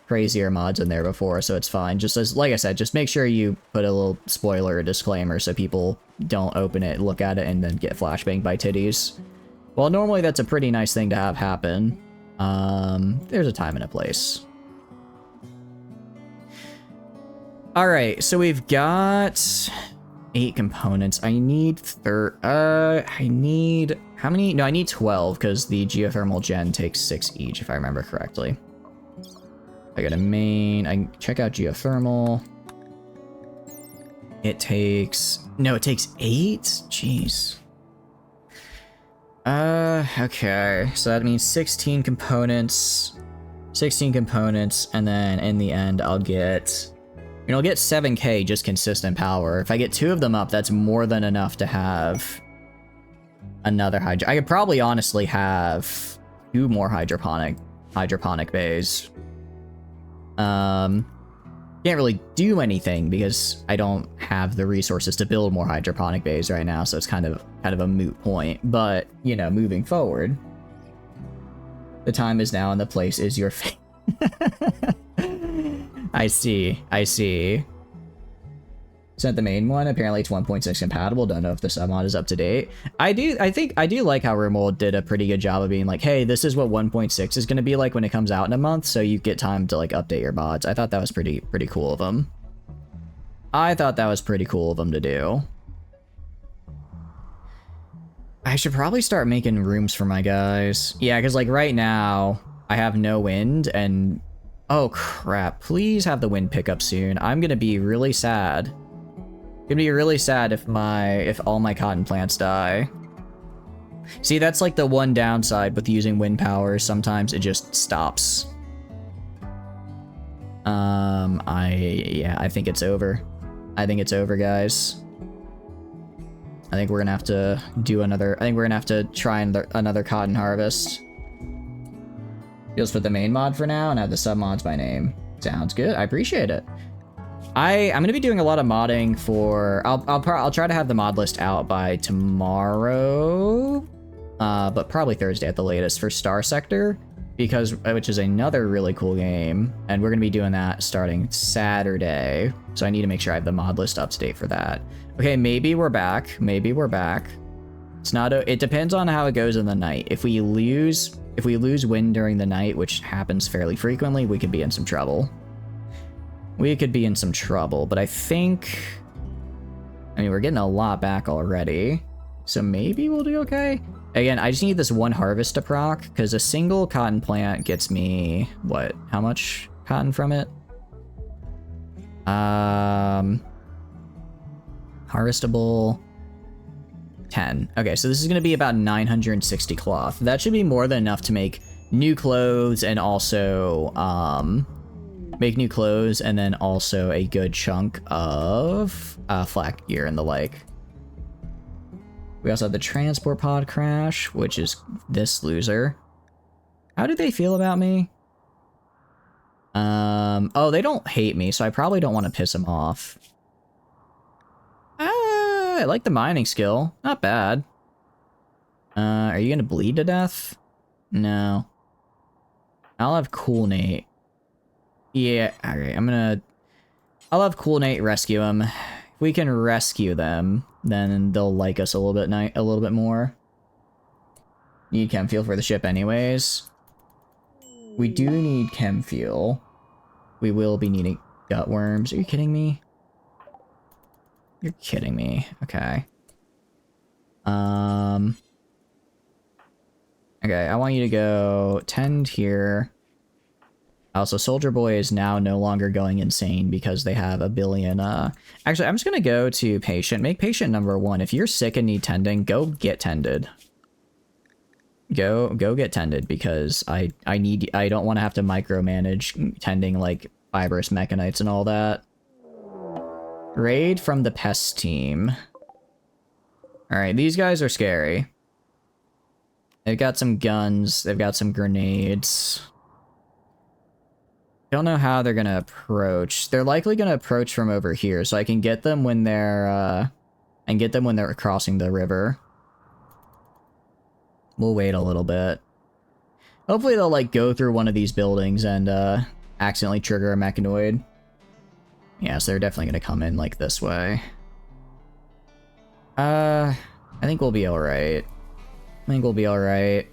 crazier mods in there before, so it's fine. Just as, like I said, just make sure you put a little spoiler or disclaimer so people don't open it, look at it, and then get flashbanged by titties. Well, normally that's a pretty nice thing to have happen. There's a time and a place. Alright, so we've got 8 components. I need I need... How many? No, I need 12, because the geothermal gen takes 6 each, if I remember correctly. I got a main. I can check out geothermal. It takes... No, it takes 8? Jeez. Okay. So that means 16 components. 16 components, and then in the end, I'll get... You know, I'll get 7k just consistent power. If I get 2 of them up, that's more than enough to have another hydro... I could probably honestly have 2 more hydroponic bays. Can't really do anything because I don't have the resources to build more hydroponic bays right now, so it's kind of a moot point. But, you know, moving forward, the time is now and the place is your fate. I see. Sent the main one. Apparently it's 1.6 compatible. Don't know if the submod is up to date. I do like how Rimworld did a pretty good job of being like, hey, this is what 1.6 is going to be like when it comes out in a month, so you get time to like update your mods. I thought that was pretty cool of them. I thought that was pretty cool of them to do. I should probably start making rooms for my guys. Yeah, because like right now I have no wind and oh crap, please have the wind pick up soon. I'm gonna be really sad. It'd be really sad if all my cotton plants die. See, that's like the one downside with using wind power. Sometimes it just stops. I think it's over. I think it's over, guys. I think we're gonna have to do another. I think we're gonna have to try another cotton harvest. You'll just put the main mod for now and have the sub mods by name. Sounds good. I appreciate it. I'm gonna be doing a lot of modding for. I'll try to have the mod list out by tomorrow, but probably Thursday at the latest for Star Sector, which is another really cool game, and we're gonna be doing that starting Saturday. So I need to make sure I have the mod list up to date for that. Okay, maybe we're back. Maybe we're back. It's not. It depends on how it goes in the night. If we lose wind during the night, which happens fairly frequently, we could be in some trouble. We could be in some trouble, but I think... I mean, we're getting a lot back already, so maybe we'll do okay. Again, I just need this one harvest to proc, because a single cotton plant gets me... What? How much cotton from it? Harvestable... 10. Okay, so this is going to be about 960 cloth. That should be more than enough to make new clothes and also... make new clothes and then also a good chunk of flak gear and the like. We also have the transport pod crash, which is this loser. How do they feel about me? Oh, they don't hate me, so I probably don't want to piss them off. I like the mining skill. Not bad. Are you gonna bleed to death? No. I'll have Cool Nate. Yeah, alright, I'll have Cool Nate rescue him. If we can rescue them, then they'll like us a little bit more. Need chem fuel for the ship anyways. We do need chem fuel. We will be needing gut worms. Are you kidding me? You're kidding me. Okay. Okay, I want you to go tend here. Also, Soldier Boy is now no longer going insane because they have a billion, Actually, I'm just gonna go to patient. Make patient number 1. If you're sick and need tending, go get tended. Go get tended because I don't want to have to micromanage tending like fibrous mechanites and all that. Raid from the pest team. Alright, these guys are scary. They've got some guns. They've got some grenades. Don't know how they're gonna approach. They're likely gonna approach from over here, so I can get them when they're, crossing the river. We'll wait a little bit. Hopefully they'll, like, go through one of these buildings and, accidentally trigger a mechanoid. Yeah, so they're definitely gonna come in, like, this way. I think we'll be alright. I think we'll be alright.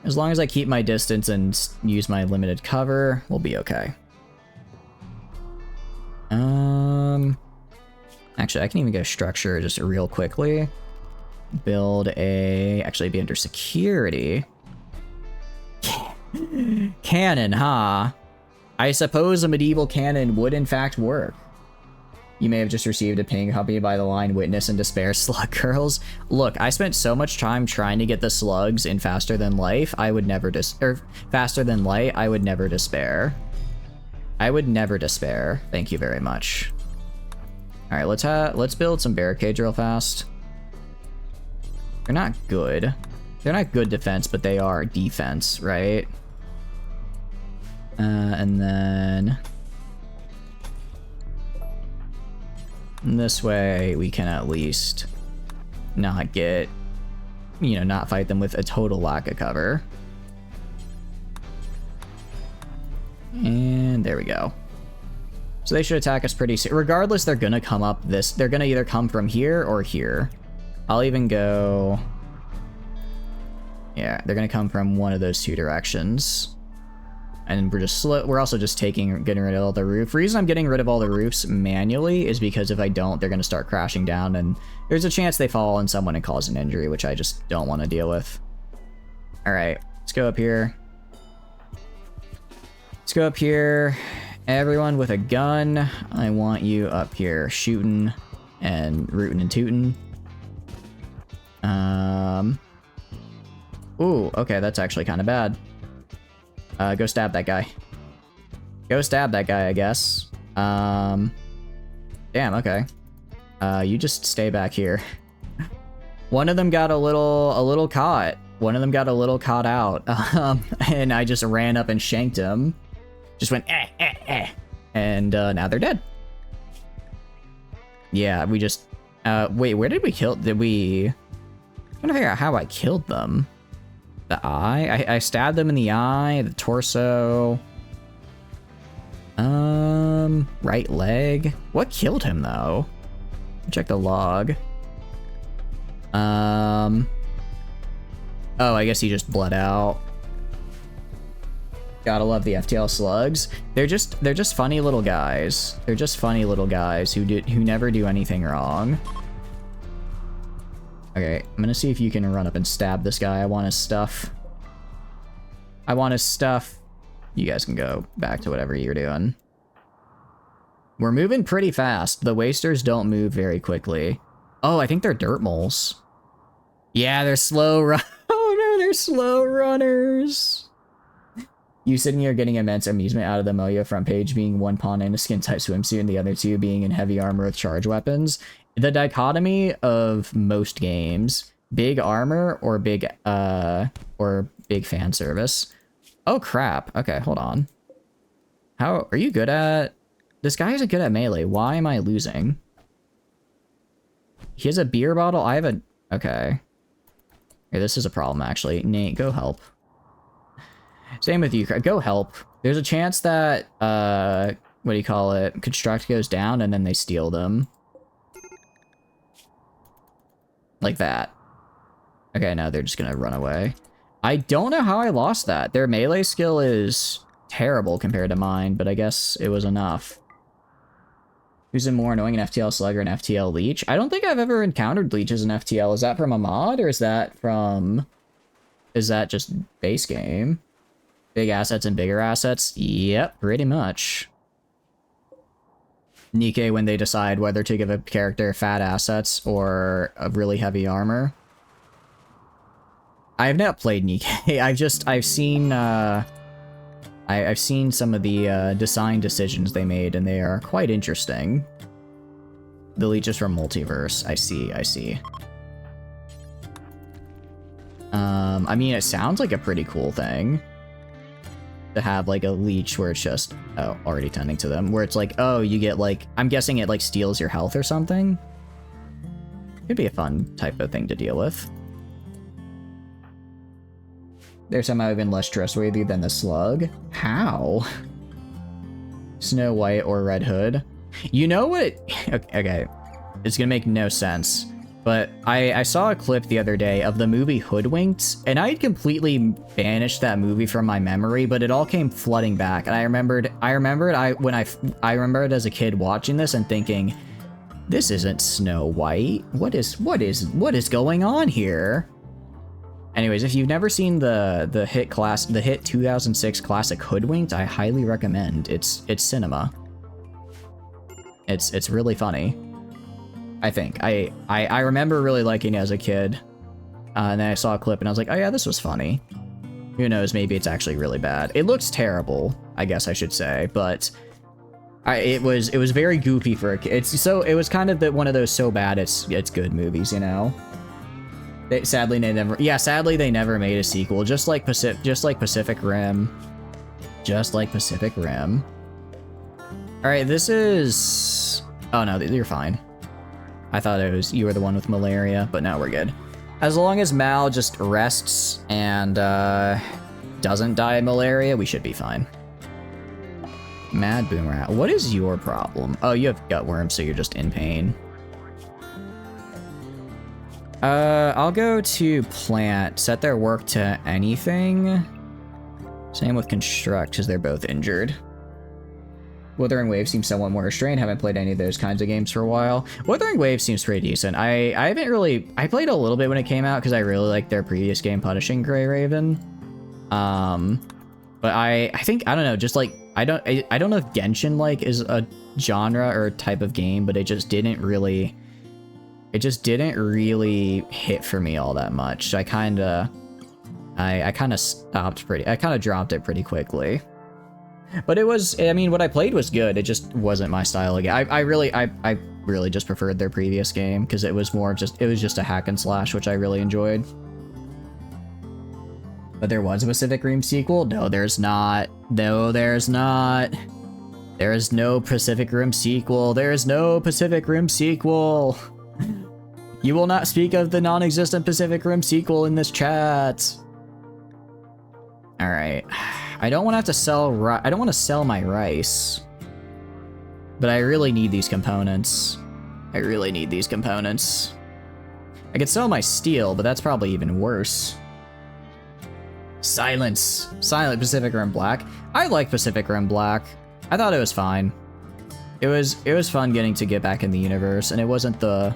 As long as I keep my distance and use my limited cover, we'll be okay. Actually, I can even go structure just real quickly. Build a... Actually, be under security. Cannon, huh? I suppose a medieval cannon would in fact work. You may have just received a ping accompanied by the line "Witness and Despair Slug Girls." Look, I spent so much time trying to get the slugs in Faster Than Life, I would never Faster Than Light, I would never despair. I would never despair. Thank you very much. Alright, let's build some barricades real fast. They're not good. They're not good defense, but they are defense, right? And then... this way, we can at least not get, you know, not fight them with a total lack of cover. And there we go. So they should attack us pretty soon. Regardless, they're gonna come up this. They're gonna either come from here or here. I'll even go... yeah, they're gonna come from one of those two directions. And we're also just getting rid of all the roof. The reason I'm getting rid of all the roofs manually is because if I don't, they're going to start crashing down, and there's a chance they fall on someone and cause an injury, which I just don't want to deal with. All right, let's go up here. Let's go up here. Everyone with a gun, I want you up here shooting and rooting and tooting. Ooh, okay, that's actually kind of bad. Go stab that guy. Go stab that guy, I guess. Damn, okay. You just stay back here. One of them got a little caught. One of them got a little caught out. And I just ran up and shanked him. Just went, eh, eh, eh. And, now they're dead. Yeah, we just, wait, where did we kill, I'm trying to figure out how I killed them. The eye? I stabbed them in the eye, the torso. Right leg. What killed him, though? Check the log. Oh, I guess he just bled out. Gotta love the FTL slugs. They're just funny little guys. They're just funny little guys who never do anything wrong. Okay, I'm gonna see if you can run up and stab this guy. I want his stuff. I want his stuff. You guys can go back to whatever you're doing. We're moving pretty fast. The wasters don't move very quickly. Oh, I think they're dirt moles. Yeah, they're slow run. Oh no, they're slow runners. You sitting here getting immense amusement out of the Moya front page being one pawn in a skin type swimsuit and the other two being in heavy armor with charge weapons. The dichotomy of most games, big armor or big fan service. Oh crap. Okay, hold on. How are you good at... This guy isn't good at melee. Why am I losing? He has a beer bottle. I have a... Okay. Here, this is a problem, actually. Nate, go help. Same with you. Go help. There's a chance that, what do you call it? Construct goes down and then they steal them. Like that. Okay, now they're just gonna run away. I don't know how I lost that. Their melee skill is terrible compared to mine, but I guess it was enough. Who's more annoying, an FTL slug or an FTL leech? I don't think I've ever encountered leeches in FTL. Is that from a mod, or is that from... Is that just base game? Big assets and bigger assets? Yep, pretty much. Nikkei when they decide whether to give a character fat assets or a really heavy armor. I have not played Nikkei. I've seen I've seen some of the design decisions they made, and they are quite interesting. The leeches from Multiverse. I see, I see. I mean, it sounds like a pretty cool thing. To have, like, a leech where it's just... Oh, already tending to them. Where it's like, oh, you get, like... I'm guessing it, like, steals your health or something? Could be a fun type of thing to deal with. They're somehow even less trustworthy than the slug? How? Snow White or Red Hood? You know what? Okay. It's gonna make no sense. But I saw a clip the other day of the movie Hoodwinked, and I had completely banished that movie from my memory, but it all came flooding back. And I remembered as a kid watching this and thinking, this isn't Snow White. What is going on here? Anyways, if you've never seen the hit 2006 classic Hoodwinked, I highly recommend. It's cinema. It's really funny. I think. I remember really liking it as a kid. And then I saw a clip and I was like, oh yeah, this was funny. Who knows, maybe it's actually really bad. It looks terrible, I guess I should say, but it was very goofy for a kid. It was kind of one of those so bad it's good movies, you know? Sadly they never made a sequel, just like Pacific Rim. Just like Pacific Rim. Alright, this is... Oh no, you're fine. I thought you were the one with malaria, but now we're good. As long as Mal just rests and doesn't die of malaria, we should be fine. Mad Boomerang, what is your problem? Oh, you have gutworm, so you're just in pain. I'll go to plant, set their work to anything. Same with construct, because they're both injured. Wuthering Waves seems somewhat more restrained. Haven't played any of those kinds of games for a while. Wuthering Waves seems pretty decent. I haven't really... I played a little bit when it came out because I really liked their previous game, Punishing Grey Raven. But I think, I don't know, just like... I don't know if Genshin, like, is a genre or type of game, but it just didn't really... It just didn't really hit for me all that much. So I kind of stopped I kind of dropped it pretty quickly. But it was, I mean, what I played was good. It just wasn't my style again. I really just preferred their previous game because it was just a hack and slash, which I really enjoyed. But there was a Pacific Rim sequel? No, there's not. No, there's not. There is no Pacific Rim sequel. There is no Pacific Rim sequel. You will not speak of the non-existent Pacific Rim sequel in this chat. All right. I don't want to have to sell I don't want to sell my rice. But I really need these components. I really need these components. I could sell my steel, but that's probably even worse. Silence. Silent Pacific Rim Black. I like Pacific Rim Black. I thought it was fine. It was fun getting to get back in the universe, and it wasn't the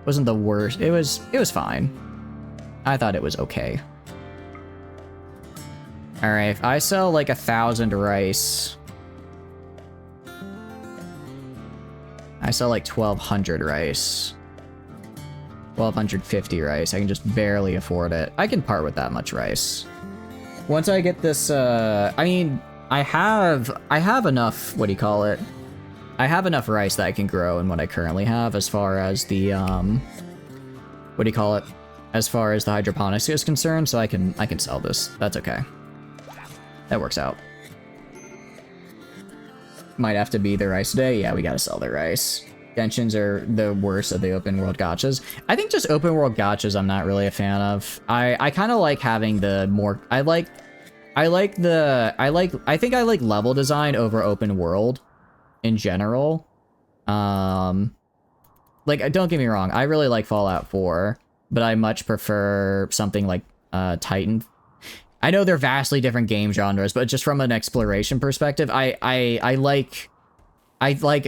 worst. It was fine. I thought it was okay. Alright, if I sell like 1,000 rice, I sell like 1,200 rice. 1,250 rice. I can just barely afford it. I can part with that much rice. Once I get this, I mean, I have enough, what do you call it? I have enough rice that I can grow in what I currently have as far as the, what do you call it? As far as the hydroponics is concerned, so I can sell this. That's okay. That works out. Might have to be the rice day. Yeah, we gotta sell the rice. Genshin's are the worst of the open world gachas. I think just open world gachas I'm not really a fan of. I kind of like having the more... I think I like level design over open world in general. Like, don't get me wrong, I really like Fallout 4, but I much prefer something like Titan. I know they're vastly different game genres, but just from an exploration perspective, I like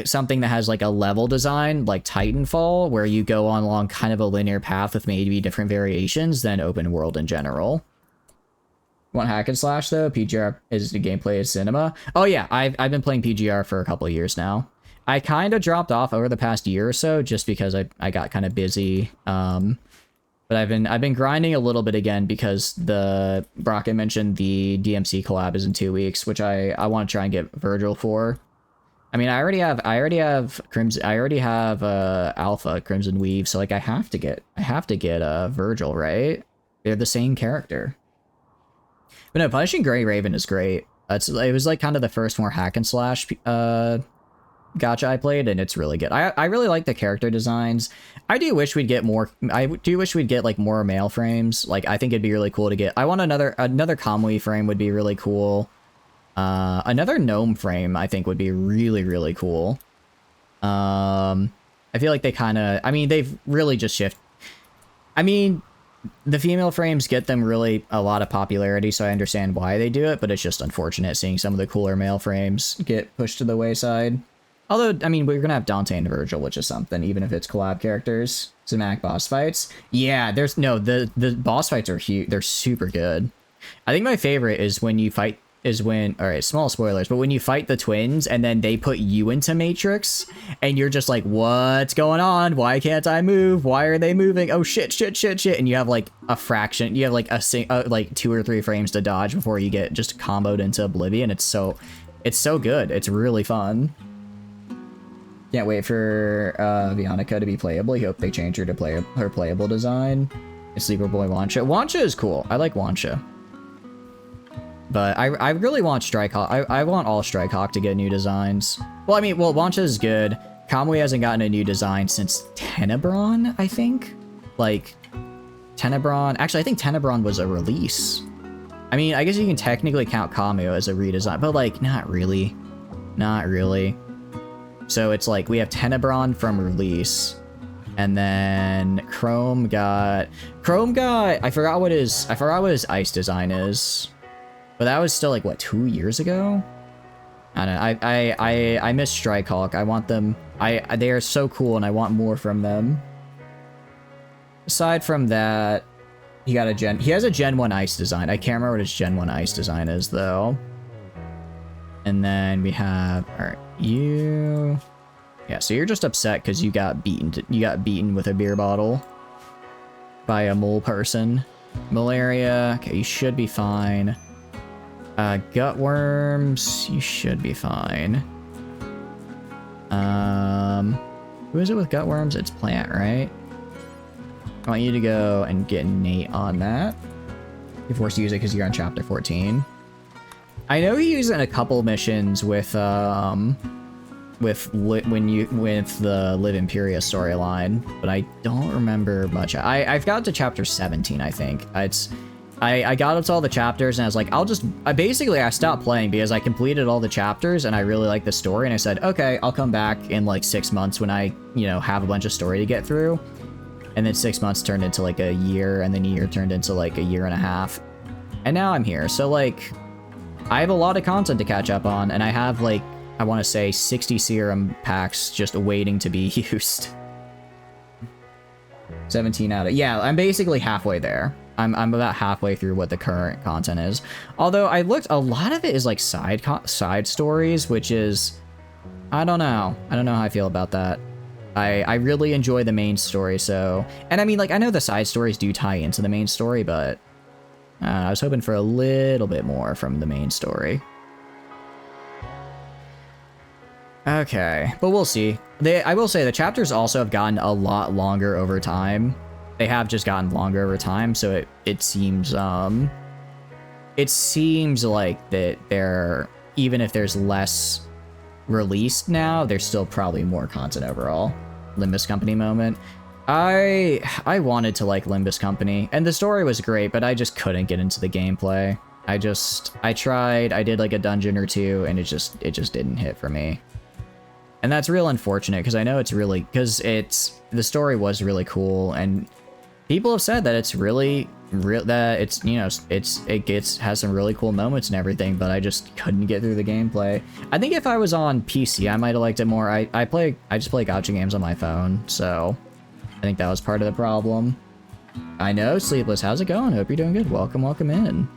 something that has like a level design, like Titanfall, where you go on along kind of a linear path with maybe different variations than open world in general. Want hack and slash though? PGR is the gameplay is cinema. Oh yeah, I've been playing PGR for a couple of years now. I kind of dropped off over the past year or so just because I got kind of busy. But But I've been grinding a little bit again because the Brockett mentioned the DMC collab is in 2 weeks, which I want to try and get Virgil for. I mean, I already have Alpha Crimson Weave, so like I have to get Virgil, right? They're the same character. But no, Punishing Grey Raven is great. It was like kind of the first more hack and slash gacha I played, and it's really good. I really like the character designs. I do wish we'd get more. I do wish we'd get like more male frames. Like I think it'd be really cool to get. I want another Kamui frame would be really cool. Another gnome frame I think would be really cool. I feel like they kind of. I mean, they've really just shifted. I mean, the female frames get them really a lot of popularity, so I understand why they do it, but it's just unfortunate seeing some of the cooler male frames get pushed to the wayside. Although, I mean, we're gonna have Dante and Virgil, which is something, even if it's collab characters. Cinematic boss fights. Yeah, the boss fights are huge. They're super good. I think my favorite is when you fight, alright, small spoilers, but when you fight the twins and then they put you into Matrix and you're just like, what's going on? Why can't I move? Why are they moving? Oh shit. And you have like a fraction, you have like like 2 or 3 frames to dodge before you get just comboed into oblivion. It's so good. It's really fun. Can't wait for Bionica to be playable. I hope they change her to her playable design. It's Sleeper Boy Wancha. Wancha is cool. I like Wancha. But I really want Strikehawk. I want all Strikehawk to get new designs. Well, I mean, Wancha is good. Kamui hasn't gotten a new design since Tenebron, I think. Like, Tenebron. Actually, I think Tenebron was a release. I mean, I guess you can technically count Kamui as a redesign, but like, not really. Not really. So it's like we have Tenebron from release, and then Chrome got I forgot what his ice design is. But that was still like what, 2 years ago? I don't know. I miss Strikehawk. I want them. They are so cool, and I want more from them. Aside from that, he has a Gen 1 ice design. I can't remember what his Gen 1 ice design is though. And then we have, all right, you. Yeah, so you're just upset because you got beaten with a beer bottle by a mole person. Malaria. Okay, you should be fine. Gut worms, you should be fine. Who is it with gut worms? It's Plant, right? I want you to go and get Nate on that. You're forced to use it because you're on chapter 14. I know you use it in a couple missions with the Live Imperia storyline, but I don't remember much. I've got to chapter 17, I think. I got up to all the chapters and I was like, I stopped playing because I completed all the chapters and I really liked the story, and I said, okay, I'll come back in like 6 months when I, have a bunch of story to get through. And then 6 months turned into like a year, and then a year turned into like a year and a half. And now I'm here. So like, I have a lot of content to catch up on, and I have like, I want to say 60 serum packs just waiting to be used. 17 out of, yeah, I'm basically halfway there. I'm about halfway through what the current content is. Although I looked, a lot of it is like side stories, which is, I don't know how I feel about that. I really enjoy the main story, so, and I mean, like, I know the side stories do tie into the main story, but I was hoping for a little bit more from the main story. Okay, but we'll see. I will say the chapters also have gotten a lot longer over time. They have just gotten longer over time, so it seems like that they're, even if there's less released now, there's still probably more content overall. Limbus Company moment. I wanted to like Limbus Company, and the story was great, but I just couldn't get into the gameplay. I tried, I did like a dungeon or two, and it just didn't hit for me. And that's real unfortunate, because I know it's really, because the story was really cool, and people have said that it's really that it's, has some really cool moments and everything, but I just couldn't get through the gameplay. I think if I was on PC, I might have liked it more. I just play gacha games on my phone, so I think that was part of the problem. I know, Sleepless, how's it going? Hope you're doing good. Welcome in.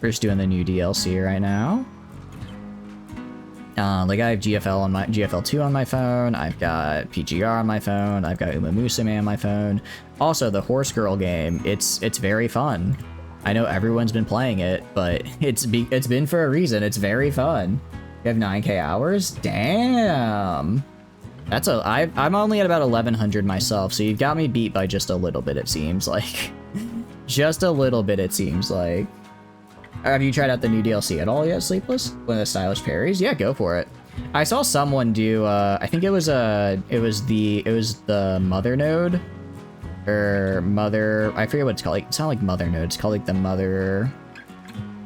We're just doing the new DLC right now. Like I have GFL2 on my phone. I've got PGR on my phone. I've got Uma Musume on my phone. Also, the Horse Girl game. It's very fun. I know everyone's been playing it, but it's been for a reason. It's very fun. You have 9K hours? Damn. I'm only at about 1100 myself, so you've got me beat by just a little bit, it seems like. Just a little bit, it seems like. Have you tried out the new DLC at all yet, Sleepless? One of the stylish parries? Yeah, go for it. I saw someone do, I think it was the Mother Node. Or Mother, I forget what it's called. It's not like Mother Node, it's called like it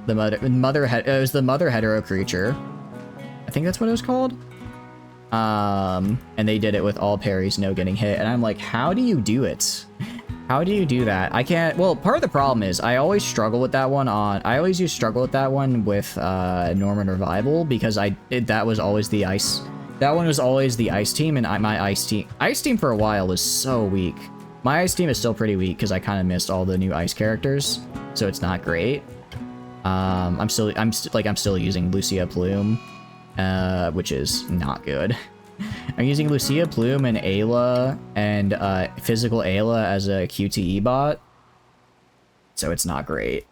was the Mother Hetero Creature. I think that's what it was called. And they did it with all parries, no getting hit. And I'm like, how do you do it? How do you do that? I can't, well, part of the problem is I always struggle with that one with Norman Revival because that was always the ice. That one was always the ice team, and my ice team for a while was so weak. My ice team is still pretty weak because I kind of missed all the new ice characters, so it's not great. I'm still using Lucia Plume, which is not good. I'm using Lucia Plume and Ayla and Physical Ayla as a QTE bot, so it's not great.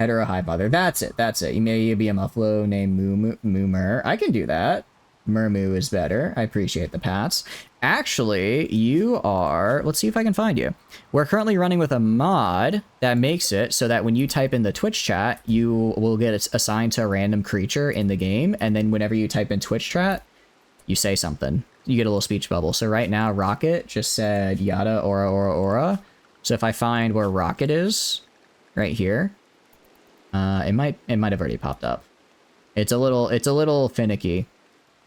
Hetero High Mother. That's it. You may be a Muffalo named Moomer. I can do that. Murmoo is better. I appreciate the pats. Actually, you are... Let's see if I can find you. We're currently running with a mod that makes it so that when you type in the Twitch chat, you will get assigned to a random creature in the game, and then whenever you type in Twitch chat, you say something. You get a little speech bubble. So right now, Rocket just said yada, aura, aura, aura. So if I find where Rocket is, right here, it might have already popped up. It's a little finicky.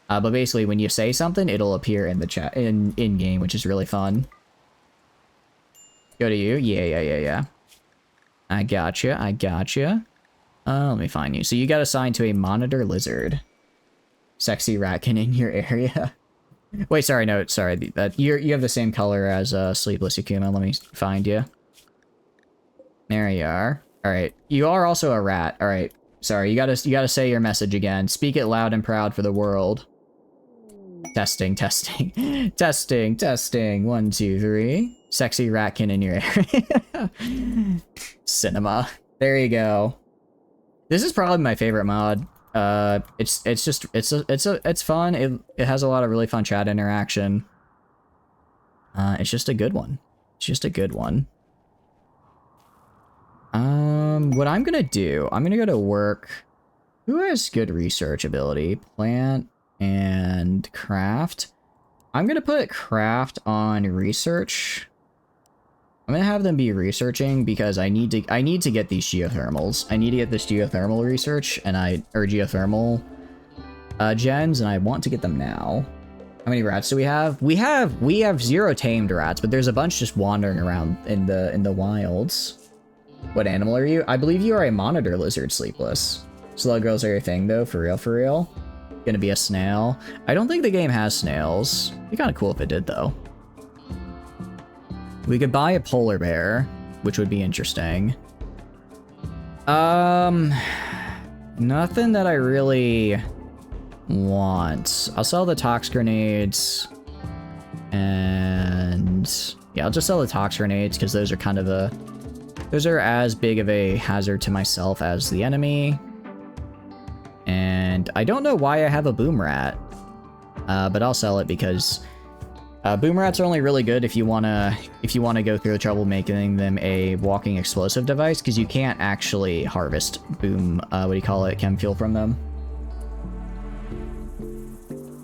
But basically, when you say something, it'll appear in the chat, in game, which is really fun. Go to you. Yeah. I gotcha. Let me find you. So you got assigned to a monitor lizard. Sexy ratkin in your area. Wait, sorry, no, sorry. You have the same color as Sleepless Yakuma. Let me find you. There you are. All right. You are also a rat. All right. Sorry, you gotta say your message again. Speak it loud and proud for the world. Testing. 1, 2, 3. Sexy ratkin in your area. Cinema. There you go. This is probably my favorite mod. It's fun. It has a lot of really fun chat interaction. It's just a good one. What I'm gonna do, I'm gonna go to work. Who has good research ability? Plant and craft. I'm gonna put craft on research. I'm gonna have them be researching because I need to get these geothermals. I need to get this geothermal research or geothermal gens, and I want to get them now. How many rats do we have? We have 0 tamed rats, but there's a bunch just wandering around in the wilds. What animal are you? I believe you are a monitor lizard, Sleepless. Slug girls are your thing though, for real. Gonna be a snail. I don't think the game has snails. It'd be kind of cool if it did though. We could buy a polar bear, which would be interesting. Nothing that I really want. I'll sell the tox grenades. And yeah, I'll just sell the tox grenades because those are kind of those are as big of a hazard to myself as the enemy. And I don't know why I have a boom rat. But I'll sell it because boom rats are only really good if you wanna go through the trouble making them a walking explosive device, because you can't actually harvest boom chem fuel from them.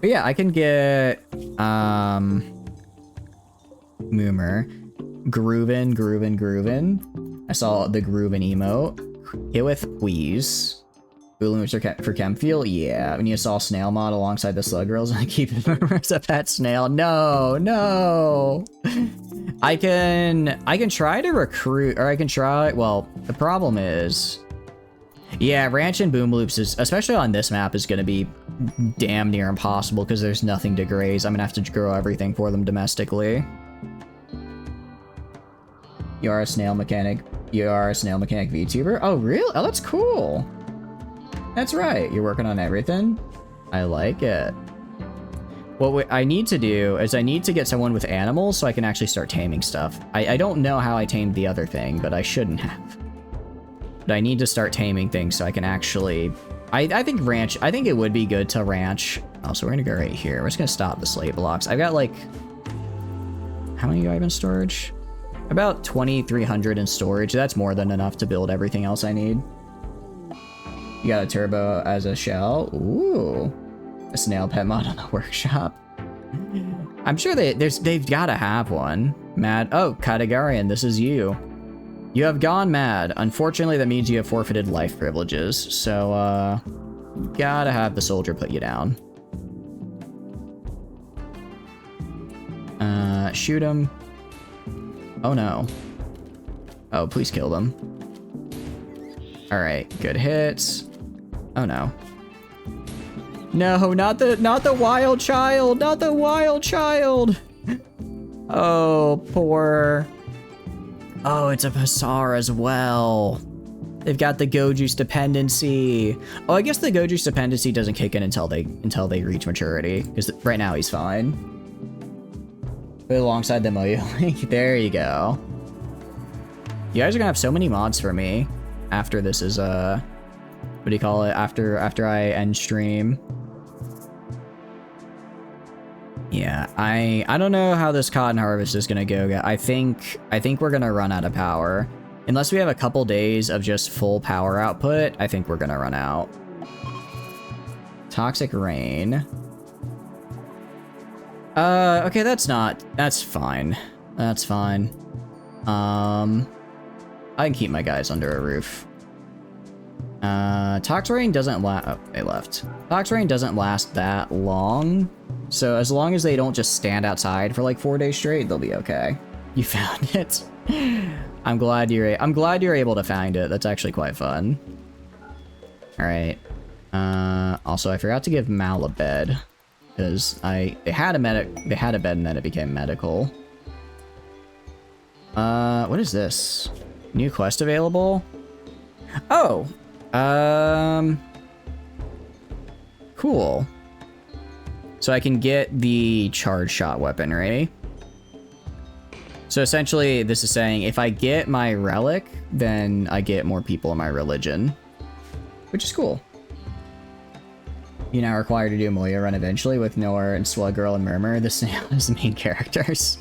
But yeah, I can get Moomer. Groovin. I saw the Groovin emote. Hit with Wheeze. Booms for chem fuel? Yeah. When you saw Snail mod alongside the Slug Girls, I keep it as a pet snail. No. I can try to recruit, or I can try, well, the problem is, yeah, Ranch and Boom Loops is, especially on this map, is going to be damn near impossible because there's nothing to graze. I'm going to have to grow everything for them domestically. You are a snail mechanic VTuber? Oh, really? Oh, that's cool. That's right. You're working on everything? I like it. What I need to do is I need to get someone with animals so I can actually start taming stuff. I don't know how I tamed the other thing, but I shouldn't have. But I need to start taming things so I can actually... I think ranch... I think it would be good to ranch. Oh, so we're gonna go right here. We're just gonna stop the slate blocks. I've got like... How many do I have in storage? About 2,300 in storage. That's more than enough to build everything else I need. You got a turbo as a shell. Ooh. A snail pet mod on the workshop. I'm sure they've got to have one. Mad. Oh, Katagarian, this is you. You have gone mad. Unfortunately, that means you have forfeited life privileges. So, gotta have the soldier put you down. Shoot him. Oh no. Oh, please kill them. All right, good hits. Oh no. No, not the wild child, not the wild child. Oh, poor. Oh, it's a Pasar as well. They've got the Goju's dependency. Oh, I guess the Goju's dependency doesn't kick in until they reach maturity, because right now he's fine. Put it alongside the Moyo Link. There you go. You guys are gonna have so many mods for me after this is what do you call it? After I end stream. Yeah, I don't know how this cotton harvest is gonna go. I think we're gonna run out of power. Unless we have a couple days of just full power output, I think we're gonna run out. Toxic rain. Okay, that's fine. That's fine. I can keep my guys under a roof. Toxic rain doesn't last. Oh, they left. Toxic rain doesn't last that long. So as long as they don't just stand outside for like 4 days straight, they'll be okay. You found it. I'm glad you're able to find it. That's actually quite fun. All right. Also, I forgot to give Mal a bed because they had a bed and then it became medical. What is this? New quest available? Oh. Cool. So I can get the charge shot weapon, right? So essentially, this is saying if I get my relic, then I get more people in my religion, which is cool. You're now required to do a Moya run eventually with Noah and Swug Girl and Murmur, the snail as the main characters.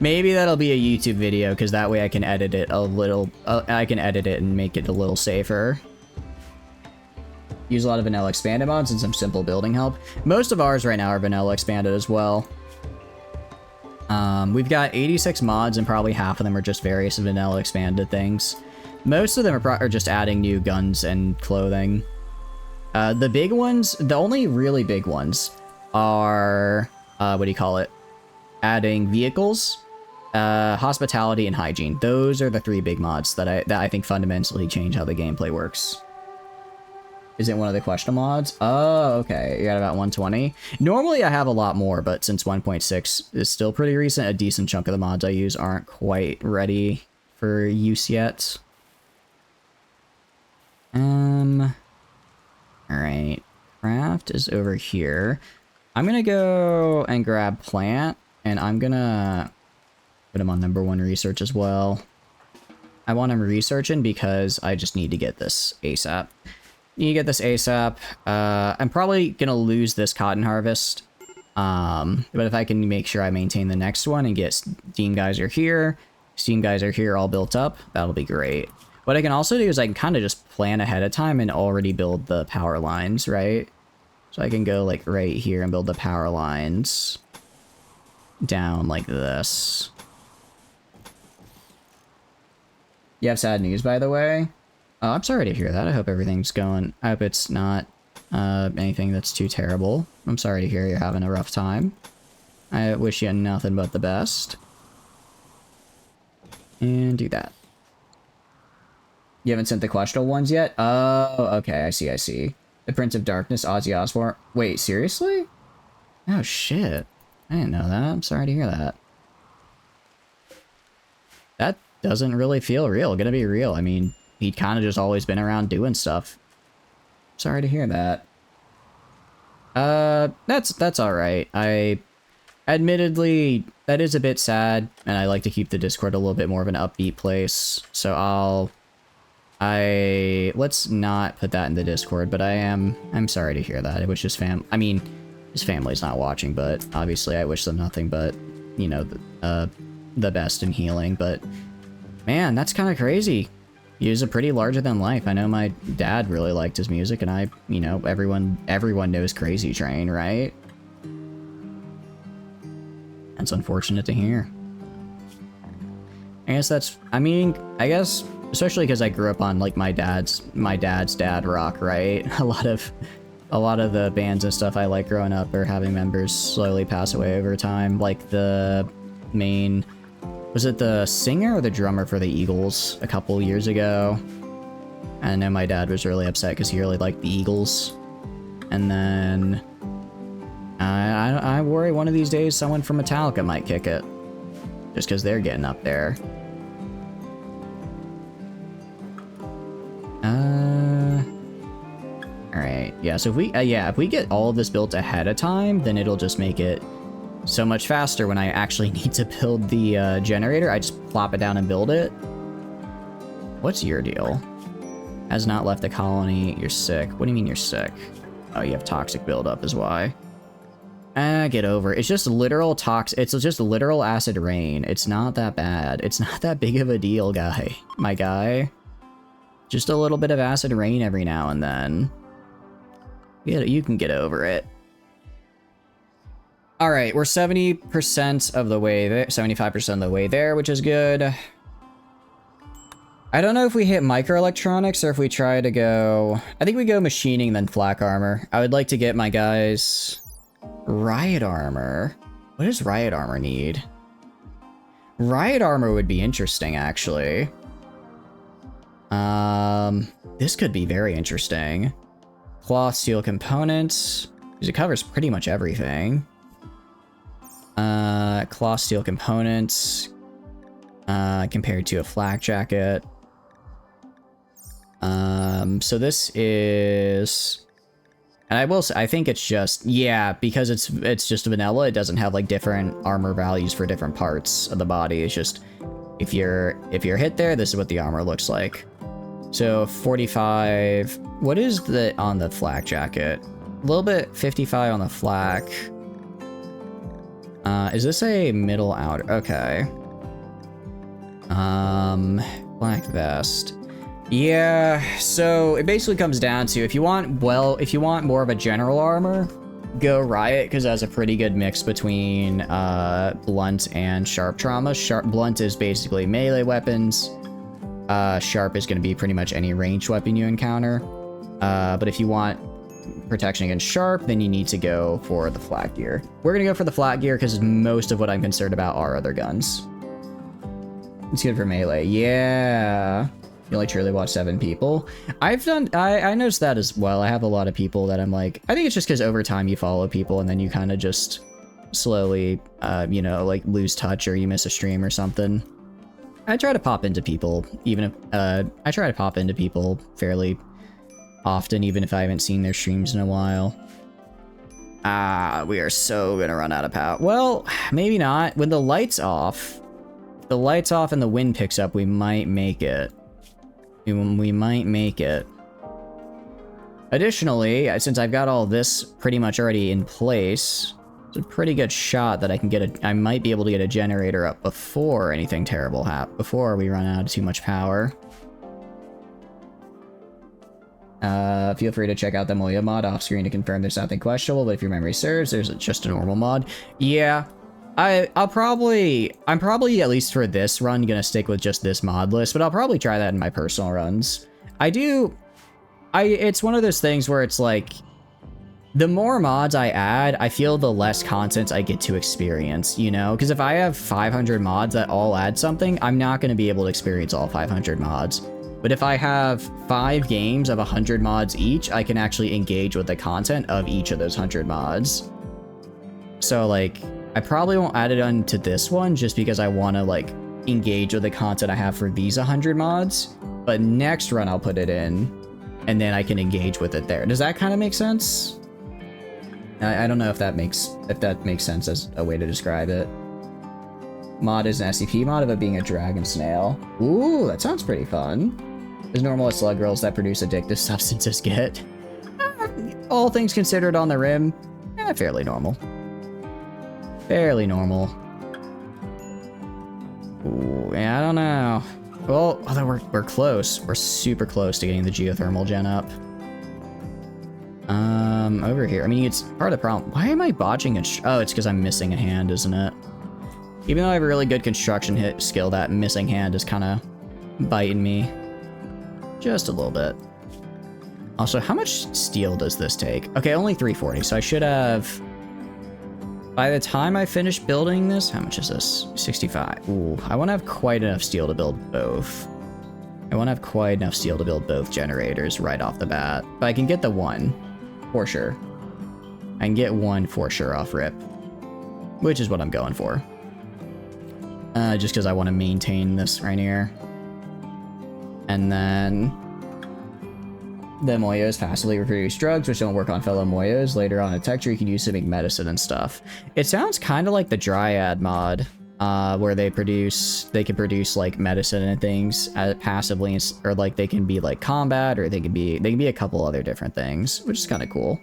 Maybe that'll be a YouTube video, because that way I can edit it a little. I can edit it and make it a little safer. Use a lot of vanilla expanded mods and some simple building help. Most of ours right now are vanilla expanded as well. We've got 86 mods and probably half of them are just various vanilla expanded things. Most of them are just adding new guns and clothing. The big ones, the only really big ones are, what do you call it? Adding vehicles, hospitality, and hygiene. Those are the 3 big mods that I think fundamentally change how the gameplay works. Is it one of the question mods? Oh, okay. You're at about 120. Normally I have a lot more, but since 1.6 is still pretty recent, a decent chunk of the mods I use aren't quite ready for use yet. Alright. Craft is over here. I'm gonna go and grab plant, and I'm gonna put him on #1 research as well. I want him researching because I just need to get this ASAP. You get this ASAP. I'm probably gonna lose this cotton harvest. But if I can make sure I maintain the next one and get Steam Geyser here all built up, that'll be great. What I can also do is I can kind of just plan ahead of time and already build the power lines, right? So I can go like right here and build the power lines down like this. You have sad news, by the way. Oh, I'm sorry to hear that. I hope everything's going. I hope it's not anything that's too terrible. I'm sorry to hear you're having a rough time. I wish you nothing but the best. And do that. You haven't sent the questionable ones yet? Oh, okay. I see. The Prince of Darkness, Ozzy Osbourne. Wait, seriously? Oh, shit. I didn't know that. I'm sorry to hear that. That doesn't really feel real. Gonna be real. I mean, he'd kind of just always been around doing stuff. Sorry to hear that. That's alright. Admittedly, that is a bit sad, and I like to keep the Discord a little bit more of an upbeat place, so let's not put that in the Discord, but I'm sorry to hear that. It was just I mean, his family's not watching, but obviously I wish them nothing but, you know, the best in healing, but man, that's kind of crazy. He was a pretty larger than life. I know my dad really liked his music, and you know, everyone knows Crazy Train, right? That's unfortunate to hear. I guess I guess, especially because I grew up on like my dad's dad rock, right? A lot of the bands and stuff I like growing up are having members slowly pass away over time. Like the main, was it the singer or the drummer for the Eagles a couple years ago? I know my dad was really upset because he really liked the Eagles. And then I worry one of these days someone from Metallica might kick it. Just because they're getting up there. Alright, yeah, so if we get all of this built ahead of time, then it'll just make it so much faster when I actually need to build the generator. I just plop it down and build it. What's your deal? Has not left the colony. You're sick. What do you mean you're sick? Oh, you have toxic buildup is why. Get over it. It's just literal it's just literal acid rain. It's not that bad. It's not that big of a deal, my guy. Just a little bit of acid rain every now and then. Yeah, you can get over it. All right, we're 70% of the way there, 75% of the way there, which is good. I don't know if we hit microelectronics or if we try to go... I think we go machining, then flak armor. I would like to get my guys... Riot armor. What does riot armor need? Riot armor would be interesting, actually. This could be very interesting. Cloth steel components. Because it covers pretty much everything. Cloth steel components. Compared to a flak jacket. So this is... And I will say, I think it's just, yeah, because it's just vanilla, it doesn't have like different armor values for different parts of the body. It's just, if you're hit there, this is what the armor looks like. So 45, what is on the flak jacket? A little bit 55 on the flak. Is this a middle outer? Okay. Black vest. Yeah, so it basically comes down to if you want more of a general armor, go Riot, because it has a pretty good mix between blunt and sharp trauma. Blunt is basically melee weapons. Sharp is going to be pretty much any ranged weapon you encounter. But if you want protection against sharp, then you need to go for the flak gear. We're going to go for the flak gear because most of what I'm concerned about are other guns. It's good for melee. Yeah. You only truly watch 7 people. I noticed that as well. I have a lot of people that I'm like, I think it's just because over time you follow people and then you kind of just slowly, you know, like lose touch or you miss a stream or something. I try to pop into people, even if, I try to pop into people fairly often, even if I haven't seen their streams in a while. We are so gonna run out of power. Well, maybe not. When the light's off and the wind picks up, we might make it. We might make it. Additionally, since I've got all this pretty much already in place, it's a pretty good shot that I might be able to get a generator up before anything terrible happens, before we run out of too much power. Feel free to check out the Moya mod off screen to confirm there's nothing questionable, but if your memory serves, there's just a normal mod. Yeah. I'm probably, at least for this run, gonna stick with just this mod list, but I'll probably try that in my personal runs. It's one of those things where it's like, the more mods I add, I feel the less content I get to experience, you know? Because if I have 500 mods that all add something, I'm not gonna be able to experience all 500 mods. But if I have 5 games of 100 mods each, I can actually engage with the content of each of those 100 mods. So, like, I probably won't add it onto this one just because I want to, like, engage with the content I have for these 100 mods. But next run, I'll put it in. and then I can engage with it there. Does that kind of make sense? I don't know if that makes sense as a way to describe it. Mod is an SCP mod of it being a dragon snail. Ooh, that sounds pretty fun. As normal as slug girls that produce addictive substances get. All things considered on the rim, fairly normal. Fairly normal. Ooh, yeah, I don't know. Well, although we're close. We're super close to getting the geothermal gen up. Over here. I mean, it's part of the problem. Why am I botching it? Oh, it's because I'm missing a hand, isn't it? Even though I have a really good construction hit skill, that missing hand is kind of biting me. Just a little bit. Also, how much steel does this take? Okay, only 340, so I should have... By the time I finish building this, how much is this? 65. Ooh, I want to have quite enough steel to build both. I want to have quite enough steel to build both generators right off the bat. But I can get the one, for sure. I can get one for sure off rip. Which is what I'm going for. Just because I want to maintain this right here. And then... the Moyos passively reproduce drugs, which don't work on fellow Moyos. Later on in texture, you can use to make medicine and stuff. It sounds kind of like the Dryad mod, where they can produce like medicine and things passively, or like they can be like combat, or they can be a couple other different things, which is kind of cool.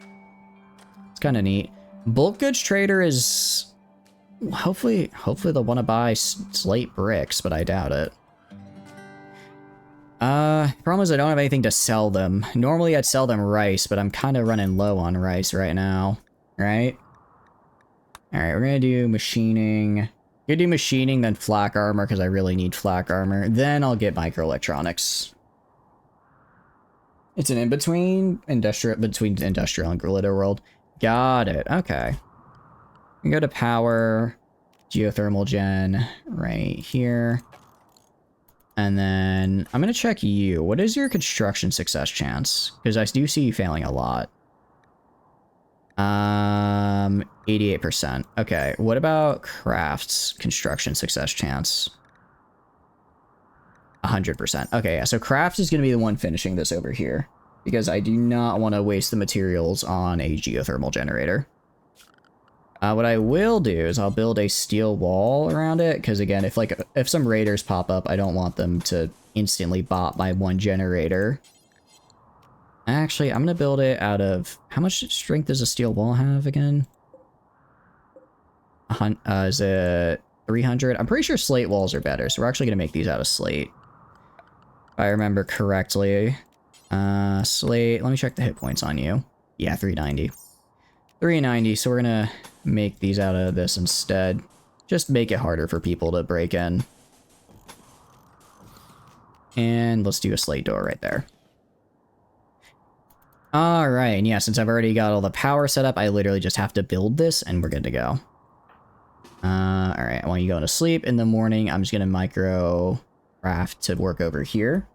It's kind of neat. Bulk goods trader is hopefully they'll want to buy slate bricks, but I doubt it. Problem is I don't have anything to sell them. Normally I'd sell them rice, but I'm kind of running low on rice right now, right? Alright, we're gonna do machining. Gonna do machining, then flak armor, because I really need flak armor. Then I'll get microelectronics. It's an in-between, between industrial and glitter world. Got it, okay. We go to power, geothermal gen, right here. And then I'm going to check you. What is your construction success chance? Because I do see you failing a lot. 88%. Okay. What about crafts construction success chance? 100%. Okay, yeah. So crafts is going to be the one finishing this over here. Because I do not want to waste the materials on a geothermal generator. What I will do is I'll build a steel wall around it, because again, if some raiders pop up, I don't want them to instantly bot my one generator. Actually, I'm gonna build it out of... How much strength does a steel wall have again? Is it 300? I'm pretty sure slate walls are better, so we're actually gonna make these out of slate. If I remember correctly. Slate, let me check the hit points on you. Yeah, 390. 390, so we're gonna make these out of this instead. Just make it harder for people to break in. And let's do a slate door right there. Alright, and yeah, since I've already got all the power set up, I literally just have to build this and we're good to go. Alright, I want you going to sleep. In the morning, I'm just gonna micro craft to work over here.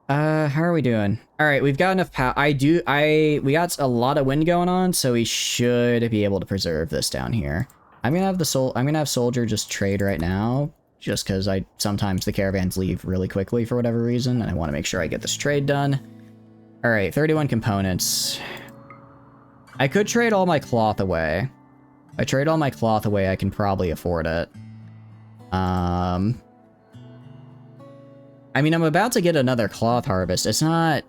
How are we doing? All right, we've got enough power. We got a lot of wind going on, so we should be able to preserve this down here. I'm gonna have soldier just trade right now, just because sometimes the caravans leave really quickly for whatever reason, and I want to make sure I get this trade done. All right, 31 components. I could trade all my cloth away. If I trade all my cloth away, I can probably afford it. I mean, I'm about to get another cloth harvest. It's not...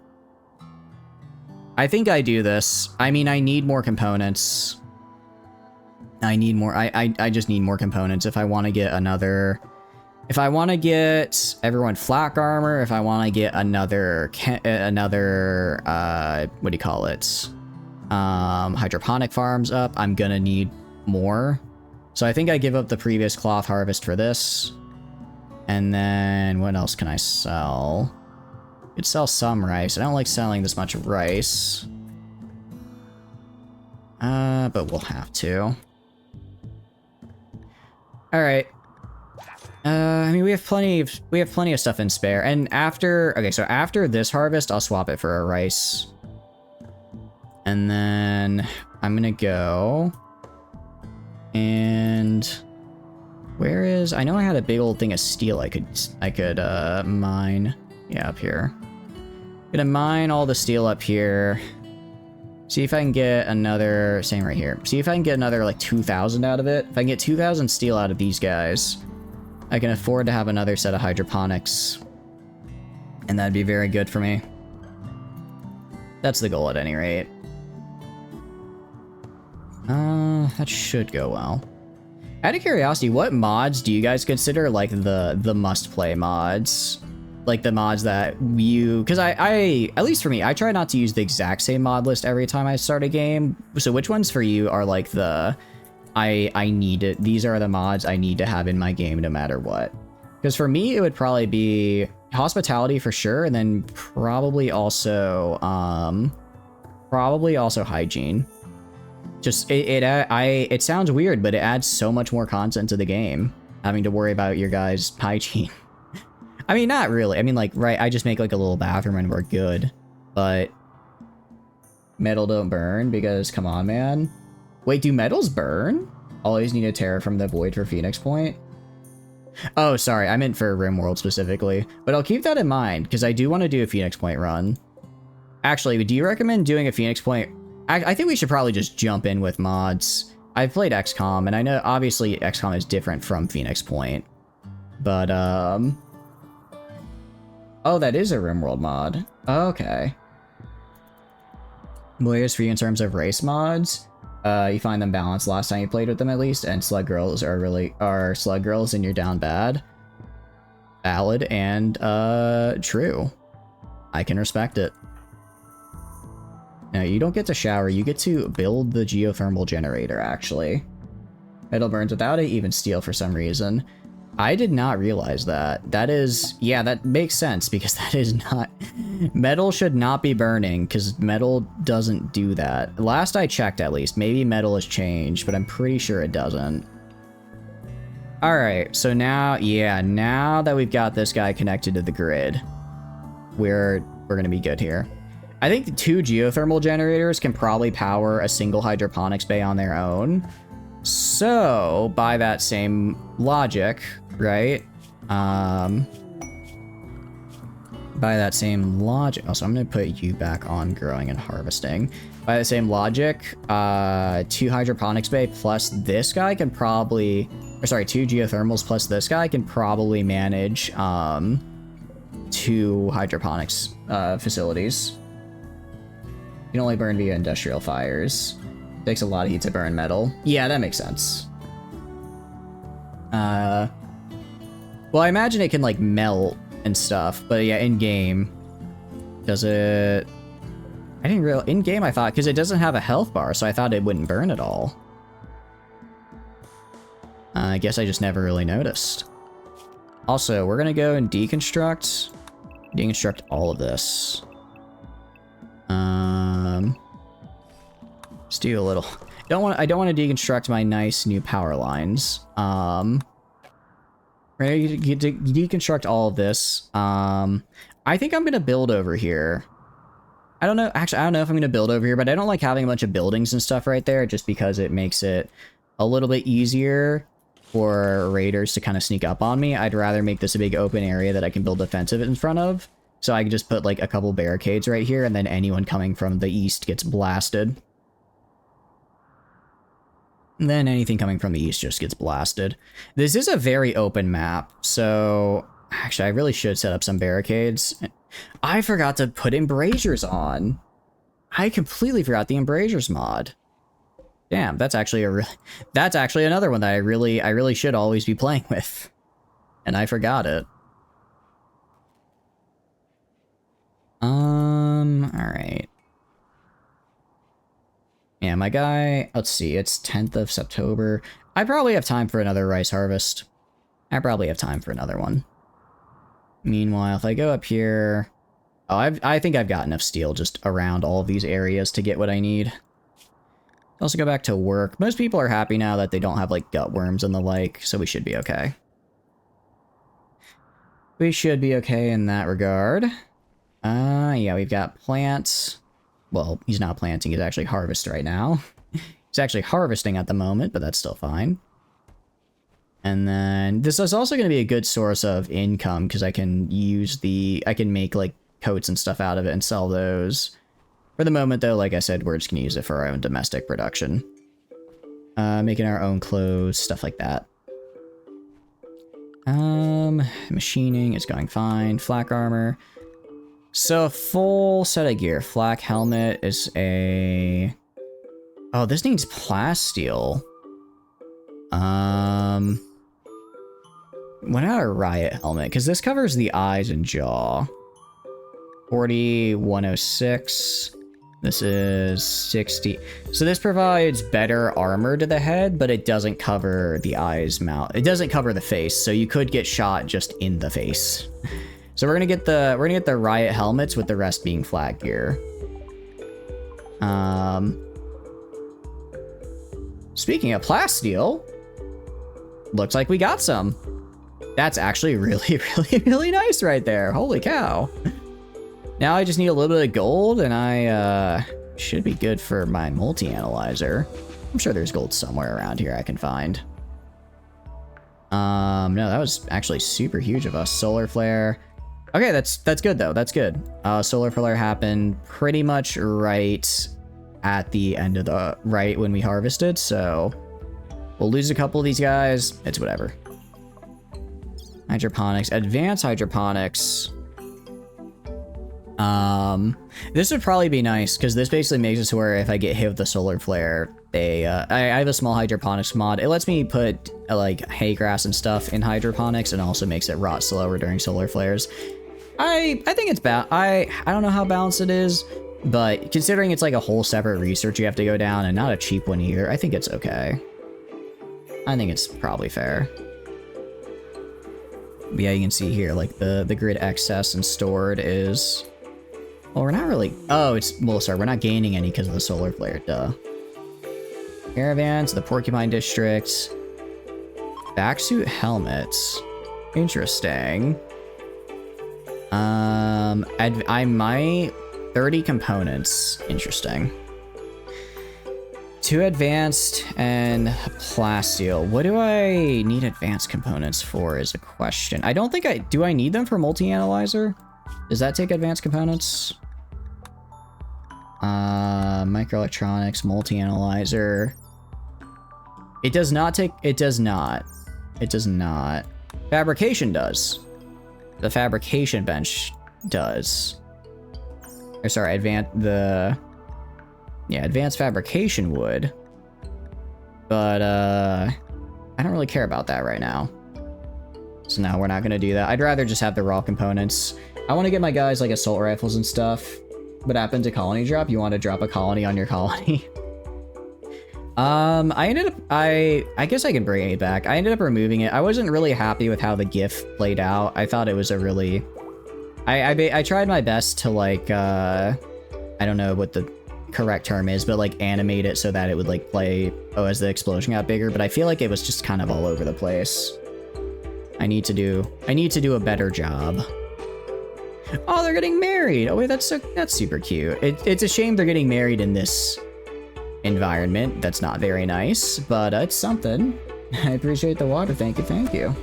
I think I do this. I mean, I need more components. I need more... I just need more components if I want to get another... If I want to get everyone flak armor, if I want to get another... what do you call it? Hydroponic farms up, I'm gonna need more. So I think I give up the previous cloth harvest for this. And then, what else can I sell? I could sell some rice. I don't like selling this much rice. But we'll have to. Alright. I mean, we have plenty of stuff in spare. And okay, so after this harvest, I'll swap it for a rice. And then, I'm gonna go... And... Where is... I know I had a big old thing of steel I could mine. Yeah, up here. Gonna mine all the steel up here. See if I can get another, same right here. See if I can get another like 2,000 out of it. If I can get 2,000 steel out of these guys, I can afford to have another set of hydroponics. And that'd be very good for me. That's the goal at any rate. That should go well. Out of curiosity, what mods do you guys consider like the must-play mods? Like the mods that you, because I, at least for me, I try not to use the exact same mod list every time I start a game. So which ones for you are like the, I need it, these are the mods I need to have in my game no matter what? Because for me, it would probably be hospitality for sure, and then probably also hygiene. Just it sounds weird, but it adds so much more content to the game, having to worry about your guys' hygiene. I mean, not really. I mean, like, right, I just make like a little bathroom and we're good. But metal don't burn because, come on, man. Wait, do metals burn? Always need a terror from the void for Phoenix Point. Oh, sorry, I meant for Rimworld specifically. But I'll keep that in mind, because I do want to do a Phoenix Point run. Actually, do you recommend doing a Phoenix Point? I think we should probably just jump in with mods. I've played XCOM, and I know, obviously, XCOM is different from Phoenix Point. But, oh, that is a Rimworld mod. Okay. Latest for you in terms of race mods. You find them balanced last time you played with them at least, and slug girls are slug girls and you're down bad. Valid and true. I can respect it. Now you don't get to shower, you get to build the geothermal generator actually. Metal burns without it, even steel for some reason. I did not realize that. That is, yeah, that makes sense because that is not, metal should not be burning because metal doesn't do that. Last I checked at least, maybe metal has changed, but I'm pretty sure it doesn't. All right, so now, yeah, now that we've got this guy connected to the grid, we're gonna be good here. I think the 2 geothermal generators can probably power a single hydroponics bay on their own. So, by that same logic, right? By that same logic, also I'm gonna put you back on growing and harvesting. By the same logic, 2 hydroponics bay plus this guy can probably, or sorry, 2 geothermals plus this guy can probably manage 2 hydroponics facilities. You can only burn via industrial fires. Takes a lot of heat to burn metal. Yeah, that makes sense. Well, I imagine it can, like, melt and stuff, but yeah, in-game, does it... I didn't realize... In-game, I thought, because it doesn't have a health bar, so I thought it wouldn't burn at all. I guess I just never really noticed. Also, we're gonna go and deconstruct all of this. Let's do a little. I don't want to deconstruct my nice new power lines. Ready to deconstruct all of this. I think I'm gonna build over here. I don't know. Actually, I don't know if I'm gonna build over here, but I don't like having a bunch of buildings and stuff right there, just because it makes it a little bit easier for raiders to kind of sneak up on me. I'd rather make this a big open area that I can build defensive in front of. So I can just put like a couple barricades right here, and then anyone coming from the east gets blasted. And then anything coming from the east just gets blasted. This is a very open map, so actually I really should set up some barricades. I forgot to put embrasures on. I completely forgot the embrasures mod. Damn, that's actually another one that I really should always be playing with. And I forgot it. Alright. Yeah, my guy, let's see, it's 10th of September. I probably have time for another rice harvest. I probably have time for another one. Meanwhile, if I go up here... Oh, I think I've got enough steel just around all of these areas to get what I need. Also go back to work. Most people are happy now that they don't have, like, gut worms and the like, so we should be okay. We should be okay in that regard. Yeah, we've got plants. Well, he's not planting, he's actually harvesting right now. He's actually harvesting at the moment, but that's still fine. And then this is also going to be a good source of income because I can use I can make like coats and stuff out of it and sell those. For the moment, though, like I said, we're just going to use it for our own domestic production. Making our own clothes, stuff like that. Machining is going fine. Flak armor. So a full set of gear. Flak helmet is a... Oh, this needs plasteel. What about a riot helmet? Because this covers the eyes and jaw. 4106. This is 60. So this provides better armor to the head, but it doesn't cover the eyes, mouth. It doesn't cover the face, so you could get shot just in the face. So we're gonna get the riot helmets with the rest being flat gear. Speaking of plasteel, looks like we got some. That's actually really, really, really nice right there. Holy cow. Now I just need a little bit of gold, and I should be good for my multi-analyzer. I'm sure there's gold somewhere around here I can find. No, that was actually super huge of us. Solar flare. Okay, that's good though. That's good. Solar flare happened pretty much right at the end of the when we harvested, so we'll lose a couple of these guys. It's whatever. Hydroponics, advanced hydroponics. This would probably be nice because this basically makes it to where if I get hit with the solar flare, I have a small hydroponics mod. It lets me put like hay grass and stuff in hydroponics, and also makes it rot slower during solar flares. I think it's I don't know how balanced it is, but considering it's like a whole separate research you have to go down and not a cheap one either, I think it's okay. I think it's probably fair. But yeah, you can see here like the grid excess and stored is. Well, we're not really... Oh, sorry, we're not gaining any because of the solar flare, duh. Caravans, the Porcupine District. Backsuit helmets. Interesting. I might... 30 components. Interesting. 2 advanced and plasteel. What do I need advanced components for is a question. I don't think do I need them for multi-analyzer? Does that take advanced components? Microelectronics, multi-analyzer. It does not. Fabrication does. The fabrication bench does. Or sorry, advanced fabrication would. But I don't really care about that right now. So no, we're not gonna do that. I'd rather just have the raw components. I want to get my guys like assault rifles and stuff. What happened to colony drop? You want to drop a colony on your colony? I guess I can bring it back. I ended up removing it. I wasn't really happy with how the GIF played out. I thought it was a really... I tried my best to like, I don't know what the correct term is, but like animate it so that it would like play, as the explosion got bigger, but I feel like it was just kind of all over the place. I need to do a better job. Oh, they're getting married. Oh wait, that's super cute. It's a shame they're getting married in this environment. That's not very nice, but it's something. I appreciate the water. Thank you.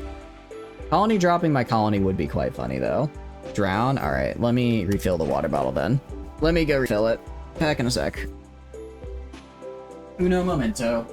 Colony dropping my colony would be quite funny though. Drown. All right, let me refill the water bottle then. Let me go refill it. Back in a sec. Uno momento.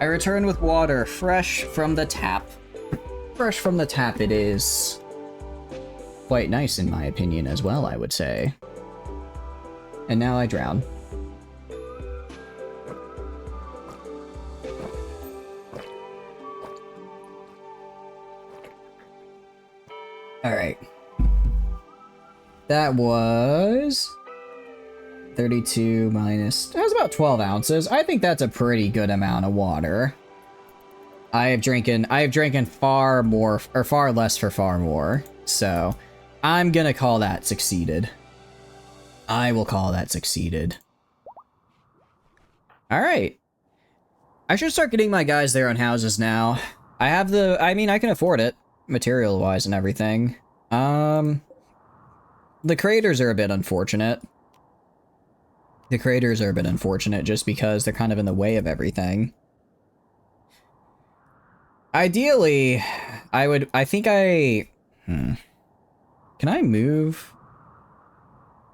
I return with water, fresh from the tap. Fresh from the tap it is. Quite nice in my opinion as well, I would say. And now I drown. Alright. That was... 32 minus... That was about 12 ounces. I think that's a pretty good amount of water. I have drinking far more, or far less for far more. So, I'm gonna call that succeeded. I will call that succeeded. Alright. I should start getting my guys their own houses now. I mean, I can afford it, material-wise and everything. The creators are a bit unfortunate. The creators are a bit unfortunate just because they're kind of in the way of everything. Ideally, can I move?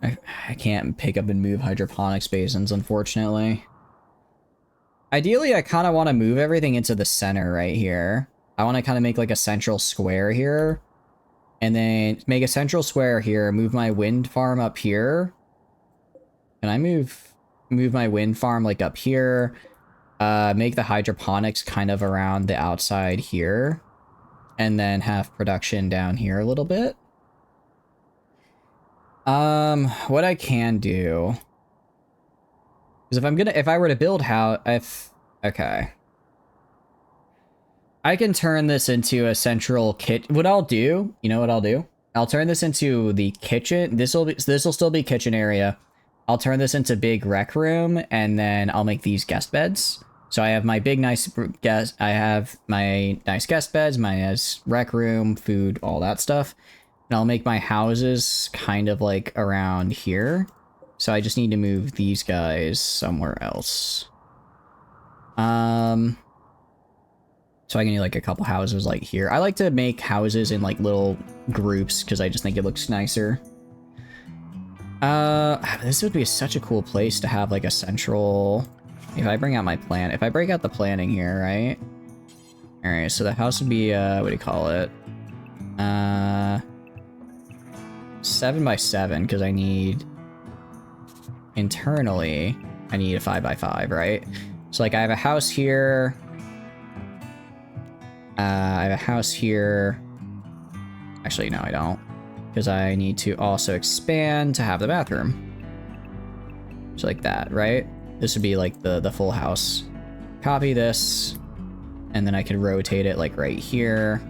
I can't pick up and move hydroponics basins, unfortunately. Ideally, I kind of want to move everything into the center right here. I want to kind of make like a central square here. And then make a central square here, move my wind farm up here. Can I move my wind farm like up here? Make the hydroponics kind of around the outside here. And then have production down here a little bit. What I can do is if I were to build okay. I can turn this into a central you know what I'll do? I'll turn this into the kitchen. This will still be kitchen area. I'll turn this into big rec room, and then I'll make these guest beds. So I have my nice guest beds, my nice rec room, food, all that stuff. And I'll make my houses kind of like around here. So I just need to move these guys somewhere else. So I can do like a couple houses like here. I like to make houses in like little groups because I just think it looks nicer. This would be such a cool place to have like a central... If I bring out my plan, if I break out the planning here, right? Alright, so the house would be, what do you call it? 7 by 7, because I need... Internally, I need a 5 by 5, right? So like I have a house here. I have a house here. Actually, no, I don't. Because I need to also expand to have the bathroom. So like that, right? This would be like the full house. Copy this. And then I could rotate it like right here.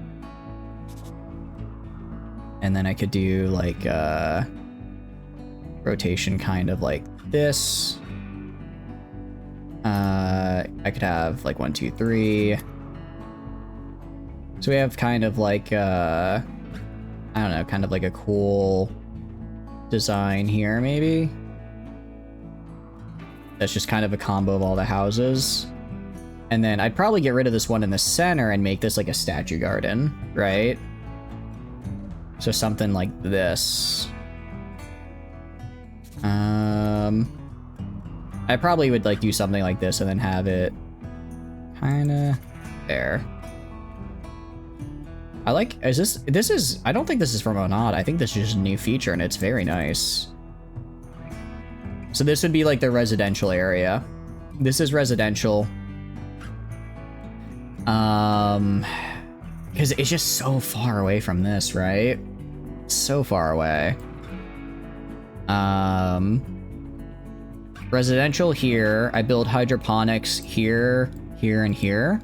And then I could do like rotation kind of like this. I could have like 1, 2, 3. So we have kind of like I don't know, kind of like a cool design here maybe. That's just kind of a combo of all the houses. And then I'd probably get rid of this one in the center and make this like a statue garden, right? So something like this. I probably would like do something like this and then have it kinda there. I like, I don't think this is from Onod. I think this is just a new feature and it's very nice. So this would be like the residential area. This is residential. Because it's just so far away from this, right? So far away. Residential here. I build hydroponics here, here, and here.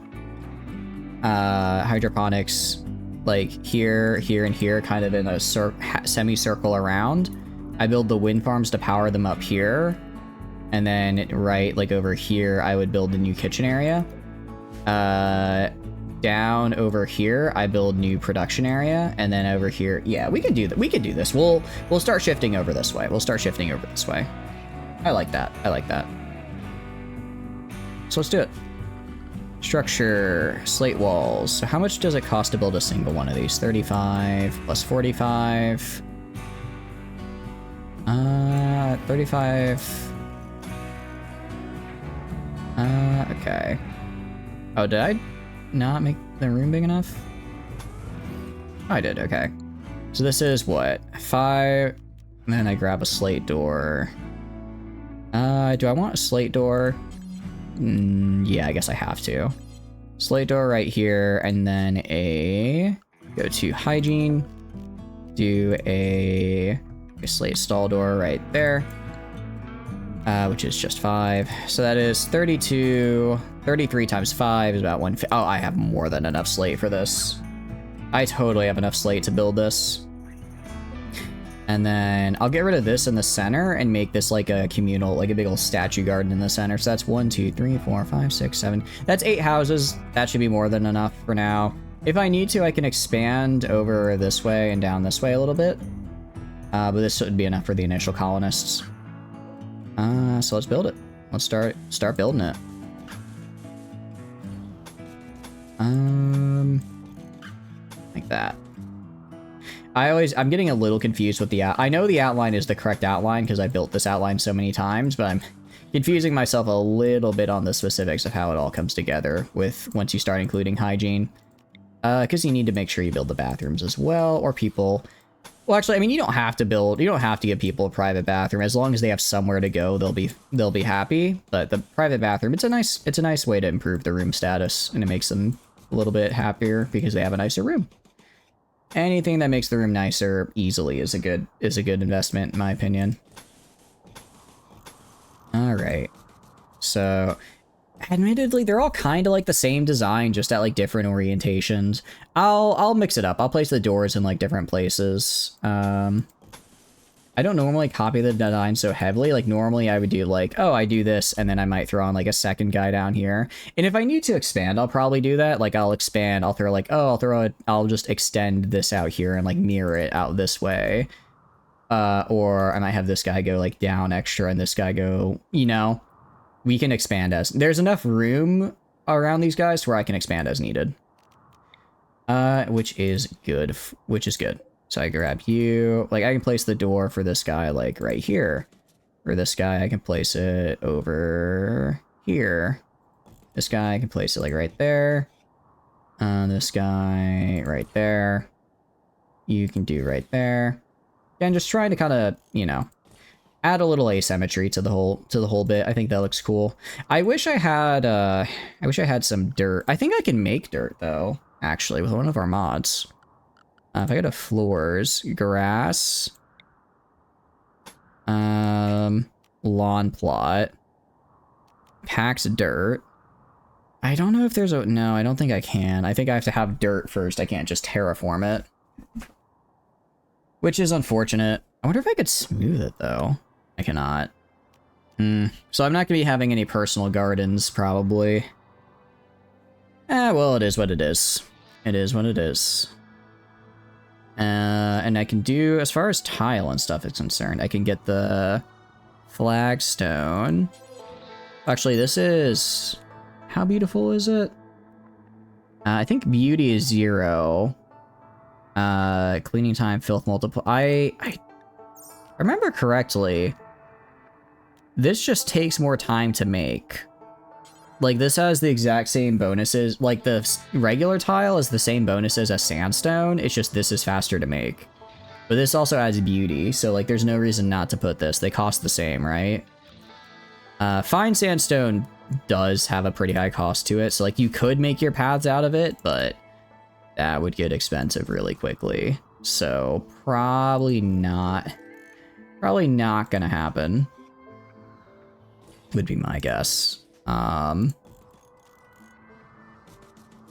Hydroponics like here, here, and here, kind of in a semicircle around. I build the wind farms to power them up here. And then right like over here, I would build the new kitchen area. Down over here, I build new production area, and then over here, yeah, we can do that. We can do this. We'll start shifting over this way. I like that. I like that. So let's do it. Structure, slate walls. So how much does it cost to build a single one of these? 35 plus 45. 35. Okay. Oh, did I not make the room big enough? I did, okay. So this is what? 5. And then I grab a slate door. Do I want a slate door? Yeah, I guess I have to. Slate door right here, and then go to hygiene. Do a slate stall door right there. Which is just 5. So that is 32. 33 times 5 is about 150. Oh, I have more than enough slate for this. I totally have enough slate to build this. And then I'll get rid of this in the center and make this like a communal, like a big old statue garden in the center. So that's 1, 2, 3, 4, 5, 6, 7. That's 8 houses. That should be more than enough for now. If I need to, I can expand over this way and down this way a little bit. But this would be enough for the initial colonists. So let's build it. Let's start building it. Like that. I'm getting a little confused with I know the outline is the correct outline because I built this outline so many times, but I'm confusing myself a little bit on the specifics of how it all comes together once you start including hygiene. Because you need to make sure you build the bathrooms as well, or people. Well, actually, I mean, you don't have to give people a private bathroom. As long as they have somewhere to go, they'll be happy. But the private bathroom, it's a nice way to improve the room status, and it makes them a little bit happier because they have a nicer room. Anything that makes the room nicer easily is a good investment, in my opinion. All right. So, admittedly, they're all kind of like the same design, just at like different orientations. I'll mix it up. I'll place the doors in like different places. I don't normally copy the design so heavily. Like normally I would do like, oh, I do this, and then I might throw on like a second guy down here. And if I need to expand, I'll probably do that. Like I'll expand, I'll throw like, oh, I'll just extend this out here and like mirror it out this way. Or I might have this guy go like down extra and this guy go, you know, we can expand there's enough room around these guys where I can expand as needed. Which is good. So I grab you, like I can place the door for this guy like right here. For this guy, I can place it over here. This guy, I can place it like right there. This guy right there. You can do right there. And just trying to kind of, you know, add a little asymmetry to the whole bit. I think that looks cool. I wish I had some dirt. I think I can make dirt though, actually, with one of our mods. If I go to floors, grass, lawn plot, packs dirt. I don't know if there's no, I don't think I can. I think I have to have dirt first. I can't just terraform it. Which is unfortunate. I wonder if I could smooth it though. I cannot. So I'm not going to be having any personal gardens, probably. Well, it is what it is. It is what it is. And I can do, as far as tile and stuff is concerned, I can get the flagstone. Actually, this is, how beautiful is it? I think beauty is 0. Cleaning time, filth multiple. I remember correctly, this just takes more time to make. Like, this has the exact same bonuses. Like, the regular tile is the same bonuses as sandstone. It's just this is faster to make. But this also adds beauty, so, like, there's no reason not to put this. They cost the same, right? Fine sandstone does have a pretty high cost to it, so, like, you could make your paths out of it, but that would get expensive really quickly. So, probably not gonna happen. Would be my guess.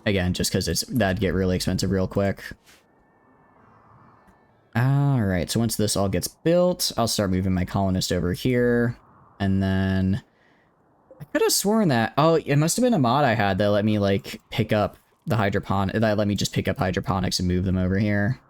Again, just because that'd get really expensive real quick. Alright, so once this all gets built, I'll start moving my colonist over here. And then I could have sworn that, oh, it must have been a mod I had that let me like pick up the that let me just pick up hydroponics and move them over here.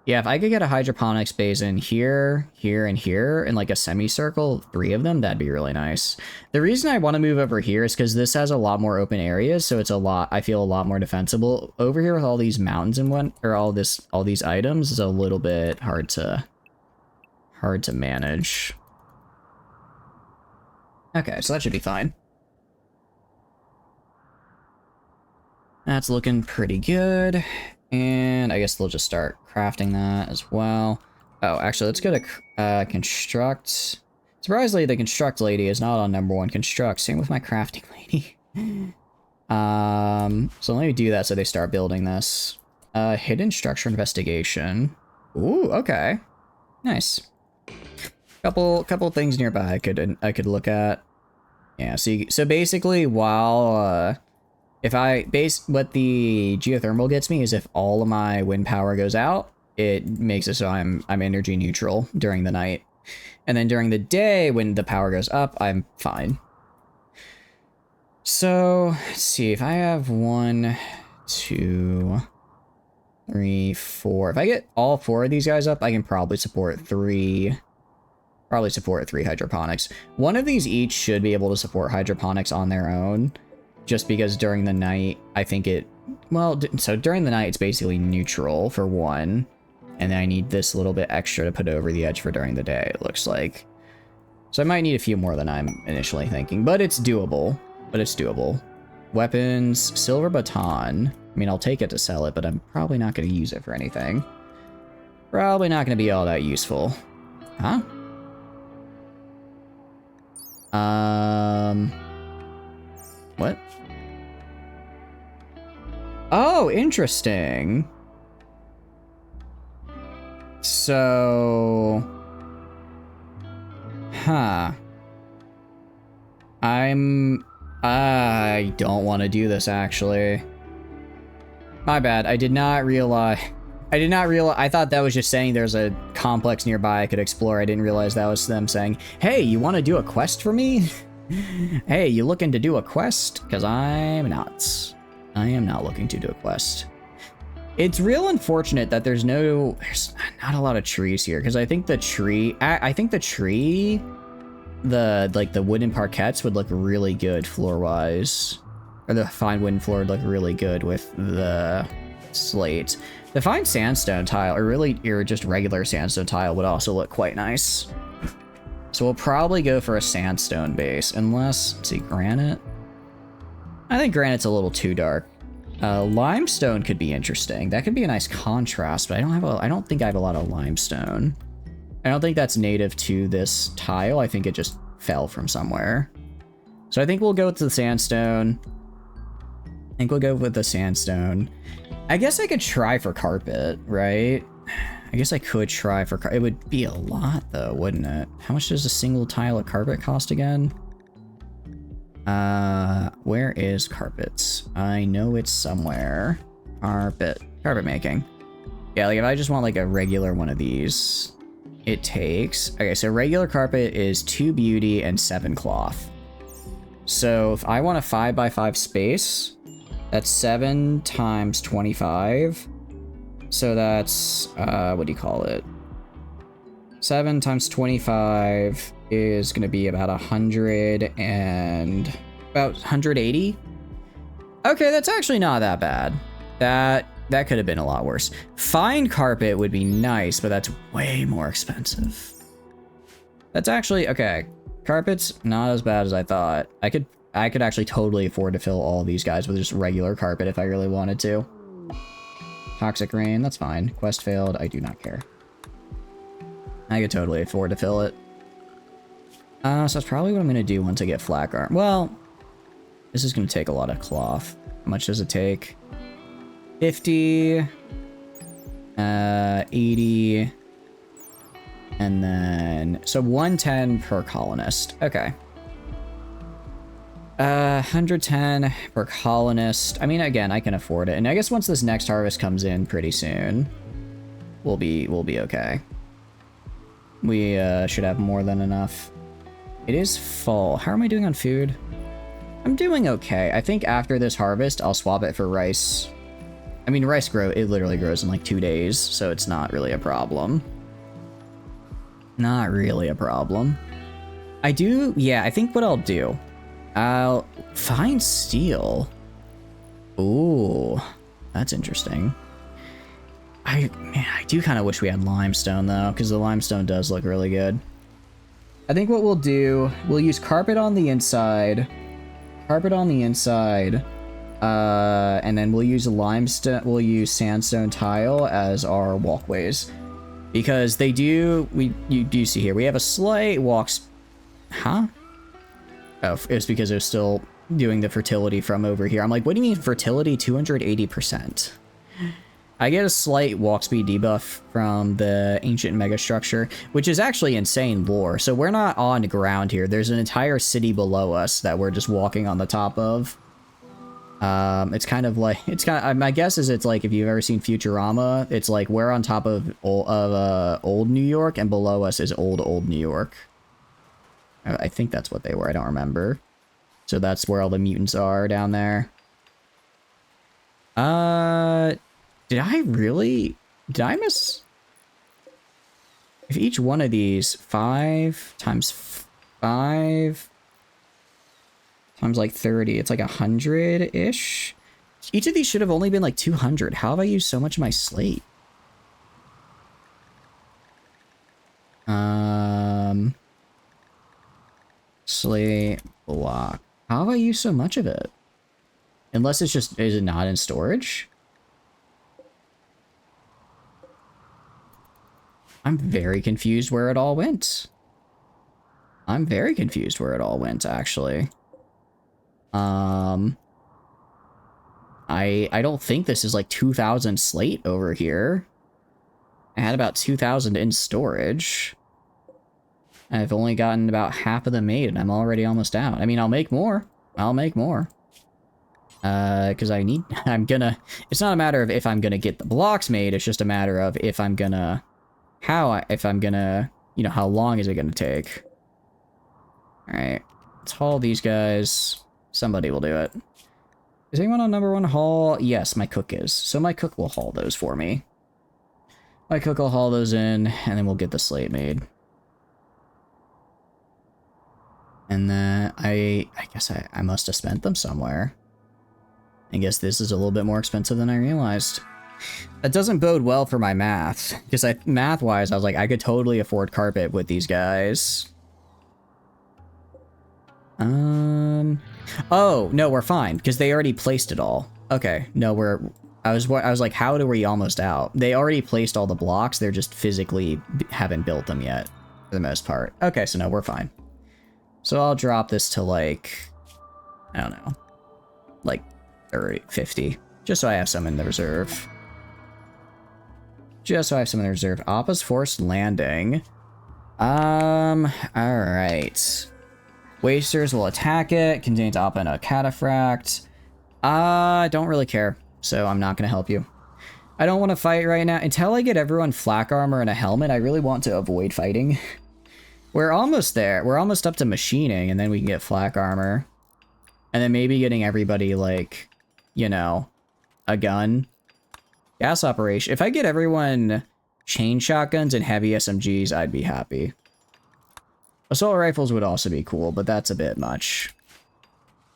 Yeah, if I could get a hydroponics basin here, here, and here, in like a semicircle, 3 of them, that'd be really nice. The reason I want to move over here is because this has a lot more open areas, so it's I feel a lot more defensible. Over here with all these mountains and all these items is a little bit hard to manage. Okay, so that should be fine. That's looking pretty good. And I guess they'll just start crafting that as well. Oh, actually, let's go to construct. Surprisingly, the construct lady is not on #1 construct. Same with my crafting lady. So let me do that so they start building this. Hidden structure investigation. Ooh, okay. Nice. Couple things nearby I could look at. Yeah, so basically while what the geothermal gets me is if all of my wind power goes out, it makes it so I'm energy neutral during the night. And then during the day, when the power goes up, I'm fine. So, let's see, if I have 1, 2, 3, 4. If I get all 4 of these guys up, I can probably support 3 hydroponics. One of these each should be able to support hydroponics on their own, just because during the night, I think it, well, so during the night, it's basically neutral for 1, and then I need this little bit extra to put over the edge for during the day, it looks like. So I might need a few more than I'm initially thinking, but it's doable. Weapons, silver baton. I mean, I'll take it to sell it, but I'm probably not going to use it for anything. Probably not going to be all that useful. Huh? What? Oh, interesting. So... Huh. I don't want to do this, actually. My bad. I did not realize... I thought that was just saying there's a complex nearby I could explore. I didn't realize that was them saying, hey, you want to do a quest for me? Hey, you looking to do a quest? Because I'm not. I am not looking to do a quest. It's real unfortunate that there's not a lot of trees here, because I think the tree, the wooden parquets would look really good floor-wise. Or the fine wooden floor would look really good with the slate. The fine sandstone tile, or just regular sandstone tile, would also look quite nice. So we'll probably go for a sandstone base, unless, let's see, granite? I think granite's a little too dark. Limestone could be interesting. That could be a nice contrast, but I don't think I have a lot of limestone. I don't think that's native to this tile. I think it just fell from somewhere. So I think we'll go with the sandstone. I guess I could try for carpet, right? I guess I could try for carpet. It would be a lot though, wouldn't it? How much does a single tile of carpet cost again? Where is carpets? I know it's somewhere. Carpet making. Yeah, like if I just want like a regular one of these, it takes, okay, so regular carpet is 2 beauty and 7 cloth. So if I want a 5x5 space, that's 7 times 25. So that's, what do you call it? 7 times 25 is going to be about 180. Okay, that's actually not that bad. That could have been a lot worse. Fine carpet would be nice, but that's way more expensive. That's actually, okay. Carpet's not as bad as I thought. I could actually totally afford to fill all these guys with just regular carpet if I really wanted to. Toxic rain, that's fine. Quest failed, I do not care. I could totally afford to fill it. So that's probably what I'm gonna do once I get flak arm. Well, this is gonna take a lot of cloth. How much does it take? 50, 80, and then, so 110 per colonist. Okay. 110 per colonist. I mean, again, I can afford it. And I guess once this next harvest comes in pretty soon, we'll be okay. We should have more than enough. It is fall. How am I doing on food? I'm doing okay. I think after this harvest, I'll swap it for rice. I mean, rice it literally grows in like 2 days, so it's not really a problem. Not really a problem. I think what I'll do, I'll find steel. Ooh, that's interesting. I do kind of wish we had limestone though, because the limestone does look really good. I think what we'll do, we'll use carpet on the inside. And then we'll use sandstone tile as our walkways. Because you do see here, we have a slight huh? Oh, it's because they're still doing the fertility from over here. I'm like, what do you mean fertility 280%? I get a slight walk speed debuff from the ancient megastructure, which is actually insane lore. So we're not on ground here. There's an entire city below us that we're just walking on the top of. It's kind of like, my guess is it's like if you've ever seen Futurama, it's like we're on top of old New York and below us is old New York. I think that's what they were. I don't remember. So that's where all the mutants are down there. Did I miss? If each one of these 5 times 5 times like 30, it's like 100-ish. Each of these should have only been like 200. How have I used so much of my slate? Slate block. How have I used so much of it? Unless it's just, is it not in storage? I'm very confused where it all went. I'm very confused where it all went, actually. I don't think this is like 2,000 slate over here. I had about 2,000 in storage. I've only gotten about half of them made, and I'm already almost out. I mean, I'll make more. I'll make more. Because it's not a matter of if I'm gonna get the blocks made, it's just a matter of if I'm gonna, you know, how long is it gonna take? Alright, let's haul these guys. Somebody will do it. Is anyone on number 1 haul? Yes, my cook is. So my cook will haul those for me. My cook will haul those in, and then we'll get the slate made. And then I guess I must have spent them somewhere. I guess this is a little bit more expensive than I realized. That doesn't bode well for my math. Because math-wise, I was like, I could totally afford carpet with these guys. Oh, no, we're fine. Because they already placed it all. Okay, no, I was like, how do we almost out? They already placed all the blocks. They're just physically haven't built them yet. For the most part. Okay, so no, we're fine. So I'll drop this to like, I don't know, like 30, 50, just so I have some in the reserve. Just so I have some in the reserve. Appa's Forced Landing. Alright. Wasters will attack it. Contains Appa and a cataphract. I don't really care, so I'm not going to help you. I don't want to fight right now. Until I get everyone flak armor and a helmet, I really want to avoid fighting. We're almost there. We're almost up to machining, and then we can get flak armor. And then maybe getting everybody, like, you know, a gun. Gas operation. If I get everyone chain shotguns and heavy SMGs, I'd be happy. Assault rifles would also be cool, but that's a bit much.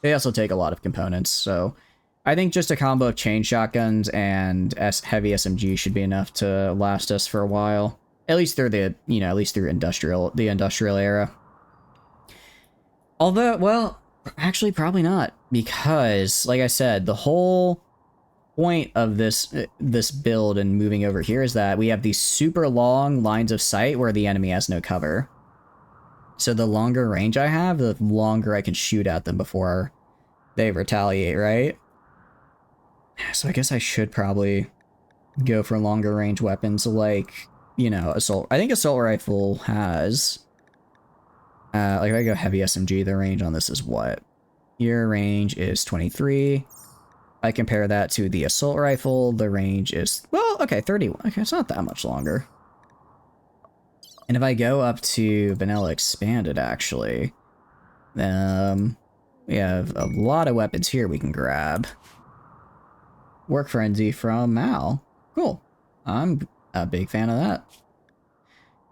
They also take a lot of components, so I think just a combo of chain shotguns and heavy SMG should be enough to last us for a while. At least through the, you know, at least through the industrial era. Although, well, actually probably not, because like I said, the whole point of this build and moving over here is that we have these super long lines of sight where the enemy has no cover. So the longer range I have, the longer I can shoot at them before they retaliate, right? So I guess I should probably go for longer range weapons like, you know, assault. I think assault rifle has, like if I go heavy SMG, the range on this is what? Your range is 23. I compare that to the assault rifle, the range is, well, okay, 31. Okay, it's not that much longer. And if I go up to vanilla expanded, actually, we have a lot of weapons here we can grab. Work Frenzy from Mal. Cool. I'm a big fan of that.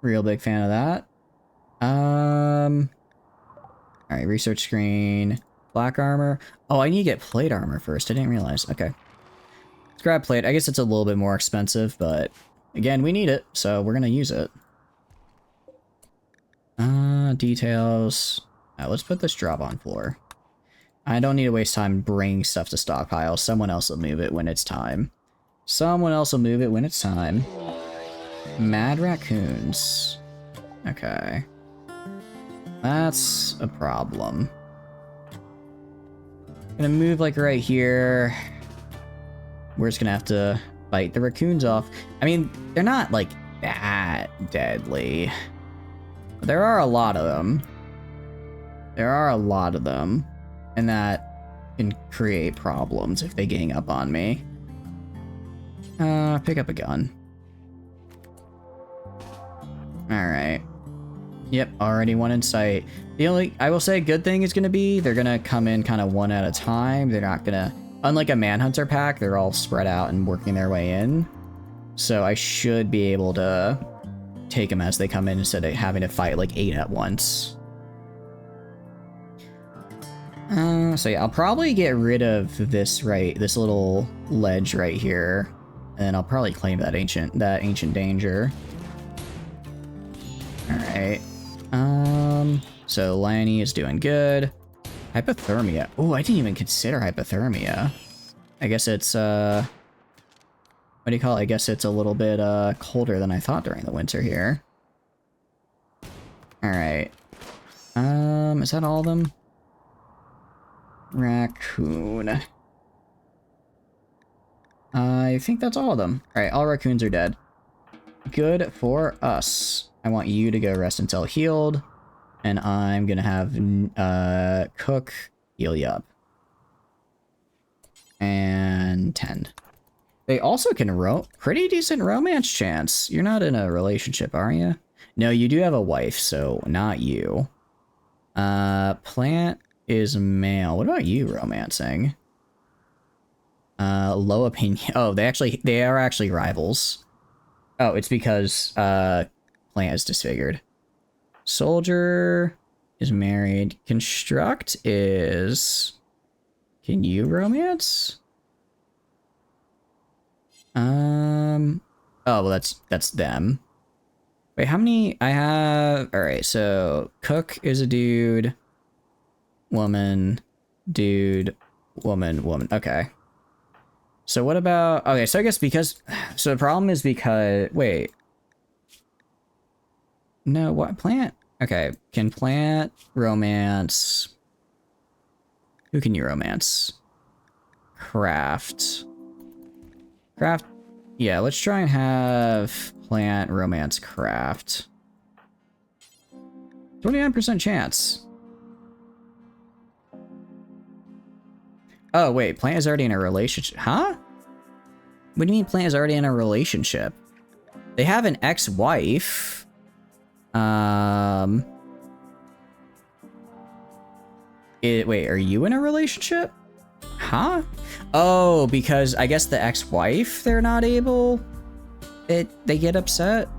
Real big fan of that. Alright, research screen. Black armor. Oh, I need to get plate armor first. I didn't realize. Okay. Let's grab plate. I guess it's a little bit more expensive, but again, we need it, so we're gonna use it. Details. Let's put this drop on floor. I don't need to waste time bringing stuff to stockpile. Someone else will move it when it's time. Someone else will move it when it's time. Mad raccoons. Okay. That's a problem. Gonna move like right here. We're just gonna have to fight the raccoons off. I mean, they're not like that deadly. But there are a lot of them. There are a lot of them. And that can create problems if they gang up on me. Pick up a gun. Alright. Yep, already one in sight. The only, I will say, good thing is going to be they're going to come in kind of one at a time. They're not going to, unlike a Manhunter pack, they're all spread out and working their way in. So I should be able to take them as they come in instead of having to fight like 8 at once. So yeah, I'll probably get rid of this little ledge right here. And I'll probably claim that ancient danger. Alright. So Lanny is doing good. Hypothermia. Oh, I didn't even consider hypothermia. I guess it's, what do you call it? I guess it's a little bit, colder than I thought during the winter here. Alright. Is that all of them? Raccoon. I think that's all of them. Alright, all raccoons are dead. Good for us. I want you to go rest until healed. And I'm gonna have Cook heal you up. And 10. They also can pretty decent romance chance. You're not in a relationship, are you? No, you do have a wife, so not you. Plant is male. What about you romancing? Low opinion. Oh, they are actually rivals. Oh, it's because Plant is disfigured. Soldier is married. Construct is... Can you romance? Oh, well, that's them. Wait, how many I have? All right, so Cook is a dude. Woman, dude, woman. Okay. So what about... Okay, so I guess because... So the problem is because... Wait. No, what? Plant? Okay, can Plant romance... Who can you romance? Craft. Craft... Yeah, let's try and have Plant romance Craft. 29% chance. Oh, wait, Plant is already in a relationship. Huh? What do you mean Plant is already in a relationship? They have an ex-wife. Wait, are you in a relationship? Huh? Oh, because I guess the ex-wife, they're not able... They get upset?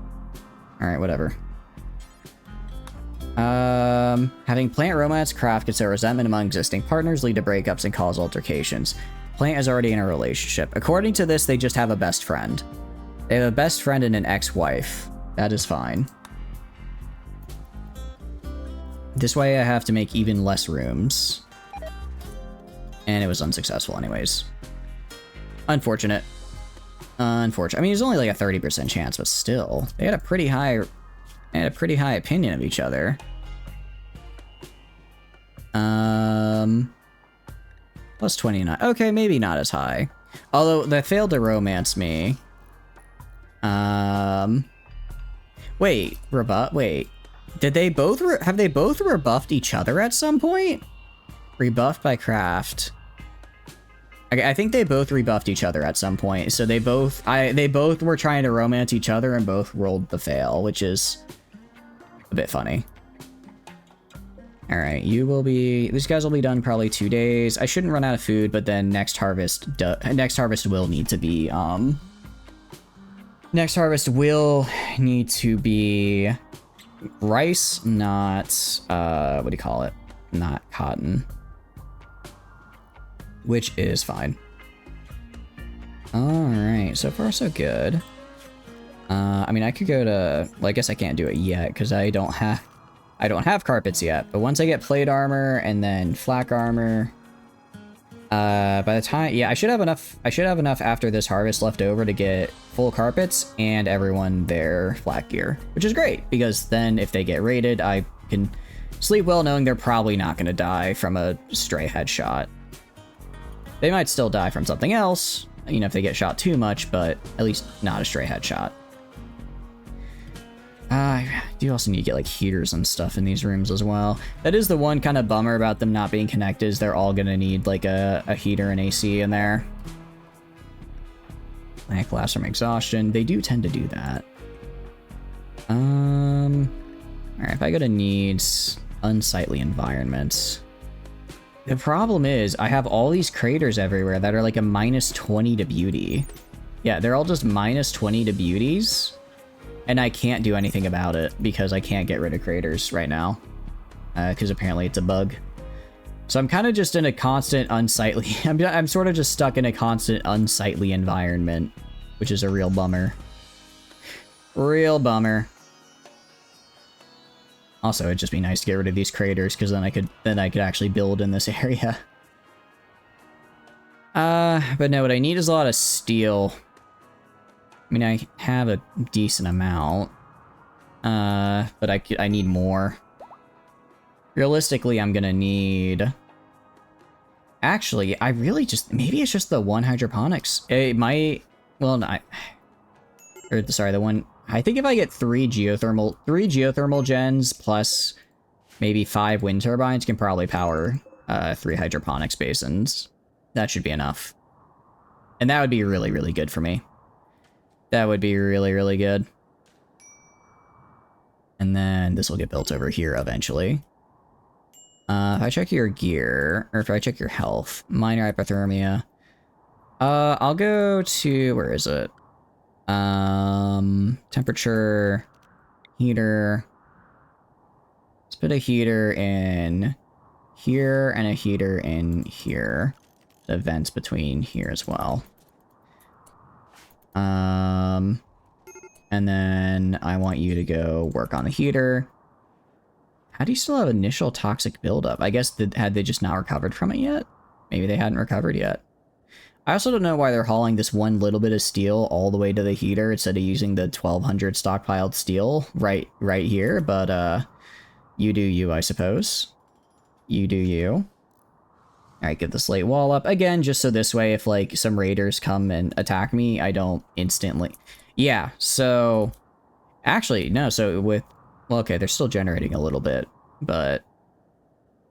Alright, whatever. Having Plant romance Craft gets a resentment among existing partners, lead to breakups, and cause altercations. Plant is already in a relationship. According to this, they just have a best friend. They have a best friend and an ex-wife. That is fine. This way I have to make even less rooms. And it was unsuccessful anyways. Unfortunate. Unfortunate. I mean, it's only like a 30% chance, but still. They had a pretty high opinion of each other. Plus 29. Okay, maybe not as high. Although they failed to romance me. Wait, wait. Did they both have they both rebuffed each other at some point? Rebuffed by Craft. Okay, I think they both rebuffed each other at some point. So they both were trying to romance each other and both rolled the fail, which is a bit funny. All right, these guys will be done probably 2 days. I shouldn't run out of food, but then next harvest will need to be rice, not what do you call it? Not cotton. Which is fine. Alright, so far so good. I mean, I could go to... Well, I guess I can't do it yet, because I don't have carpets yet. But once I get plate armor and then flak armor... by the time... Yeah, I should have enough after this harvest left over to get full carpets and everyone their flak gear. Which is great, because then if they get raided, I can sleep well knowing they're probably not going to die from a stray headshot. They might still die from something else, you know, if they get shot too much, but at least not a stray headshot. I do also need to get like heaters and stuff in these rooms as well. That is the one kind of bummer about them not being connected, is they're all gonna need like a heater and AC in there. Like blast from exhaustion. They do tend to do that. Alright, if I go to needs, unsightly environments. The problem is I have all these craters everywhere that are like a -20 to beauty. Yeah, they're all just -20 to beauties. And I can't do anything about it because I can't get rid of craters right now. Because apparently it's a bug. So I'm kind of just in a constant unsightly... I'm sort of just stuck in a constant unsightly environment, which is a real bummer. Real bummer. Also, it'd just be nice to get rid of these craters, because then I could actually build in this area. But no, what I need is a lot of steel. I mean, I have a decent amount. But I need more. Realistically, I'm gonna need... Actually, I really just... Maybe it's just the one hydroponics. It might... Well, no, sorry, the one... I think if I get three geothermal gens plus maybe 5 wind turbines can probably power 3 hydroponics basins. That should be enough. And that would be really, really good for me. That would be really, really good. And then this will get built over here eventually. If I check your gear, or if I check your health, minor hypothermia. I'll go to, where is it? Temperature, heater. Let's put a heater in here and a heater in here. The vents between here as well. And then I want you to go work on the heater. How do you still have initial toxic buildup? I guess had they just not recovered from it yet? Maybe they hadn't recovered yet. I also don't know why they're hauling this one little bit of steel all the way to the heater instead of using the 1200 stockpiled steel right here, but you do you, I suppose. You do you. Alright, get the slate wall up. Again, just so this way, if like some raiders come and attack me, I don't instantly... Yeah, so... Actually, no, so with... Well, okay, they're still generating a little bit, but...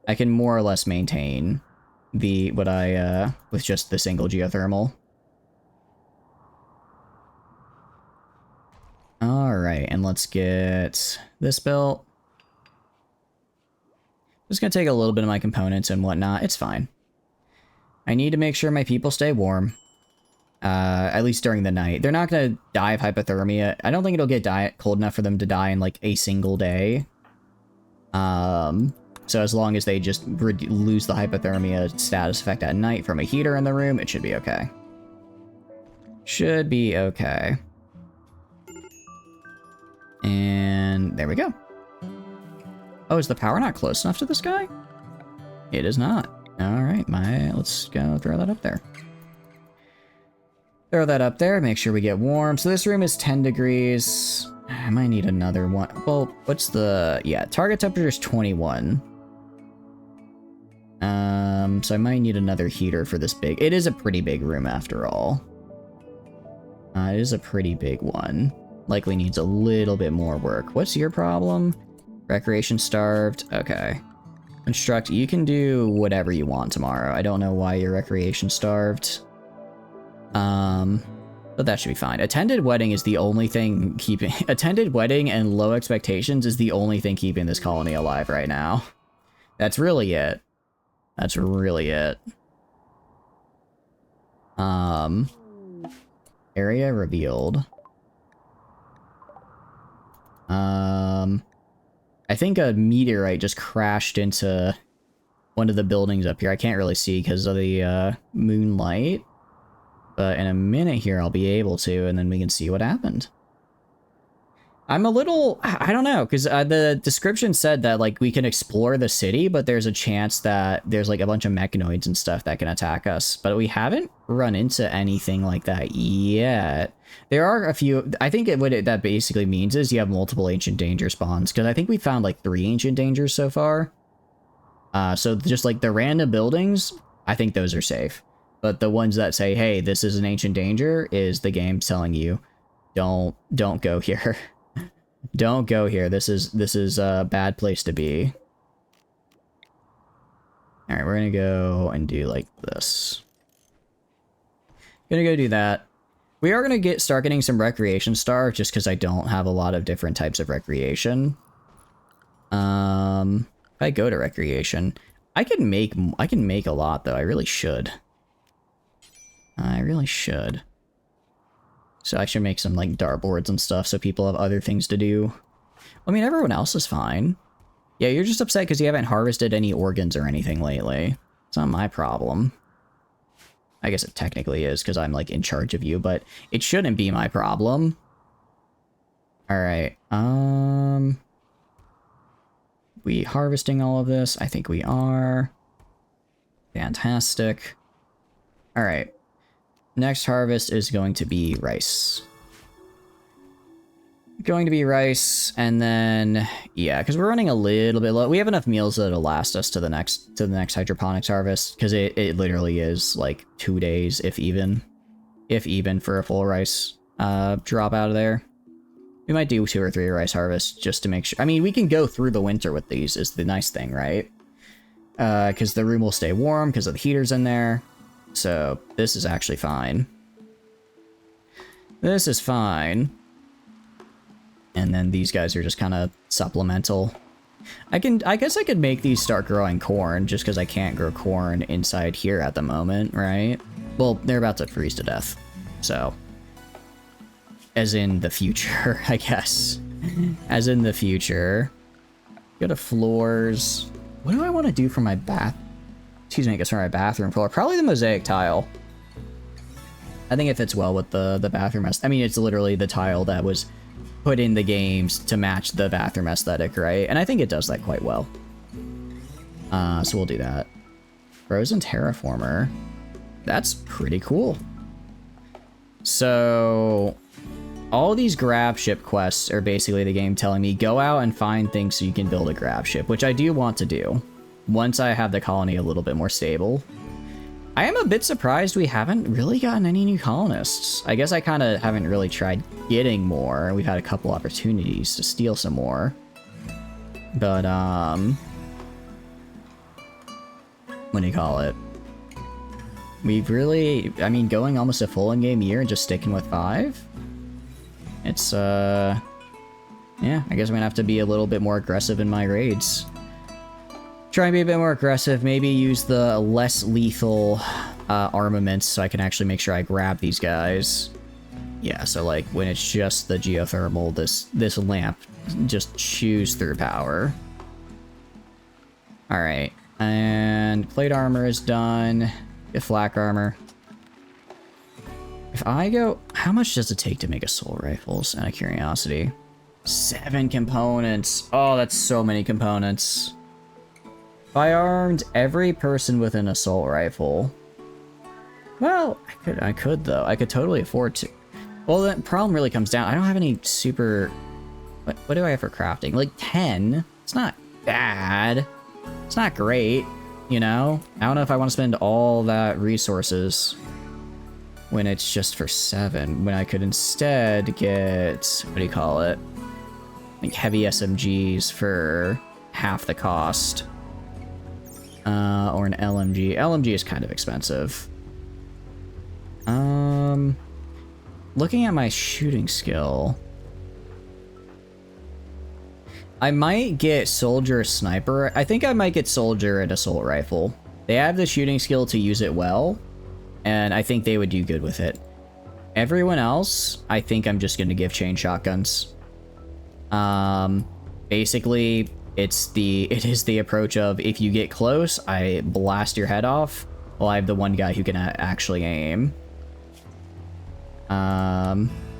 I can more or less maintain... with just the single geothermal. Alright, and let's get this built. Just gonna take a little bit of my components and whatnot. It's fine. I need to make sure my people stay warm. At least during the night. They're not gonna die of hypothermia. I don't think it'll get cold enough for them to die in like a single day. So as long as they just lose the hypothermia status effect at night from a heater in the room, it should be okay. Should be okay. And there we go. Oh, is the power not close enough to this guy? It is not. Alright, let's go throw that up there. Throw that up there, make sure we get warm. So this room is 10 degrees. I might need another one. Well, what's the... Yeah, target temperature is 21. So I might need another heater for this big... It is a pretty big room after all. It is a pretty big one. Likely needs a little bit more work. What's your problem? Recreation starved. Okay. Construct. You can do whatever you want tomorrow. I don't know why you're recreation starved. But that should be fine. Attended wedding is the only thing keeping... Attended wedding and low expectations is the only thing keeping this colony alive right now. That's really it. That's really it. Area revealed. I think a meteorite just crashed into one of the buildings up here. I can't really see because of the moonlight. But in a minute here, I'll be able to, and then we can see what happened. I'm a little... I don't know, because the description said that, like, we can explore the city, but there's a chance that there's, like, a bunch of mechanoids and stuff that can attack us. But we haven't run into anything like that yet. There are a few... I think what that basically means is you have multiple ancient danger spawns, because I think we found, like, 3 ancient dangers so far. So just, like, the random buildings, I think those are safe. But the ones that say, hey, this is an ancient danger, is the game telling you, don't go here. Don't go here. This is a bad place to be. All right, we're gonna go and do like this. Gonna go do that. We are gonna start getting some recreation stars just because I don't have a lot of different types of recreation. If I go to recreation, I can make a lot though. I really should. I really should. So I should make some like dartboards and stuff so people have other things to do. I mean, everyone else is fine. Yeah, you're just upset because you haven't harvested any organs or anything lately. It's not my problem. I guess it technically is because I'm like in charge of you, but it shouldn't be my problem. All right. We harvesting all of this? I think we are. Fantastic. All right. Next harvest is going to be rice. Going to be rice, and then yeah, because we're running a little bit low. We have enough meals that'll last us to the next hydroponics harvest, because it literally is like 2 days, if even for a full rice drop out of there. We might do 2 or 3 rice harvests just to make sure. I mean, we can go through the winter with these, is the nice thing, right? Because the room will stay warm because of the heaters in there. So this is actually fine. This is fine. And then these guys are just kind of supplemental. I guess I could make these start growing corn just because I can't grow corn inside here at the moment, right? Well, they're about to freeze to death. So, as in the future, I guess. As in the future. Go to floors. What do I want to do for my excuse me, I guess for my bathroom floor? Probably the mosaic tile. I think it fits well with the bathroom. I mean, it's literally the tile that was put in the games to match the bathroom aesthetic, right? And I think it does that quite well. So we'll do that. Frozen Terraformer. That's pretty cool. So all these grab ship quests are basically the game telling me go out and find things so you can build a grab ship, which I do want to do once I have the colony a little bit more stable. I am a bit surprised we haven't really gotten any new colonists. I guess I kind of haven't really tried getting more. We've had a couple opportunities to steal some more. But, what do you call it? We've really, I mean, going almost a full in-game year and just sticking with 5? It's, yeah, I guess I'm gonna have to be a little bit more aggressive in my raids. Try and be a bit more aggressive, maybe use the less lethal armaments so I can actually make sure I grab these guys. Yeah, so like when it's just the geothermal, this lamp just chews through power. Alright, and plate armor is done. Get flak armor. If I go, how much does it take to make assault rifles? Out of curiosity. 7 components. Oh, that's so many components. If I armed every person with an assault rifle, well, I could though. I could totally afford to. Well, the problem really comes down. I don't have any super. What do I have for crafting? Like 10. It's not bad. It's not great, you know. I don't know if I want to spend all that resources when it's just for 7. When I could instead get, what do you call it? Like heavy SMGs for half the cost. Or an LMG. LMG is kind of expensive. Looking at my shooting skill, I might get soldier sniper. I think I might get soldier and assault rifle. They have the shooting skill to use it well, and I think they would do good with it. Everyone else, I think I'm just going to give chain shotguns. Basically, it is the approach of if you get close, I blast your head off. Well, I have the one guy who can actually aim.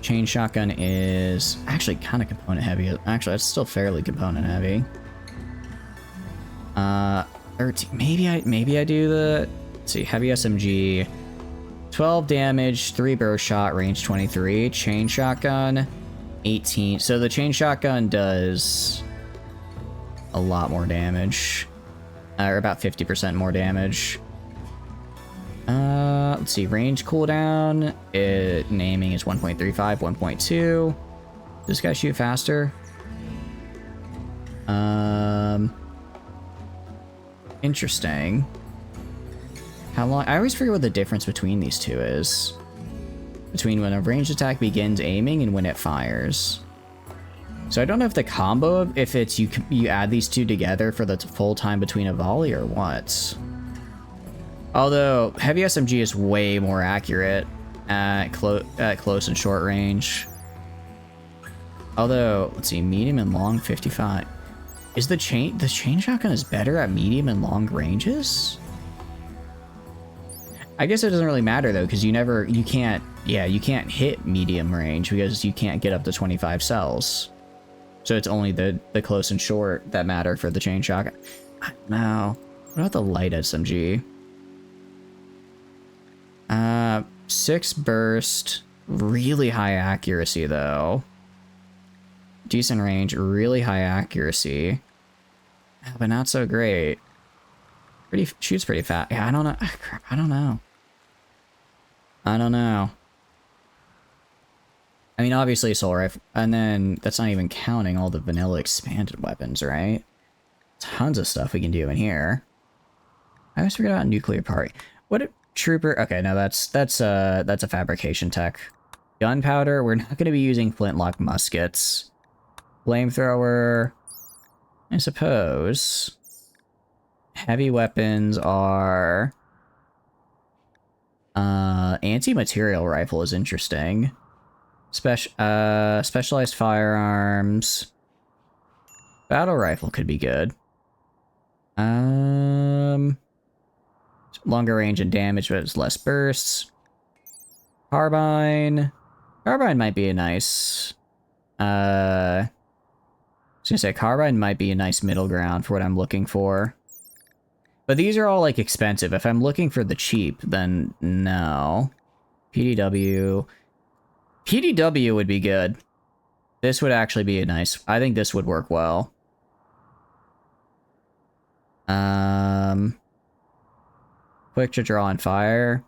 Chain shotgun is actually kind of component heavy. Actually, that's still fairly component heavy. 13. Maybe I do the, let's see, heavy SMG. 12 damage, 3 burst shot, range 23. Chain shotgun, 18. So the chain shotgun does a lot more damage. Or about 50% more damage. Let's see, range cooldown. Naming is 1.35, 1.2. Does this guy shoot faster? Interesting. How long? I always forget what the difference between these two is. Between when a ranged attack begins aiming and when it fires. So I don't know if the combo, if it's you add these two together for the full time between a volley or what. Although heavy SMG is way more accurate at close and short range. Although, let's see, medium and long 55. Is the chain shotgun is better at medium and long ranges? I guess it doesn't really matter though, because you can't hit medium range because you can't get up to 25 cells. So it's only the close and short that matter for the chain shotgun. I don't know. What about the light SMG? 6 burst, really high accuracy though. Decent range, really high accuracy. But not so great. Shoots pretty fast. Yeah, I don't know. Crap, I don't know. I mean, obviously assault rifle, and then that's not even counting all the vanilla expanded weapons, right? Tons of stuff we can do in here. I always forget about nuclear party. What a trooper? Okay, no, that's a fabrication tech. Gunpowder. We're not going to be using flintlock muskets. Flamethrower. I suppose. Heavy weapons are... anti-material rifle is interesting. Specialized firearms. Battle rifle could be good. Longer range and damage, but it's less bursts. Carbine. Carbine might be a nice... I was gonna say, carbine might be a nice middle ground for what I'm looking for. But these are all, like, expensive. If I'm looking for the cheap, then no. PDW. PDW would be good. This would actually be a nice... I think this would work well. Quick to draw and fire.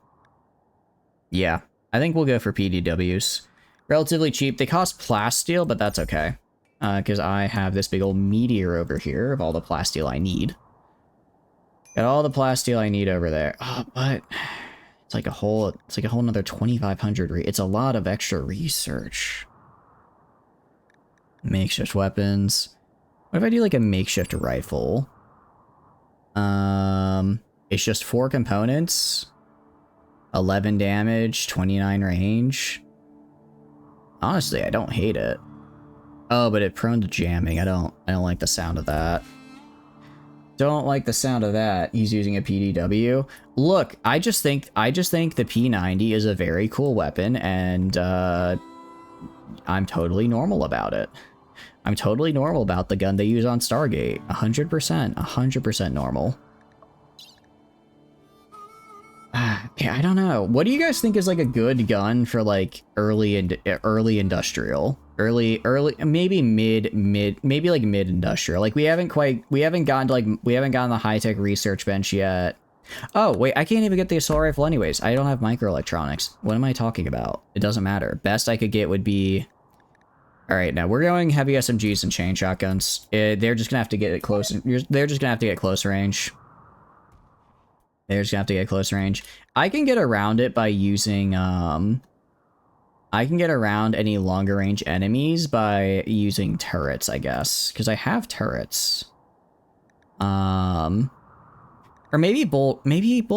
Yeah. I think we'll go for PDWs. Relatively cheap. They cost plasteel, but that's okay. Because I have this big old meteor over here of all the plasteel I need. Got all the plasteel I need over there. Oh, but it's like a whole another 2,500. It's a lot of extra research. Makeshift weapons. What if I do like a makeshift rifle? It's just 4 components, 11 damage, 29 range. Honestly, I don't hate it. Oh, but it's prone to jamming. I don't like the sound of that. Don't like the sound of that. He's using a PDW. Look, I just think the P90 is a very cool weapon, and I'm totally normal about it. I'm totally normal about the gun they use on Stargate. 100% normal. Yeah, I don't know. What do you guys think is like a good gun for like early industrial? Maybe like mid industrial. Like we haven't gotten the high tech research bench yet. Oh wait, I can't even get the assault rifle anyways. I don't have microelectronics. What am I talking about? It doesn't matter. Best I could get would be... Alright, now we're going heavy SMGs and chain shotguns. They're just gonna have to get it close. They're just gonna have to get close range. They're just gonna have to get close range. I can get around it by using, I can get around any longer range enemies by using turrets, I guess. Because I have turrets. Or maybe bolt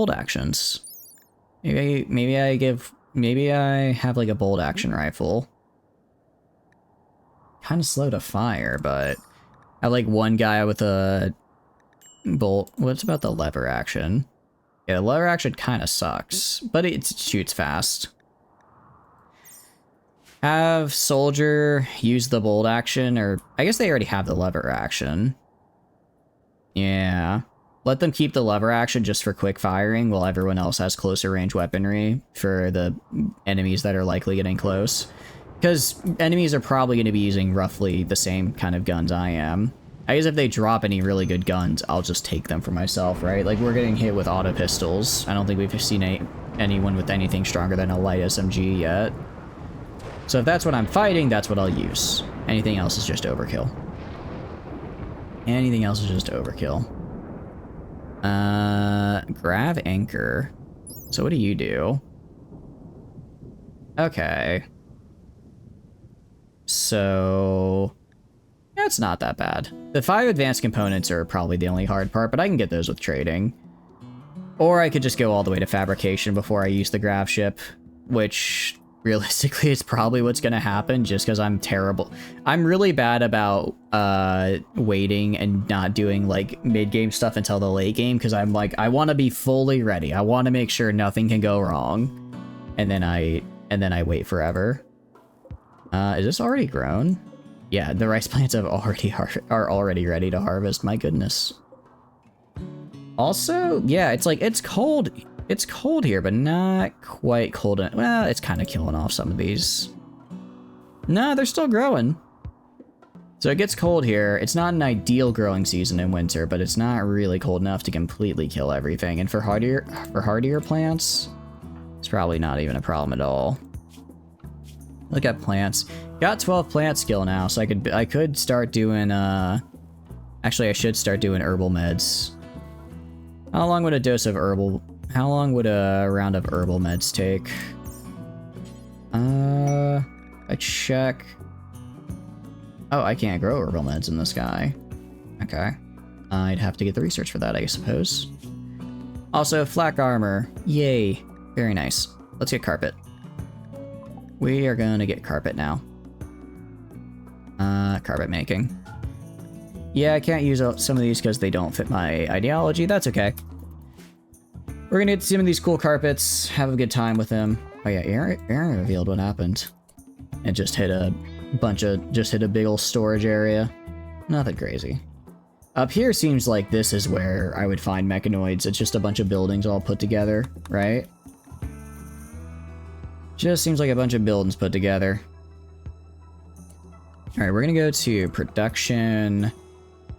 actions. Maybe I have like a bolt action rifle. Kind of slow to fire, but I like one guy with a bolt. What's about the lever action? Yeah, the lever action kind of sucks, but it shoots fast. Have soldier use the bolt action, or I guess they already have the lever action. Yeah. Let them keep the lever action just for quick firing while everyone else has closer range weaponry for the enemies that are likely getting close. Because enemies are probably going to be using roughly the same kind of guns I am. I guess if they drop any really good guns, I'll just take them for myself, right? Like, we're getting hit with auto pistols. I don't think we've seen anyone with anything stronger than a light SMG yet. So if that's what I'm fighting, that's what I'll use. Anything else is just overkill. Anything else is just overkill. Grav anchor. So what do you do? Okay. So yeah, it's not that bad. The 5 advanced components are probably the only hard part, but I can get those with trading. Or I could just go all the way to fabrication before I use the grav ship, which realistically is probably what's going to happen just because I'm terrible. I'm really bad about waiting and not doing like mid-game stuff until the late game because I'm like, I want to be fully ready. I want to make sure nothing can go wrong. And then I wait forever. Is this already grown? Yeah, the rice plants are already ready to harvest. My goodness. Also, yeah, it's like, it's cold. It's cold here, but not quite cold. Well, it's kind of killing off some of these. No, they're still growing. So it gets cold here. It's not an ideal growing season in winter, but it's not really cold enough to completely kill everything. And for hardier plants, it's probably not even a problem at all. Look at plants. Got 12 plant skill now, so I could start doing actually I should start doing herbal meds. How long would a round of herbal meds take? I check. Oh, I can't grow herbal meds in this guy. Okay. I'd have to get the research for that, I suppose. Also, flak armor. Yay. Very nice. Let's get carpet. We are gonna get carpet now. Carpet making. Yeah, I can't use some of these because they don't fit my ideology. That's okay. We're gonna get some of these cool carpets, have a good time with them. Oh yeah, Aaron revealed what happened. It just hit a big old storage area. Nothing crazy. Up here seems like this is where I would find mechanoids. It's just a bunch of buildings all put together, right? Just seems like a bunch of buildings put together. Alright, we're gonna go to production.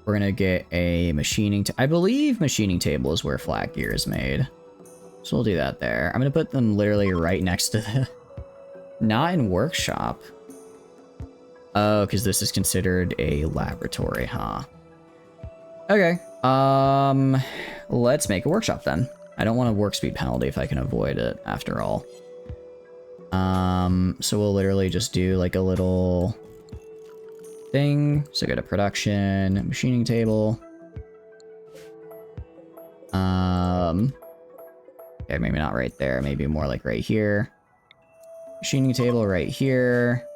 We're gonna get a machining I believe machining table is where flat gear is made. So we'll do that there. I'm gonna put them literally right next to the... Not in workshop. Oh, because this is considered a laboratory, huh? Okay. Let's make a workshop then. I don't want a work speed penalty if I can avoid it, after all. So we'll literally just do like a little thing. So go to production, machining table. Okay, maybe not right there. Maybe more like right here. Machining table right here.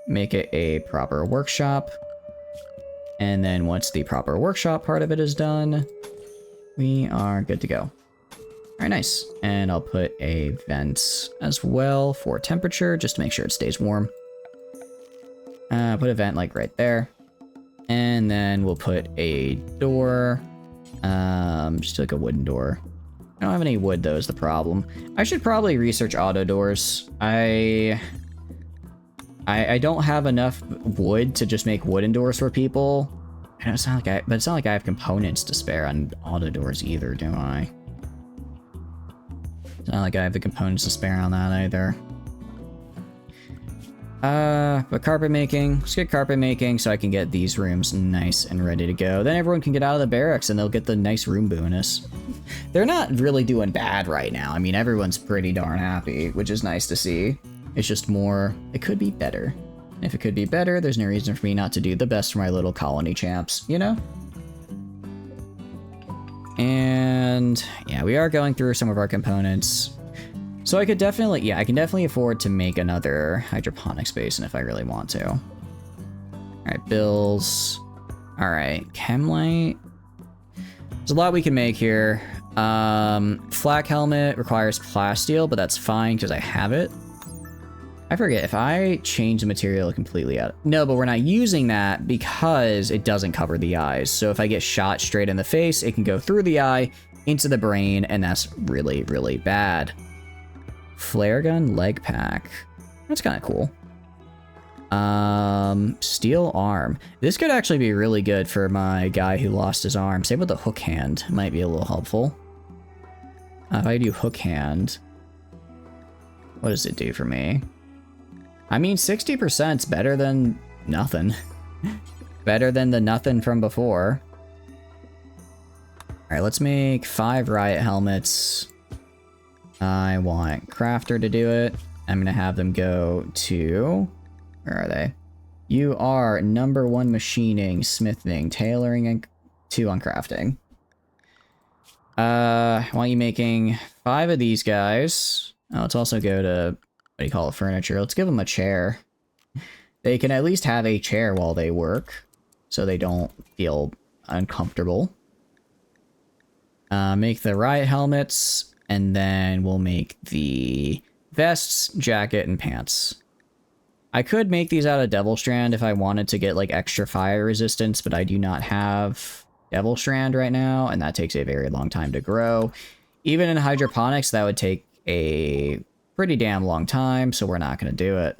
Make it a proper workshop. And then once the proper workshop part of it is done, we are good to go. Alright, nice. And I'll put a vent as well for temperature, just to make sure it stays warm. Put a vent like right there. And then we'll put a door. Just like a wooden door. I don't have any wood though is the problem. I should probably research auto doors. I don't have enough wood to just make wooden doors for people. And it's not like I have components to spare on auto doors either, do I? It's not like I have the components to spare on that either. But carpet making. Let's get carpet making so I can get these rooms nice and ready to go. Then everyone can get out of the barracks and they'll get the nice room bonus. They're not really doing bad right now. I mean, everyone's pretty darn happy, which is nice to see. It's just more, it could be better. And if it could be better, there's no reason for me not to do the best for my little colony champs, you know? And yeah, we are going through some of our components. So I could definitely, yeah, I can definitely afford to make another hydroponics basin if I really want to. All right, bills. All right, chemlight. There's a lot we can make here. Flak helmet requires plasteel, but that's fine because I have it. I forget if I change the material completely out. No, but we're not using that because it doesn't cover the eyes. So if I get shot straight in the face, it can go through the eye, into the brain, and that's really, really bad. Flare gun leg pack. That's kind of cool. Steel arm. This could actually be really good for my guy who lost his arm. Same with the hook hand. Might be a little helpful. If I do hook hand, what does it do for me? I mean, 60% is better than nothing. Better than the nothing from before. Alright, let's make 5 riot helmets. I want Crafter to do it. I'm gonna have them go to... Where are they? You are number 1 machining, smithing, tailoring, and 2 on crafting. I want you making 5 of these guys. Oh, let's also go to, what do you call it, furniture. Let's give them a chair. They can at least have a chair while they work, so they don't feel uncomfortable. Make the riot helmets, and then we'll make the vests, jacket, and pants. I could make these out of Devil Strand if I wanted to get like extra fire resistance, but I do not have Devil Strand right now, and that takes a very long time to grow. Even in hydroponics, that would take a pretty damn long time, so we're not going to do it.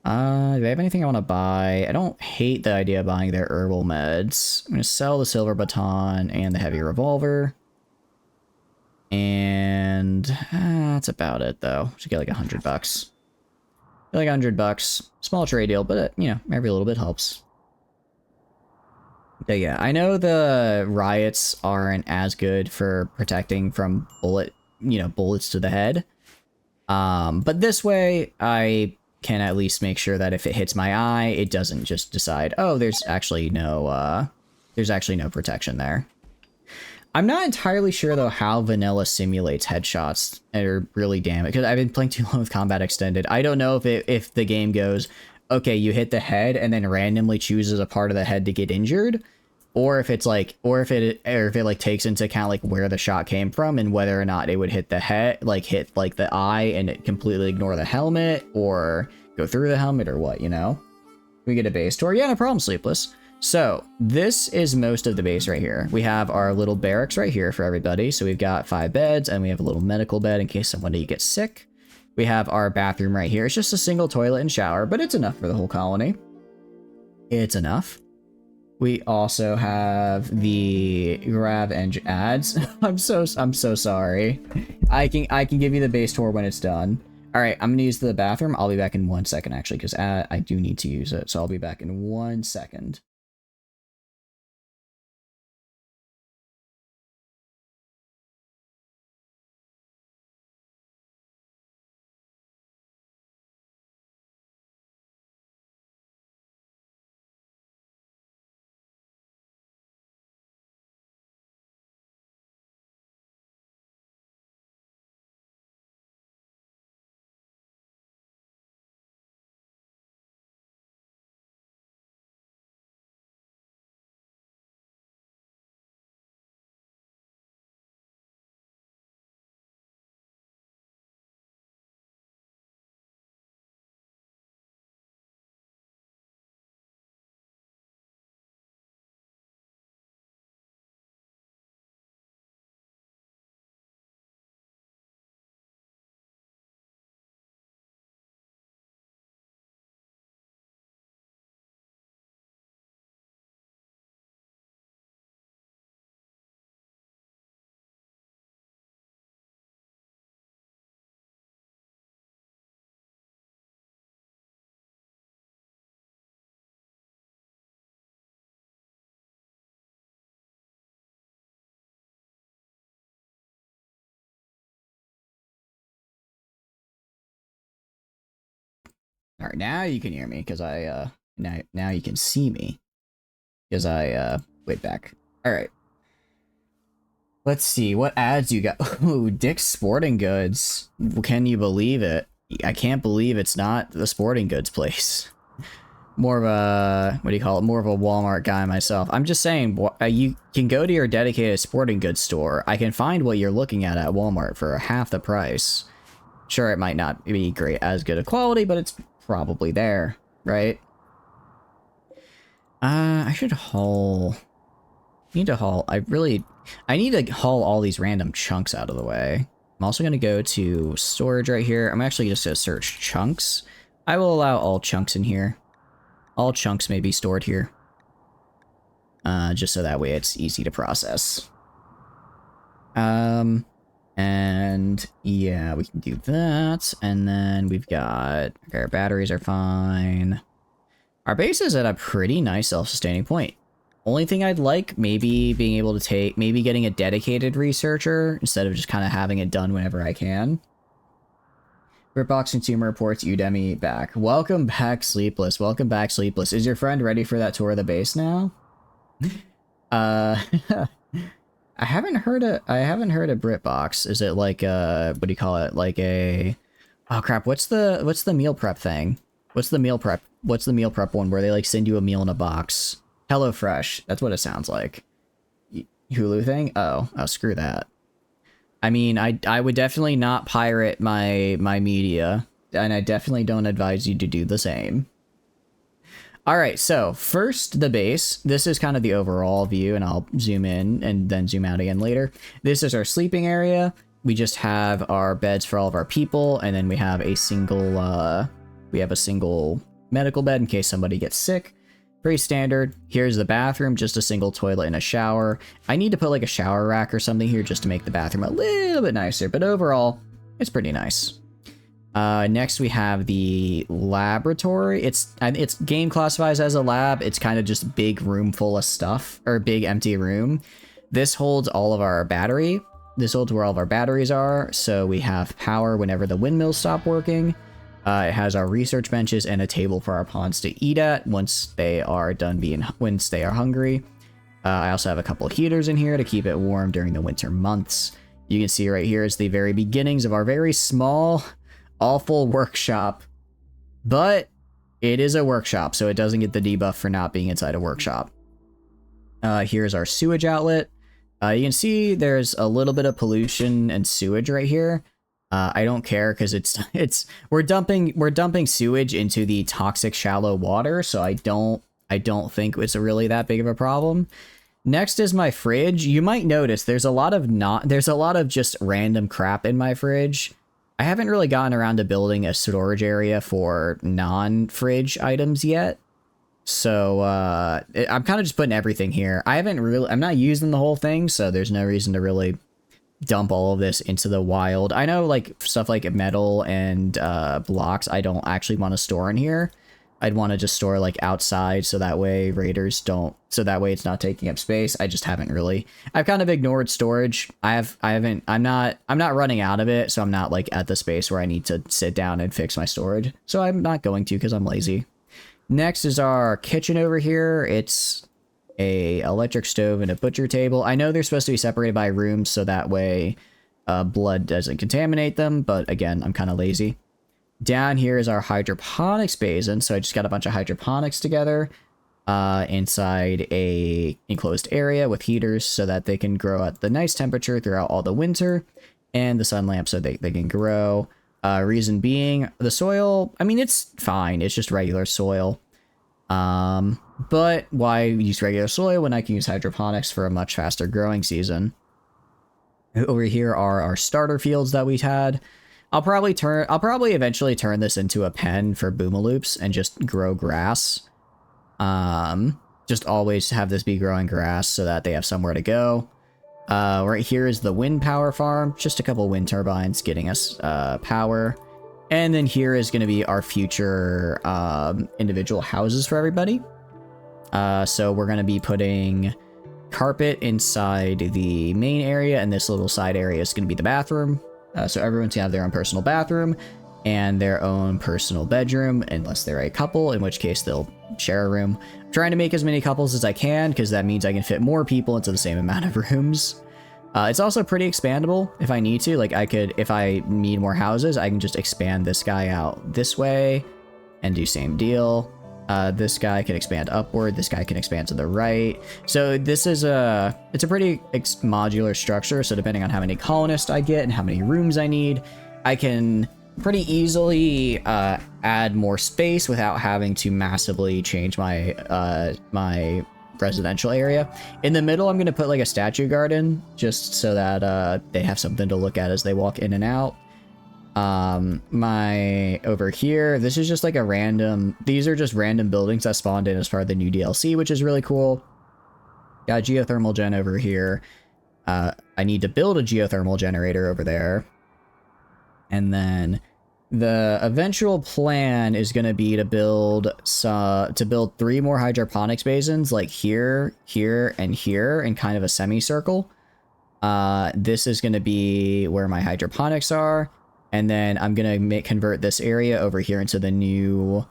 Do I have anything I want to buy? I don't hate the idea of buying their herbal meds. I'm going to sell the silver baton and the heavy revolver. And that's about it, though. Should get like $100. Like $100. Small trade deal, but you know, every little bit helps. But yeah, I know the riots aren't as good for protecting from bullets to the head. But this way, I can at least make sure that if it hits my eye, it doesn't just decide, oh, there's actually no protection there. I'm not entirely sure, though, how vanilla simulates headshots or really damage, because I've been playing too long with Combat Extended. I don't know if the game goes, okay, you hit the head and then randomly chooses a part of the head to get injured, or if it's like, or if it like takes into account like where the shot came from and whether or not it would hit the head, like hit like the eye and it completely ignore the helmet or go through the helmet or what, you know? We get a base tour. Yeah, no problem, Sleepless. So this is most of the base right here. We have our little barracks right here for everybody. So we've got 5 beds and we have a little medical bed in case somebody gets sick. We have our bathroom right here. It's just a single toilet and shower, but it's enough for the whole colony. It's enough. We also have the grab engine ads. I'm so sorry. I can give you the base tour when it's done. All right, I'm gonna use the bathroom. I'll be back in 1 second actually, because I do need to use it. So I'll be back in 1 second. All right, now you can hear me because now you can see me because I wait back. All right. Let's see what ads you got. Ooh, Dick's Sporting Goods. Can you believe it? I can't believe it's not the sporting goods place. More of a, what do you call it? More of a Walmart guy myself. I'm just saying, you can go to your dedicated sporting goods store. I can find what you're looking at Walmart for half the price. Sure, it might not be great as good a quality, but it's probably there, right? I should haul. Need to haul. I need to haul all these random chunks out of the way. I'm also going to go to storage right here. I'm actually just going to search chunks. I will allow all chunks in here. All chunks may be stored here. Just so that way it's easy to process. And yeah, we can do that. And then we've got, okay, our batteries are fine. Our base is at a pretty nice self-sustaining point. Only thing I'd like, maybe being able to maybe getting a dedicated researcher instead of just kind of having it done whenever I can. Britbox Consumer Reports Udemy back. Welcome back, Sleepless. Welcome back, Sleepless. Is your friend ready for that tour of the base now? I haven't heard of Britbox. Is it like what do you call it? Like a oh crap, what's the meal prep thing? What's the meal prep one where they like send you a meal in a box? HelloFresh. That's what it sounds like. Hulu thing? Oh, screw that. I mean, I would definitely not pirate my media, and I definitely don't advise you to do the same. All right, so first the base. This is kind of the overall view, and I'll zoom in and then zoom out again later. This is our sleeping area. We just have our beds for all of our people, and then we have a single medical bed in case somebody gets sick. Pretty standard. Here's the bathroom, just a single toilet and a shower. I need to put like a shower rack or something here just to make the bathroom a little bit nicer, but overall, it's pretty nice. Next we have the laboratory. It's game classifies as a lab. It's kind of just big room full of stuff, or big empty room. This holds all of our battery. This holds where all of our batteries are, so we have power whenever the windmills stop working. It has our research benches and a table for our pawns to eat at once they are hungry. I also have a couple heaters in here to keep it warm during the winter months. You can see right here is the very beginnings of our very small, awful workshop. But it is a workshop, so it doesn't get the debuff for not being inside a workshop. Here's our sewage outlet. You can see there's a little bit of pollution and sewage right here. I don't care because we're dumping sewage into the toxic shallow water, so I don't think it's really that big of a problem. Next is my fridge. You might notice there's a lot of just random crap in my fridge. I haven't really gotten around to building a storage area for non-fridge items yet. So I'm kind of just putting everything here. I'm not using the whole thing, so there's no reason to really dump all of this into the wild. I know like stuff like metal and blocks I don't actually want to store in here. I'd want to just store like outside so that way it's not taking up space. I've kind of ignored storage. I'm not running out of it, so I'm not like at the space where I need to sit down and fix my storage. So I'm not going to because I'm lazy. Next is our kitchen over here. It's a electric stove and a butcher table. I know they're supposed to be separated by rooms so that way blood doesn't contaminate them, but again, I'm kind of lazy. Down here is our hydroponics basin, so I just got a bunch of hydroponics together inside a enclosed area with heaters so that they can grow at the nice temperature throughout all the winter, and the sun lamp so they can grow. Reason being, the soil, I mean, it's fine. It's just regular soil. But why use regular soil when I can use hydroponics for a much faster growing season? Over here are our starter fields that we had. I'll probably eventually turn this into a pen for boomaloops and just grow grass. Just always have this be growing grass so that they have somewhere to go. Right here is the wind power farm. Just a couple wind turbines getting us power. And then here is going to be our future individual houses for everybody. So we're going to be putting carpet inside the main area, and this little side area is going to be the bathroom. So everyone's going to have their own personal bathroom and their own personal bedroom, unless they're a couple, in which case they'll share a room. I'm trying to make as many couples as I can, because that means I can fit more people into the same amount of rooms. It's also pretty expandable if I need to. Like if I need more houses, I can just expand this guy out this way and do same deal. This guy can expand upward. This guy can expand to the right. So this is it's a pretty modular structure. So depending on how many colonists I get and how many rooms I need, I can pretty easily add more space without having to massively change my my residential area. In the middle, I'm going to put like a statue garden just so that they have something to look at as they walk in and out. Over here, this is just like these are just random buildings that spawned in as part of the new DLC, which is really cool. Got a geothermal gen over here. I need to build a geothermal generator over there. And then the eventual plan is going to be to build 3 more hydroponics basins, like here, here, and here, in kind of a semicircle. This is going to be where my hydroponics are, and then I'm going to convert this area over here into the new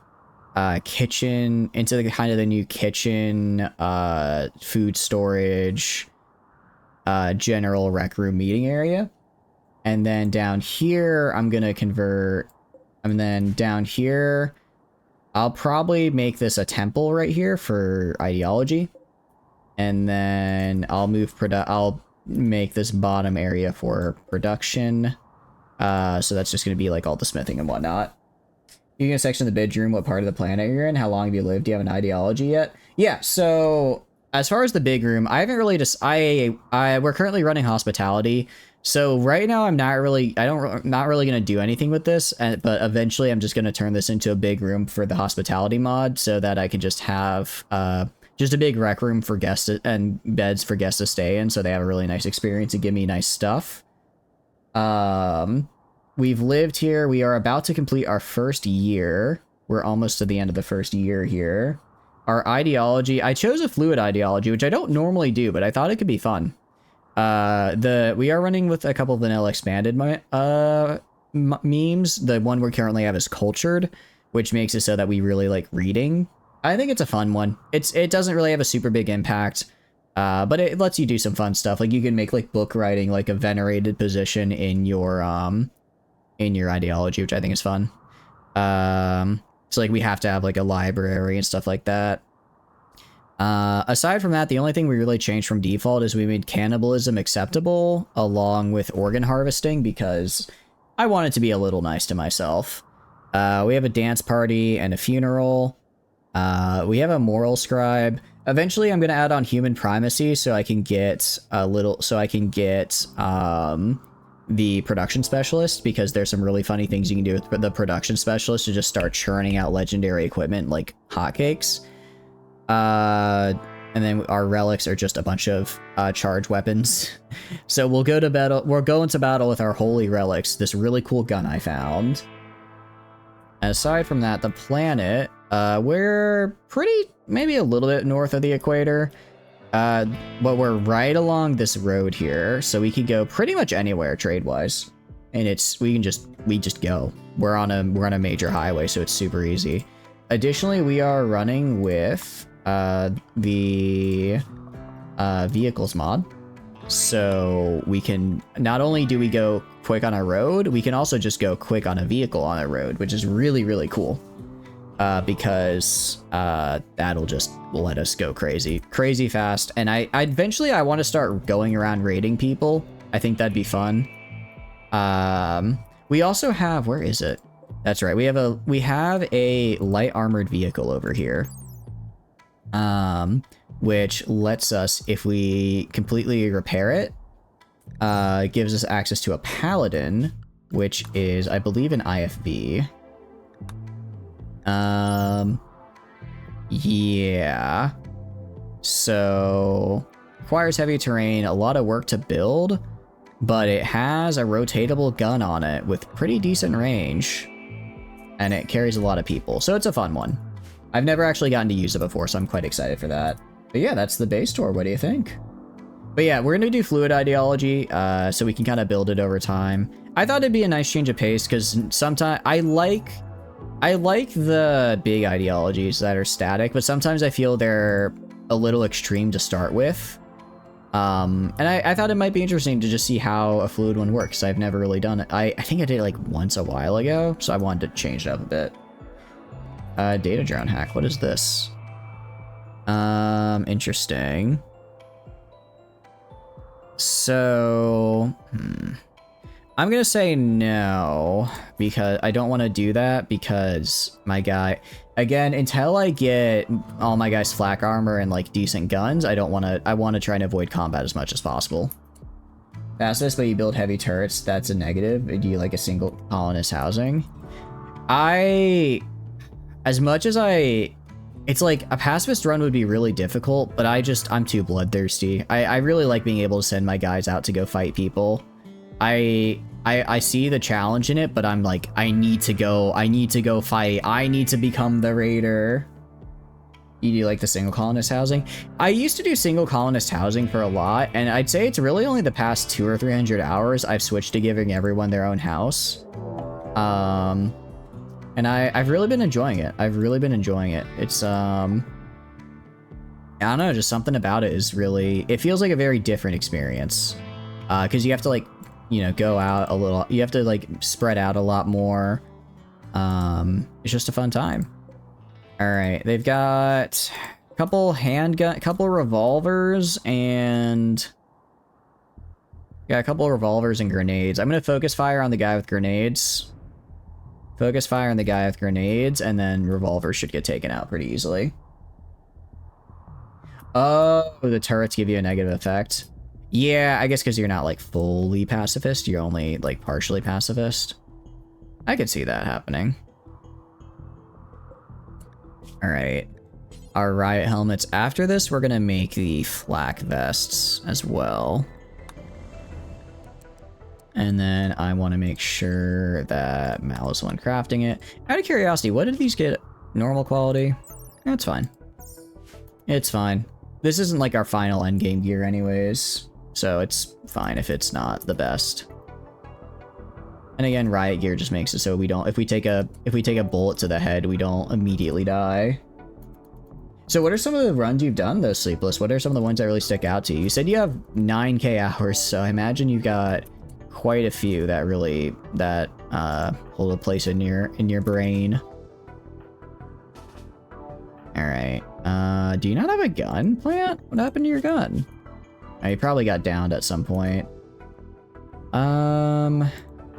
kitchen, into the kind of the new kitchen, food storage, general rec room meeting area. And then down here, I'm going to convert, and then down here, I'll probably make this a temple right here for ideology. And then I'll I'll make this bottom area for production. So that's just going to be like all the smithing and whatnot. You can section of the bedroom, what part of the planet you're in, how long have you lived, do you have an ideology yet? Yeah, so as far as the big room, I haven't really we're currently running hospitality. So right now I'm not really going to do anything with this, but eventually I'm just going to turn this into a big room for the hospitality mod so that I can just have just a big rec room for guests and beds for guests to stay in, so they have a really nice experience and give me nice stuff. We've lived here. We are about to complete our first year. We're almost to the end of the first year here. Our ideology, I chose a fluid ideology, which I don't normally do, but I thought it could be fun. We are running with a couple vanilla expanded memes. The one we currently have is cultured, which makes it so that we really like reading. I think it's a fun one. It doesn't really have a super big impact, but it lets you do some fun stuff. Like you can make like book writing like a venerated position in your ideology, which I think is fun. So like we have to have like a library and stuff like that. Aside from that, the only thing we really changed from default is we made cannibalism acceptable along with organ harvesting because I want it to be a little nice to myself. We have a dance party and a funeral. We have a moral scribe. Eventually I'm going to add on human primacy so I can get the production specialist, because there's some really funny things you can do with the production specialist to just start churning out legendary equipment like hotcakes. And then our relics are just a bunch of charge weapons. So we'll go to battle. We'll go into battle with our holy relics. This really cool gun I found. And aside from that, the planet, we're maybe a little bit north of the equator. But we're right along this road here, so we can go pretty much anywhere trade-wise. And we just go. We're on a major highway, so it's super easy. Additionally, we are running with the vehicles mod, so we can not only do we go quick on a road, we can also just go quick on a vehicle on a road, which is really, really cool. Because that'll just let us go crazy fast. And I eventually want to start going around raiding people. I think that'd be fun. We also have, where is it? That's right. We have a light armored vehicle over here. Which lets us, if we completely repair it, gives us access to a paladin, which is, I believe, an IFV. Yeah. So, requires heavy terrain, a lot of work to build, but it has a rotatable gun on it with pretty decent range, and it carries a lot of people, so it's a fun one. I've never actually gotten to use it before, so I'm quite excited for that. But yeah, that's the base tour. What do you think? But yeah, we're gonna do fluid ideology, so we can kind of build it over time. I thought it'd be a nice change of pace, because sometimes I like the big ideologies that are static, but sometimes I feel they're a little extreme to start with. And I thought it might be interesting to just see how a fluid one works. I've never really done it. I think I did it like once a while ago, so I wanted to change it up a bit. Data drone hack. What is this? Interesting. So, I'm gonna say no, because I don't want to do that, because my guy, again, until I get all my guys flak armor and like decent guns, I want to try and avoid combat as much as possible. Fastest, but you build heavy turrets, that's a negative. Do you like a single colonist housing? It's like a pacifist run would be really difficult, but I'm too bloodthirsty. I really like being able to send my guys out to go fight people. I I see the challenge in it, but I'm like, I need to go fight. I need to become the raider. You do like the single colonist housing? I used to do single colonist housing for a lot, and I'd say it's really only the past 200 or 300 hours I've switched to giving everyone their own house. And I've really been enjoying it. It's, I don't know, just something about it is really, it feels like a very different experience. Because you have to, like, you know, go out a little, you have to, like, spread out a lot more. It's just a fun time. All right, they've got a couple handgun, couple revolvers, and yeah, a couple of revolvers and grenades. I'm gonna focus fire on the guy with grenades. Focus fire on the guy with grenades, and then revolvers should get taken out pretty easily. Oh, the turrets give you a negative effect. Yeah, I guess because you're not like fully pacifist, you're only like partially pacifist. I could see that happening. All right, our riot helmets. After this, we're gonna make the flak vests as well. And then I want to make sure that Mal is the one crafting it. Out of curiosity, what did these get? Normal quality? That's fine. It's fine. This isn't like our final endgame gear anyways, so it's fine if it's not the best. And again, riot gear just makes it so we don't, if we take a bullet to the head, we don't immediately die. So what are some of the runs you've done though, Sleepless? What are some of the ones that really stick out to you? You said you have 9K hours, so I imagine you've got quite a few that really, hold a place in your brain. All right, do you not have a gun, Plant? What happened to your gun? Oh, you probably got downed at some point.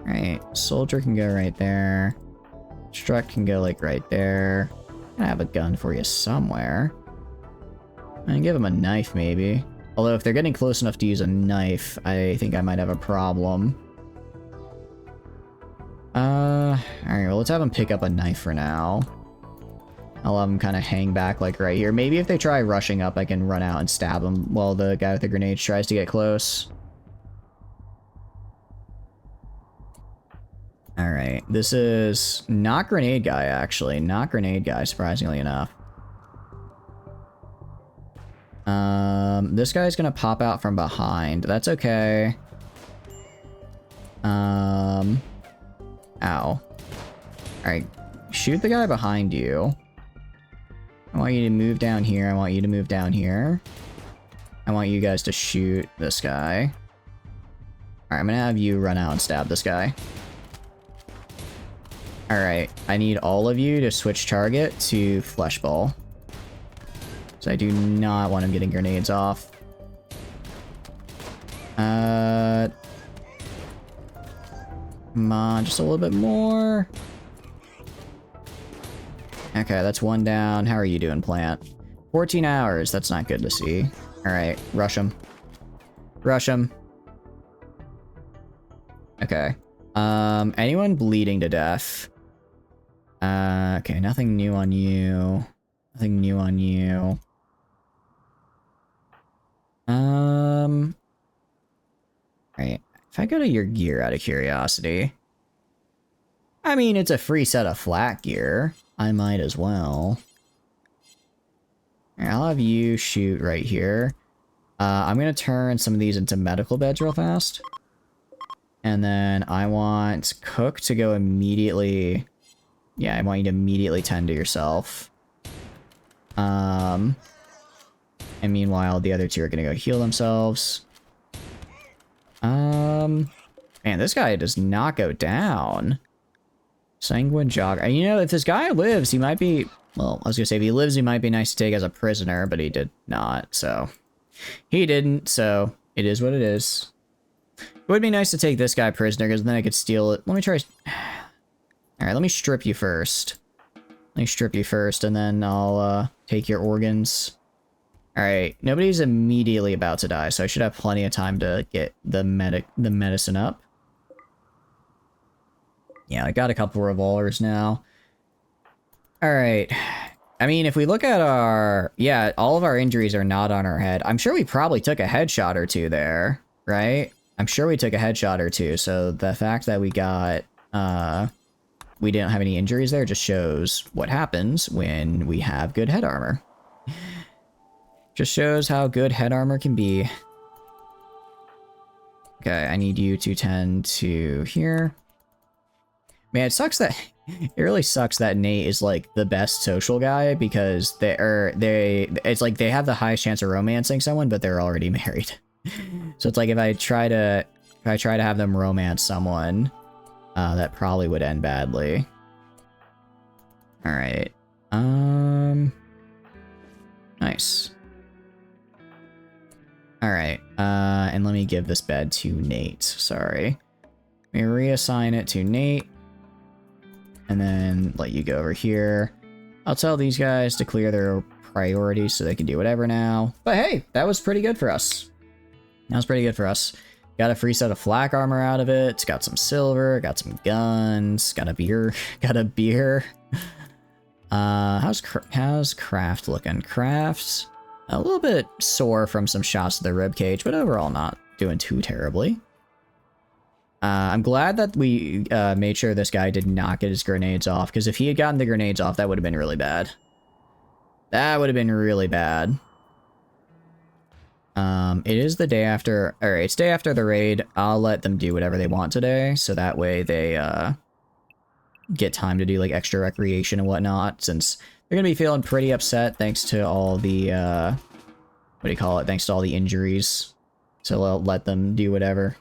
Right, soldier can go right there. Struck can go like right there. I have a gun for you somewhere. I can give him a knife maybe. Although if they're getting close enough to use a knife, I think I might have a problem. Alright, well let's have him pick up a knife for now. I'll have him kind of hang back like right here. Maybe if they try rushing up, I can run out and stab him while the guy with the grenades tries to get close. Alright, this is not grenade guy actually. Not grenade guy, surprisingly enough. This guy's gonna pop out from behind. That's okay. Ow. Alright, shoot the guy behind you. I want you to move down here. I want you to move down here. I want you guys to shoot this guy. Alright, I'm gonna have you run out and stab this guy. Alright, I need all of you to switch target to Fleshball. So I do not want him getting grenades off. Come on, just a little bit more. Okay, that's one down. How are you doing, Plant? 14 hours, that's not good to see. Alright, rush him. Rush him. Okay. Anyone bleeding to death? Okay, nothing new on you. Nothing new on you. Right. If I go to your gear out of curiosity. I mean, it's a free set of flat gear. I might as well. Right, I'll have you shoot right here. I'm gonna turn some of these into medical beds real fast. And then I want Cook to go immediately. Yeah, I want you to immediately tend to yourself. And meanwhile, the other two are gonna go heal themselves. Man, this guy does not go down. Sanguine Jogger. You know, if this guy lives, he might be... Well, I was gonna say, if he lives, he might be nice to take as a prisoner, but he did not, so... He didn't, so it is what it is. It would be nice to take this guy prisoner, because then I could steal it. Let me try... Alright, let me strip you first. Let me strip you first, and then I'll, take your organs. Alright, nobody's immediately about to die, so I should have plenty of time to get the medicine up. Yeah, I got a couple revolvers now. Alright. I mean, if we look at our... Yeah, all of our injuries are not on our head. I'm sure we probably took a headshot or two there, right? I'm sure we took a headshot or two, so the fact that we got, we didn't have any injuries there just shows what happens when we have good head armor. Just shows how good head armor can be. Okay, I need you to tend to here. Man, it sucks that it really sucks that Nate is like the best social guy because it's like they have the highest chance of romancing someone, but they're already married. So it's like if I try to have them romance someone, that probably would end badly. All right. Nice. All right. And let me give this bed to Nate. Sorry. Let me reassign it to Nate. And then let you go over here. I'll tell these guys to clear their priorities so they can do whatever now. But hey, that was pretty good for us. That was pretty good for us. Got a free set of flak armor out of it. It's got some silver, got some guns, got a beer, got a beer. How's Craft looking? Craft, a little bit sore from some shots to the ribcage, but overall not doing too terribly. I'm glad that we made sure this guy did not get his grenades off, because if he had gotten the grenades off, that would have been really bad. That would have been really bad. It is the day after, alright, it's day after the raid. I'll let them do whatever they want today, so that way they, get time to do, like, extra recreation and whatnot, since they're gonna be feeling pretty upset thanks to all the, what do you call it, thanks to all the injuries. So I'll let them do whatever.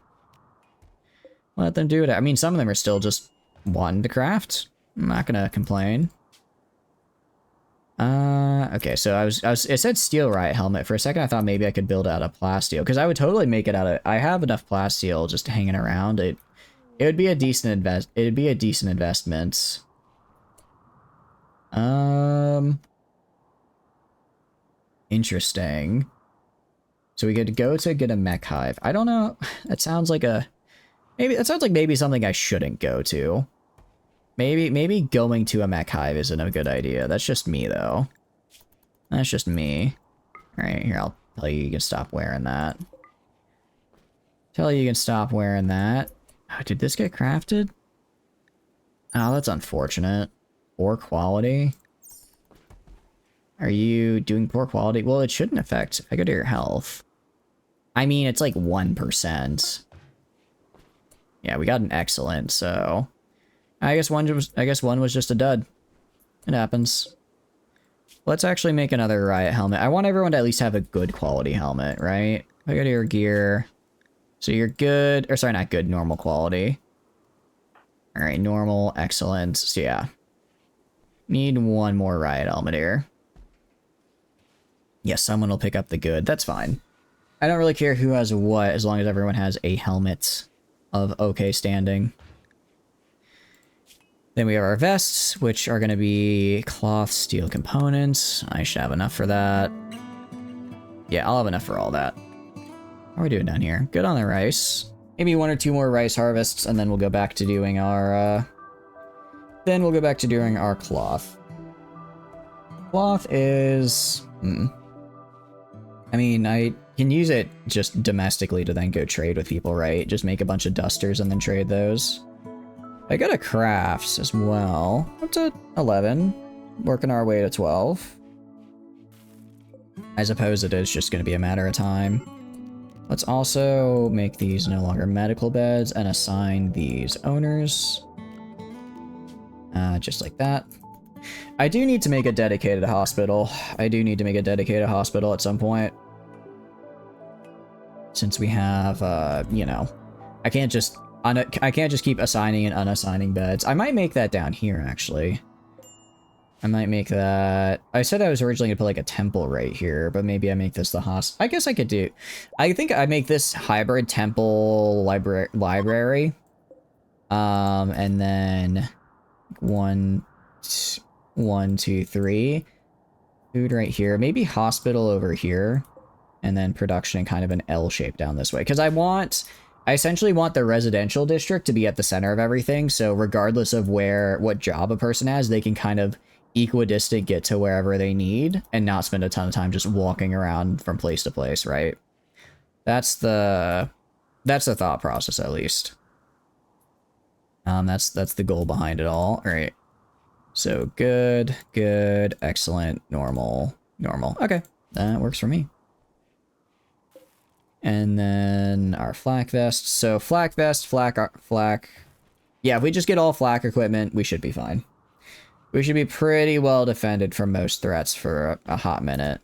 Let them do it. I mean, some of them are still just wanting to craft. I'm not gonna complain. Okay, so it said steel riot helmet. For a second, I thought maybe I could build out a plasteel, because I would totally make it out of, I have enough plasteel just hanging around. It would be a decent investment. Interesting. So we could go to get a mech hive. I don't know. That sounds like maybe something I shouldn't go to. Maybe going to a mech hive isn't a good idea. That's just me, though. That's just me. Alright, here, I'll tell you can stop wearing that. Tell you can stop wearing that. Oh, did this get crafted? Oh, that's unfortunate. Poor quality. Are you doing poor quality? Well, it shouldn't affect. If I go to your health. I mean, it's like 1%. Yeah, we got an excellent, so... I guess one was just a dud. It happens. Let's actually make another riot helmet. I want everyone to at least have a good quality helmet, right? If I go to your gear. So you're good, or sorry, not good, normal quality. Alright, normal, excellent. So yeah. Need one more riot helmet here. Yes, someone will pick up the good. That's fine. I don't really care who has what, as long as everyone has a helmet of okay standing. Then we have our vests, which are going to be cloth steel components. I should have enough for that. Yeah, I'll have enough for all that. How are we doing down here? Good on the rice. Maybe 1 or 2 more rice harvests, and then we'll go back to doing our, cloth. Cloth is... I mean, I can use it just domestically to then go trade with people, right? Just make a bunch of dusters and then trade those. I got a crafts as well. Up to 11. Working our way to 12. I suppose it is just going to be a matter of time. Let's also make these no longer medical beds and assign these owners. Just like that. I do need to make a dedicated hospital. I do need to make a dedicated hospital at some point. Since we have, you know, I can't just keep assigning and unassigning beds. I might make that down here, actually. I might make that... I said I was originally going to put, like, a temple right here, but maybe I make this the I guess I could do... I think I make this hybrid temple library. And then... 1, 2, 3. Food right here. Maybe hospital over here. And then production in kind of an L shape down this way. Because I essentially want the residential district to be at the center of everything, so regardless of what job a person has, they can kind of equidistant get to wherever they need and not spend a ton of time just walking around from place to place, right? That's the That's the thought process, at least. That's the goal behind it all. All right. So good, good, excellent, normal, normal. Okay, that works for me. And then our flak vest. So flak vest, flak. Yeah, if we just get all flak equipment, we should be fine. We should be pretty well defended from most threats for a hot minute.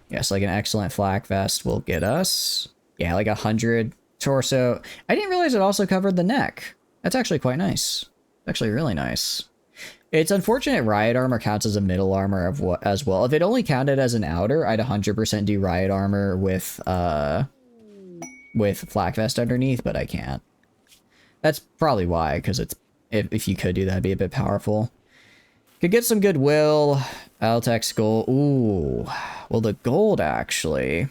Yes, like an excellent flak vest will get us. Yeah, like 100 torso. I didn't realize it also covered the neck. That's actually quite nice. Actually really nice. It's unfortunate riot armor counts as a middle armor as well. If it only counted as an outer, I'd 100% do riot armor with flak vest underneath, but I can't. That's probably why, because it's if you could do that, it'd be a bit powerful. Could get some goodwill. Altex gold. Ooh. Well, the gold, actually.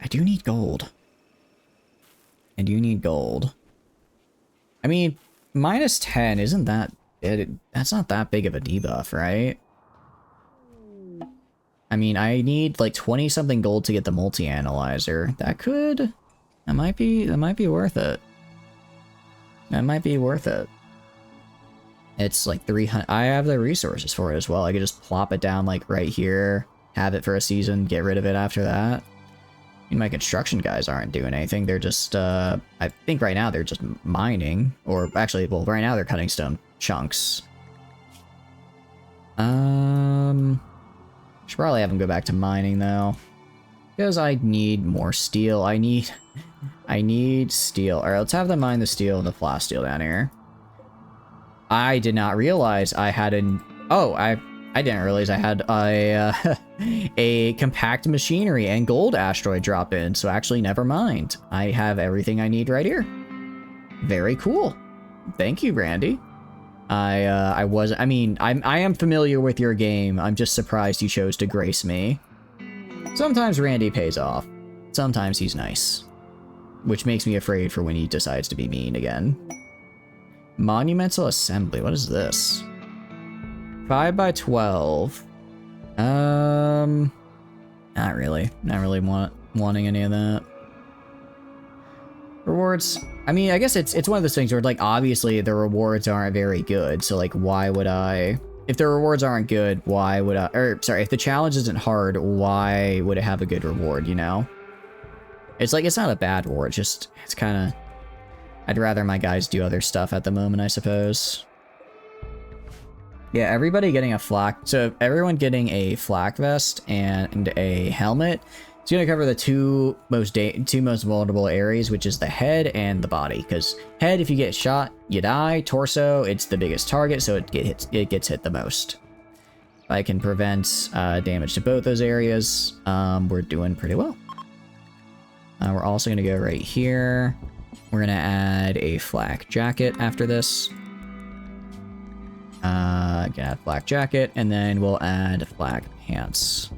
I do need gold. I do need gold. I mean, minus 10 isn't that... that's not that big of a debuff, right? I mean, I need like 20-something gold to get the multi-analyzer. That might be worth it. That might be worth it. It's like 300. I have the resources for it as well. I could just plop it down like right here, have it for a season, get rid of it after that. I mean, my construction guys aren't doing anything. They're just, I think right now they're just mining. Or actually, well, right now they're cutting stone chunks. Should probably have them go back to mining though. Because I need more steel. I need steel. Alright, let's have them mine the steel and the flash steel down here. I did not realize I had an... Oh, I didn't realize I had a compact machinery and gold asteroid drop in, so actually never mind. I have everything I need right here. Very cool. Thank you, Randy. I am familiar with your game. I'm just surprised you chose to grace me. Sometimes Randy pays off. Sometimes he's nice. Which makes me afraid for when he decides to be mean again. Monumental Assembly. What is this? 5 by 12. Not really. Not really wanting any of that. Rewards. I mean, I guess it's one of those things where, like, obviously the rewards aren't very good. So, like, why would I... If the rewards aren't good, why would I... Or, sorry, if the challenge isn't hard, why would it have a good reward, you know? It's like, it's not a bad reward. Just, it's kind of... I'd rather my guys do other stuff at the moment, I suppose. Yeah, everybody getting a flak... So, everyone getting a flak vest and a helmet... It's going to cover the two most vulnerable areas, which is the head and the body. Because head, if you get shot, you die. Torso, it's the biggest target, so it gets hit the most. If I can prevent damage to both those areas, we're doing pretty well. We're also going to go right here. We're going to add a flak jacket after this. Gonna add flak jacket, and then we'll add flak pants.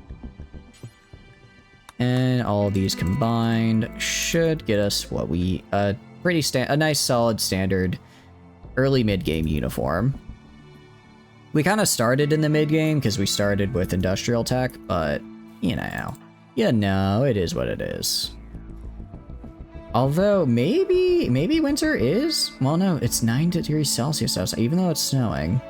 And all these combined should get us what we a nice solid standard early mid-game uniform. We kind of started in the mid-game because we started with industrial tech, but you know, it is what it is. Although maybe winter is, well, no, it's 9 degrees Celsius outside, even though it's snowing.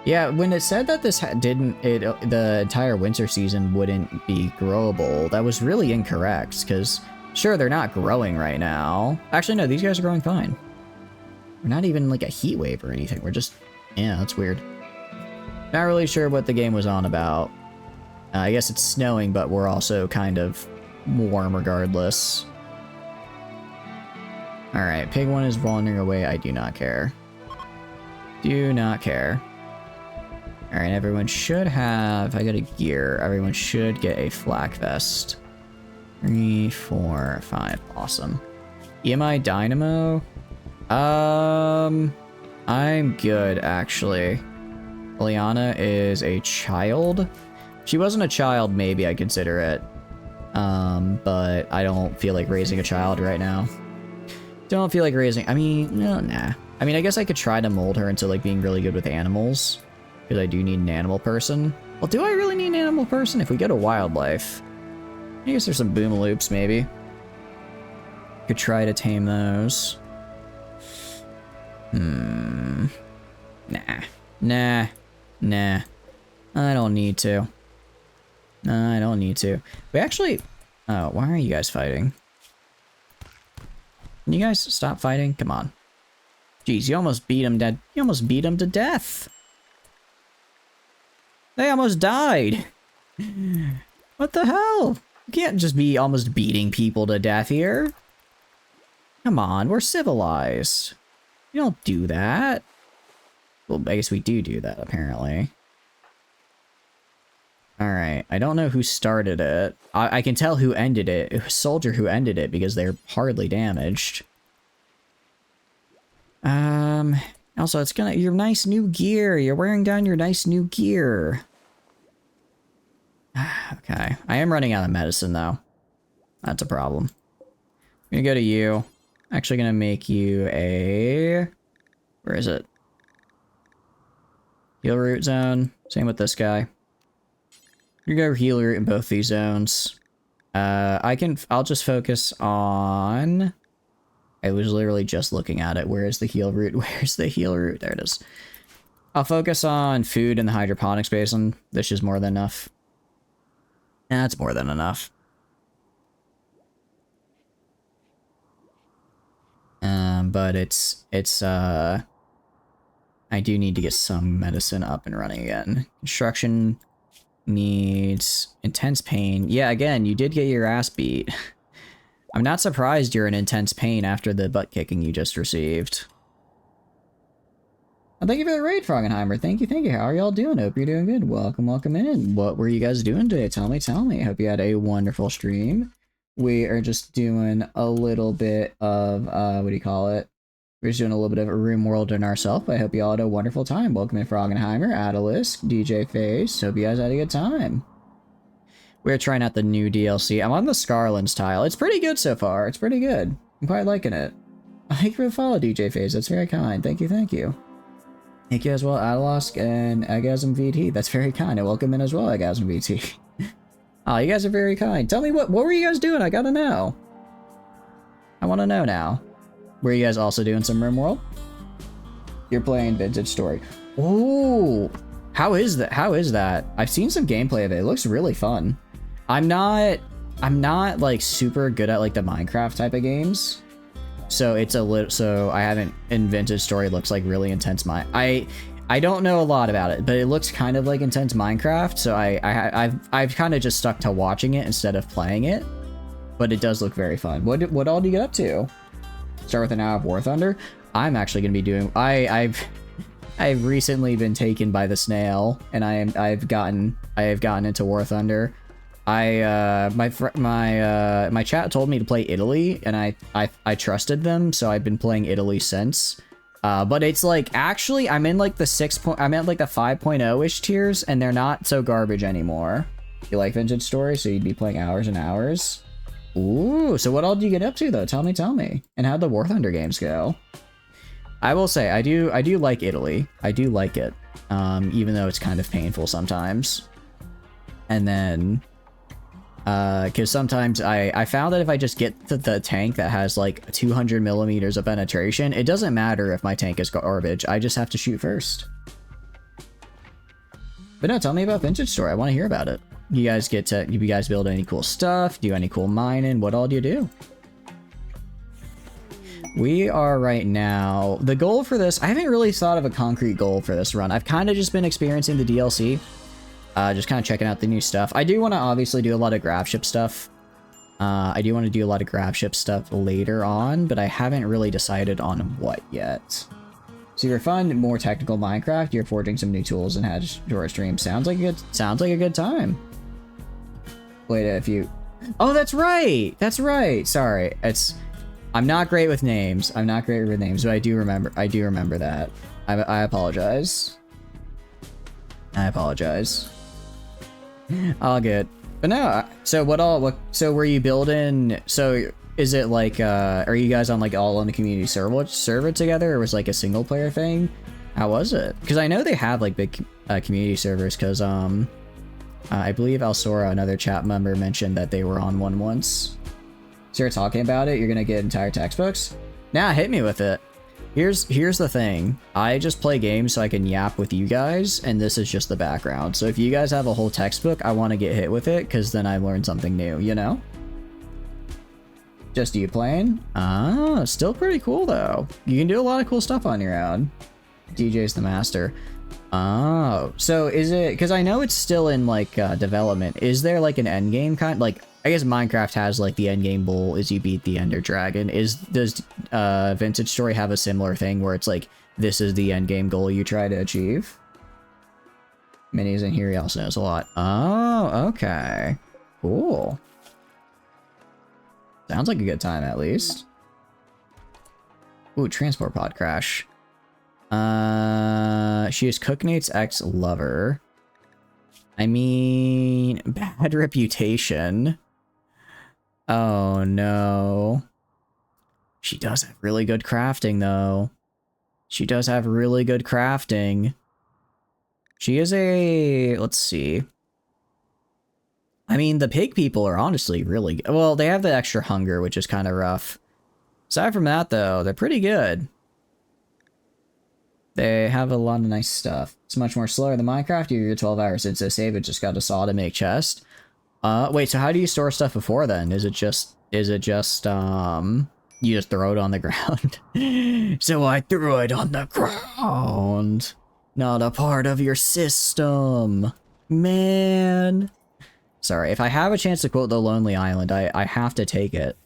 Yeah, when it said that this the entire winter season wouldn't be growable, that was really incorrect, because sure, they're not growing right now. Actually, no, these guys are growing fine. We're not even like a heat wave or anything. We're just, yeah, that's weird. Not really sure what the game was on about. I guess it's snowing, but we're also kind of warm regardless. Alright, pig one is wandering away. I do not care. Do not care. Alright, everyone should have... I got a gear. Everyone should get a flak vest. 3, 4, 5. Awesome. EMI Dynamo? I'm good, actually. Liliana is a child. If she wasn't a child, maybe I'd consider it. But I don't feel like raising a child right now. Don't feel like raising... I mean, no, nah. I mean, I guess I could try to mold her into, like, being really good with animals. Because I do need an animal person. Well, do I really need an animal person? If we go to wildlife, I guess there's some boomaloops, maybe. Could try to tame those. Nah. I don't need to. I don't need to. We actually... Oh, why are you guys fighting? Can you guys stop fighting? Come on. Jeez, you almost beat him dead. You almost beat him to death. They almost died. What the hell? You can't just be almost beating people to death here. Come on, we're civilized. You don't do that. Well, I guess we do that, apparently. Alright, I don't know who started it. I can tell who ended it. It was Soldier who ended it because they're hardly damaged. Also, it's gonna... Your nice new gear. You're wearing down your nice new gear. Okay. I am running out of medicine, though. That's a problem. I'm gonna go to you. Actually gonna make you a... Where is it? Heal root zone. Same with this guy. You go heal root in both these zones. I'll just focus on... I was literally just looking at it. Where is the heal root? Where's the heal root? There it is. I'll focus on food in the hydroponics basin. This is more than enough. That's more than enough. But I do need to get some medicine up and running again. Construction needs intense pain. Yeah, again, you did get your ass beat. I'm not surprised you're in intense pain after the butt kicking you just received. Well, thank you for the raid, Froggenheimer. Thank you, thank you. How are y'all doing? Hope you're doing good. Welcome, welcome in. What were you guys doing today? Tell me, tell me. Hope you had a wonderful stream. We are just doing a little bit of, what do you call it? We're just doing a little bit of a Rimworld in ourselves. I hope you all had a wonderful time. Welcome in, Froggenheimer, Adalisk, DJ Face. Hope you guys had a good time. We're trying out the new DLC. I'm on the Scarlands tile. It's pretty good so far. It's pretty good. I'm quite liking it. Thank you for the follow, DJ Face. That's very kind. Thank you, thank you. Thank you as well, Adalisk and Agasm VT. That's very kind. And welcome in as well, Agasm VT. Oh, you guys are very kind. Tell me what were you guys doing? I gotta know. I want to know now. Were you guys also doing some Rimworld? You're playing Vintage Story. Ooh, how is that? How is that? I've seen some gameplay of it. It looks really fun. I'm not like super good at like the Minecraft type of games. So it's a little, so I haven't, in Vintage Story looks like really intense I don't know a lot about it, but it looks kind of like intense Minecraft, so I've kind of just stuck to watching it instead of playing it. But it does look very fun. What all do you get up to? Start with an hour of War Thunder. I'm actually gonna be doing. I've recently been taken by the snail, and I have gotten into War Thunder. My chat told me to play Italy, and I trusted them, so I've been playing Italy since. But it's like, actually, I'm in like the I'm at like the 5.0-ish tiers, and they're not so garbage anymore. You like Vintage Story, so you'd be playing hours and hours. Ooh, so what all do you get up to though? Tell me. And how'd the War Thunder games go? I will say, I do like Italy. I do like it, even though it's kind of painful sometimes. And then, because sometimes I found that if I just get the tank that has like 200 millimeters of penetration, it doesn't matter if my tank is garbage. I just have to shoot first. But no, tell me about Vintage Story. I want to hear about it. You guys build any cool stuff? Do any cool mining? What all do you do? We are right now, the goal for this, I haven't really thought of a concrete goal for this run. I've kind of just been experiencing the DLC. Just kind of checking out the new stuff. I do want to obviously do a lot of grab ship stuff. I do want to do a lot of grab ship stuff later on, but I haven't really decided on what yet. So you're fun, more technical Minecraft. You're forging some new tools and had your stream. Sounds like a good time. Wait, if you... Oh, that's right! That's right! Sorry. I'm not great with names. I'm not great with names, but I do remember that. I apologize. I apologize. All good. But no, so were you building, so is it like, are you guys on like all on the community server together, or was it like a single player thing? How was it? Because I know they have like big community servers, because I believe Alsora, another chat member, mentioned that they were on one once. start talking about it, you're gonna get entire textbooks. Nah, hit me with it. Here's the thing. I just play games so I can yap with you guys, and this is just the background. So if you guys have a whole textbook, I want to get hit with it, because then I learned something new, you know? Just you playing? Ah, still pretty cool, though. You can do a lot of cool stuff on your own. DJ's the master. Oh, so is it... Because I know it's still in, like, development. Is there, like, an endgame kind? Like, I guess Minecraft has, like, the endgame goal is you beat the Ender Dragon. Does Vintage Story have a similar thing where it's, like, this is the endgame goal you try to achieve? Minnie's in here. He also knows a lot. Oh, okay. Cool. Sounds like a good time, at least. Ooh, transport pod crash. She is Cooknate's ex-lover. I mean, bad reputation. Oh, no. She does have really good crafting, though. She does have really good crafting. She is a... Let's see. I mean, the pig people are honestly really good. Well, they have the extra hunger, which is kind of rough. Aside from that, though, they're pretty good. They have a lot of nice stuff. It's much more slower than Minecraft. You're 12 hours since I save it. Just got a saw to make chest. Wait, so how do you store stuff before then? Is it just, you just throw it on the ground? So I threw it on the ground. Not a part of your system. Man. Sorry, if I have a chance to quote The Lonely Island, I have to take it.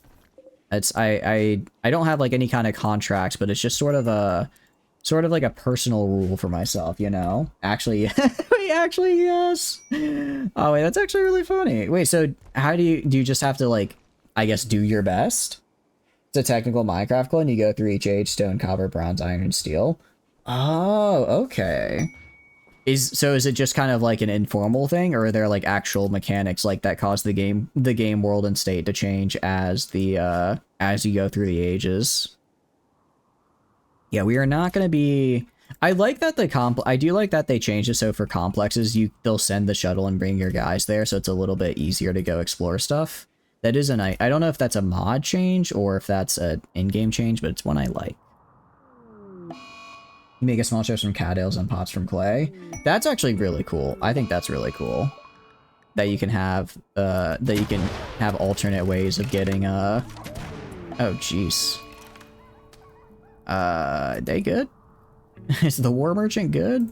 It's, I don't have like any kind of contracts, but it's just sort of like a personal rule for myself, you know? Actually, wait, actually, yes. Oh, wait, that's actually really funny. Wait, so how do you just have to, like, I guess, do your best? It's a technical Minecraft clone. You go through each age: stone, copper, bronze, iron, and steel. Oh, okay. Is it just kind of like an informal thing, or are there, like, actual mechanics, like, that cause the game world and state to change as as you go through the ages? Yeah, we are not going to be... I like that I do like that they changed it so for complexes, they'll send the shuttle and bring your guys there, so it's a little bit easier to go explore stuff. That is I don't know if that's a mod change or if that's an in-game change, but it's one I like. You make a small chest from cattails and pots from clay. That's actually really cool. I think that's really cool. That you can have alternate ways of getting oh jeez. They good? Is the war merchant good?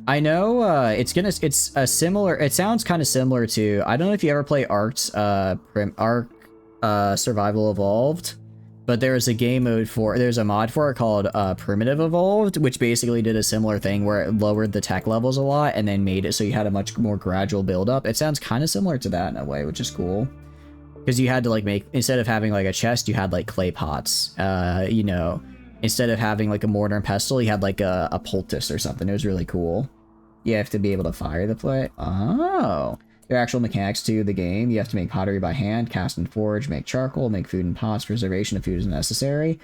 I know, it sounds kind of similar to, I don't know if you ever play Ark's, Survival Evolved, but there's a mod for it called, Primitive Evolved, which basically did a similar thing where it lowered the tech levels a lot and then made it so you had a much more gradual build up. It sounds kind of similar to that in a way, which is cool. Because you had to, like, instead of having, like, a chest, you had, like, clay pots. You know, instead of having, like, a mortar and pestle, you had, like, a poultice or something. It was really cool. You have to be able to fire the play. Oh. There are actual mechanics to the game. You have to make pottery by hand, cast and forge, make charcoal, make food in pots, preservation of food is necessary.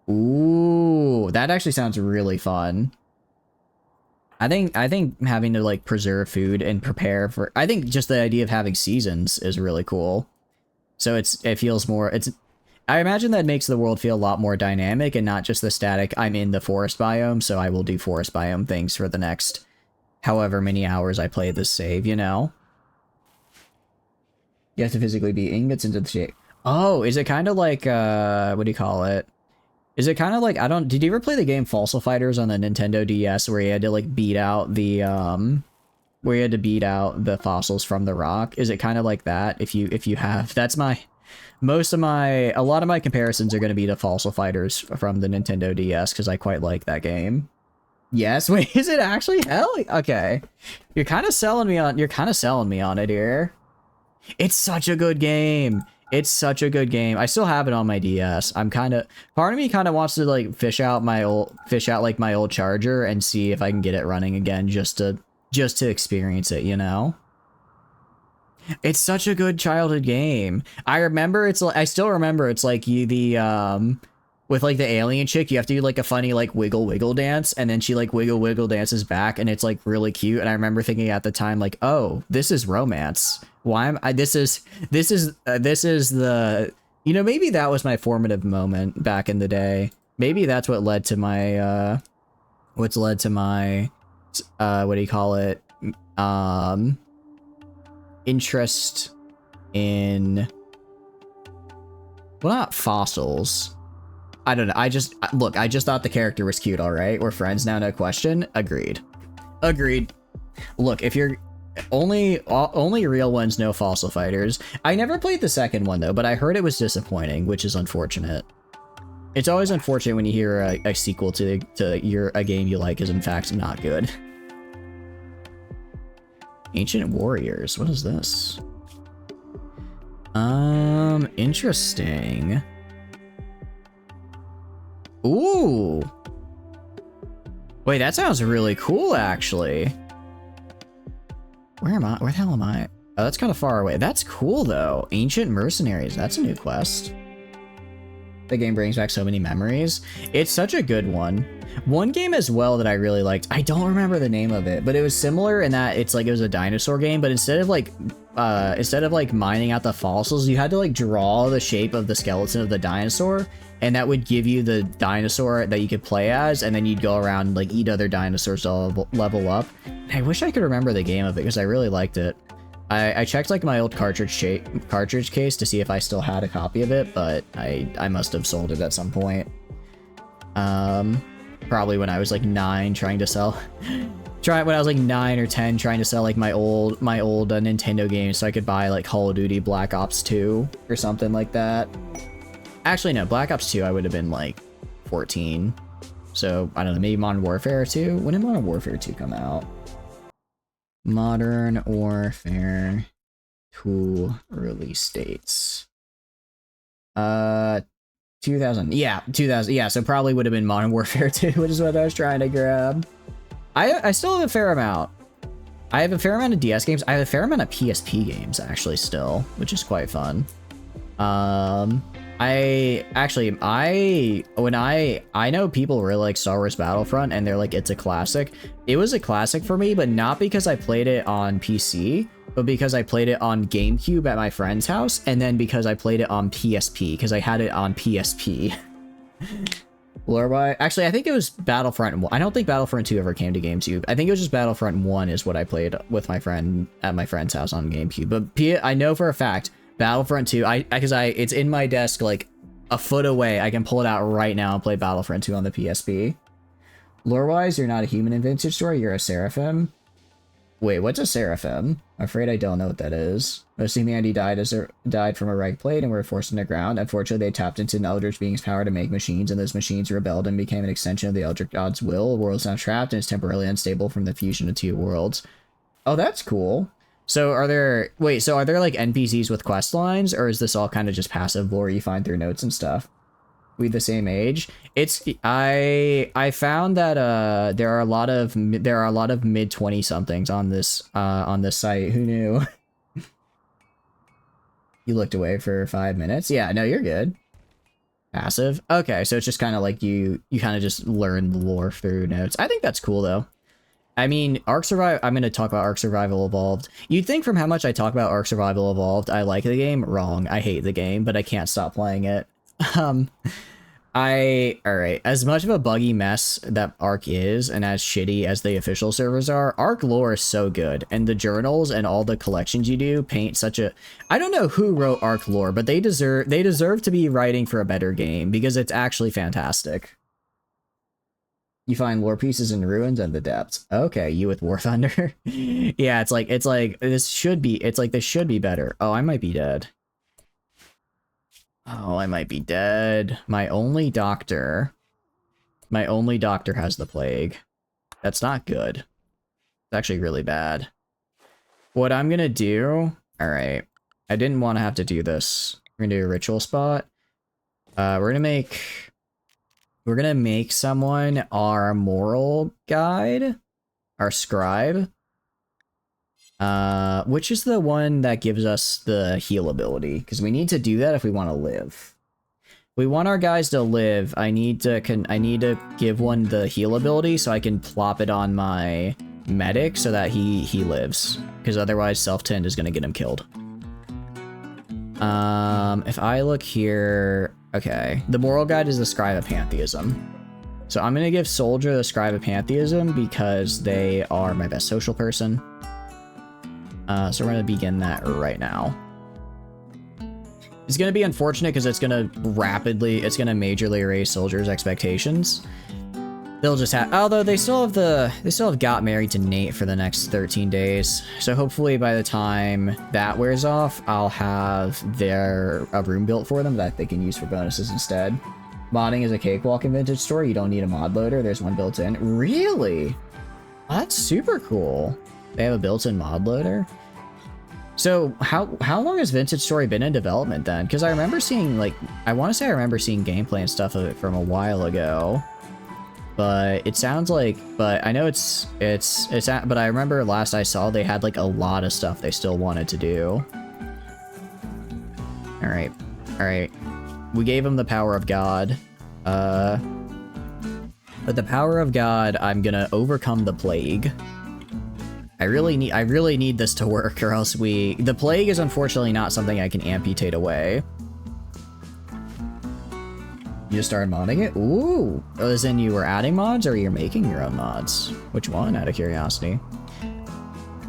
Ooh, that actually sounds really fun. I think having to, like, preserve food and prepare for... I think just the idea of having seasons is really cool. So it feels more, I imagine that makes the world feel a lot more dynamic and not just the static, I'm in the forest biome, so I will do forest biome things for the next however many hours I play this save, you know? You have to physically beat ingots into the shape. Oh, is it kind of like, what do you call it? Is it kind of like, did you ever play the game Fossil Fighters on the Nintendo DS where you had to, like, beat out the fossils from the rock? Is it kind of like that? If you have, that's a lot of my comparisons are going to be to Fossil Fighters from the Nintendo DS, because I quite like that game. Yes, wait, is it actually? Hell, okay. You're kind of selling me on it here. It's such a good game. It's such a good game. I still have it on my DS. Part of me kind of wants to, like, fish out my old charger and see if I can get it running again just to experience it, you know? It's such a good childhood game. I still remember it's like with, like, the alien chick, you have to do, like, a funny, like, wiggle dance, and then she, like, wiggle dances back, and it's, like, really cute. And I remember thinking at the time, like, oh, this is romance. Why am I? This is the. You know, maybe that was my formative moment back in the day. Maybe that's what led to my. What's led to my. What do you call it? Interest in. Well, not fossils. I don't know. I just thought the character was cute. All right, we're friends now, no question. Agreed. Look, if you're only real ones, no fossil fighters. I never played the second one though, but I heard it was disappointing, which is unfortunate. It's always unfortunate when you hear a sequel to a game you like is in fact not good. Ancient Warriors. What is this? Interesting. Ooh. Wait, that sounds really cool, actually. Where am I? Where the hell am I? Oh, that's kind of far away. That's cool, though. Ancient Mercenaries. That's a new quest. The game brings back so many memories. It's such a good one. One game as well that I really liked. I don't remember the name of it, but it was similar in that it's like it was a dinosaur game, but instead of like mining out the fossils, you had to like draw the shape of the skeleton of the dinosaur, and that would give you the dinosaur that you could play as, and then you'd go around and like eat other dinosaurs to level up. And I wish I could remember the game of it because I really liked it. I checked like my old cartridge case to see if I still had a copy of it, but I must have sold it at some point. Probably when I was like 9 trying to sell when I was like 9 or 10 trying to sell like my old Nintendo games so I could buy like Call of Duty Black Ops 2 or something like that. Actually no, Black Ops 2 I would have been like 14. So I don't know, maybe Modern Warfare 2? When did Modern Warfare 2 come out? Modern Warfare 2 release dates. 2000. Yeah, 2000. Yeah, so probably would have been Modern Warfare 2, which is what I was trying to grab. I still have a fair amount. I have a fair amount of DS games. I have a fair amount of PSP games actually still, which is quite fun. I know people really like Star Wars Battlefront and they're like, it's a classic. It was a classic for me, but not because I played it on PC, but because I played it on GameCube at my friend's house, and then because I played it on PSP, because I had it on PSP. Actually, I think it was Battlefront 1. I don't think Battlefront 2 ever came to GameCube. I think it was just Battlefront 1 is what I played with my friend at my friend's house on GameCube. But I know for a fact, Battlefront 2, it's in my desk like a foot away. I can pull it out right now and play Battlefront 2 on the PSP. Lore-wise, you're not a human in Vintage Story, you're a Seraphim. Wait, what's a Seraphim? I'm afraid I don't know what that is. Most humanity died from a right plate and were forced underground. Unfortunately, they tapped into an Eldritch being's power to make machines, and those machines rebelled and became an extension of the Eldritch God's will. The world is now trapped and is temporarily unstable from the fusion of two worlds. Oh, that's cool. So are there like NPCs with quest lines, or is this all kind of just passive lore you find through notes and stuff? We the same age? I found that there are a lot of mid 20 somethings on this site. Who knew? You looked away for 5 minutes. Yeah, no, you're good. Passive. Okay, so it's just kind of like you kind of just learn the lore through notes. I think that's cool though. I mean, Ark Survival, I'm going to talk about Ark Survival Evolved. You'd think from how much I talk about Ark Survival Evolved, I like the game. Wrong. I hate the game, but I can't stop playing it. Alright, as much of a buggy mess that Ark is, and as shitty as the official servers are, Ark lore is so good, and the journals and all the collections you do paint such a... I don't know who wrote Ark lore, but they deserve to be writing for a better game, because it's actually fantastic. You find lore pieces in ruins and the depths. Okay, you with War Thunder. Yeah, it's like this should be better. Oh, I might be dead. Oh, I might be dead. My only doctor has the plague. That's not good. It's actually really bad. What I'm gonna do... Alright. I didn't want to have to do this. We're gonna do a ritual spot. We're gonna make someone our moral guide. Our scribe. Which is the one that gives us the heal ability, because we need to do that if we want to live. If we want our guys to live, I need to give one the heal ability so I can plop it on my medic so that he lives, because otherwise self-tend is gonna get him killed. If I look here, okay, the moral guide is the Scribe of Pantheism. So I'm gonna give Soldier the Scribe of Pantheism because they are my best social person. So we're gonna begin that right now. It's gonna be unfortunate because it's gonna majorly erase Soldier's expectations. They'll just have, although they still have got married to Nate for the next 13 days. So hopefully by the time that wears off, I'll have a room built for them that they can use for bonuses instead. Modding is a cakewalk in Vintage Store. You don't need a mod loader. There's one built in. Really? Oh, that's super cool. They have a built-in mod loader. So how long has Vintage Story been in development then? Because I remember seeing I want to say I remember seeing gameplay and stuff of it from a while ago. But it sounds like, but I know but I remember last I saw they had like a lot of stuff they still wanted to do. All right. We gave him the power of God. But the power of God, I'm gonna overcome the plague. I really need this to work, or else the plague is unfortunately not something I can amputate away. You just started modding it? Ooh! As in you were adding mods, or you're making your own mods? Which one, out of curiosity?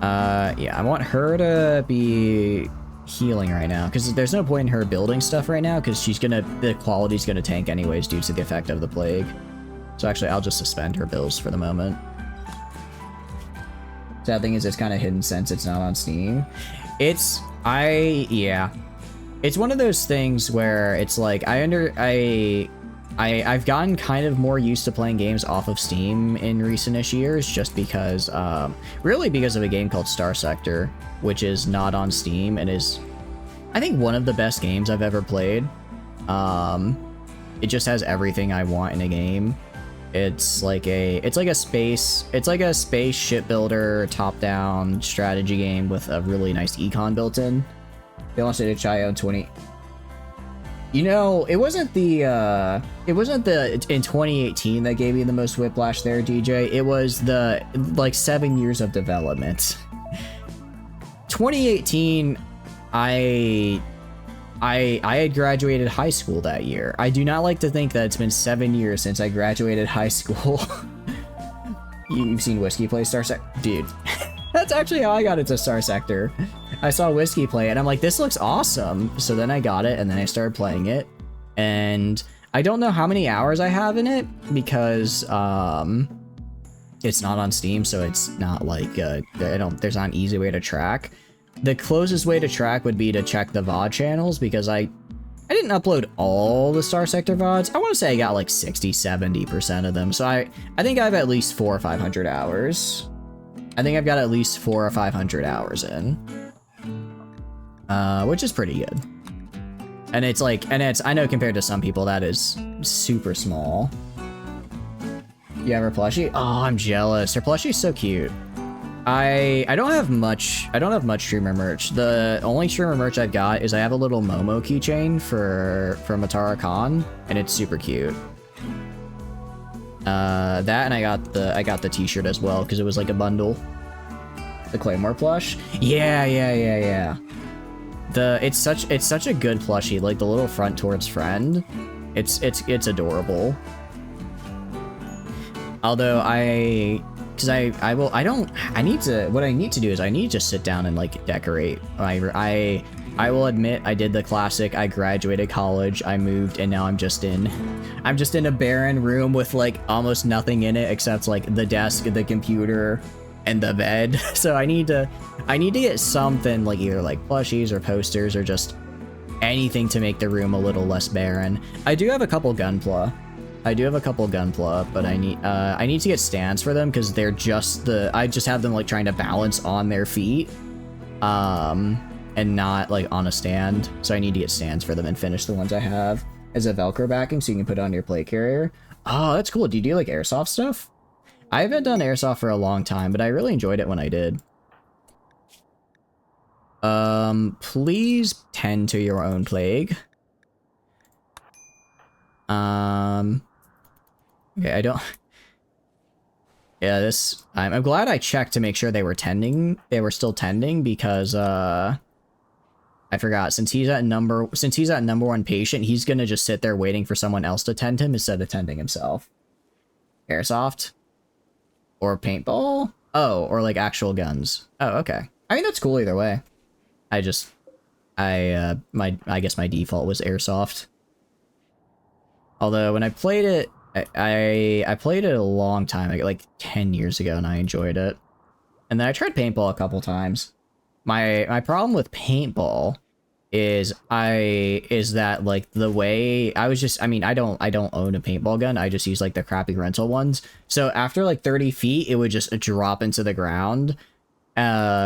Yeah, I want her to be healing right now, because there's no point in her building stuff right now, because the quality's gonna tank anyways due to the effect of the plague. So actually, I'll just suspend her bills for the moment. Sad thing is, it's kind of hidden since it's not on Steam. Yeah. It's one of those things where it's like, I've gotten kind of more used to playing games off of Steam in recent-ish years, just because, really because of a game called Star Sector, which is not on Steam and is, I think, one of the best games I've ever played. It just has everything I want in a game. It's like a space shipbuilder top-down strategy game with a really nice econ built in. They launched it at itch.io in 20. You know, it wasn't in 2018 that gave me the most whiplash there, DJ. It was the 7 years of development. 2018, I had graduated high school that year. I do not like to think that it's been 7 years since I graduated high school. You've seen Whiskey play Star Sector? Dude, that's actually how I got into Star Sector. I saw Whiskey play it, and I'm like, this looks awesome. So then I got it, and then I started playing it. And I don't know how many hours I have in it, because it's not on Steam, so it's not like, there's not an easy way to track. The closest way to track would be to check the VOD channels, because I didn't upload all the Star Sector VODs. I want to say I got like 60-70% of them. So I think I have at least 400 or 500 hours. I think I've got at least 400 or 500 hours in. Which is pretty good. And I know compared to some people that is super small. You have her plushie? Oh, I'm jealous. Her plushie's so cute. I don't have much streamer merch. The only streamer merch I've got is I have a little Momo keychain from Atara Khan, and it's super cute. That, and I got the t-shirt as well because it was like a bundle. The Claymore plush. Yeah. It's such a good plushie. Like the little front towards friend. It's adorable. Although what I need to do is I need to just sit down and like decorate. I will admit I did the classic. I graduated college, I moved, and now I'm just in a barren room with like almost nothing in it except like the desk, the computer, and the bed. So I need to get something like either like plushies or posters or just anything to make the room a little less barren. I do have a couple Gunpla, but I need to get stands for them because they're I just have them like trying to balance on their feet, and not like on a stand. So I need to get stands for them and finish the ones I have as a Velcro backing so you can put it on your plate carrier. Oh, that's cool. Do you do like airsoft stuff? I haven't done airsoft for a long time, but I really enjoyed it when I did. Please tend to your own plague. Okay, Yeah, I'm glad I checked to make sure they were tending. They were still tending because I forgot, since he's at number one patient, he's gonna just sit there waiting for someone else to tend him instead of tending himself. Airsoft or paintball? Oh, or like actual guns. Oh, okay. I mean, that's cool either way. I guess my default was airsoft. Although when I played it, I played it a long time ago, like 10 years ago, and I enjoyed it. And then I tried paintball a couple times. My problem with paintball is that like the way I don't own a paintball gun. I just use like the crappy rental ones. So after like 30 feet, it would just drop into the ground,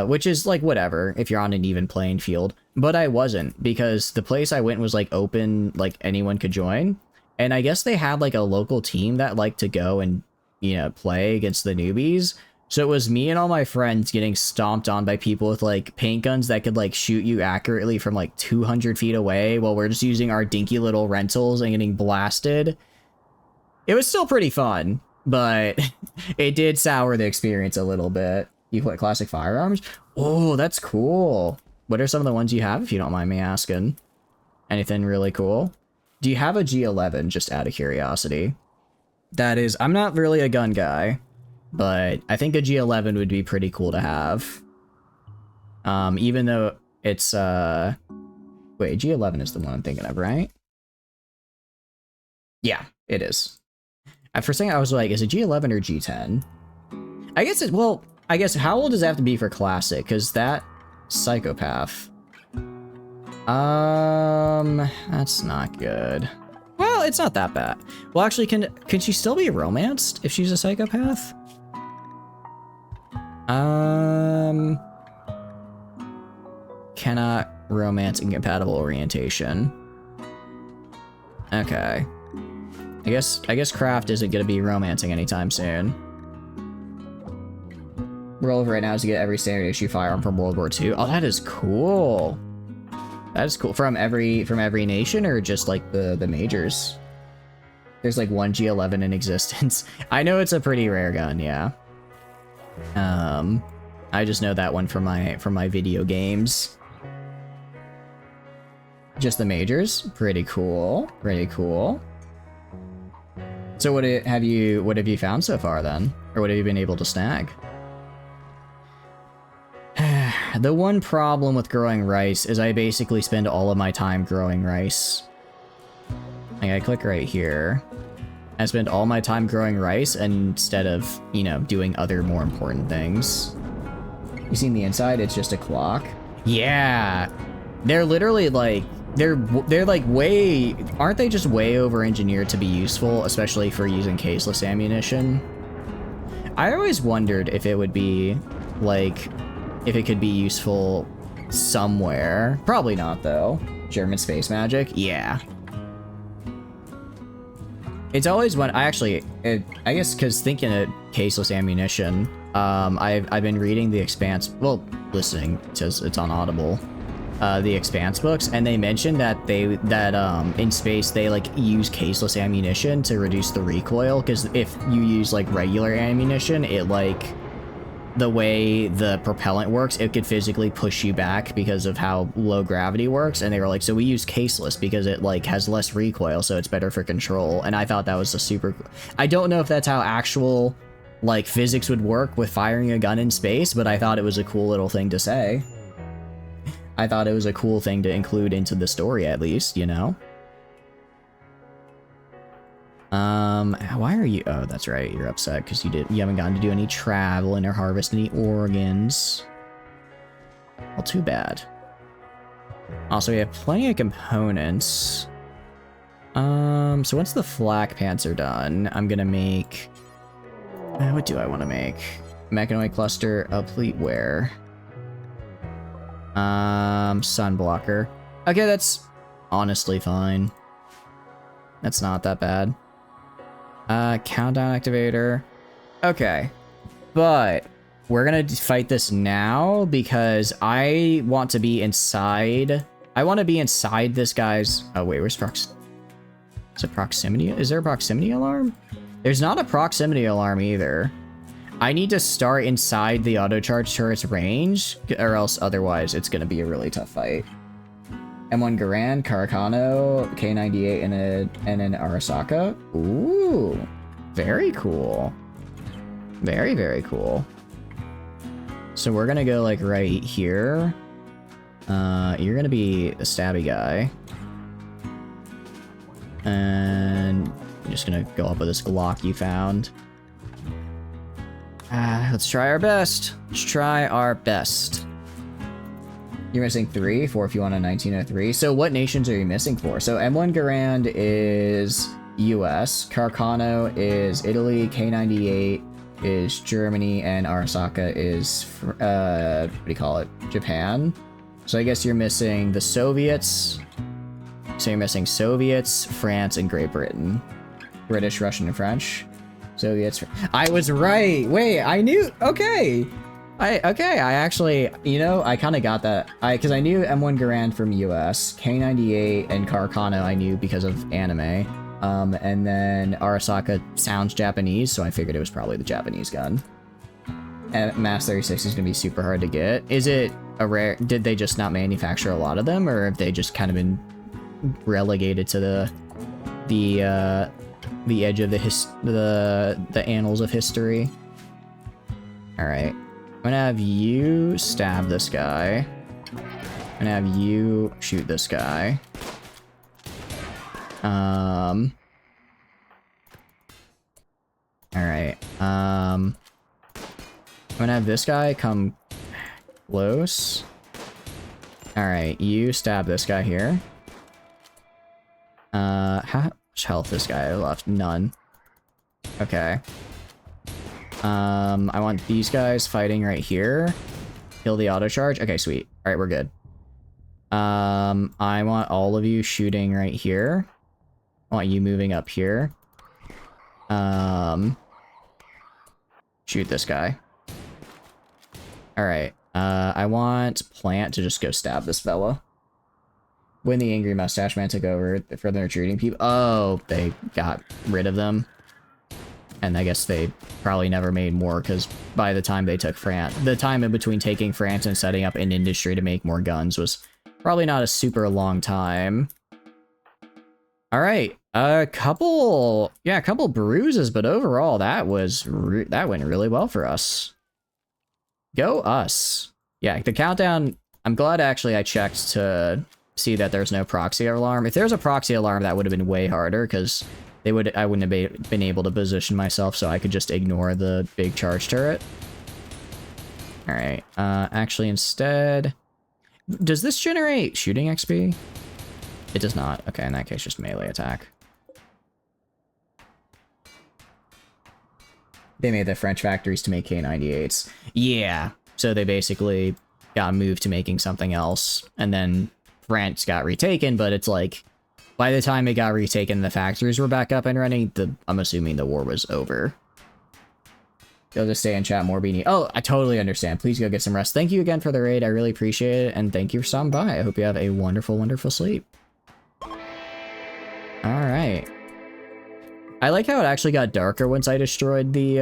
which is like whatever if you're on an even playing field. But I wasn't, because the place I went was like open, like anyone could join. And I guess they had like a local team that liked to go and, you know, play against the newbies. So it was me and all my friends getting stomped on by people with like paint guns that could like shoot you accurately from like 200 feet away, while we're just using our dinky little rentals and getting blasted. It was still pretty fun, but it did sour the experience a little bit. You play classic firearms? Oh, that's cool. What are some of the ones you have, if you don't mind me asking? Anything really cool? Do you have a G11, just out of curiosity? That is, I'm not really a gun guy, but I think a G11 would be pretty cool to have. Even though it's, wait, G11 is the one I'm thinking of, right? Yeah, it is. For a second, I was like, is it G11 or G10? I guess how old does it have to be for classic? Because that psychopath. That's not good. Well, it's not that bad. Well, actually, can she still be romanced if she's a psychopath? Cannot romance incompatible orientation. Okay. I guess Craft isn't gonna be romancing anytime soon. Roll right now is to get every standard issue firearm from World War II. Oh, that is cool. That is cool. From every nation, or just like the majors? There's like one G11 in existence. I know it's a pretty rare gun, yeah. I just know that one from my video games. Just the majors? Pretty cool. Pretty cool. So what have you found so far then? Or what have you been able to snag? The one problem with growing rice is I basically spend all of my time growing rice. Like, I click right here. I spend all my time growing rice instead of, you know, doing other more important things. You seen the inside? It's just a clock. Yeah. They're literally like, they're like way, aren't they just way over engineered to be useful, especially for using caseless ammunition? I always wondered if it would be like, if it could be useful somewhere. Probably not, though. German space magic? Yeah. It's always when I guess because thinking of caseless ammunition, I've been reading The Expanse, well, listening to it's on Audible, The Expanse books, and they mentioned that in space they like use caseless ammunition to reduce the recoil, because if you use like regular ammunition, it like, the way the propellant works, it could physically push you back because of how low gravity works. And they were like, so we use caseless because it like has less recoil, so it's better for control. And I thought that was a super, I don't know if that's how actual like physics would work with firing a gun in space, but I thought it was a cool little thing to say. I thought it was a cool thing to include into the story, at least, you know? Why are you, oh, that's right, you're upset because you haven't gotten to do any traveling or harvest any organs. Well, too bad. Also, we have plenty of components. So once the flak pants are done, I'm gonna make, what do I want to make? Mechanoid cluster, complete wear. Sun blocker. Okay, that's honestly fine. That's not that bad. Countdown activator. Okay. But we're gonna fight this now because I want to be inside. I want to be inside this guy's, oh wait, where's is it proximity? Is there a proximity alarm? There's not a proximity alarm either. I need to start inside the auto charge turret's range, or else otherwise it's gonna be a really tough fight. M1 Garand, Karakano, K98, and an Arasaka. Ooh, very cool. Very, very cool. So we're gonna go like right here. You're gonna be the stabby guy. And I'm just gonna go up with this Glock you found. Let's try our best. Let's try our best. You're missing 3, 4 if you want a 1903. So what nations are you missing for? So M1 Garand is US, Carcano is Italy, K98 is Germany, and Arasaka is, what do you call it? Japan. So I guess you're missing the Soviets. So you're missing Soviets, France, and Great Britain. British, Russian, and French. Soviets. I was right. Wait, I knew. Okay. I actually, you know, I kind of got that. Because I knew M1 Garand from US, K98 and Carcano I knew because of anime. And then Arasaka sounds Japanese, so I figured it was probably the Japanese gun. And Mass 36 is gonna be super hard to get. Is it a rare? Did they just not manufacture a lot of them, or have they just kind of been relegated to the edge of the annals of history? All right, I'm gonna have you stab this guy. I'm gonna have you shoot this guy. All right. I'm gonna have this guy come close. All right, you stab this guy here. How much health this guy left? None. Okay. I want these guys fighting right here. Kill the auto charge. Okay, sweet. All right, we're good. I want all of you shooting right here. I want you moving up here. Shoot this guy. All right. I want Plant to just go stab this fella. When the angry mustache man took over for the retreating people. Oh, they got rid of them. And I guess they probably never made more, because by the time they took France, the time in between taking France and setting up an industry to make more guns was probably not a super long time. All right, a couple bruises, but overall that went really well for us. Go us. Yeah, the countdown, I'm glad actually I checked to see that there's no proxy alarm. If there's a proxy alarm, that would have been way harder, because I wouldn't have been able to position myself, so I could just ignore the big charge turret. All right, actually instead, does this generate shooting XP? It does not. Okay, in that case, just melee attack. They made the French factories to make K98s. Yeah, so they basically got moved to making something else, and then France got retaken, but it's like, by the time it got retaken, the factories were back up and running. I'm assuming the war was over. You'll just stay and chat more, Beanie. Oh, I totally understand. Please go get some rest. Thank you again for the raid. I really appreciate it, and thank you for stopping by. I hope you have a wonderful, wonderful sleep. Alright. I like how it actually got darker once I destroyed the,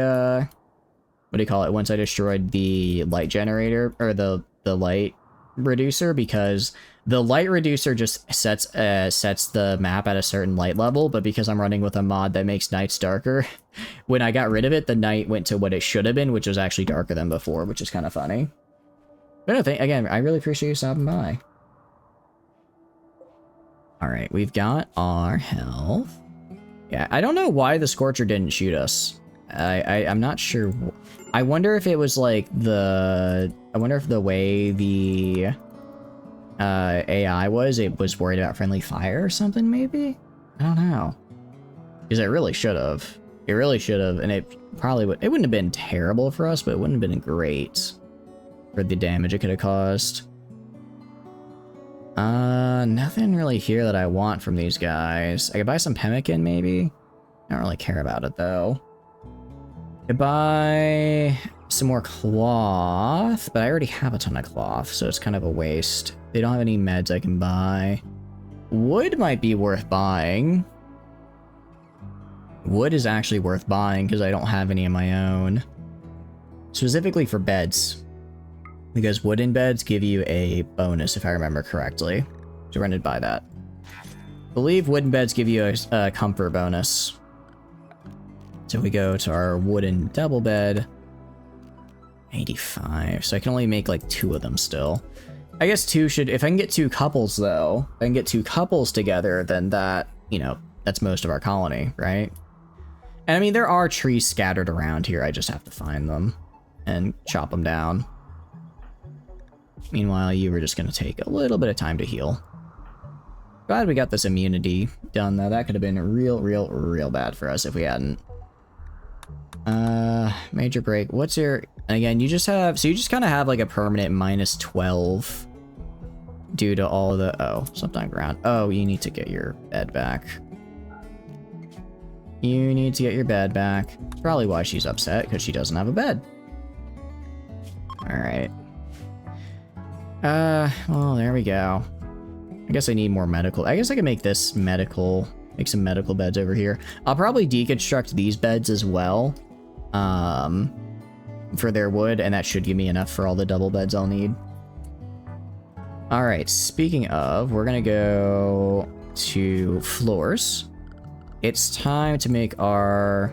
what do you call it? Once I destroyed the light generator, or the light reducer, because the light reducer just sets the map at a certain light level, but because I'm running with a mod that makes nights darker, when I got rid of it, the night went to what it should have been, which was actually darker than before, which is kind of funny. But no, again, I really appreciate you stopping by. Alright, we've got our health. Yeah, I don't know why the Scorcher didn't shoot us. I'm not sure. I wonder if it was like I wonder if the way the AI was, it was worried about friendly fire or something, maybe? I don't know. Because it really should have. It really should have, and it probably would. It wouldn't have been terrible for us, but it wouldn't have been great for the damage it could have caused. Nothing really here that I want from these guys. I could buy some pemmican, maybe? I don't really care about it, though. I could buy some more cloth, but I already have a ton of cloth, so it's kind of a waste. They don't have any meds I can buy. Wood might be worth buying. Wood is actually worth buying, because I don't have any of my own. specifically for beds, because wooden beds give you a bonus, if I remember correctly. So we're gonna buy that. I believe wooden beds give you a comfort bonus. So we go to our wooden double bed. 85. So I can only make like 2 of them still. I guess 2 should, if I can get 2 couples though, if I can get 2 couples together, then that, you know, that's most of our colony, right? And I mean, there are trees scattered around here. I just have to find them and chop them down. Meanwhile, you were just going to take a little bit of time to heal. Glad we got this immunity done though. That could have been real bad for us if we hadn't. Major break. What's your, again, you just have, so you just kind of have like a permanent minus 12 due to all the, oh, something on ground. Oh, you need to get your bed back. You need to get your bed back. That's probably why she's upset, because she doesn't have a bed. Alright. Well, there we go. I guess I need more medical. I guess I can make this medical, make some medical beds over here. I'll probably deconstruct these beds as well, for their wood, and that should give me enough for all the double beds I'll need. Alright, speaking of, we're gonna go to floors. It's time to make our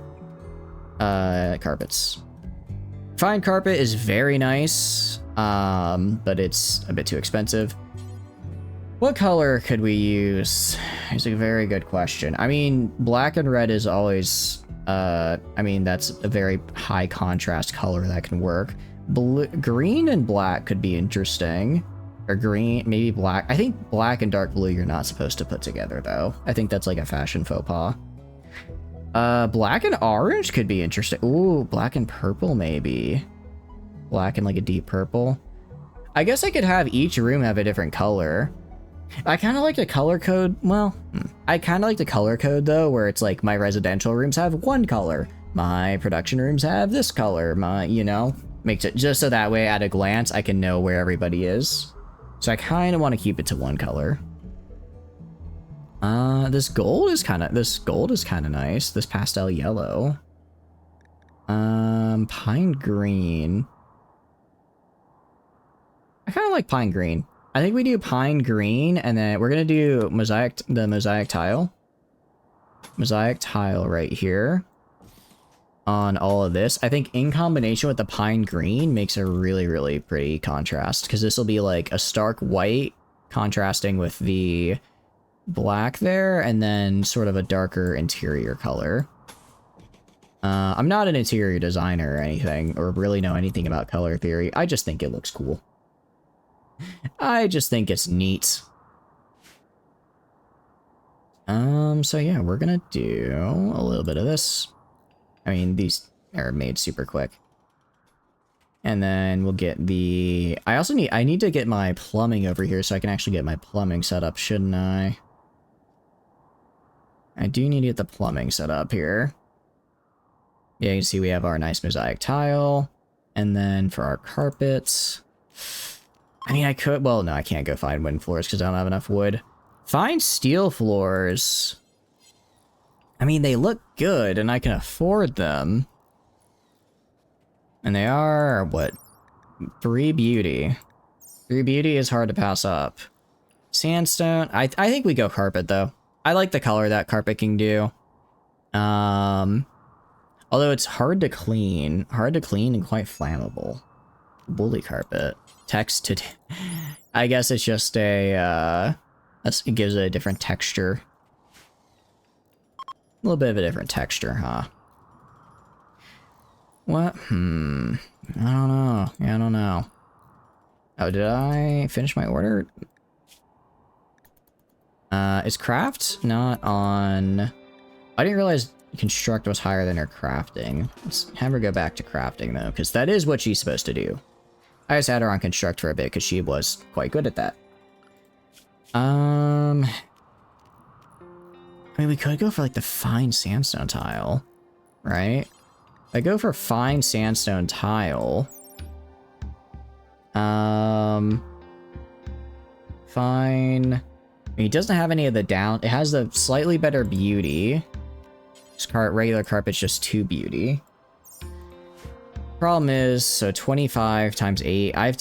carpets. Fine carpet is very nice, but it's a bit too expensive. What color could we use? It's a very good question. I mean, black and red is always, I mean, that's a very high contrast color that can work. Green and black could be interesting. Or green, maybe black. I think black and dark blue you're not supposed to put together, though. I think that's like a fashion faux pas. Black and orange could be interesting. Ooh, black and purple, maybe. Black and like a deep purple. I guess I could have each room have a different color. I kind of like the color code. Well, I kind of like the color code, though, where it's like my residential rooms have one color. My production rooms have this color. My, you know, makes it just so that way at a glance I can know where everybody is. So I kind of want to keep it to one color. This gold is kind of nice. This pastel yellow. Pine green. I kind of like pine green. I think we do pine green, and then we're gonna do the mosaic tile. Mosaic tile right here. On all of this. I think in combination with the pine green makes a really pretty contrast, because this will be like a stark white contrasting with the black there, and then sort of a darker interior color. I'm not an interior designer or anything, or really know anything about color theory. I just think it looks cool. I just think it's neat. So yeah, we're gonna do a little bit of this. I mean, these are made super quick. And then we'll get the... I need to get my plumbing over here so I can actually get my plumbing set up, shouldn't I? I do need to get the plumbing set up here. Yeah, you can see we have our nice mosaic tile. And then for our carpets... I mean, I could... Well, no, I can't go find wooden floors because I don't have enough wood. Find steel floors... I mean, they look good, and I can afford them. And they are, what? 3 beauty. 3 beauty is hard to pass up. Sandstone. I think we go carpet, though. I like the color that carpet can do. Although it's hard to clean. Hard to clean and quite flammable. Woolly carpet. Text to... I guess it's just a... it gives it a different texture. A little bit of a different texture, huh? What? I don't know. Yeah, I don't know. Oh, did I finish my order? Is craft not on... I didn't realize construct was higher than her crafting. Let's have her go back to crafting, though, because that is what she's supposed to do. I just had her on construct for a bit, because she was quite good at that. I mean, we could go for, like, the fine sandstone tile, right? If I go for fine sandstone tile... Fine... I mean, it doesn't have any of the down... It has the slightly better beauty. This regular carpet's just 2 beauty. Problem is, so 25 times 8, I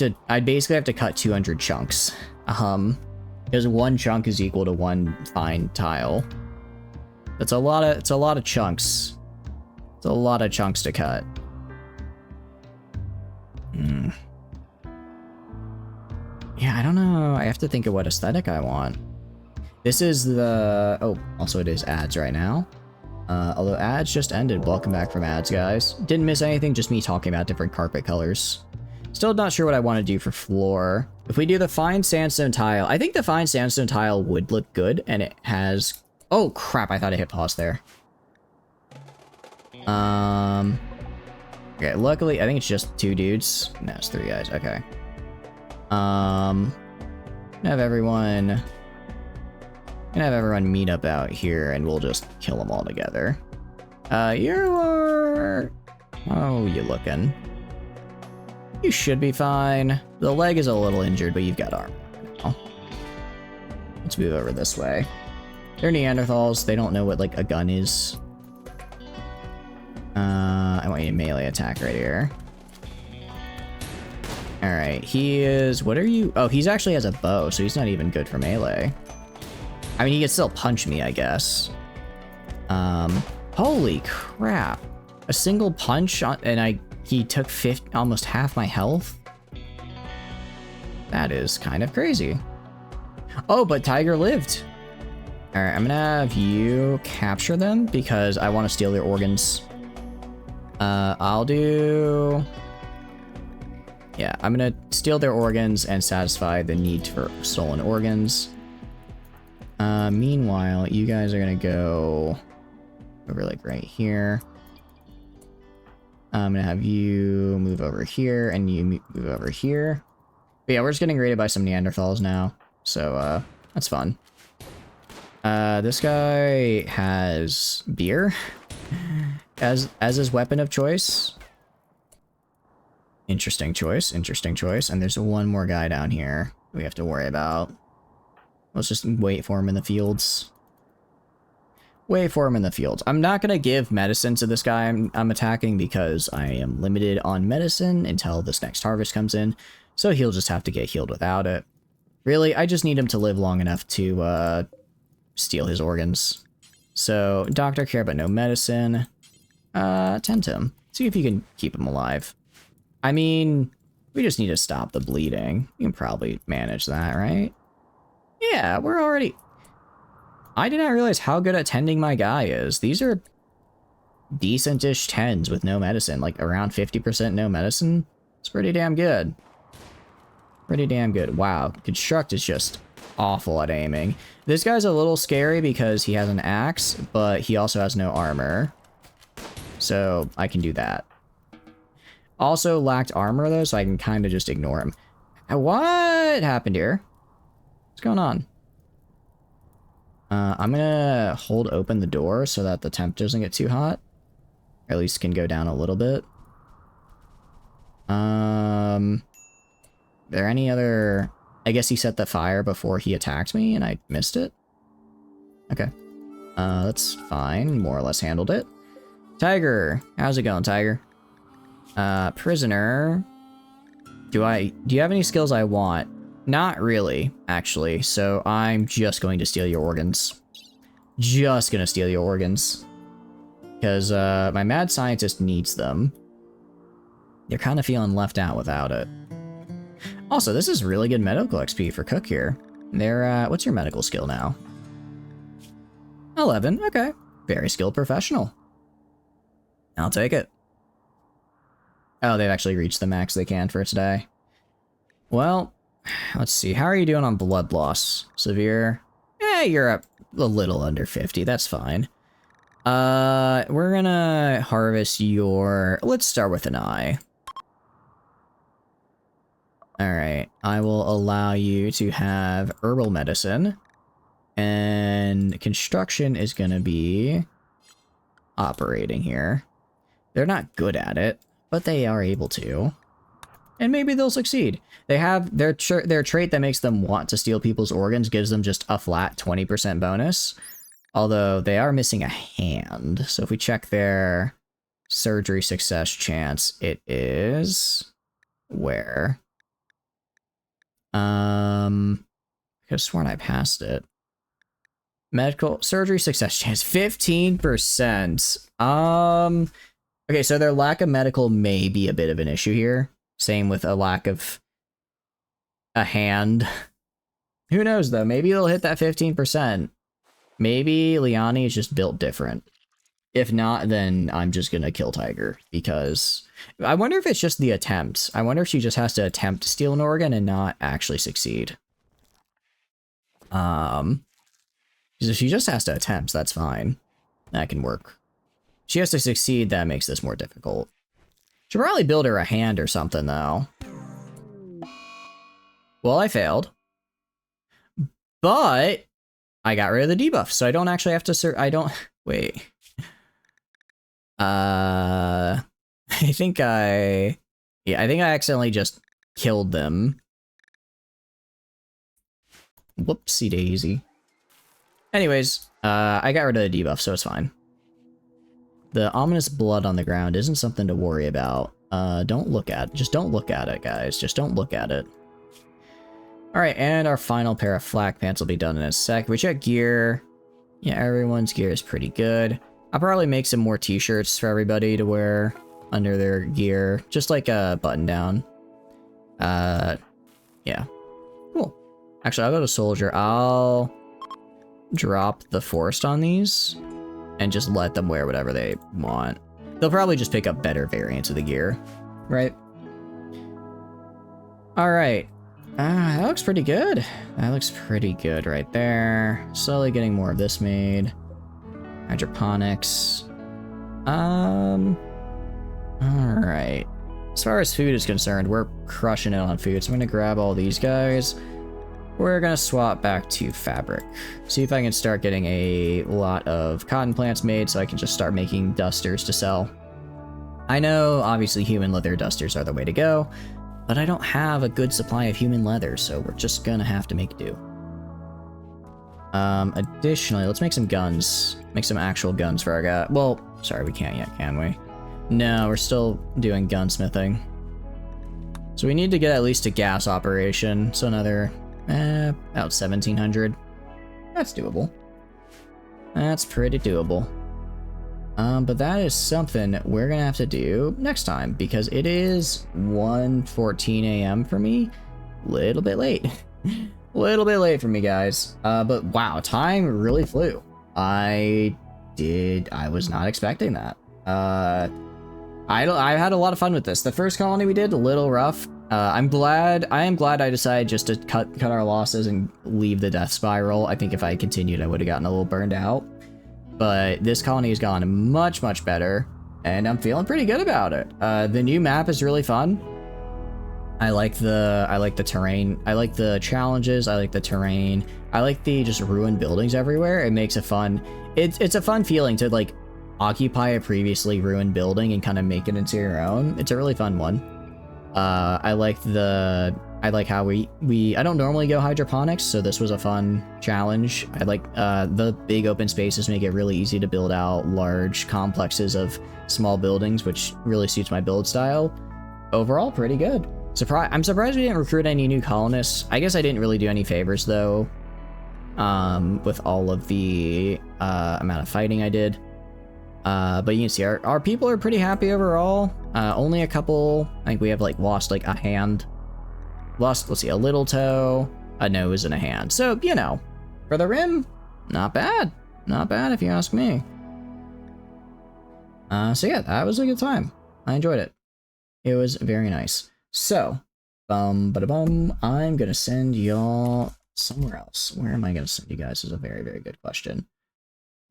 basically have to cut 200 chunks. Because one chunk is equal to one fine tile. It's a lot of chunks. It's a lot of chunks to cut. Yeah, I don't know. I have to think of what aesthetic I want. This is the... Oh, also it is ads right now. Although ads just ended. Welcome back from ads, guys. Didn't miss anything, just me talking about different carpet colors. Still not sure what I want to do for floor. If we do the fine sandstone tile, I think the fine sandstone tile would look good, and it has... Oh, crap, I thought I hit pause there. Okay, luckily, I think it's just 2 dudes. No, it's 3 guys, okay. Have everyone meet up out here, and we'll just kill them all together. You are... Oh, you looking? You should be fine. The leg is a little injured, but you've got armor now. Let's move over this way. They're Neanderthals. They don't know what, like, a gun is. I want you to melee attack right here. Alright, he is... What are you... Oh, he's actually has a bow, so he's not even good for melee. I mean, he can still punch me, I guess. Holy crap. A single punch, and he took almost half my health? That is kind of crazy. Oh, but Tiger lived. Alright, I'm gonna have you capture them, because I want to steal their organs. I'll do... Yeah, I'm gonna steal their organs and satisfy the need for stolen organs. Meanwhile, you guys are gonna go over like right here. I'm gonna have you move over here and you move over here. But yeah, we're just getting raided by some Neanderthals now, so that's fun. This guy has beer as his weapon of choice. Interesting choice, interesting choice. And there's one more guy down here we have to worry about. Let's just wait for him in the fields. Wait for him in the fields. I'm not going to give medicine to this guy I'm attacking because I am limited on medicine until this next harvest comes in. So he'll just have to get healed without it. Really, I just need him to live long enough to steal his organs. So, doctor care but no medicine. Tend to him. See if you can keep him alive. I mean, we just need to stop the bleeding. You can probably manage that, right? Yeah, we're already... I did not realize how good at tending my guy is. These are decent-ish tens with no medicine. Like, around 50% no medicine. It's pretty damn good. Pretty damn good. Wow, Construct is just awful at aiming. This guy's a little scary because he has an axe, but he also has no armor. So, I can do that. Also lacked armor, though, so I can kind of just ignore him. What happened here? What's going on? I'm gonna hold open the door so that the temp doesn't get too hot. Or at least can go down a little bit. There any other... I guess he set the fire before he attacked me and I missed it? Okay. That's fine. More or less handled it. Tiger! How's it going, Tiger? Prisoner. Do you have any skills I want? Not really, actually. So I'm just going to steal your organs. Just gonna steal your organs. Because, my mad scientist needs them. You're kind of feeling left out without it. Also, this is really good medical XP for Cook here. What's your medical skill now? 11, okay. Very skilled professional. I'll take it. Oh, they've actually reached the max they can for today. Well, let's see. How are you doing on blood loss? Severe? You're a little under 50. That's fine. We're gonna harvest your... Let's start with an eye. Alright. I will allow you to have herbal medicine. And construction is gonna be operating here. They're not good at it, but they are able to. And maybe they'll succeed. They have their trait that makes them want to steal people's organs gives them just a flat 20% bonus. Although they are missing a hand. So if we check their surgery success chance. It is where? I could have sworn I passed it. Medical surgery success chance 15%. Okay, so their lack of medical may be a bit of an issue here. Same with a lack of a hand. Who knows though? Maybe they'll hit that 15%. Maybe Liani is just built different. If not, then I'm just gonna kill Tiger because I wonder if it's just the attempts. I wonder if she just has to attempt to steal an organ and not actually succeed. Because if she just has to attempt, that's fine. That can work. She has to succeed, that makes this more difficult. Should probably build her a hand or something, though. Well, I failed. But I got rid of the debuff, so I don't actually have to I don't... Wait. I think I accidentally just killed them. Whoopsie daisy. Anyways, I got rid of the debuff, so it's fine. The ominous blood on the ground isn't something to worry about. Don't look at it. Just don't look at it, guys. Just don't look at it. Alright, and our final pair of flak pants will be done in a sec. We check gear. Yeah, everyone's gear is pretty good. I'll probably make some more t-shirts for everybody to wear under their gear. Just like a button down. Yeah. Cool. Actually, I'll go to soldier. I'll drop the forest on these and just let them wear whatever they want. They'll probably just pick up better variants of the gear, right? All right. That looks pretty good. That looks pretty good right there. Slowly getting more of this made. Hydroponics. All right. As far as food is concerned, we're crushing it on food. So I'm gonna grab all these guys. We're gonna swap back to fabric. See if I can start getting a lot of cotton plants made so I can just start making dusters to sell. I know, obviously, human leather dusters are the way to go, but I don't have a good supply of human leather, so we're just gonna have to make do. Additionally, let's make some guns. Make some actual guns for our guy. Well, sorry, we can't yet, can we? No, we're still doing gunsmithing. So we need to get at least a gas operation, so another... about 1,700. That's doable. That's pretty doable. But that is something we're gonna have to do next time because it is 1:14 a.m. for me. Little bit late. Little bit late for me, guys. But wow, time really flew. I was not expecting that. I had a lot of fun with this. The first colony we did, a little rough. I am glad I decided just to cut our losses and leave the death spiral. I think if I continued, I would have gotten a little burned out. But this colony has gone much, much better, and I'm feeling pretty good about it. The new map is really fun. I like the terrain. I like the challenges. I like the terrain. I like the just ruined buildings everywhere. It makes it fun. It's a fun feeling to like occupy a previously ruined building and kind of make it into your own. It's a really fun one. I like how I don't normally go hydroponics, so this was a fun challenge. I like the big open spaces make it really easy to build out large complexes of small buildings, which really suits my build style. Overall, pretty good. I'm surprised we didn't recruit any new colonists. I guess I didn't really do any favors though, with all of the amount of fighting I did. But you can see our people are pretty happy overall. Only a couple, I think we have like lost like a hand. Lost, let's see, a little toe, a nose, and a hand. So, you know, for the Rim, not bad. Not bad if you ask me. So yeah, that was a good time. I enjoyed it. It was very nice. So, I'm gonna send y'all somewhere else. Where am I gonna send you guys is a very, very good question.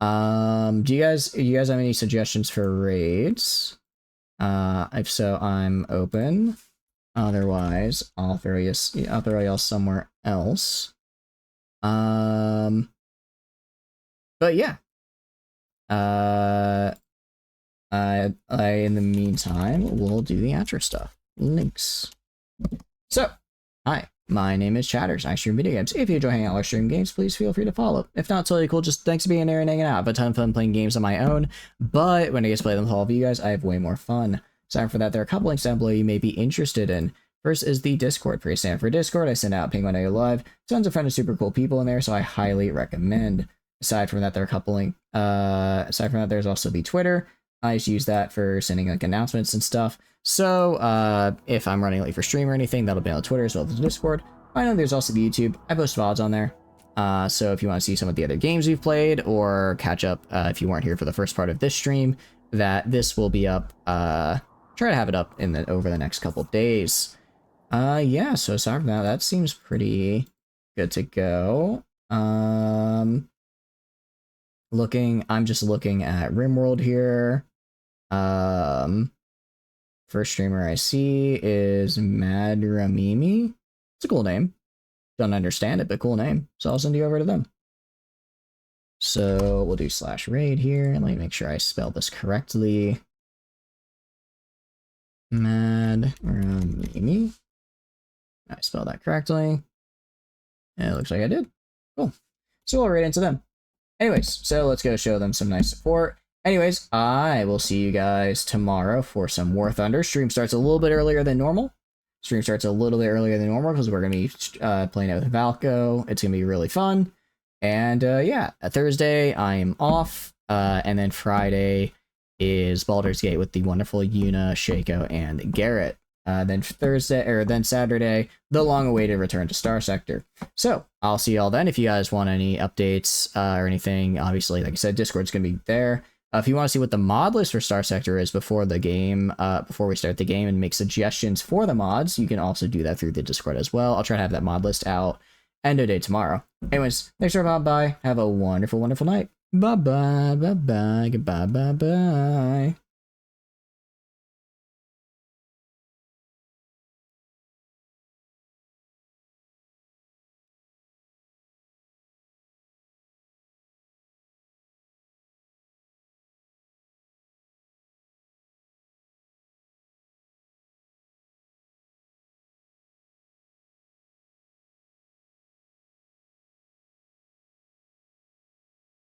Do you guys have any suggestions for raids? If so, I'm open. Otherwise, I'll throw y'all somewhere else. But yeah. In the meantime, we'll do the outro stuff. Links. So, hi. My name is Chatters. I stream video games. If you enjoy hanging out or stream games, please feel free to follow. If not, totally cool. Just thanks for being there and hanging out. I have a ton of fun playing games on my own, but when I get to play them with all of you guys, I have way more fun. Aside from that, there are a couple links down below you may be interested in. First is the Discord. Pretty standard for Discord. I send out ping when I go live. Tons of fun and super cool people in there, so I highly recommend. Aside from that, there are a couple links. Aside from that, there's also the Twitter. I just use that for sending like announcements and stuff. So if I'm running late for stream or anything, that'll be on the Twitter as well as the Discord. Finally, there's also the YouTube. I post VODs on there. So if you want to see some of the other games we've played or catch up if you weren't here for the first part of this stream, this will be up. Try to have it up over the next couple days. Yeah, so aside from that seems pretty good to go. I'm just looking at Rimworld here. First streamer I see is Madramimi. It's a cool name. Don't understand it, but cool name. So I'll send you over to them. So we'll do /raid here. Let me make sure I spell this correctly. Madramimi. I spelled that correctly. And it looks like I did. Cool. So we'll raid into them. Anyways, so let's go show them some nice support. Anyways, I will see you guys tomorrow for some War Thunder. Stream starts a little bit earlier than normal. Because we're going to be playing it with Valko. It's going to be really fun. And yeah, Thursday I am off. And then Friday is Baldur's Gate with the wonderful Yuna, Shaco, and Garrett. Then Saturday, the long-awaited return to Star Sector. So I'll see y'all then. If you guys want any updates or anything, obviously, like I said, Discord's gonna be there. If you want to see what the mod list for Star Sector is before the game, before we start the game, and make suggestions for the mods, you can also do that through the Discord as well. I'll try to have that mod list out end of day tomorrow. Anyways, thanks for stopping by. Have a wonderful, wonderful night. Bye bye, bye bye, goodbye, bye bye.